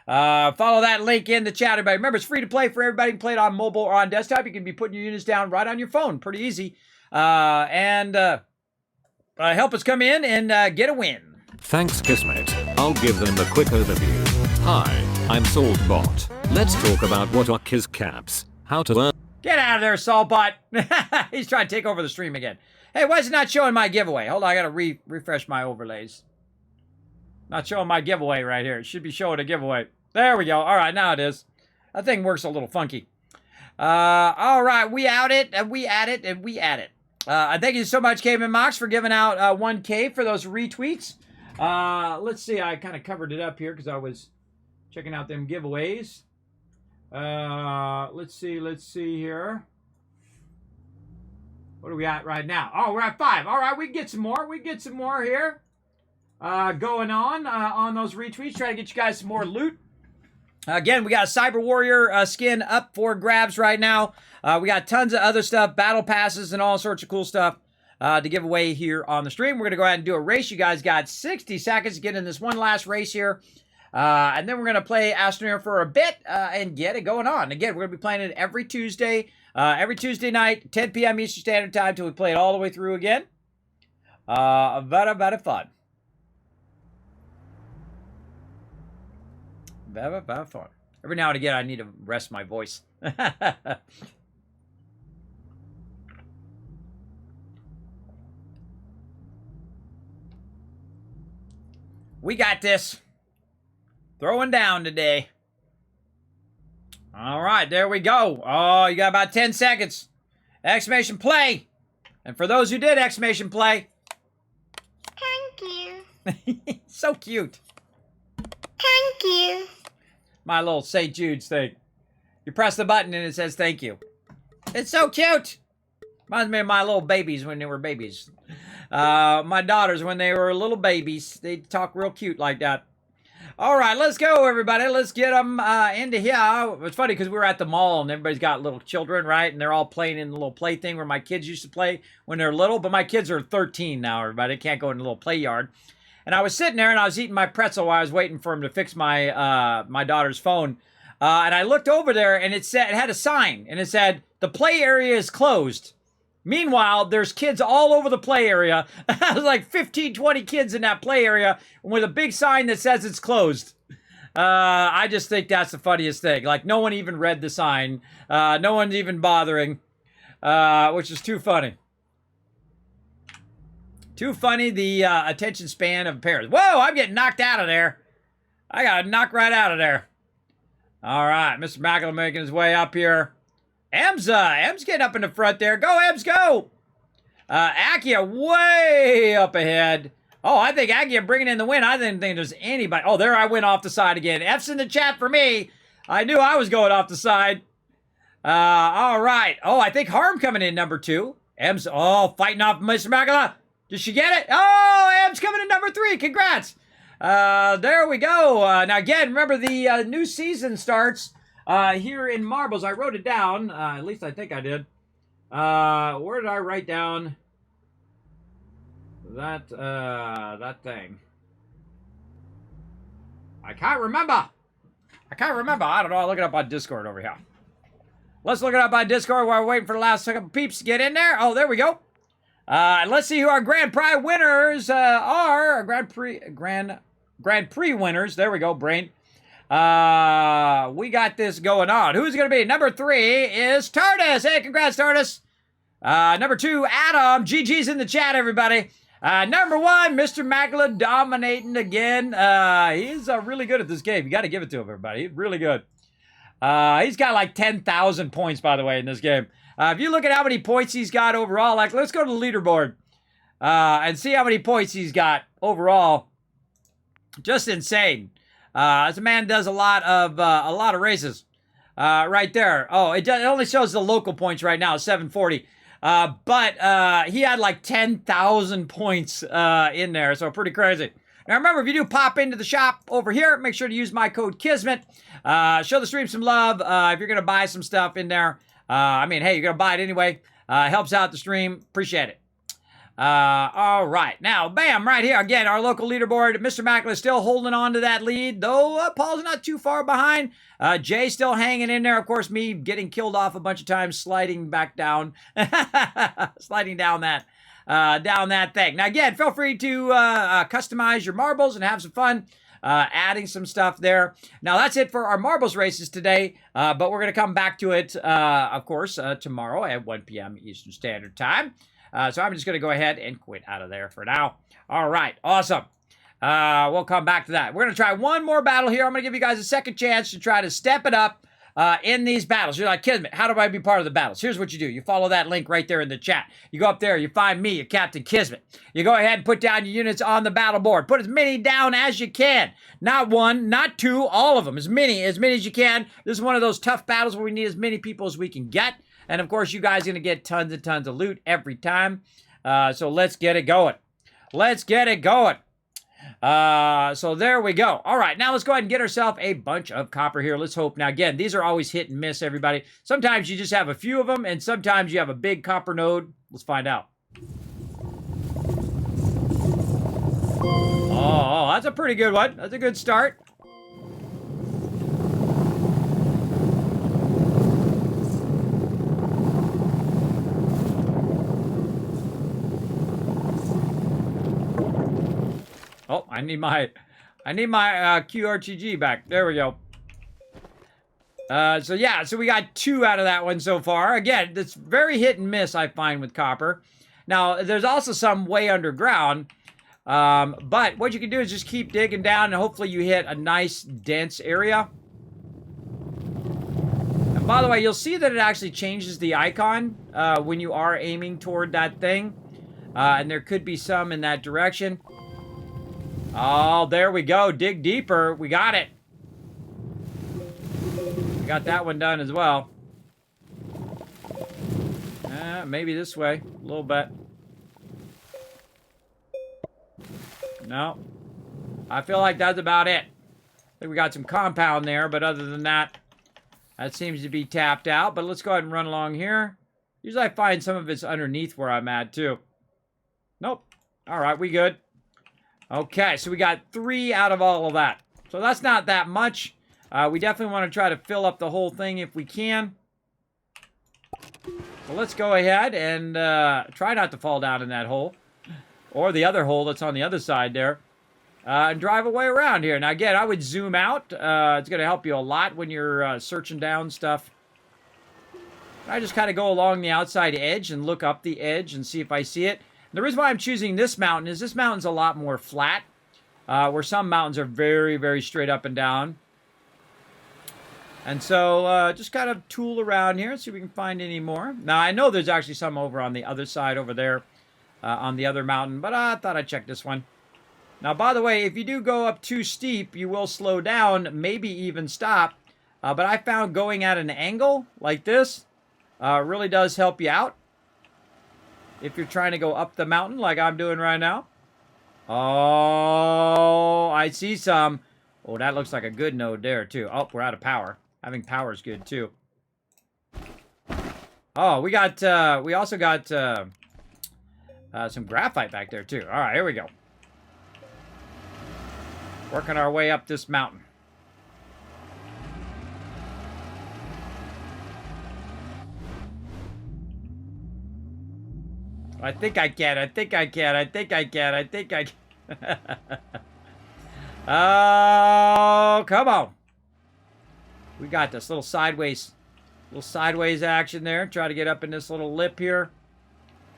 Follow that link in the chat, everybody. Remember, it's free to play for everybody. You can play it on mobile or on desktop. You can be putting your units down right on your phone. Pretty easy. And help us come in and get a win. Thanks, Kismet. I'll give them a quick overview. Hi, I'm SaltBot. Let's talk about what are Kiz caps, how to earn... Get out of there, Saltbot. He's trying to take over the stream again. Hey, why is it not showing my giveaway? Hold on, I gotta refresh my overlays. Not showing my giveaway right here. It should be showing a giveaway. There we go. All right, now it is. That thing works a little funky. All right, we at it, and we at it, and we at it. I thank you so much, Caveman Mox, for giving out 1K for those retweets. Let's see, I kind of covered it up here because I was checking out them giveaways. Let's see here. What are we at right now? Oh, we're at 5. All right, we can get some more. We can get some more here. Going on those retweets. Try to get you guys some more loot. Again, we got a Cyber Warrior skin up for grabs right now. We got tons of other stuff, battle passes and all sorts of cool stuff to give away here on the stream. We're going to go ahead and do a race. You guys got 60 seconds to get in this one last race here. And then we're going to play Astroneer for a bit and get it going on. Again, we're going to be playing it every Tuesday night, 10 p.m. Eastern Standard Time till we play it all the way through again. Very fun. Very fun. Every now and again, I need to rest my voice. We got this. Throwing down today. All right, there we go. Oh, you got about 10 seconds. Exclamation play. And for those who did exclamation play. Thank you. So cute. Thank you. My little St. Jude's thing. You press the button and it says thank you. It's so cute. Reminds me of my little babies when they were babies. My daughters, when they were little babies, they talk real cute like that. All right, let's go, everybody. Let's get them into here. It's funny because we were at the mall and everybody's got little children, right? And they're all playing in the little play thing where my kids used to play when they're little. But my kids are 13 now, everybody. They can't go in the little play yard. And I was sitting there and I was eating my pretzel while I was waiting for him to fix my my daughter's phone. And I looked over there and it had a sign and it said, "The play area is closed." Meanwhile, there's kids all over the play area. There's like 15, 20 kids in that play area with a big sign that says it's closed. I just think that's the funniest thing. Like, no one even read the sign. No one's even bothering, which is too funny. Too funny, the attention span of parents. Whoa, I'm getting knocked out of there. I got knocked right out of there. All right, Mr. Mackler making his way up here. Em's getting up in the front there. Go, Ems, go! Akia way up ahead. Oh, I think Akia bringing in the win. I didn't think there's anybody. Oh, there I went off the side again. F's in the chat for me. I knew I was going off the side. All right. Oh, I think Harm coming in number 2. Em's, fighting off Mr. Mackler. Did she get it? Oh, Em's coming in number 3. Congrats. There we go. Now, again, remember the new season starts here in Marbles. I wrote it down. At least I think I did. Where did I write down that thing? I can't remember. I don't know. I'll look it up on Discord over here. Let's look it up on Discord while we're waiting for the last couple peeps to get in there. Oh, there we go. Let's see who our Grand Prix winners are. Grand Prix winners. There we go, Brain. We got this going on. Who's going to be? Number 3 is Tardis. Hey, congrats, Tardis. Number 2, Adam. GG's in the chat, everybody. Number 1, Mr. Mackler dominating again. He's really good at this game. You got to give it to him, everybody. He's really good. He's got like 10,000 points, by the way, in this game. If you look at how many points he's got overall, like, let's go to the leaderboard and see how many points he's got overall. Just insane. This man does a lot of races. Right there. Oh, it only shows the local points right now, 740. But he had like 10,000 points in there, so pretty crazy. Now remember, if you do pop into the shop over here, make sure to use my code Kismet. Show the stream some love. If you're gonna buy some stuff in there, I mean, hey, you're gonna buy it anyway. Helps out the stream. Appreciate it. All right. Now, bam, right here. Again, our local leaderboard. Mr. Mackler is still holding on to that lead, though Paul's not too far behind. Jay's still hanging in there. Of course, me getting killed off a bunch of times, sliding back down. Sliding down that thing. Now, again, feel free to customize your marbles and have some fun. Adding some stuff there. Now, that's it for our marbles races today, but we're going to come back to it, of course, tomorrow at 1 p.m. Eastern Standard Time. So I'm just going to go ahead and quit out of there for now. All right. Awesome. We'll come back to that. We're going to try one more battle here. I'm going to give you guys a second chance to try to step it up in these battles. You're like, Kismet, how do I be part of the battles? Here's what you do. You follow that link right there in the chat. You go up there. You find me, your Captain Kismet. You go ahead and put down your units on the battle board. Put as many down as you can. Not one, not two, all of them. As many as you can. This is one of those tough battles where we need as many people as we can get. And, of course, you guys are going to get tons and tons of loot every time. So let's get it going. Let's get it going. So there we go. All right, now let's go ahead and get ourselves a bunch of copper here. Let's hope. Now, again, these are always hit and miss, everybody. Sometimes you just have a few of them, and sometimes you have a big copper node. Let's find out. Oh, that's a pretty good one. That's a good start. Oh, I need my QRTG back. There we go. So yeah, so we got 2 out of that one so far. Again, it's very hit and miss, I find, with copper. Now, there's also some way underground. But what you can do is just keep digging down and hopefully you hit a nice, dense area. And by the way, you'll see that it actually changes the icon when you are aiming toward that thing. And there could be some in that direction. Oh, there we go. Dig deeper. We got it. We got that one done as well. Maybe this way. A little bit. No. I feel like that's about it. think we got some compound there, but other than that, that seems to be tapped out. But let's go ahead and run along here. Usually I find some of it's underneath where I'm at, too. Nope. All right, we good. Okay, so we got 3 out of all of that. So that's not that much. We definitely want to try to fill up the whole thing if we can. So let's go ahead and try not to fall down in that hole. Or the other hole that's on the other side there. And drive away around here. Now, again, I would zoom out. It's going to help you a lot when you're searching down stuff. I just kind of go along the outside edge and look up the edge and see if I see it. And the reason why I'm choosing this mountain is this mountain's a lot more flat. Where some mountains are very, very straight up and down. And so, just kind of tool around here and see if we can find any more. Now, I know there's actually some over on the other side over there. On the other mountain. But I thought I'd check this one. Now, by the way, if you do go up too steep, you will slow down, maybe even stop. But I found going at an angle like this really does help you out. If you're trying to go up the mountain like I'm doing right now. Oh, I see some. Oh, that looks like a good node there, too. Oh, we're out of power. Having power is good, too. Oh, we also got some graphite back there, too. All right, here we go. Working our way up this mountain. I think I can. Oh, come on. We got this little sideways action there. Try to get up in this little lip here.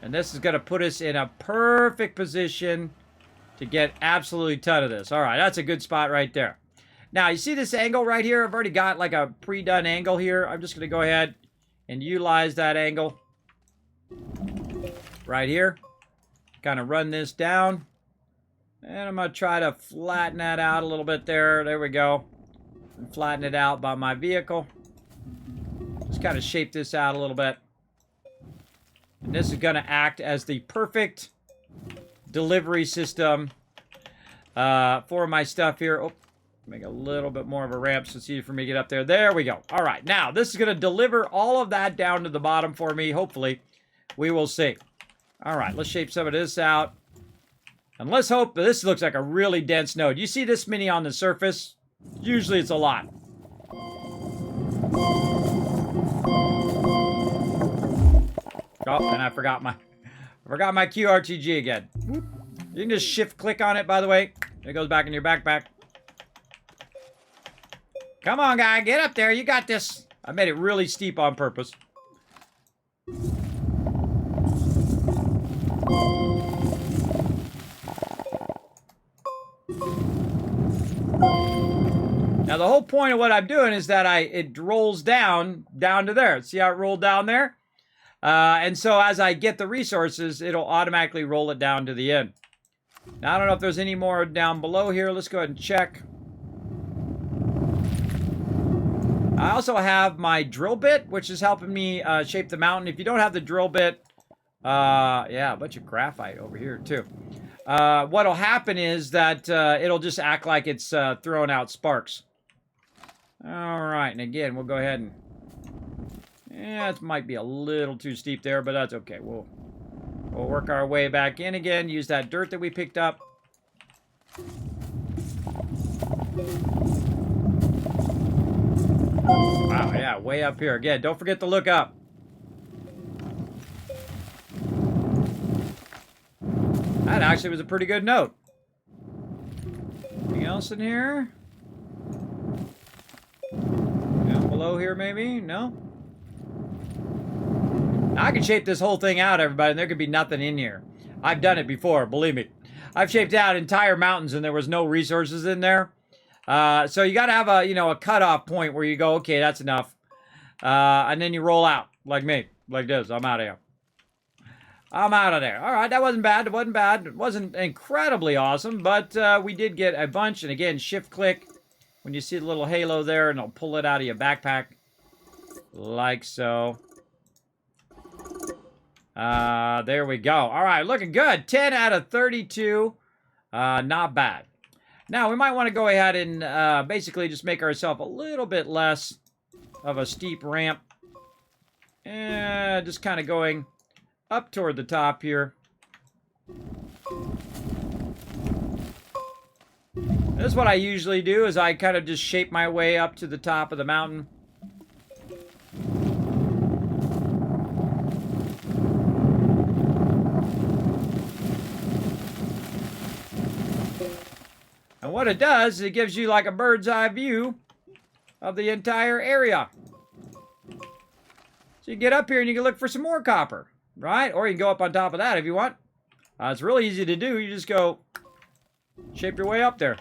And this is going to put us in a perfect position to get absolutely a ton of this. All right, that's a good spot right there. Now, you see this angle right here? I've already got like a pre-done angle here. I'm just going to go ahead and utilize that angle right here. Kind of run this down. And I'm going to try to flatten that out a little bit there. There we go. And flatten it out by my vehicle. Just kind of shape this out a little bit. And this is going to act as the perfect delivery system for my stuff here. Oh, make a little bit more of a ramp so it's easy for me to get up there. There we go. All right, now this is going to deliver all of that down to the bottom for me, hopefully. We will see. All right, let's shape some of this out. And let's hope this looks like a really dense node. You see this many on the surface? Usually it's a lot. Oh, and I forgot my QRTG again. You can just shift click on it, by the way. It goes back in your backpack. Come on, guy, get up there. You got this. I made it really steep on purpose. Now, the whole point of what I'm doing is that it rolls down to there. See how it rolled down there? And so as I get the resources, it'll automatically roll it down to the end. Now, I don't know if there's any more down below here. Let's go ahead and check. I also have my drill bit, which is helping me shape the mountain. If you don't have the drill bit, yeah, a bunch of graphite over here, too. What'll happen is that it'll just act like it's throwing out sparks. All right, and again, we'll go ahead and... Yeah, it might be a little too steep there, but that's okay. We'll work our way back in again. Use that dirt that we picked up. Wow, yeah, way up here. Again, don't forget to look up. That actually was a pretty good note. Anything else in here? Down below here, maybe? No? Now, I can shape this whole thing out, everybody, and there could be nothing in here. I've done it before, believe me. I've shaped out entire mountains, and there was no resources in there. So you got to have a cutoff point where you go, okay, that's enough. And then you roll out, like me, like this. I'm out of here. I'm out of there. All right, that wasn't bad. It wasn't bad. It wasn't incredibly awesome, but we did get a bunch. And again, shift-click when you see the little halo there, and it'll pull it out of your backpack, like so. There we go. All right, looking good. 10 out of 32. Not bad. Now, we might want to go ahead and basically just make ourselves a little bit less of a steep ramp. And just kind of going up toward the top here. This is what I usually do, is I kind of just shape my way up to the top of the mountain. And what it does is it gives you like a bird's eye view of the entire area. So you get up here and you can look for some more copper, right? Or you can go up on top of that if you want. It's really easy to do. You just go shape your way up there.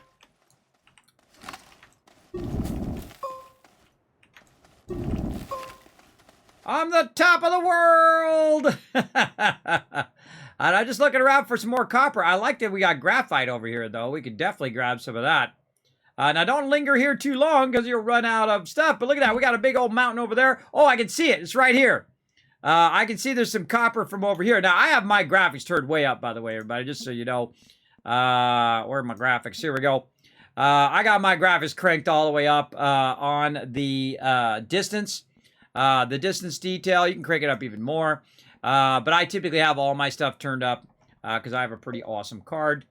I'm the top of the world! And I'm just looking around for some more copper. I like that we got graphite over here, though. We could definitely grab some of that. Now, don't linger here too long, because you'll run out of stuff. But look at that. We got a big old mountain over there. Oh, I can see it. It's right here. I can see there's some copper from over here. Now, I have my graphics turned way up, by the way, everybody, just so you know. Where are my graphics? Here we go. I got my graphics cranked all the way up on the distance. The distance detail, you can crank it up even more. But I typically have all my stuff turned up because I have a pretty awesome card.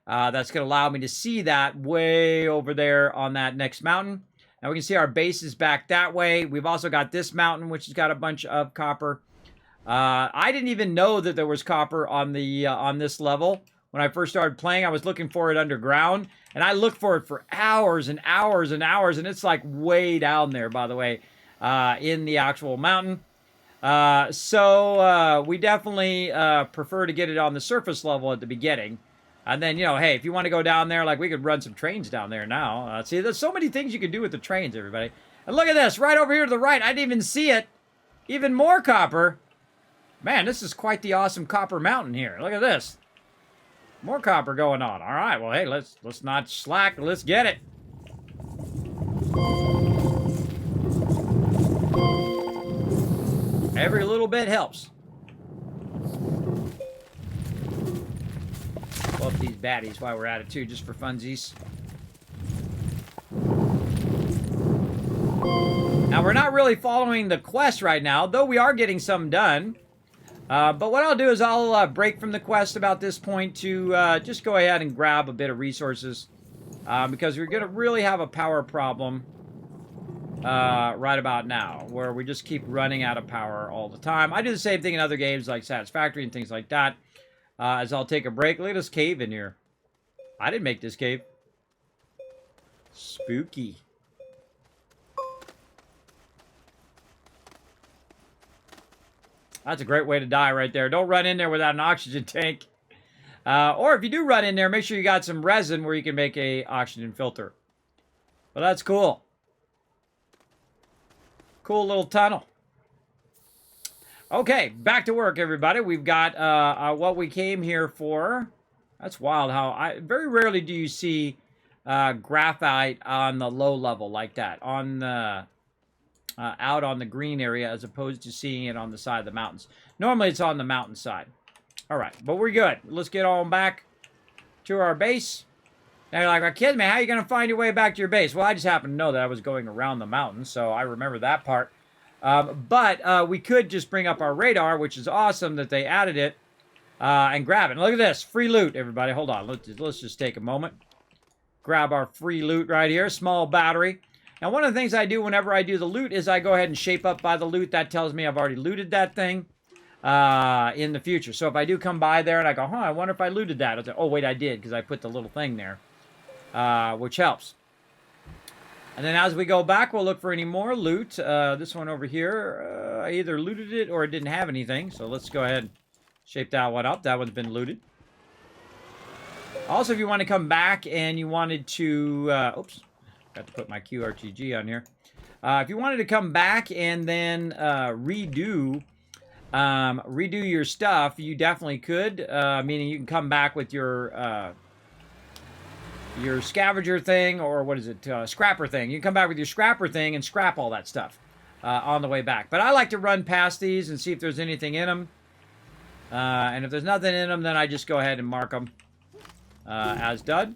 That's going to allow me to see that way over there on that next mountain. Now we can see our base is back that way. We've also got this mountain, which has got a bunch of copper. I didn't even know that there was copper on the on this level. When I first started playing, I was looking for it underground. And I looked for it for hours and hours and hours. And it's like way down there, by the way, in the actual mountain. So we definitely prefer to get it on the surface level at the beginning. And then, you know, hey, if you want to go down there, like we could run some trains down there now. See, there's so many things you can do with the trains, everybody. And look at this, right over here to the right. I didn't even see it. Even more copper. Man, this is quite the awesome copper mountain here. Look at this. More copper going on. All right, well, hey, let's not slack. Let's get it. Every little bit helps. Blow up these baddies while we're at it, too, just for funsies. Now, we're not really following the quest right now, though we are getting some done. But what I'll do is I'll break from the quest about this point to just go ahead and grab a bit of resources. Because we're going to really have a power problem right about now, where we just keep running out of power all the time. I do the same thing in other games like Satisfactory and things like that. As I'll take a break. Look at this cave in here. I didn't make this cave. Spooky. That's a great way to die right there. Don't run in there without an oxygen tank. Or if you do run in there, make sure you got some resin where you can make a oxygen filter. But that's cool. Cool little tunnel. Okay, back to work, everybody. We've got what we came here for. That's wild how very rarely do you see graphite on the low level like that, on the out on the green area, as opposed to seeing it on the side of the mountains. Normally, it's on the mountain side. All right, but we're good. Let's get on back to our base. Now you're like, kids, man, how are you going to find your way back to your base? Well, I just happen to know that I was going around the mountain, so I remember that part. But we could just bring up our radar, which is awesome that they added it, and grab it. And look at this, free loot, everybody. Hold on, let's just take a moment. Grab our free loot right here, small battery. Now, one of the things I do whenever I do the loot is I go ahead and shape up by the loot. That tells me I've already looted that thing in the future. So if I do come by there and I go, I wonder if I looted that. I'll say, oh, wait, I did, because I put the little thing there, which helps. And then as we go back, we'll look for any more loot. This one over here, I either looted it or it didn't have anything. So let's go ahead and shape that one up. That one's been looted. Also, if you want to come back and you wanted to... oops, got to put my QRTG on here. If you wanted to come back and then redo your stuff, you definitely could. Meaning you can come back with your scavenger thing, or what is it, scrapper thing. You can come back with your scrapper thing and scrap all that stuff on the way back. But I like to run past these and see if there's anything in them. And if there's nothing in them, then I just go ahead and mark them as done.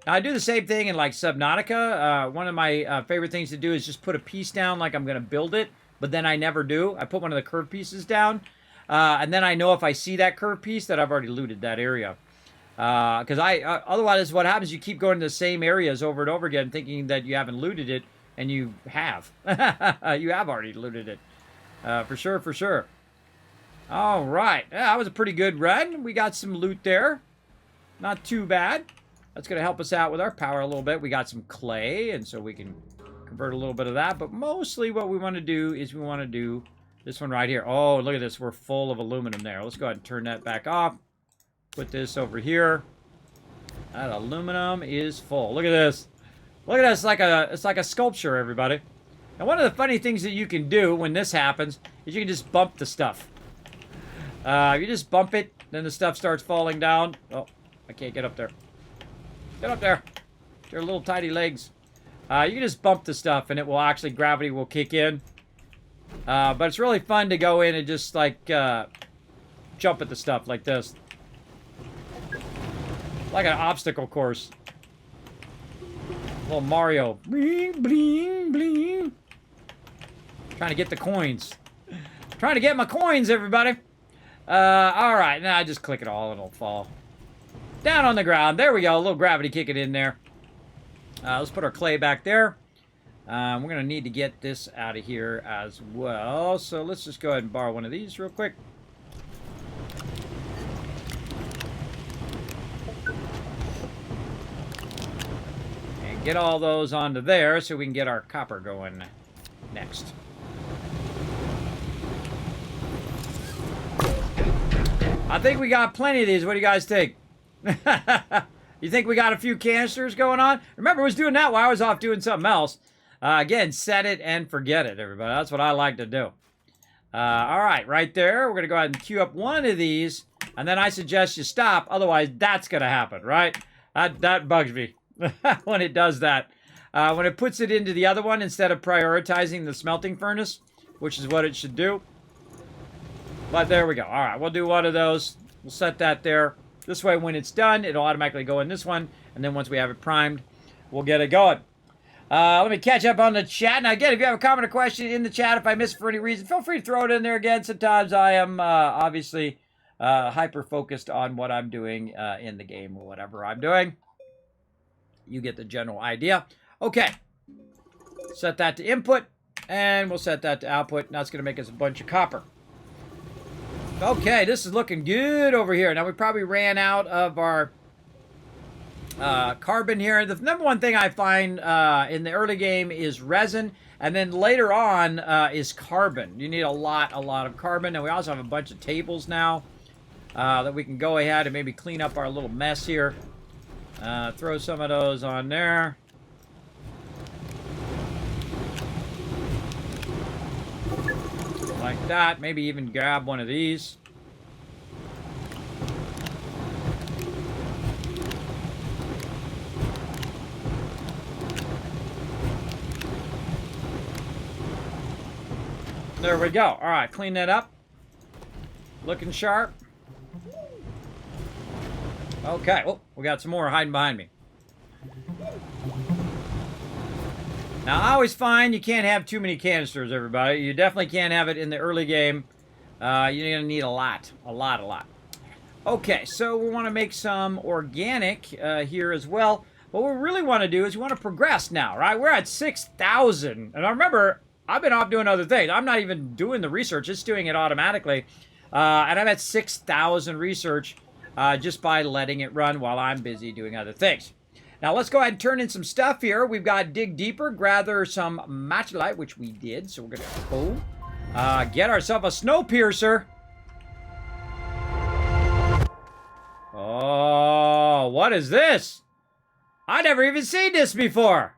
Now, I do the same thing in like Subnautica. One of my favorite things to do is just put a piece down like I'm going to build it, but then I never do. I put one of the curved pieces down, and then I know if I see that curved piece that I've already looted that area. Because otherwise what happens, you keep going to the same areas over and over again thinking that you haven't looted it, and you have. You have already looted it. For sure, for sure. All right. Yeah, that was a pretty good run. We got some loot there. Not too bad. That's going to help us out with our power a little bit. We got some clay, and so we can convert a little bit of that. But mostly what we want to do is we want to do this one right here. Oh, look at this. We're full of aluminum there. Let's go ahead and turn that back off. Put this over here. That aluminum is full. Look at this. Look at this. It's like a sculpture, everybody. And one of the funny things that you can do when this happens is you can just bump the stuff. You just bump it, then the stuff starts falling down. Oh, I can't get up there. Get up there. Your little tiny legs. You can just bump the stuff, and it will actually, gravity will kick in. But it's really fun to go in and just, like, jump at the stuff like this. Like an obstacle course. Little Mario. Bling, bling, bling. Trying to get the coins. Trying to get my coins, everybody. Alright, now I just click it all and it'll fall. Down on the ground. There we go. A little gravity kicking in there. Let's put our clay back there. We're going to need to get this out of here as well. So let's just go ahead and borrow one of these real quick. And get all those onto there so we can get our copper going next. I think we got plenty of these. What do you guys think? You think we got a few canisters going on? Remember, I was doing that while I was off doing something else. Again, set it and forget it, everybody. That's what I like to do. All right, right there. We're going to go ahead and queue up one of these, and then I suggest you stop. Otherwise, that's going to happen, right? That bugs me when it does that. When it puts it into the other one instead of prioritizing the smelting furnace, which is what it should do. But there we go. All right, we'll do one of those. We'll set that there. This way, when it's done, it'll automatically go in this one. And then once we have it primed, we'll get it going. Let me catch up on the chat. Now, again, if you have a comment or question in the chat, if I miss it for any reason, feel free to throw it in there again. Sometimes I am obviously hyper-focused on what I'm doing in the game or whatever I'm doing. You get the general idea. Okay. Set that to input, and we'll set that to output. Now it's going to make us a bunch of copper. Okay, this is looking good over here. Now, we probably ran out of our carbon here. The number one thing I find in the early game is resin, and then later on is carbon. You need a lot of carbon, and we also have a bunch of tables now that we can go ahead and maybe clean up our little mess here. Throw some of those on there. Like that. Maybe even grab one of these. There we go. All right, clean that up. Looking sharp. Okay. Oh, we got some more hiding behind me. Now, I always find you can't have too many canisters, everybody. You definitely can't have it in the early game. You're going to need a lot. A lot. Okay, so we want to make some organic here as well. What we really want to do is we want to progress now, right? We're at 6,000. And I remember, I've been off doing other things. I'm not even doing the research. It's doing it automatically. And I'm at 6,000 research just by letting it run while I'm busy doing other things. Now, let's go ahead and turn in some stuff here. We've got dig deeper, gather some matchlite, which we did. So we're going to go get ourselves a snow piercer. Oh, what is this? I never even seen this before.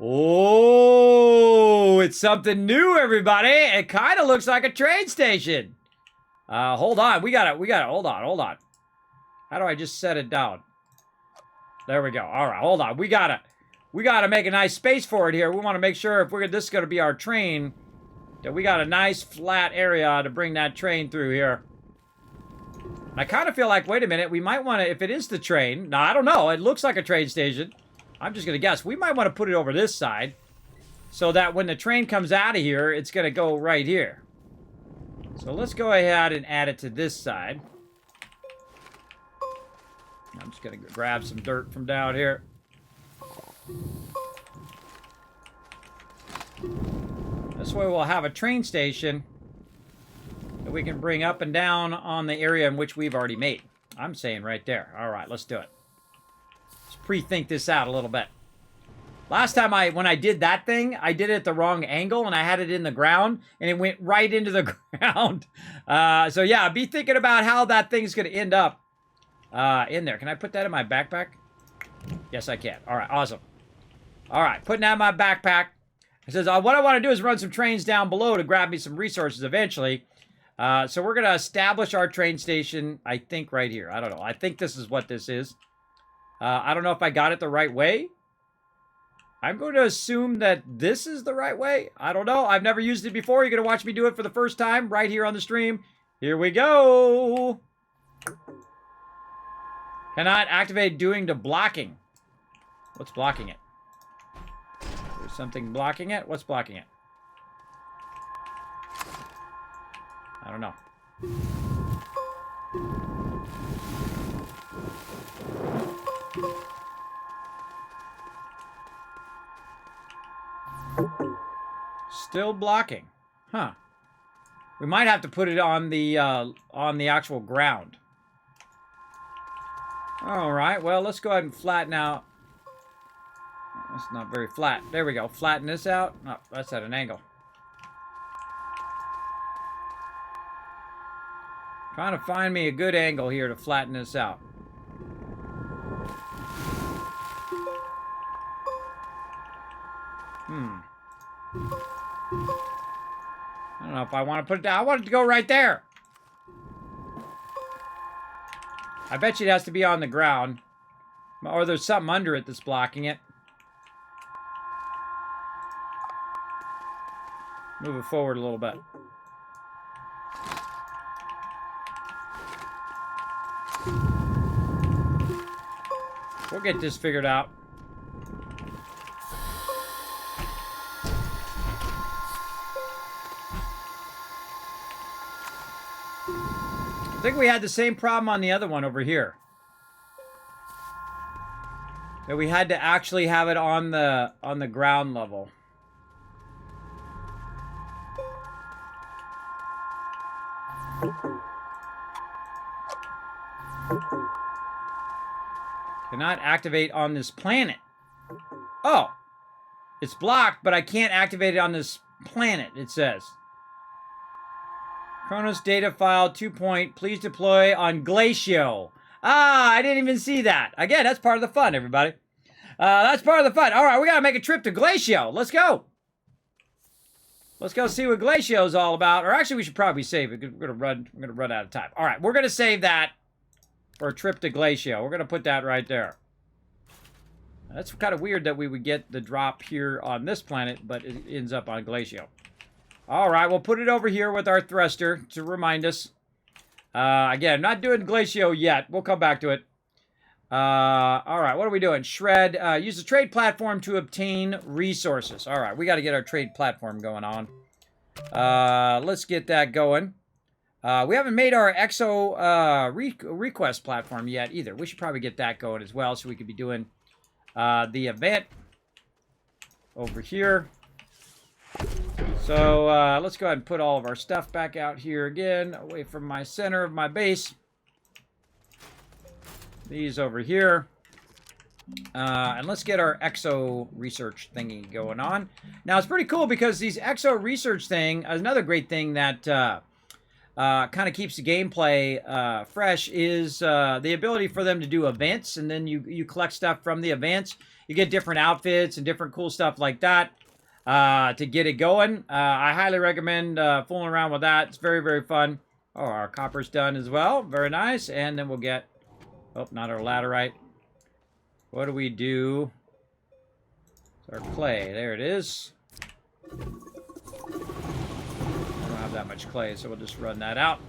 Oh, it's something new, everybody. It kind of looks like a train station. Hold on. We got it. Hold on. How do I just set it down? There we go. All right, hold on. We gotta make a nice space for it here. We want to make sure if this is going to be our train, that we got a nice flat area to bring that train through here. I kind of feel like, wait a minute, we might want to, if it is the train, now I don't know, it looks like a train station. I'm just going to guess. We might want to put it over this side so that when the train comes out of here, it's going to go right here. So let's go ahead and add it to this side. I'm just going to grab some dirt from down here. This way we'll have a train station that we can bring up and down on the area in which we've already made. I'm saying right there. All right, let's do it. Let's pre-think this out a little bit. Last time when I did that thing, I did it at the wrong angle, and I had it in the ground, and it went right into the ground. So yeah, be thinking about how that thing's going to end up in there. Can I put that in my backpack? Yes, I can. All right, awesome. All right, putting that in my backpack. It says, what I want to do is run some trains down below to grab me some resources eventually. So we're going to establish our train station, I think, right here. I don't know. I think this is what this is. I don't know if I got it the right way. I'm going to assume that this is the right way. I don't know. I've never used it before. You're going to watch me do it for the first time right here on the stream. Here we go. Cannot activate doing to blocking. What's blocking it? There's something blocking it? What's blocking it? I don't know. Still blocking. Huh. We might have to put it on the actual ground. All right. Well, let's go ahead and flatten out. That's not very flat. There we go. Flatten this out. Oh, that's at an angle. Trying to find me a good angle here to flatten this out. I don't know if I want to put it down. I want it to go right there. I bet you it has to be on the ground. Or there's something under it that's blocking it. Move it forward a little bit. We'll get this figured out. I think we had the same problem on the other one over here. That we had to actually have it on the ground level. Cannot activate on this planet. Oh. It's blocked, but I can't activate it on this planet, it says. Chronos data file 2 point. Please deploy on Glacio. Ah, I didn't even see that. Again, that's part of the fun, everybody. That's part of the fun. All right, we got to make a trip to Glacio. Let's go. Let's go see what Glacio is all about. Or actually, we should probably save it. We're gonna run out of time. All right, we're gonna save that for a trip to Glacio. We're gonna put that right there. That's kind of weird that we would get the drop here on this planet, but it ends up on Glacio. All right, we'll put it over here with our thruster to remind us. Again, not doing Glacio yet. We'll come back to it. All right, what are we doing? Shred. Use the trade platform to obtain resources. All right, we got to get our trade platform going on. Let's get that going. We haven't made our EXO request platform yet either. We should probably get that going as well so we could be doing the event over here. So let's go ahead and put all of our stuff back out here again, away from my center of my base. These over here. And let's get our EXO research thingy going on. Now, it's pretty cool because these EXO research thing, another great thing that kind of keeps the gameplay fresh is the ability for them to do events, and then you collect stuff from the events. You get different outfits and different cool stuff like that. To get it going. I highly recommend fooling around with that. It's very, very fun. Oh, our copper's done as well. Very nice. And then we'll get... Oh, not our laterite. What do we do? It's our clay. There it is. I don't have that much clay, so we'll just run that out.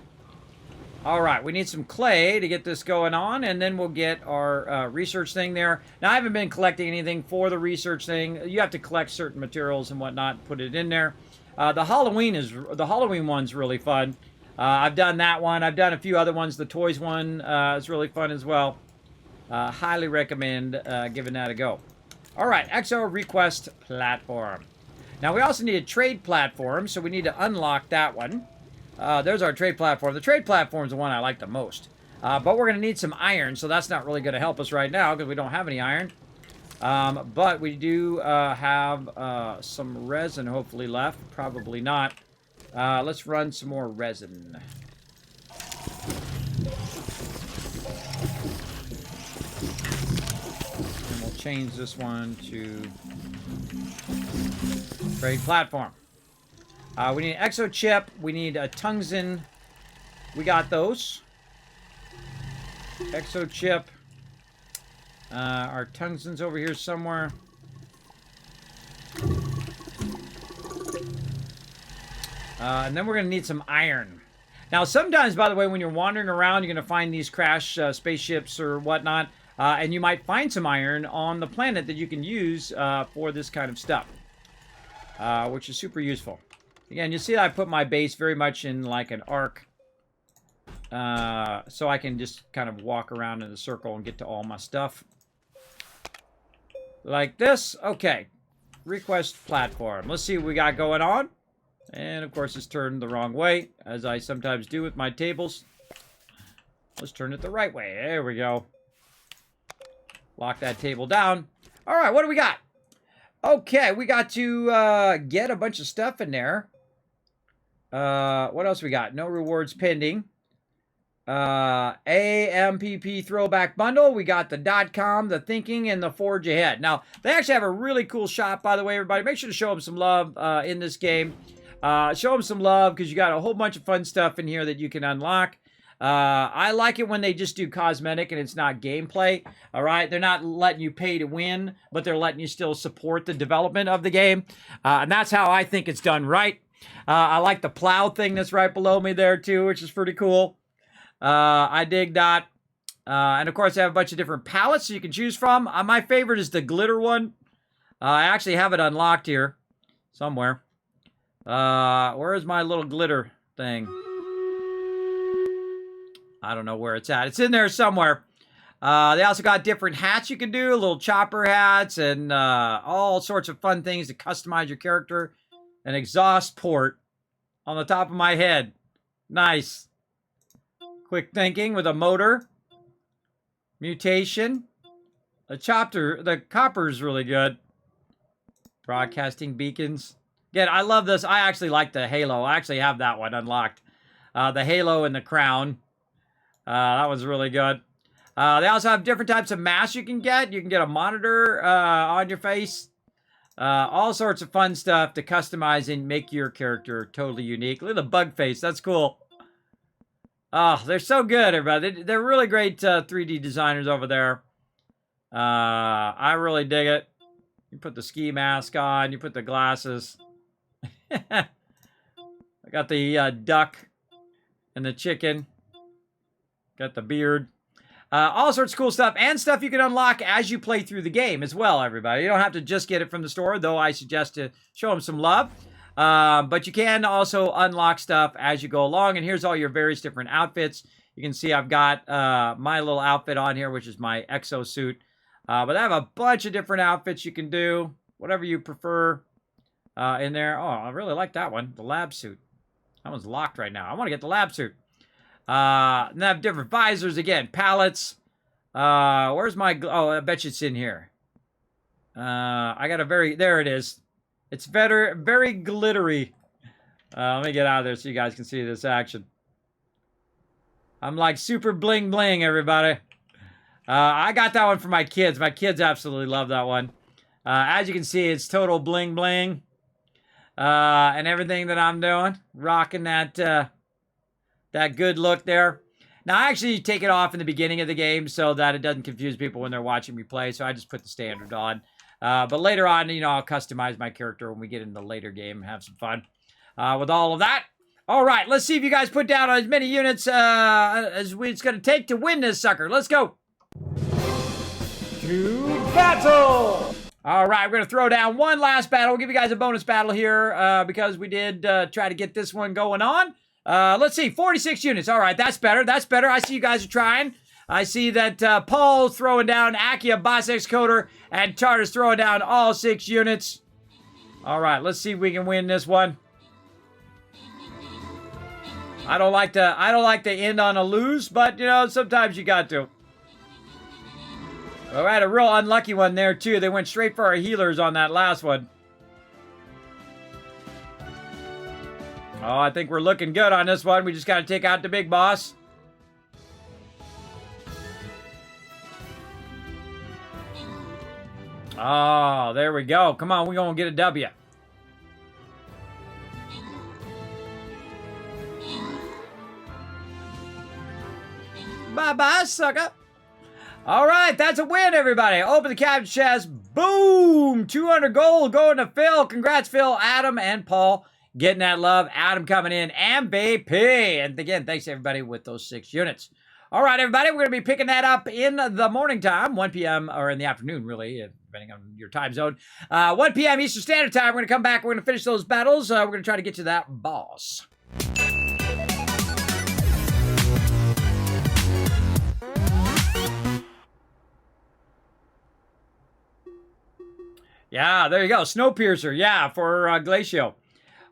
All right, we need some clay to get this going on, and then we'll get our research thing there. Now, I haven't been collecting anything for the research thing. You have to collect certain materials and whatnot, put it in there. The Halloween one's really fun. I've done that one. I've done a few other ones. The toys one is really fun as well. Highly recommend giving that a go. All right, XO request platform. Now, we also need a trade platform, so we need to unlock that one. There's our trade platform. The trade platform is the one I like the most. But we're going to need some iron, so that's not really going to help us right now because we don't have any iron. But we do have some resin hopefully left. Probably not. Let's run some more resin. And we'll change this one to trade platform. We need an exo chip. We need a tungsten. We got those. Exo chip. Our tungsten's over here somewhere. And then we're going to need some iron. Now, sometimes, by the way, when you're wandering around, you're going to find these crash spaceships or whatnot. And you might find some iron on the planet that you can use for this kind of stuff. Which is super useful. Again, you see I put my base very much in like an arc. So I can just kind of walk around in a circle and get to all my stuff. Like this. Okay. Request platform. Let's see what we got going on. And, of course, it's turned the wrong way, as I sometimes do with my tables. Let's turn it the right way. There we go. Lock that table down. All right, what do we got? Okay, we got to get a bunch of stuff in there. What else we got? No rewards pending. AMPP throwback bundle. We got the .com, the thinking, and the forge ahead. Now, they actually have a really cool shop, by the way, everybody. Make sure to show them some love in this game. Show them some love because you got a whole bunch of fun stuff in here that you can unlock. I like it when they just do cosmetic and it's not gameplay. All right, they're not letting you pay to win, but they're letting you still support the development of the game. And that's how I think it's done right. I like the plow thing that's right below me there too, which is pretty cool. I dig that. And of course, I have a bunch of different palettes you can choose from. My favorite is the glitter one. I actually have it unlocked here somewhere. Where is my little glitter thing? I don't know where it's at. It's in there somewhere. They also got different hats you can do, little chopper hats, and all sorts of fun things to customize your character. An exhaust port on the top of my head. Nice. Quick thinking with a motor. Mutation. The copper is really good. Broadcasting beacons. Again, I love this. I actually like the halo. I actually have that one unlocked. The halo and the crown. That was really good. They also have different types of masks you can get. You can get a monitor on your face. All sorts of fun stuff to customize and make your character totally unique. Look at the bug face. That's cool. Oh, they're so good, everybody. They're really great 3D designers over there. I really dig it. You put the ski mask on. You put the glasses. I got the duck and the chicken. Got the beard. All sorts of cool stuff and stuff you can unlock as you play through the game as well, everybody. You don't have to just get it from the store, though I suggest to show them some love. But you can also unlock stuff as you go along. And here's all your various different outfits. You can see I've got my little outfit on here, which is my exosuit. But I have a bunch of different outfits you can do. Whatever you prefer in there. Oh, I really like that one. The lab suit. That one's locked right now. I want to get the lab suit. And they have different visors again. Palettes. Where's my... Oh, I bet you it's in here. I got a very... There it is. It's very, very glittery. Let me get out of there so you guys can see this action. I'm like super bling bling, everybody. I got that one for my kids. My kids absolutely love that one. As you can see, it's total bling bling. And everything that I'm doing. Rocking that that good look there. Now, I actually take it off in the beginning of the game so that it doesn't confuse people when they're watching me play. So I just put the standard on. But later on, you know, I'll customize my character when we get into the later game and have some fun with all of that. All right, let's see if you guys put down as many units as it's going to take to win this sucker. Let's go. To battle! All right, we're going to throw down one last battle. We'll give you guys a bonus battle here because we did try to get this one going on. Let's see, 46 units. All right, that's better. That's better. I see you guys are trying. I see that Paul's throwing down Akia, Boss Coder, and Charter's throwing down all 6 units. All right, let's see if we can win this one. I don't like to end on a lose, but you know, sometimes you got to. All right, a real unlucky one there too. They went straight for our healers on that last one. Oh, I think we're looking good on this one. We just got to take out the big boss. Oh, there we go. Come on, we're going to get a W. Bye-bye, sucker. All right, that's a win, everybody. Open the captain's chest. Boom! 200 gold going to Phil. Congrats, Phil, Adam, and Paul getting that love. Adam coming in, MVP. And again, thanks, everybody, with those 6 units. All right, everybody, we're going to be picking that up in the morning time, 1 p.m., or in the afternoon, really, depending on your time zone. 1 p.m. Eastern Standard Time. We're going to come back. We're going to finish those battles. We're going to try to get to that boss. Yeah, there you go. Snowpiercer, yeah, for Glacio.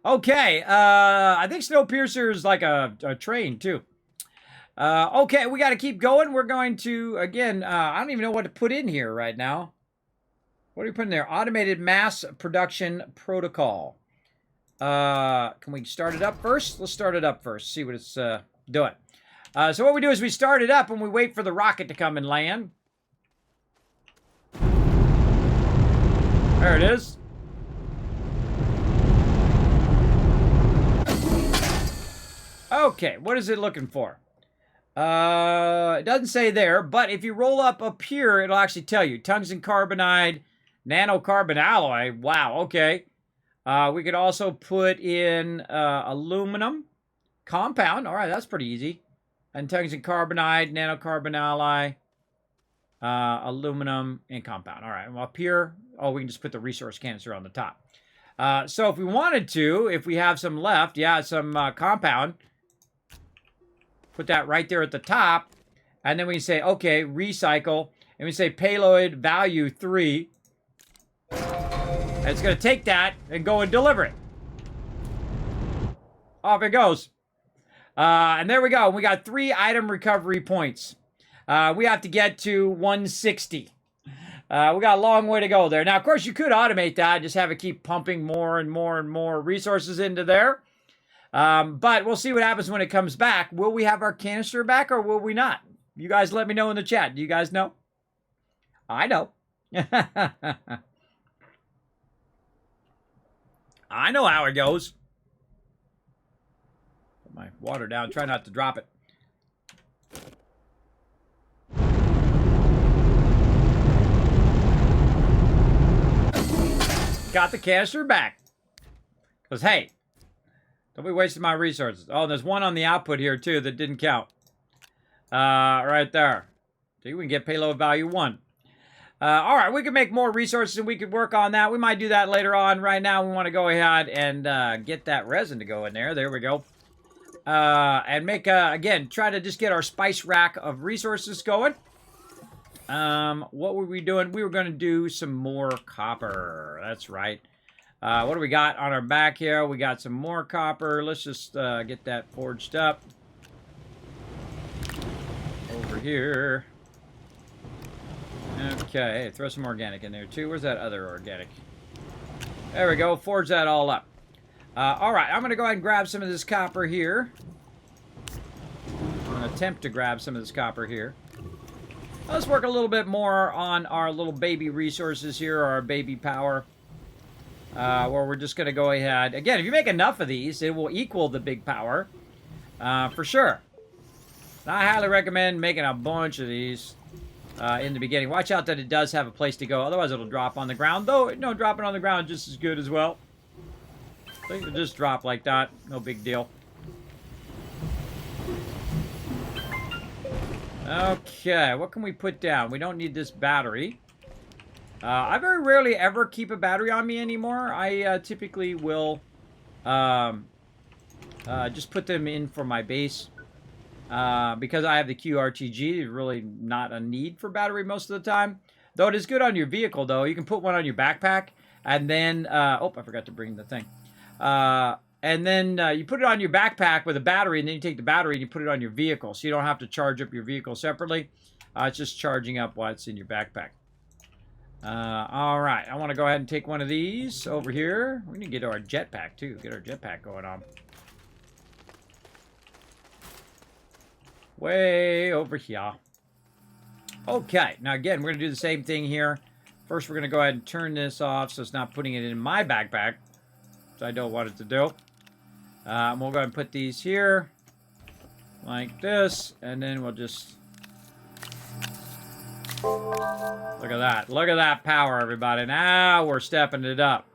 Okay, I think Snowpiercer is like a train, too. Okay, we got to keep going. We're going to, again, I don't even know what to put in here right now. What are we putting there? Automated Mass Production Protocol. Can we start it up first? Let's start it up first, see what it's doing. So what we do is we start it up and we wait for the rocket to come and land. There it is. Okay, what is it looking for? It doesn't say there, but if you roll up here, it'll actually tell you. Tungsten carbonide, nanocarbon alloy. Wow, okay. We could also put in aluminum compound. All right, that's pretty easy. And tungsten carbonide, nanocarbon alloy, aluminum, and compound. All right, well, up here, oh, we can just put the resource canister on the top. So if we wanted to, if we have some left, yeah, some compound, put that right there at the top, and then we say, okay, recycle, and we say payload value 3. And it's going to take that and go and deliver it. Off it goes. And there we go. We got 3 item recovery points. We have to get to 160. We got a long way to go there. Now, of course, you could automate that. Just have it keep pumping more and more and more resources into there. But we'll see what happens when it comes back. Will we have our canister back or will we not? You guys let me know in the chat. Do you guys know? I know. I know how it goes. Put my water down. Try not to drop it. Got the canister back. Because, hey, don't be wasting my resources. Oh, there's one on the output here, too, that didn't count. Right there. See, we can get payload value 1. All right, we can make more resources and we could work on that. We might do that later on. Right now, we want to go ahead and get that resin to go in there. There we go. And make, again, try to just get our spice rack of resources going. What were we doing? We were going to do some more copper. That's right. What do we got on our back here? We got some more copper. Let's just get that forged up. Over here. Okay, throw some organic in there too. Where's that other organic? There we go. Forge that all up. All right, I'm going to go ahead and grab some of this copper here. I'm going to attempt to grab some of this copper here. Let's work a little bit more on our little baby resources here, our baby power. Where we're just going to go ahead. Again, if you make enough of these, it will equal the big power. For sure. I highly recommend making a bunch of these in the beginning. Watch out that it does have a place to go. Otherwise, it'll drop on the ground. Though, you know, dropping on the ground just as good as well. I think it'll just drop like that. No big deal. Okay, what can we put down? We don't need this battery. I very rarely ever keep a battery on me anymore. I typically will just put them in for my base. Because I have the QRTG, there's really not a need for battery most of the time. Though it is good on your vehicle, though. You can put one on your backpack, and then... oh, I forgot to bring the thing. And then you put it on your backpack with a battery, and then you take the battery and you put it on your vehicle. So you don't have to charge up your vehicle separately. It's just charging up while it's in your backpack. All right, I want to go ahead and take one of these over here. We need to get our jetpack, too. Get our jetpack going on. Way over here. Okay, now again, we're going to do the same thing here. First, we're going to go ahead and turn this off so it's not putting it in my backpack, which I don't want it to do. We'll go ahead and put these here, like this, and then we'll just... Look at that. Look at that power, everybody. Now we're stepping it up.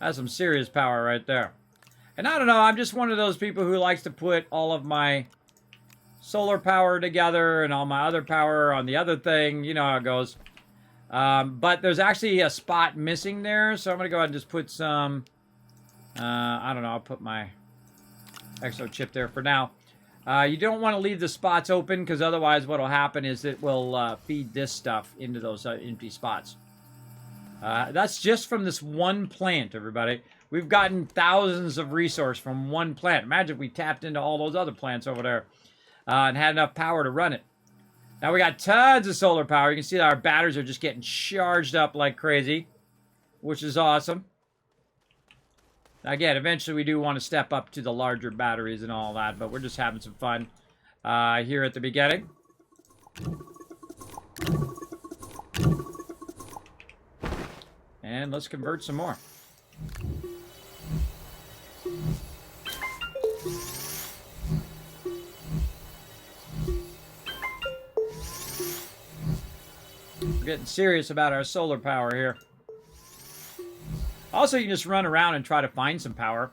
That's some serious power right there. And I don't know, I'm just one of those people who likes to put all of my solar power together and all my other power on the other thing. You know how it goes. But there's actually a spot missing there, so I'm going to go ahead and just put some... I don't know, I'll put my exo chip there for now. You don't want to leave the spots open, because otherwise what will happen is it will feed this stuff into those empty spots. That's just from this one plant, everybody. We've gotten thousands of resource from one plant. Imagine if we tapped into all those other plants over there and had enough power to run it. Now we got tons of solar power. You can see that our batteries are just getting charged up like crazy, which is awesome. Again, eventually we do want to step up to the larger batteries and all that, but we're just having some fun here at the beginning. And let's convert some more. We're getting serious about our solar power here. Also, you can just run around and try to find some power.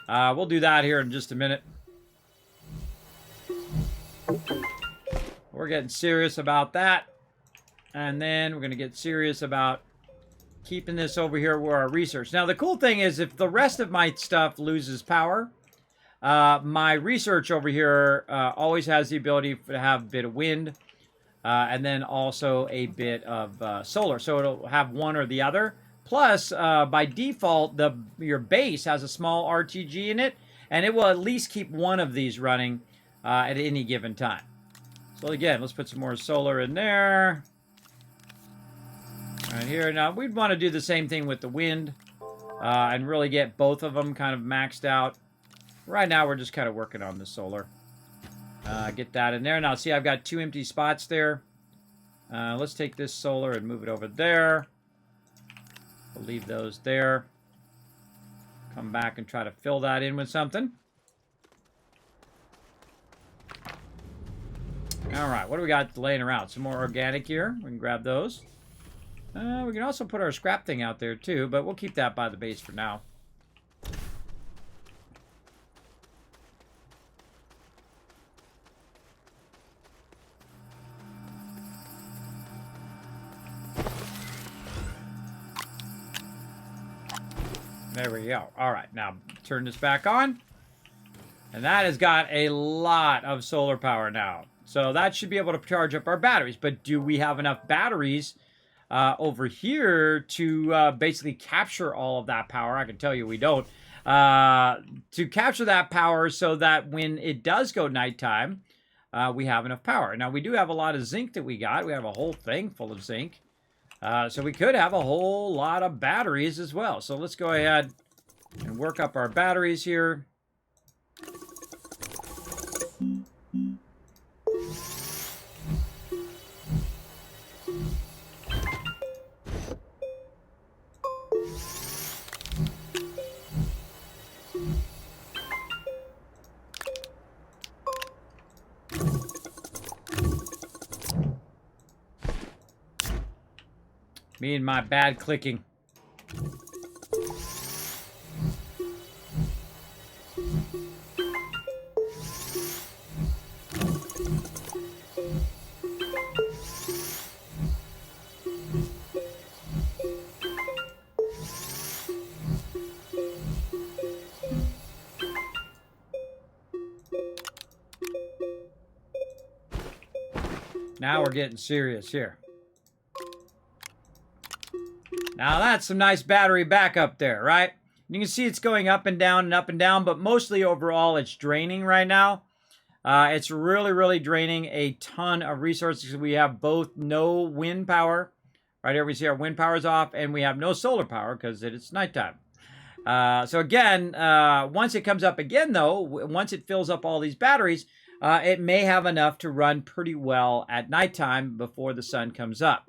We'll do that here in just a minute. We're getting serious about that. And then we're going to get serious about keeping this over here where our research. Now, the cool thing is if the rest of my stuff loses power, my research over here always has the ability to have a bit of wind and then also a bit of solar. So it'll have one or the other. Plus, by default, your base has a small RTG in it, and it will at least keep one of these running at any given time. So again, let's put some more solar in there. Right here. Now, we'd want to do the same thing with the wind and really get both of them kind of maxed out. Right now, we're just kind of working on the solar. Get that in there. Now, see, I've got 2 empty spots there. Let's take this solar and move it over there. We'll leave those there. Come back and try to fill that in with something. All right, what do we got laying around? Some more organic here. We can grab those. We can also put our scrap thing out there too, but we'll keep that by the base for now. There we go. All right, now turn this back on. And that has got a lot of solar power now. So that should be able to charge up our batteries. But do we have enough batteries over here to basically capture all of that power? I can tell you we don't. To capture that power so that when it does go nighttime, we have enough power. Now, we do have a lot of zinc that we got. We have a whole thing full of zinc. So we could have a whole lot of batteries as well. So let's go ahead and work up our batteries here. Me and my bad clicking. Now we're getting serious here. Now that's some nice battery backup there, right? You can see it's going up and down, but mostly overall it's draining right now. It's really, really draining a ton of resources. We have both no wind power. Right here we see our wind power is off, and we have no solar power because it's nighttime. So again, once it comes up again though, once it fills up all these batteries, it may have enough to run pretty well at nighttime before the sun comes up.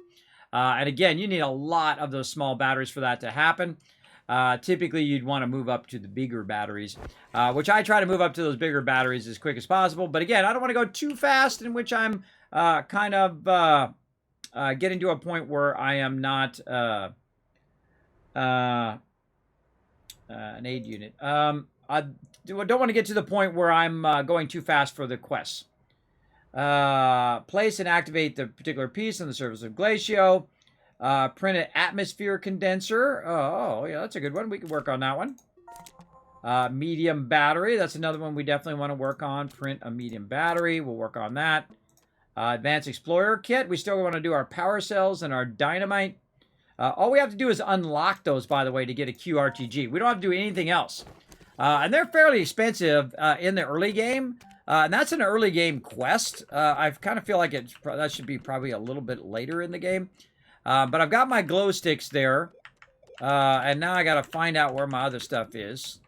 And again, you need a lot of those small batteries for that to happen. Typically, you'd want to move up to the bigger batteries, which I try to move up to those bigger batteries as quick as possible. But again, I don't want to go too fast, in which I'm kind of getting to a point where I am not an aid unit. I don't want to get to the point where I'm going too fast for the quests. Place and activate the particular piece on the surface of Glacio. Print an atmosphere condenser. Oh, yeah, that's a good one. We can work on that one. Medium battery. That's another one we definitely want to work on. Print a medium battery. We'll work on that. Advanced Explorer Kit. We still want to do our power cells and our dynamite. All we have to do is unlock those, by the way, to get a QRTG. We don't have to do anything else. And they're fairly expensive in the early game. And that's an early game quest. I kind of feel like that should be probably a little bit later in the game. But I've got my glow sticks there. And now I got to find out where my other stuff is.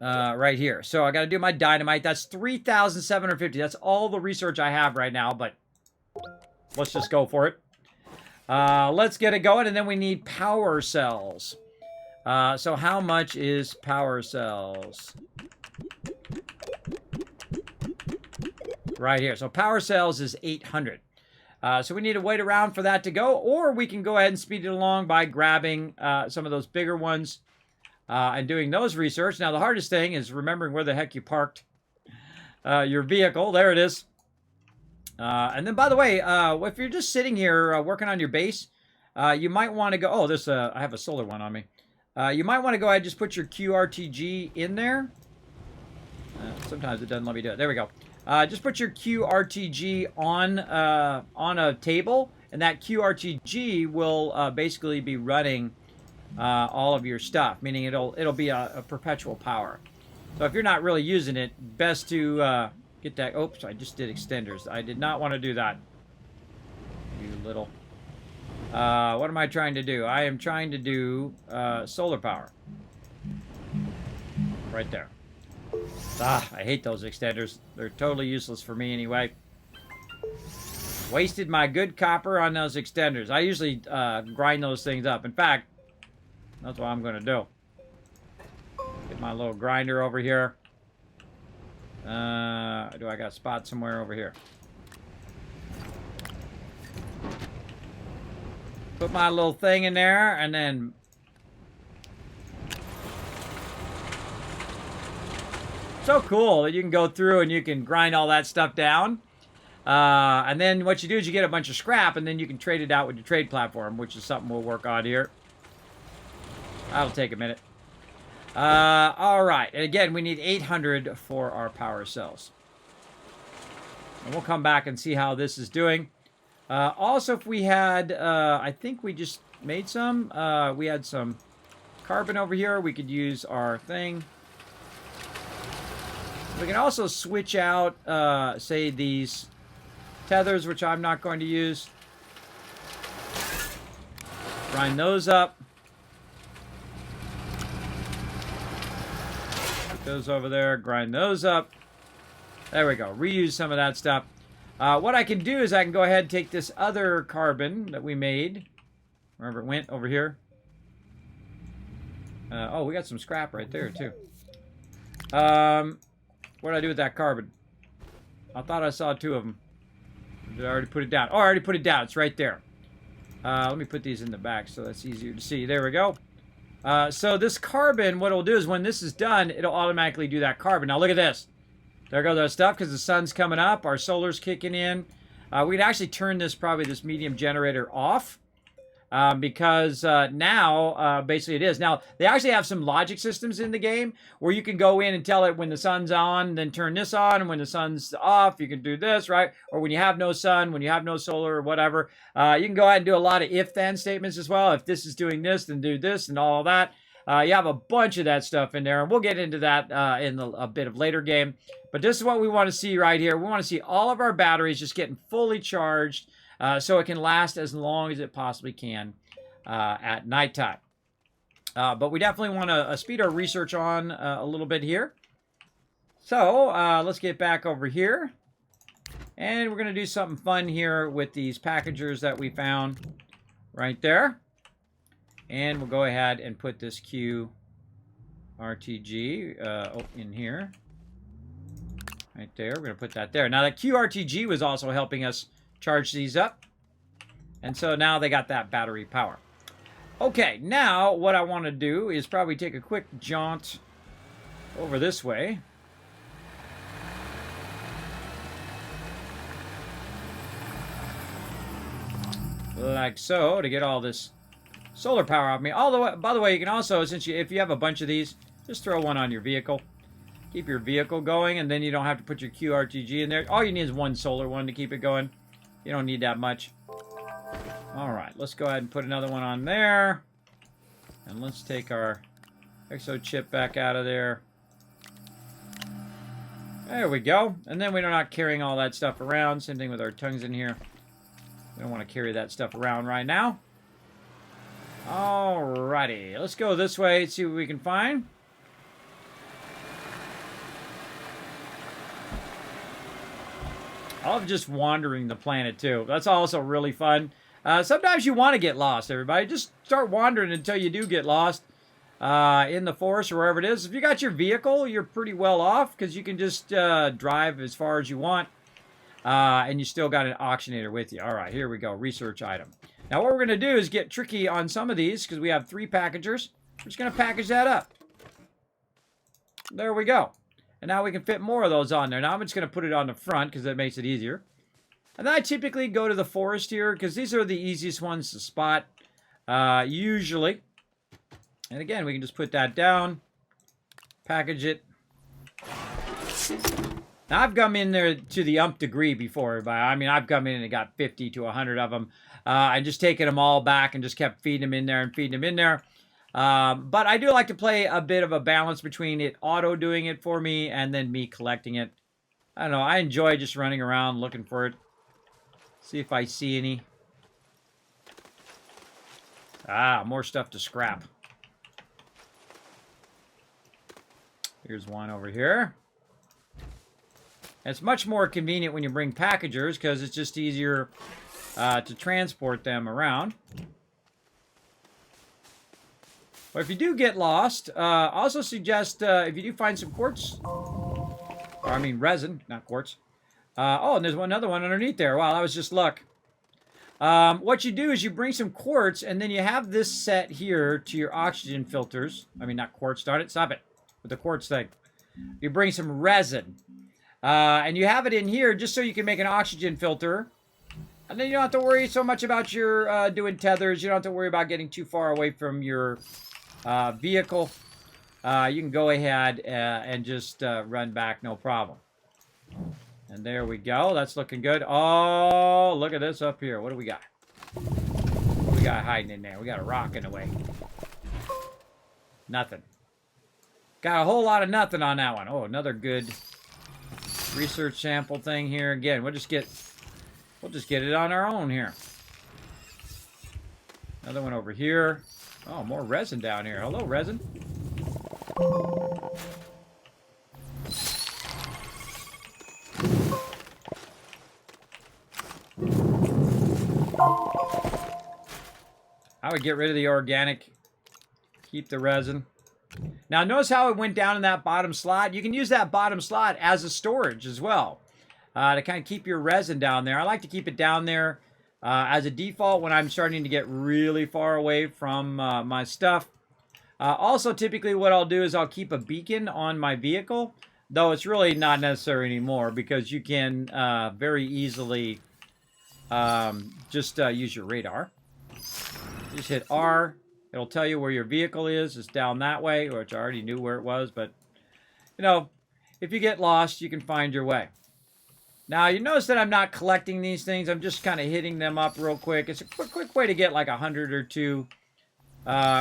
Right here. So I got to do my dynamite. That's 3,750. That's all the research I have right now. But let's just go for it. Let's get it going. And then we need power cells. So how much is power cells? Right here. So power cells is 800. So we need to wait around for that to go, or we can go ahead and speed it along by grabbing some of those bigger ones and doing those research. Now, the hardest thing is remembering where the heck you parked your vehicle. There it is. And then, by the way, if you're just sitting here working on your base, you might want to go... Oh, I have a solar one on me. You might want to go ahead and just put your QRTG in there. Sometimes it doesn't let me do it. There we go. Just put your QRTG on a table, and that QRTG will basically be running all of your stuff, meaning it'll be a perpetual power. So if you're not really using it, best to get that. Oops, I just did extenders. I did not want to do that. You little. What am I trying to do? I am trying to do solar power. Right there. I hate those extenders. They're totally useless for me anyway. Wasted my good copper on those extenders. I usually grind those things up. In fact, that's what I'm going to do. Get my little grinder over here. Do I got a spot somewhere over here? Put my little thing in there, and then... So cool that you can go through and you can grind all that stuff down. And then what you do is you get a bunch of scrap, and then you can trade it out with your trade platform, which is something we'll work on here. That'll take a minute. All right. And again, we need 800 for our power cells. And we'll come back and see how this is doing. Also, if we had, I think we just made some. We had some carbon over here. We could use our thing. We can also switch out, say, these tethers, which I'm not going to use. Grind those up. Put those over there. Grind those up. There we go. Reuse some of that stuff. What I can do is I can go ahead and take this other carbon that we made. Wherever it went, over here. Oh, we got some scrap right there, too. What did I do with that carbon? I thought I saw two of them. Did I already put it down? Oh, I already put it down. It's right there. Let me put these in the back so that's easier to see. There we go. So this carbon, what it'll do is when this is done, it'll automatically do that carbon. Now look at this. There goes our stuff because the sun's coming up. Our solar's kicking in. We can actually turn this, probably this medium generator off. because now basically it is. Now, they actually have some logic systems in the game where you can go in and tell it when the sun's on, then turn this on, and when the sun's off, you can do this, right? Or when you have no sun, when you have no solar or whatever. You can go ahead and do a lot of if-then statements as well. If this is doing this, then do this and all of that. You have a bunch of that stuff in there, and we'll get into that in a bit of later game. But this is what we want to see right here. We want to see all of our batteries just getting fully charged so it can last as long as it possibly can at nighttime. But we definitely want to speed our research on a little bit here. So let's get back over here. And we're going to do something fun here with these packagers that we found right there. And we'll go ahead and put this QRTG in here. Right there. We're going to put that there. Now, that QRTG was also helping us charge these up. And so now they got that battery power. Okay, now what I want to do is probably take a quick jaunt over this way. Like so, to get all this solar power off me. By the way, you can also, if you have a bunch of these, just throw one on your vehicle. Keep your vehicle going, and then you don't have to put your QRTG in there. All you need is one solar one to keep it going. You don't need that much. All right, let's go ahead and put another one on there. And let's take our exo chip back out of there. There we go. And then we're not carrying all that stuff around. Same thing with our tongues in here. We don't want to carry that stuff around right now. Alrighty, let's go this way and see what we can find. I love just wandering the planet too. That's also really fun. Sometimes you want to get lost, everybody. Just start wandering until you do get lost in the forest or wherever it is. If you got your vehicle, you're pretty well off because you can just drive as far as you want. And you still got an auctionator with you. All right, here we go. Research item. Now, what we're going to do is get tricky on some of these because we have 3 packagers. We're just going to package that up. There we go. And now we can fit more of those on there. Now, I'm just going to put it on the front because that makes it easier. And then I typically go to the forest here because these are the easiest ones to spot, usually. And again, we can just put that down, package it. Now, I've come in there to the umph degree before, everybody. I mean, I've come in and got 50 to 100 of them. And just taken them all back and just kept feeding them in there and feeding them in there. But I do like to play a bit of a balance between it auto doing it for me and then me collecting it. I don't know. I enjoy just running around looking for it. See if I see any. More stuff to scrap. Here's one over here. It's much more convenient when you bring packagers because it's just easier to transport them around. But if you do get lost, I also suggest if you do find some quartz, or I mean resin, not quartz. Oh, and there's another one underneath there. Wow, that was just luck. What you do is you bring some quartz, and then you have this set here to your oxygen filters. I mean, not quartz, darn it. Stop it with the quartz thing. You bring some resin. And you have it in here just so you can make an oxygen filter. And then you don't have to worry so much about your doing tethers. You don't have to worry about getting too far away from your vehicle. You can go ahead and just run back, no problem. And there we go. That's looking good. Oh, look at this up here. What do we got? What do we got hiding in there? We got a rock in the way. Nothing. Got a whole lot of nothing on that one. Oh, another good research sample thing here. Again, we'll just get it on our own here. Another one over here. Oh, more resin down here. Hello, resin. I would get rid of the organic. Keep the resin. Now, notice how it went down in that bottom slot. You can use that bottom slot as a storage as well to kind of keep your resin down there. I like to keep it down there as a default when I'm starting to get really far away from my stuff. Also, typically what I'll do is I'll keep a beacon on my vehicle, though it's really not necessary anymore because you can very easily just use your radar. Just hit R. It'll tell you where your vehicle is. It's down that way, which I already knew where it was. But, you know, if you get lost, you can find your way. Now, you notice that I'm not collecting these things. I'm just kind of hitting them up real quick. It's a quick way to get like 100 or 2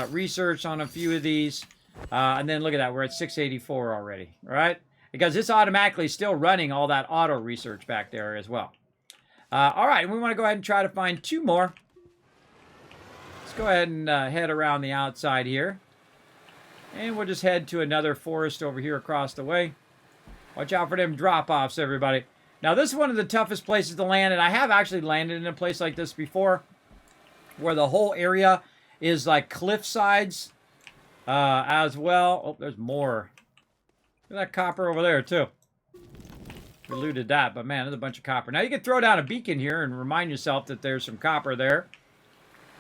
research on a few of these. And then look at that. We're at 684 already, right? Because it's automatically still running all that auto research back there as well. All right, and we want to go ahead and try to find 2 more. Let's go ahead and head around the outside here. And we'll just head to another forest over here across the way. Watch out for them drop-offs, everybody. Now, this is one of the toughest places to land, and I have actually landed in a place like this before, where the whole area is like cliff sides as well. Oh, there's more. Look at that copper over there, too. We looted that, but man, there's a bunch of copper. Now, you can throw down a beacon here and remind yourself that there's some copper there.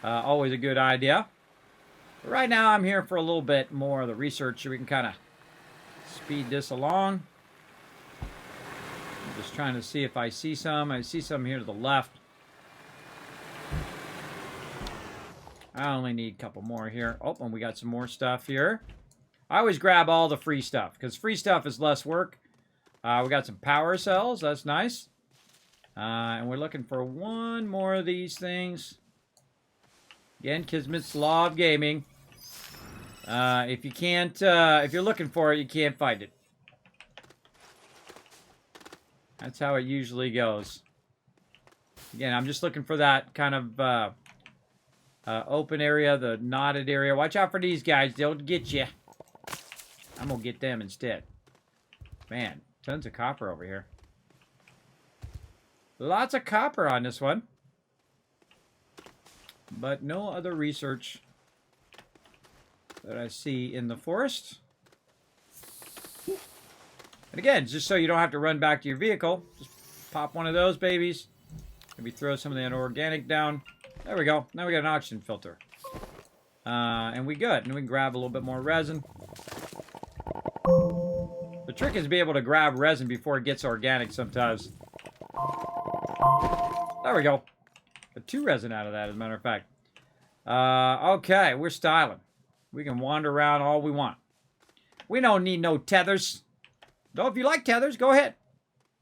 Always a good idea. But right now, I'm here for a little bit more of the research so we can kind of speed this along. I'm just trying to see if I see some. I see some here to the left. I only need a couple more here. Oh, and we got some more stuff here. I always grab all the free stuff, because free stuff is less work. We got some power cells. That's nice. And we're looking for 1 more of these things. Again, Kismet's Law of Gaming. If you can't, if you're looking for it, you can't find it. That's how it usually goes. Again, I'm just looking for that kind of open area, the knotted area. Watch out for these guys. They'll get you. I'm going to get them instead. Man, tons of copper over here. Lots of copper on this one. But no other research that I see in the forest. And again, just so you don't have to run back to your vehicle, just pop one of those babies. Maybe throw some of that organic down. There we go. Now we got an oxygen filter. And we good. And we can grab a little bit more resin. The trick is to be able to grab resin before it gets organic sometimes. There we go. Got 2 resin out of that, as a matter of fact. Okay, we're styling. We can wander around all we want. We don't need no tethers. Though if you like tethers, go ahead.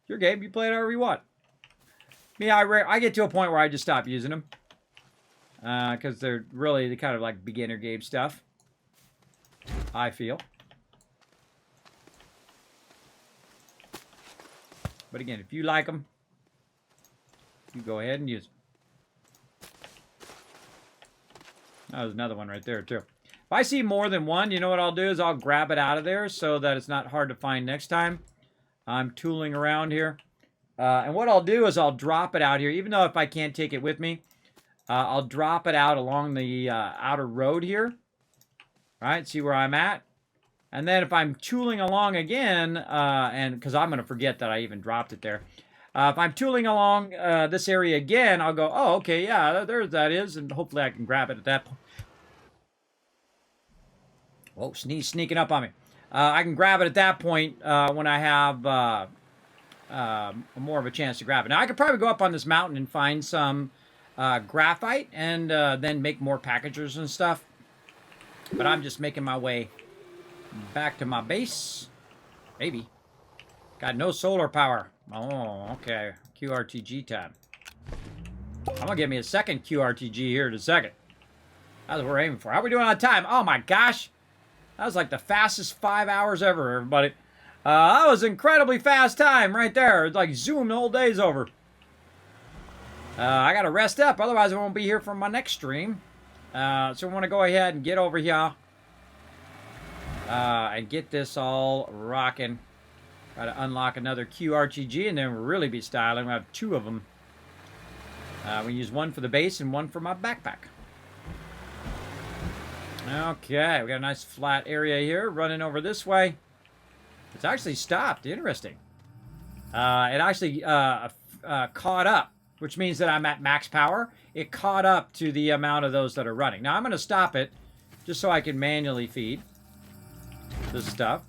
It's your game. You play it however you want. Me, I get to a point where I just stop using them. Because they're really the kind of like beginner game stuff. I feel. But again, if you like them, you go ahead and use them. Oh, there's another one right there, too. If I see more than one, you know what I'll do is I'll grab it out of there so that it's not hard to find next time. I'm tooling around here. And what I'll do is I'll drop it out here, even though if I can't take it with me, I'll drop it out along the outer road here. All right, see where I'm at. And then if I'm tooling along again, and because I'm going to forget that I even dropped it there. If I'm tooling along this area again, I'll go, oh, okay, yeah, there that is. And hopefully I can grab it at that point. Whoa, sneaking up on me. I can grab it at that point when I have more of a chance to grab it. Now, I could probably go up on this mountain and find some graphite and then make more packagers and stuff. But I'm just making my way back to my base. Maybe. Got no solar power. Oh, okay. QRTG time. I'm going to give me a second QRTG here in a second. That's what we're aiming for. How are we doing on time? Oh, my gosh. That was like the fastest 5 hours ever, everybody. That was incredibly fast time right there. It's like zoom, the whole day's over. I got to rest up. Otherwise, I won't be here for my next stream. So we want to go ahead and get over here. And get this all rocking. Try to unlock another QRTG, and then we'll really be styling. We have 2 of them. We use one for the base and one for my backpack. Okay, we got a nice flat area here. Running over this way. It's actually stopped. Interesting. It actually caught up, which means that I'm at max power. It caught up to the amount of those that are running. Now, I'm going to stop it just so I can manually feed this stuff.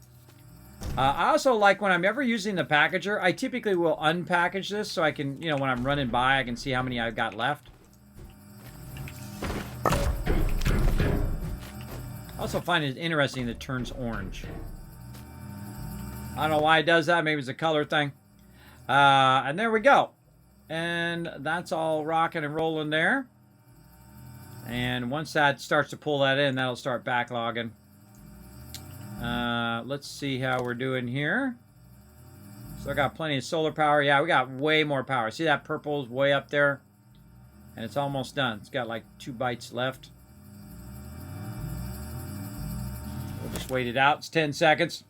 I also like when I'm ever using the packager, I typically will unpackage this so I can, you know, when I'm running by, I can see how many I've got left. Also find it interesting that it turns orange. I don't know why it does that. Maybe it's a color thing. And there we go. And that's all rocking and rolling there. And once that starts to pull that in, that'll start backlogging. Let's see how we're doing here. Still got plenty of solar power. Yeah, we got way more power. See that purple's way up there? And it's almost done. It's got like 2 bytes left. We'll just wait it out. It's 10 seconds.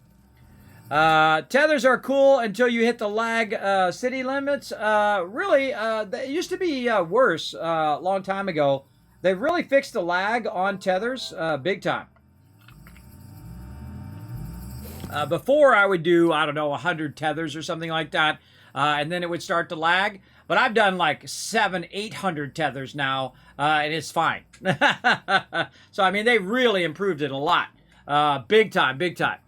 Tethers are cool until you hit the lag city limits. Really, they used to be worse a long time ago. They've really fixed the lag on tethers big time. Before I would do, I don't know, 100 tethers or something like that, and then it would start to lag. But I've done like 700-800 tethers now, and it's fine. So, I mean, they really improved it a lot. Big time, big time.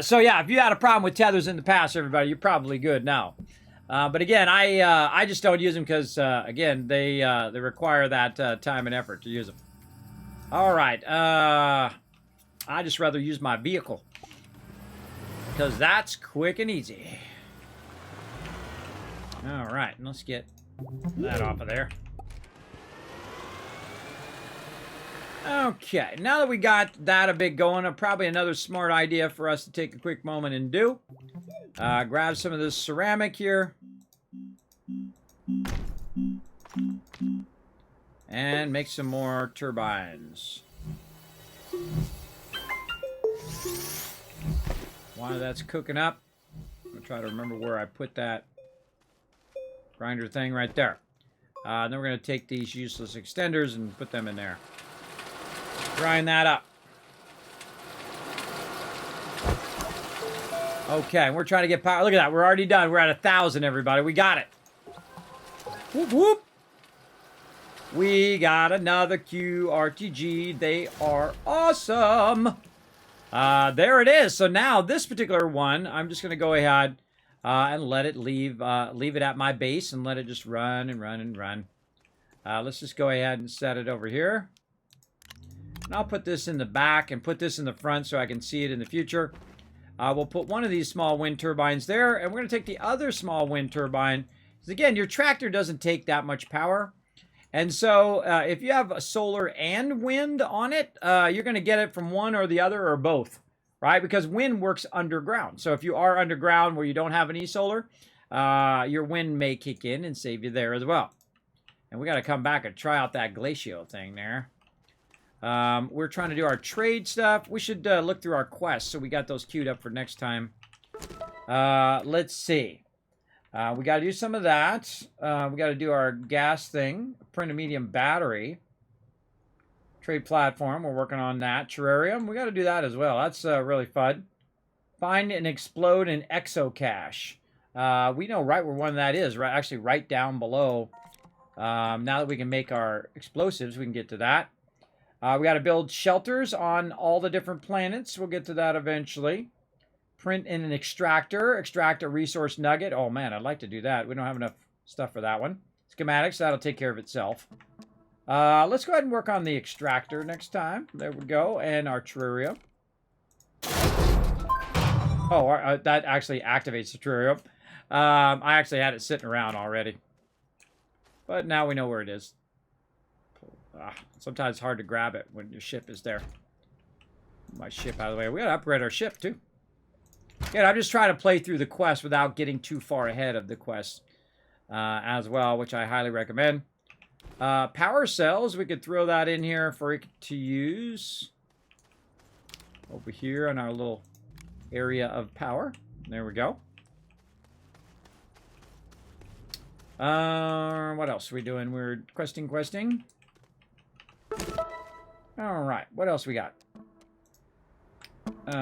So, yeah, if you had a problem with tethers in the past, everybody, you're probably good now. But again, I just don't use them because, again, they require that time and effort to use them. All right. I just rather use my vehicle because that's quick and easy. All right. Let's get that off of there. Okay. Now that we got that a bit going, probably another smart idea for us to take a quick moment and do. Grab some of this ceramic here. And make some more turbines. While that's cooking up, I'm going to try to remember where I put that grinder thing right there. Then we're going to take these useless extenders and put them in there. Grind that up. Okay, we're trying to get power. Look at that. We're already done. We're at 1,000, everybody. We got it. Whoop, whoop. We got another QRTG. They are awesome. There it is. So now this particular one, I'm just going to go ahead and let it leave it at my base and let it just run and run and run. Let's just go ahead and set it over here. And I'll put this in the back and put this in the front so I can see it in the future. We'll put one of these small wind turbines there, and we're going to take the other small wind turbine. Because again, your tractor doesn't take that much power. And so if you have a solar and wind on it, you're going to get it from one or the other or both, right? Because wind works underground. So if you are underground where you don't have any solar, your wind may kick in and save you there as well. And we got to come back and try out that glacial thing there. We're trying to do our trade stuff. We should look through our quests, so we got those queued up for next time. Let's see. We got to do some of that. We got to do our gas thing. Print a medium battery. Trade platform. We're working on that. Terrarium. We got to do that as well. That's really fun. Find and explode an exocache. We know right where one of that is. Right, actually, right down below. Now that we can make our explosives, we can get to that. We got to build shelters on all the different planets. We'll get to that eventually. Print in an extractor. Extract a resource nugget. Oh, man, I'd like to do that. We don't have enough stuff for that one. Schematics, that'll take care of itself. Let's go ahead and work on the extractor next time. There we go. And our terrarium. Oh, that actually activates the terrarium. I actually had it sitting around already. But now we know where it is. Sometimes it's hard to grab it when your ship is there. My ship out of the way. We gotta upgrade our ship, too. Again, I'm just trying to play through the quest without getting too far ahead of the quest as well, which I highly recommend. Power cells, we could throw that in here for it to use. Over here on our little area of power. There we go. What else are we doing? We're questing. All right, what else we got? We'll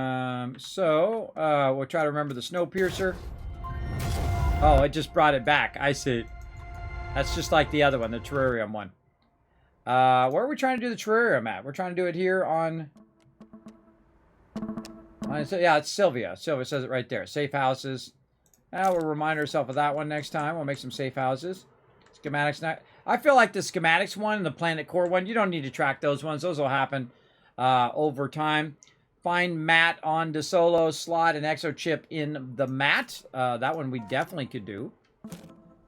try to remember the Snowpiercer. Oh, it just brought it back. I see. That's just like the other one, the terrarium one. Where are we trying to do the terrarium at? We're trying to do it here on... yeah, it's Sylvia. Sylvia says it right there. Safe houses. We'll remind ourselves of that one next time. We'll make some safe houses. Schematics. I feel like the schematics one and the planet core one, you don't need to track those ones. Those will happen over time. Find mat on DeSolo, slot an exo chip in the mat. That one we definitely could do.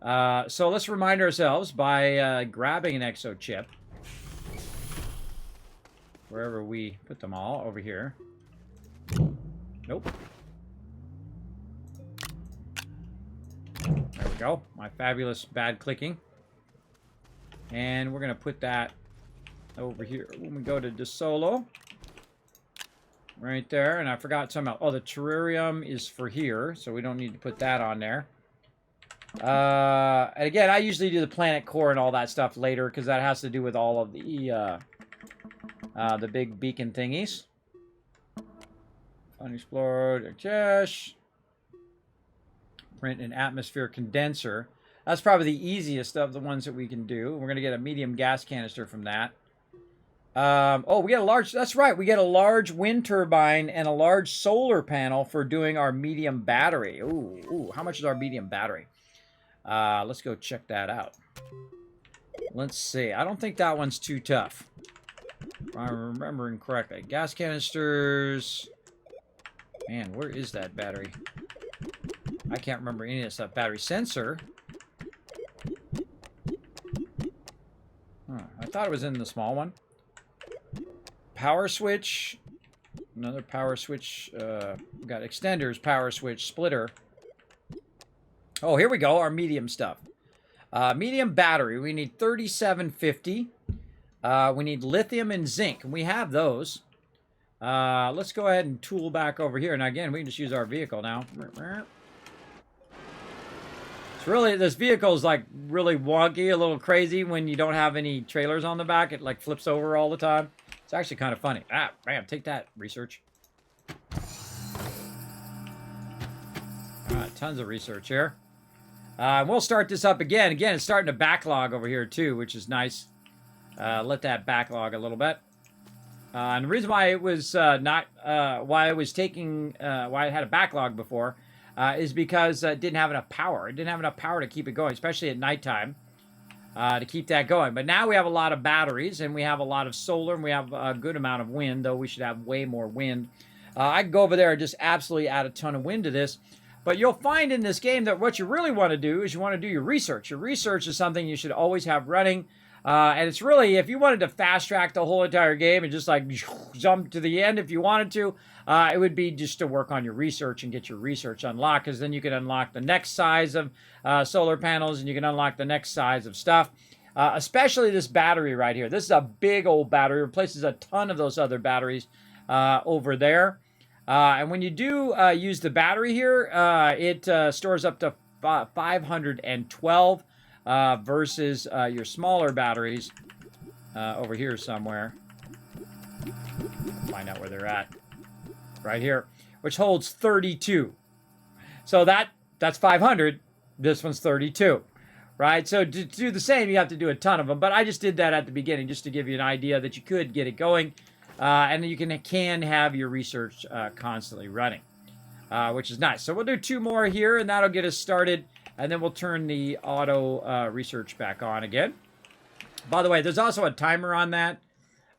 So let's remind ourselves by grabbing an exo chip. Wherever we put them all, over here. Nope. There we go. My fabulous bad clicking. And we're going to put that over here when we go to DeSolo. Right there. And I forgot somehow. Oh, the terrarium is for here, so we don't need to put that on there. And again, I usually do the planet core and all that stuff later because that has to do with all of the big beacon thingies. Unexplored, cache. Print an atmosphere condenser. That's probably the easiest of the ones that we can do. We're going to get a medium gas canister from that. Oh, we get a large, that's right, we get a large wind turbine and a large solar panel for doing our medium battery. Ooh, how much is our medium battery? Let's go check that out. Let's see. I don't think that one's too tough. If I'm remembering correctly. Gas canisters. Man, where is that battery? I can't remember any of this stuff. Battery sensor. I thought it was in the small one. Power switch. Another power switch. We got extenders, power switch, splitter. Oh, here we go. Our medium stuff. Medium battery. We need 3750. We need lithium and zinc. And we have those. Let's go ahead and tool back over here. And again, we can just use our vehicle now. It's really, this vehicle is like really wonky, a little crazy when you don't have any trailers on the back. It like flips over all the time. It's actually kind of funny. Ah, bam, take that, research. All right, tons of research here. We'll start this up again. Again, it's starting to backlog over here too, which is nice. Let that backlog a little bit. And the reason why it was why it had a backlog before is because it didn't have enough power. It didn't have enough power to keep it going, especially at nighttime, to keep that going. But now we have a lot of batteries, and we have a lot of solar, and we have a good amount of wind, though we should have way more wind. I can go over there and just absolutely add a ton of wind to this. But you'll find in this game that what you really want to do is you want to do your research. Your research is something you should always have running. And it's really, if you wanted to fast track the whole entire game and just like jump to the end if you wanted to, it would be just to work on your research and get your research unlocked, because then you can unlock the next size of solar panels and you can unlock the next size of stuff. Especially this battery right here. This is a big old battery. It replaces a ton of those other batteries over there. And when you do use the battery here, it stores up to 512 versus your smaller batteries over here somewhere. Find out where they're at. Right here, which holds 32. So that's 500. This one's 32. Right? So to do the same, you have to do a ton of them. But I just did that at the beginning just to give you an idea that you could get it going. And you can have your research constantly running, which is nice. So we'll do 2 more here, and that'll get us started. And then we'll turn the auto research back on again. By the way, there's also a timer on that.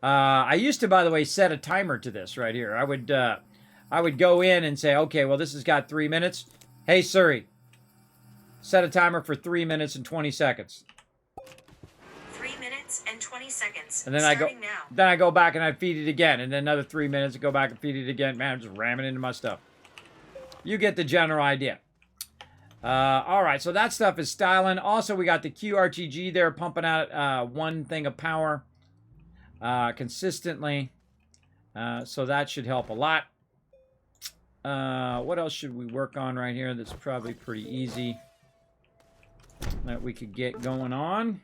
I used to, by the way, set a timer to this right here. I would go in and say, okay, well, this has got 3 minutes. Hey, Siri, set a timer for 3 minutes and 20 seconds. 3 minutes and 20 seconds. And then I go back and I feed it again. And then another 3 minutes and go back and feed it again. Man, I'm just ramming into my stuff. You get the general idea. All right, so that stuff is styling. Also, we got the QRTG there pumping out 1 thing of power consistently. So that should help a lot. What else should we work on right here that's probably pretty easy that we could get going on?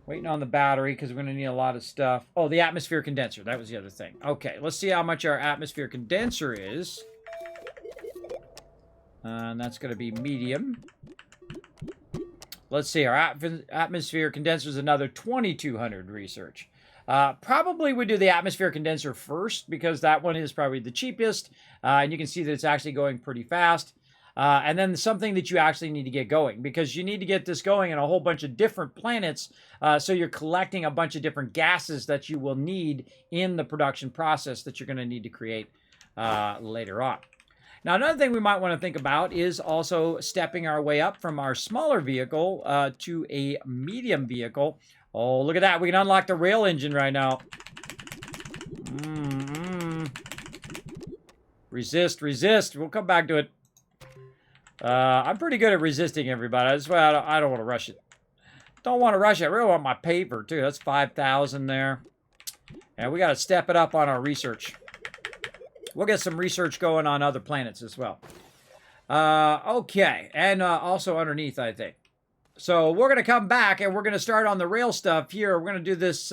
Waiting on the battery because we're going to need a lot of stuff. Oh, the atmosphere condenser. That was the other thing. Okay, let's see how much our atmosphere condenser is. And that's going to be medium. Let's see. Our atmosphere condenser is another 2200 research. Probably we do the atmosphere condenser first because that one is probably the cheapest. And you can see that it's actually going pretty fast. And then something that you actually need to get going, because you need to get this going in a whole bunch of different planets. So you're collecting a bunch of different gases that you will need in the production process that you're going to need to create later on. Now, another thing we might want to think about is also stepping our way up from our smaller vehicle to a medium vehicle. Oh, look at that. We can unlock the rail engine right now. Resist, resist. We'll come back to it. I'm pretty good at resisting, everybody. That's why I don't want to rush it. Don't want to rush it. I really want my paper, too. That's 5,000 there. And we got to step it up on our research. We'll get some research going on other planets as well. Okay. And also underneath, I think. So we're going to come back, and we're going to start on the rail stuff here. We're going to do this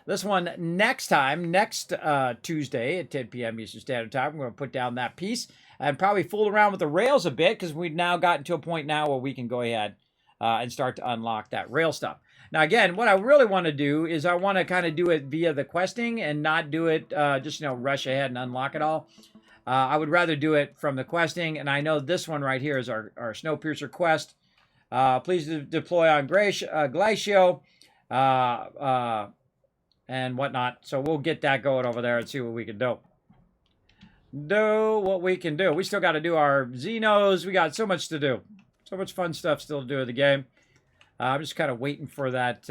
this one next time, next Tuesday at 10 p.m. Eastern Standard Time. We're going to put down that piece and probably fool around with the rails a bit, because we've now gotten to a point now where we can go ahead and start to unlock that rail stuff. Now, again, what I really want to do is I want to kind of do it via the questing and not do it just, rush ahead and unlock it all. I would rather do it from the questing, and I know this one right here is our Snowpiercer quest. Please deploy on Glacio and whatnot. So we'll get that going over there and see what we can do. We still got to do our Xenos. We got so much to do. So much fun stuff still to do in the game. I'm just kind of waiting for that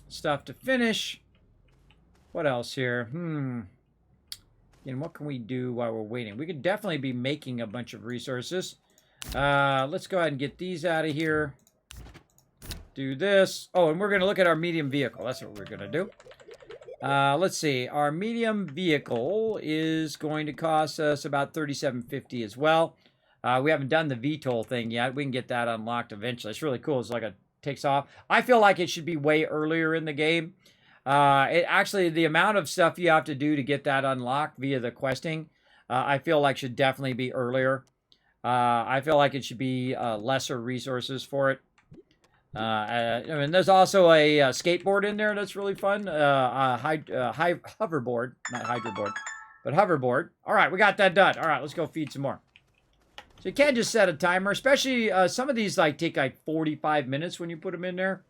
stuff to finish. What else here? And what can we do while we're waiting? We could definitely be making a bunch of resources. Let's go ahead and get these out of here. Do this. Oh, and we're going to look at our medium vehicle. That's what we're going to do. Let's see. Our medium vehicle is going to cost us about $37.50 as well. We haven't done the VTOL thing yet. We can get that unlocked eventually. It's really cool. It's like it takes off. I feel like it should be way earlier in the game. Actually, the amount of stuff you have to do to get that unlocked via the questing, I feel like should definitely be earlier. I feel like it should be lesser resources for it. I mean, there's also a skateboard in there that's really fun. Hoverboard, not hydroboard, but hoverboard. All right, we got that done. All right, let's go feed some more. So you can't just set a timer, especially some of these take 45 minutes when you put them in there.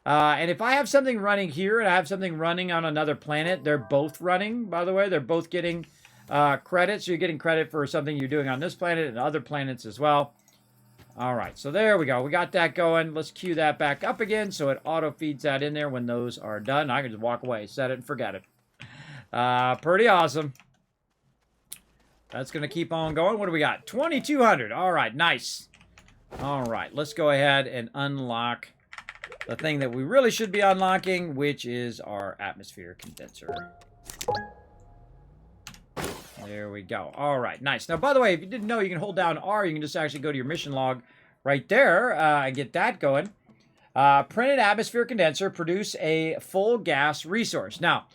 And if I have something running here and I have something running on another planet, they're both running, by the way. They're both getting credit. So you're getting credit for something you're doing on this planet and other planets as well. All right, so there we go. We got that going. Let's cue that back up again so it auto-feeds that in there when those are done. I can just walk away, set it, and forget it. Pretty awesome. That's going to keep on going. What do we got? 2,200. All right, nice. All right, let's go ahead and unlock the thing that we really should be unlocking, which is our atmosphere condenser. There we go. All right, nice. Now, by the way, if you didn't know, you can hold down R. You can just actually go to your mission log right there and get that going. Printed atmosphere condenser, produce a full gas resource. Now,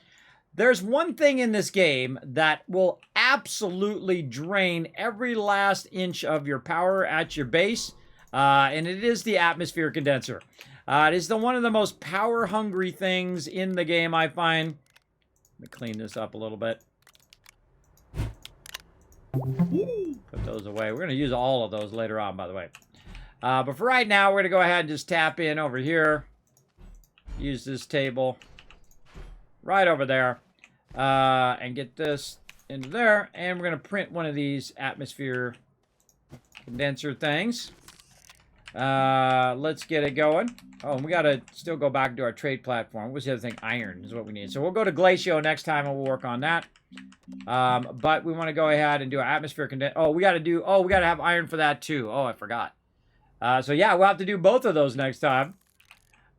there's one thing in this game that will absolutely drain every last inch of your power at your base, and it is the atmosphere condenser. It is one of the most power-hungry things in the game, I find. Let me clean this up a little bit. Put those away. We're going to use all of those later on, by the way. But for right now, we're going to go ahead and just tap in over here. Use this table right over there. And get this into there. And we're going to print one of these atmosphere condenser things. Let's get it going. Oh, and we got to still go back to our trade platform. What's the other thing? Iron is what we need. So we'll go to Glacio next time and we'll work on that. But we want to go ahead and do our atmosphere condenser. Oh, we got to have iron for that too. Oh, I forgot. So yeah, we'll have to do both of those next time.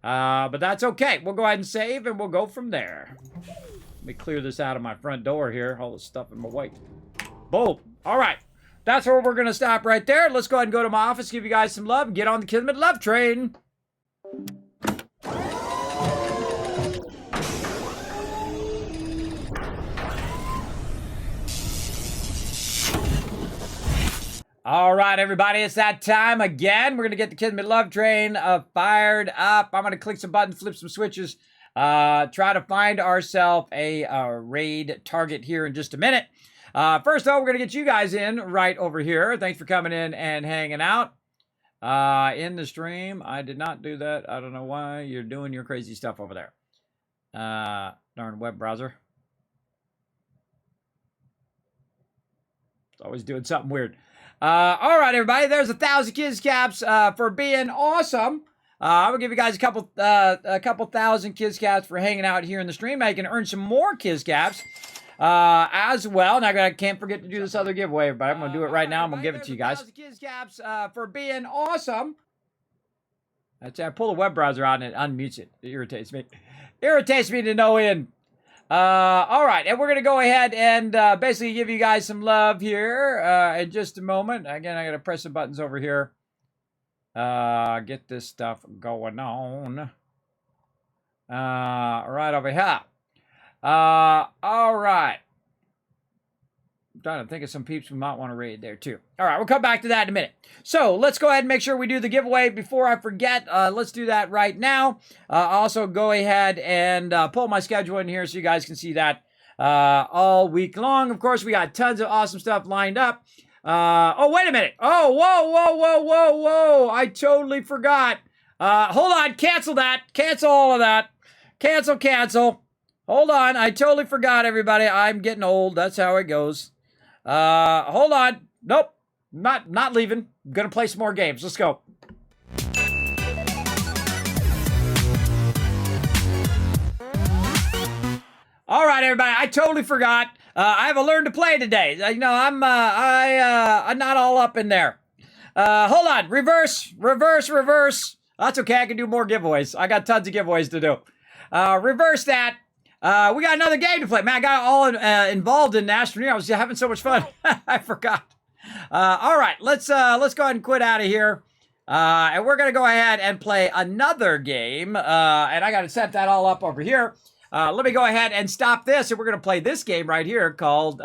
But that's okay. We'll go ahead and save and we'll go from there. Let me clear this out of my front door here. All the stuff in my way. Boom. All right. That's where we're going to stop right there. Let's go ahead and go to my office, give you guys some love, and get on the Kismet love train. All right, everybody, it's that time again. We're going to get the Kismet love train fired up. I'm going to click some buttons, flip some switches, try to find ourselves a raid target here in just a minute. First though, we're going to get you guys in right over here. Thanks for coming in and hanging out. In the stream. I did not do that. I don't know why you're doing your crazy stuff over there. Darn web browser. It's always doing something weird. All right, everybody. There's 1,000 kids caps for being awesome. I'm gonna give you guys a couple thousand kids caps for hanging out here in the stream. Now you can earn some more kids caps as well. Now I can't forget to do this other giveaway, but I'm gonna do it right now. I'm gonna give it to you guys. 1,000 kids caps for being awesome. That's I pull the web browser out and it unmutes it. It irritates me. Irritates me to no end. All right, and we're going to go ahead and basically give you guys some love here in just a moment. Again, I got to press the buttons over here. Get this stuff going on. Right over here. All right. I'm trying to think of some peeps we might want to read there too. All right, we'll come back to that in a minute. So let's go ahead and make sure we do the giveaway before I forget. Let's do that right now. Also go ahead and pull my schedule in here so you guys can see that all week long. Of course, we got tons of awesome stuff lined up. Oh, wait a minute. Oh, whoa. I totally forgot. Hold on, cancel that. Cancel all of that. Cancel. Hold on, I totally forgot, everybody. I'm getting old. That's how it goes. Hold on. Nope. Not leaving. I'm gonna play some more games. Let's go. All right, everybody. I totally forgot. I have a learn to play today. You know, I'm not all up in there. Hold on. Reverse. That's okay. I can do more giveaways. I got tons of giveaways to do. Reverse that. We got another game to play. Man, I got all involved in Astroneer. I was having so much fun. I forgot. All right, let's go ahead and quit out of here. And we're going to go ahead and play another game. And I got to set that all up over here. Let me go ahead and stop this. And we're going to play this game right here called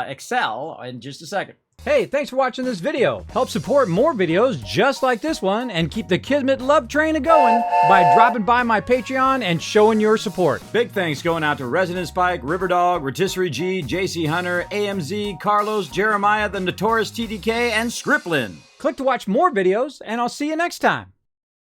Excel in just a second. Hey, thanks for watching this video. Help support more videos just like this one and keep the Kismet love train a-going by dropping by my Patreon and showing your support. Big thanks going out to Resident Spike, Riverdog, Rotisserie G, JC Hunter, AMZ, Carlos, Jeremiah, the Notorious TDK, and Scriptlin. Click to watch more videos, and I'll see you next time.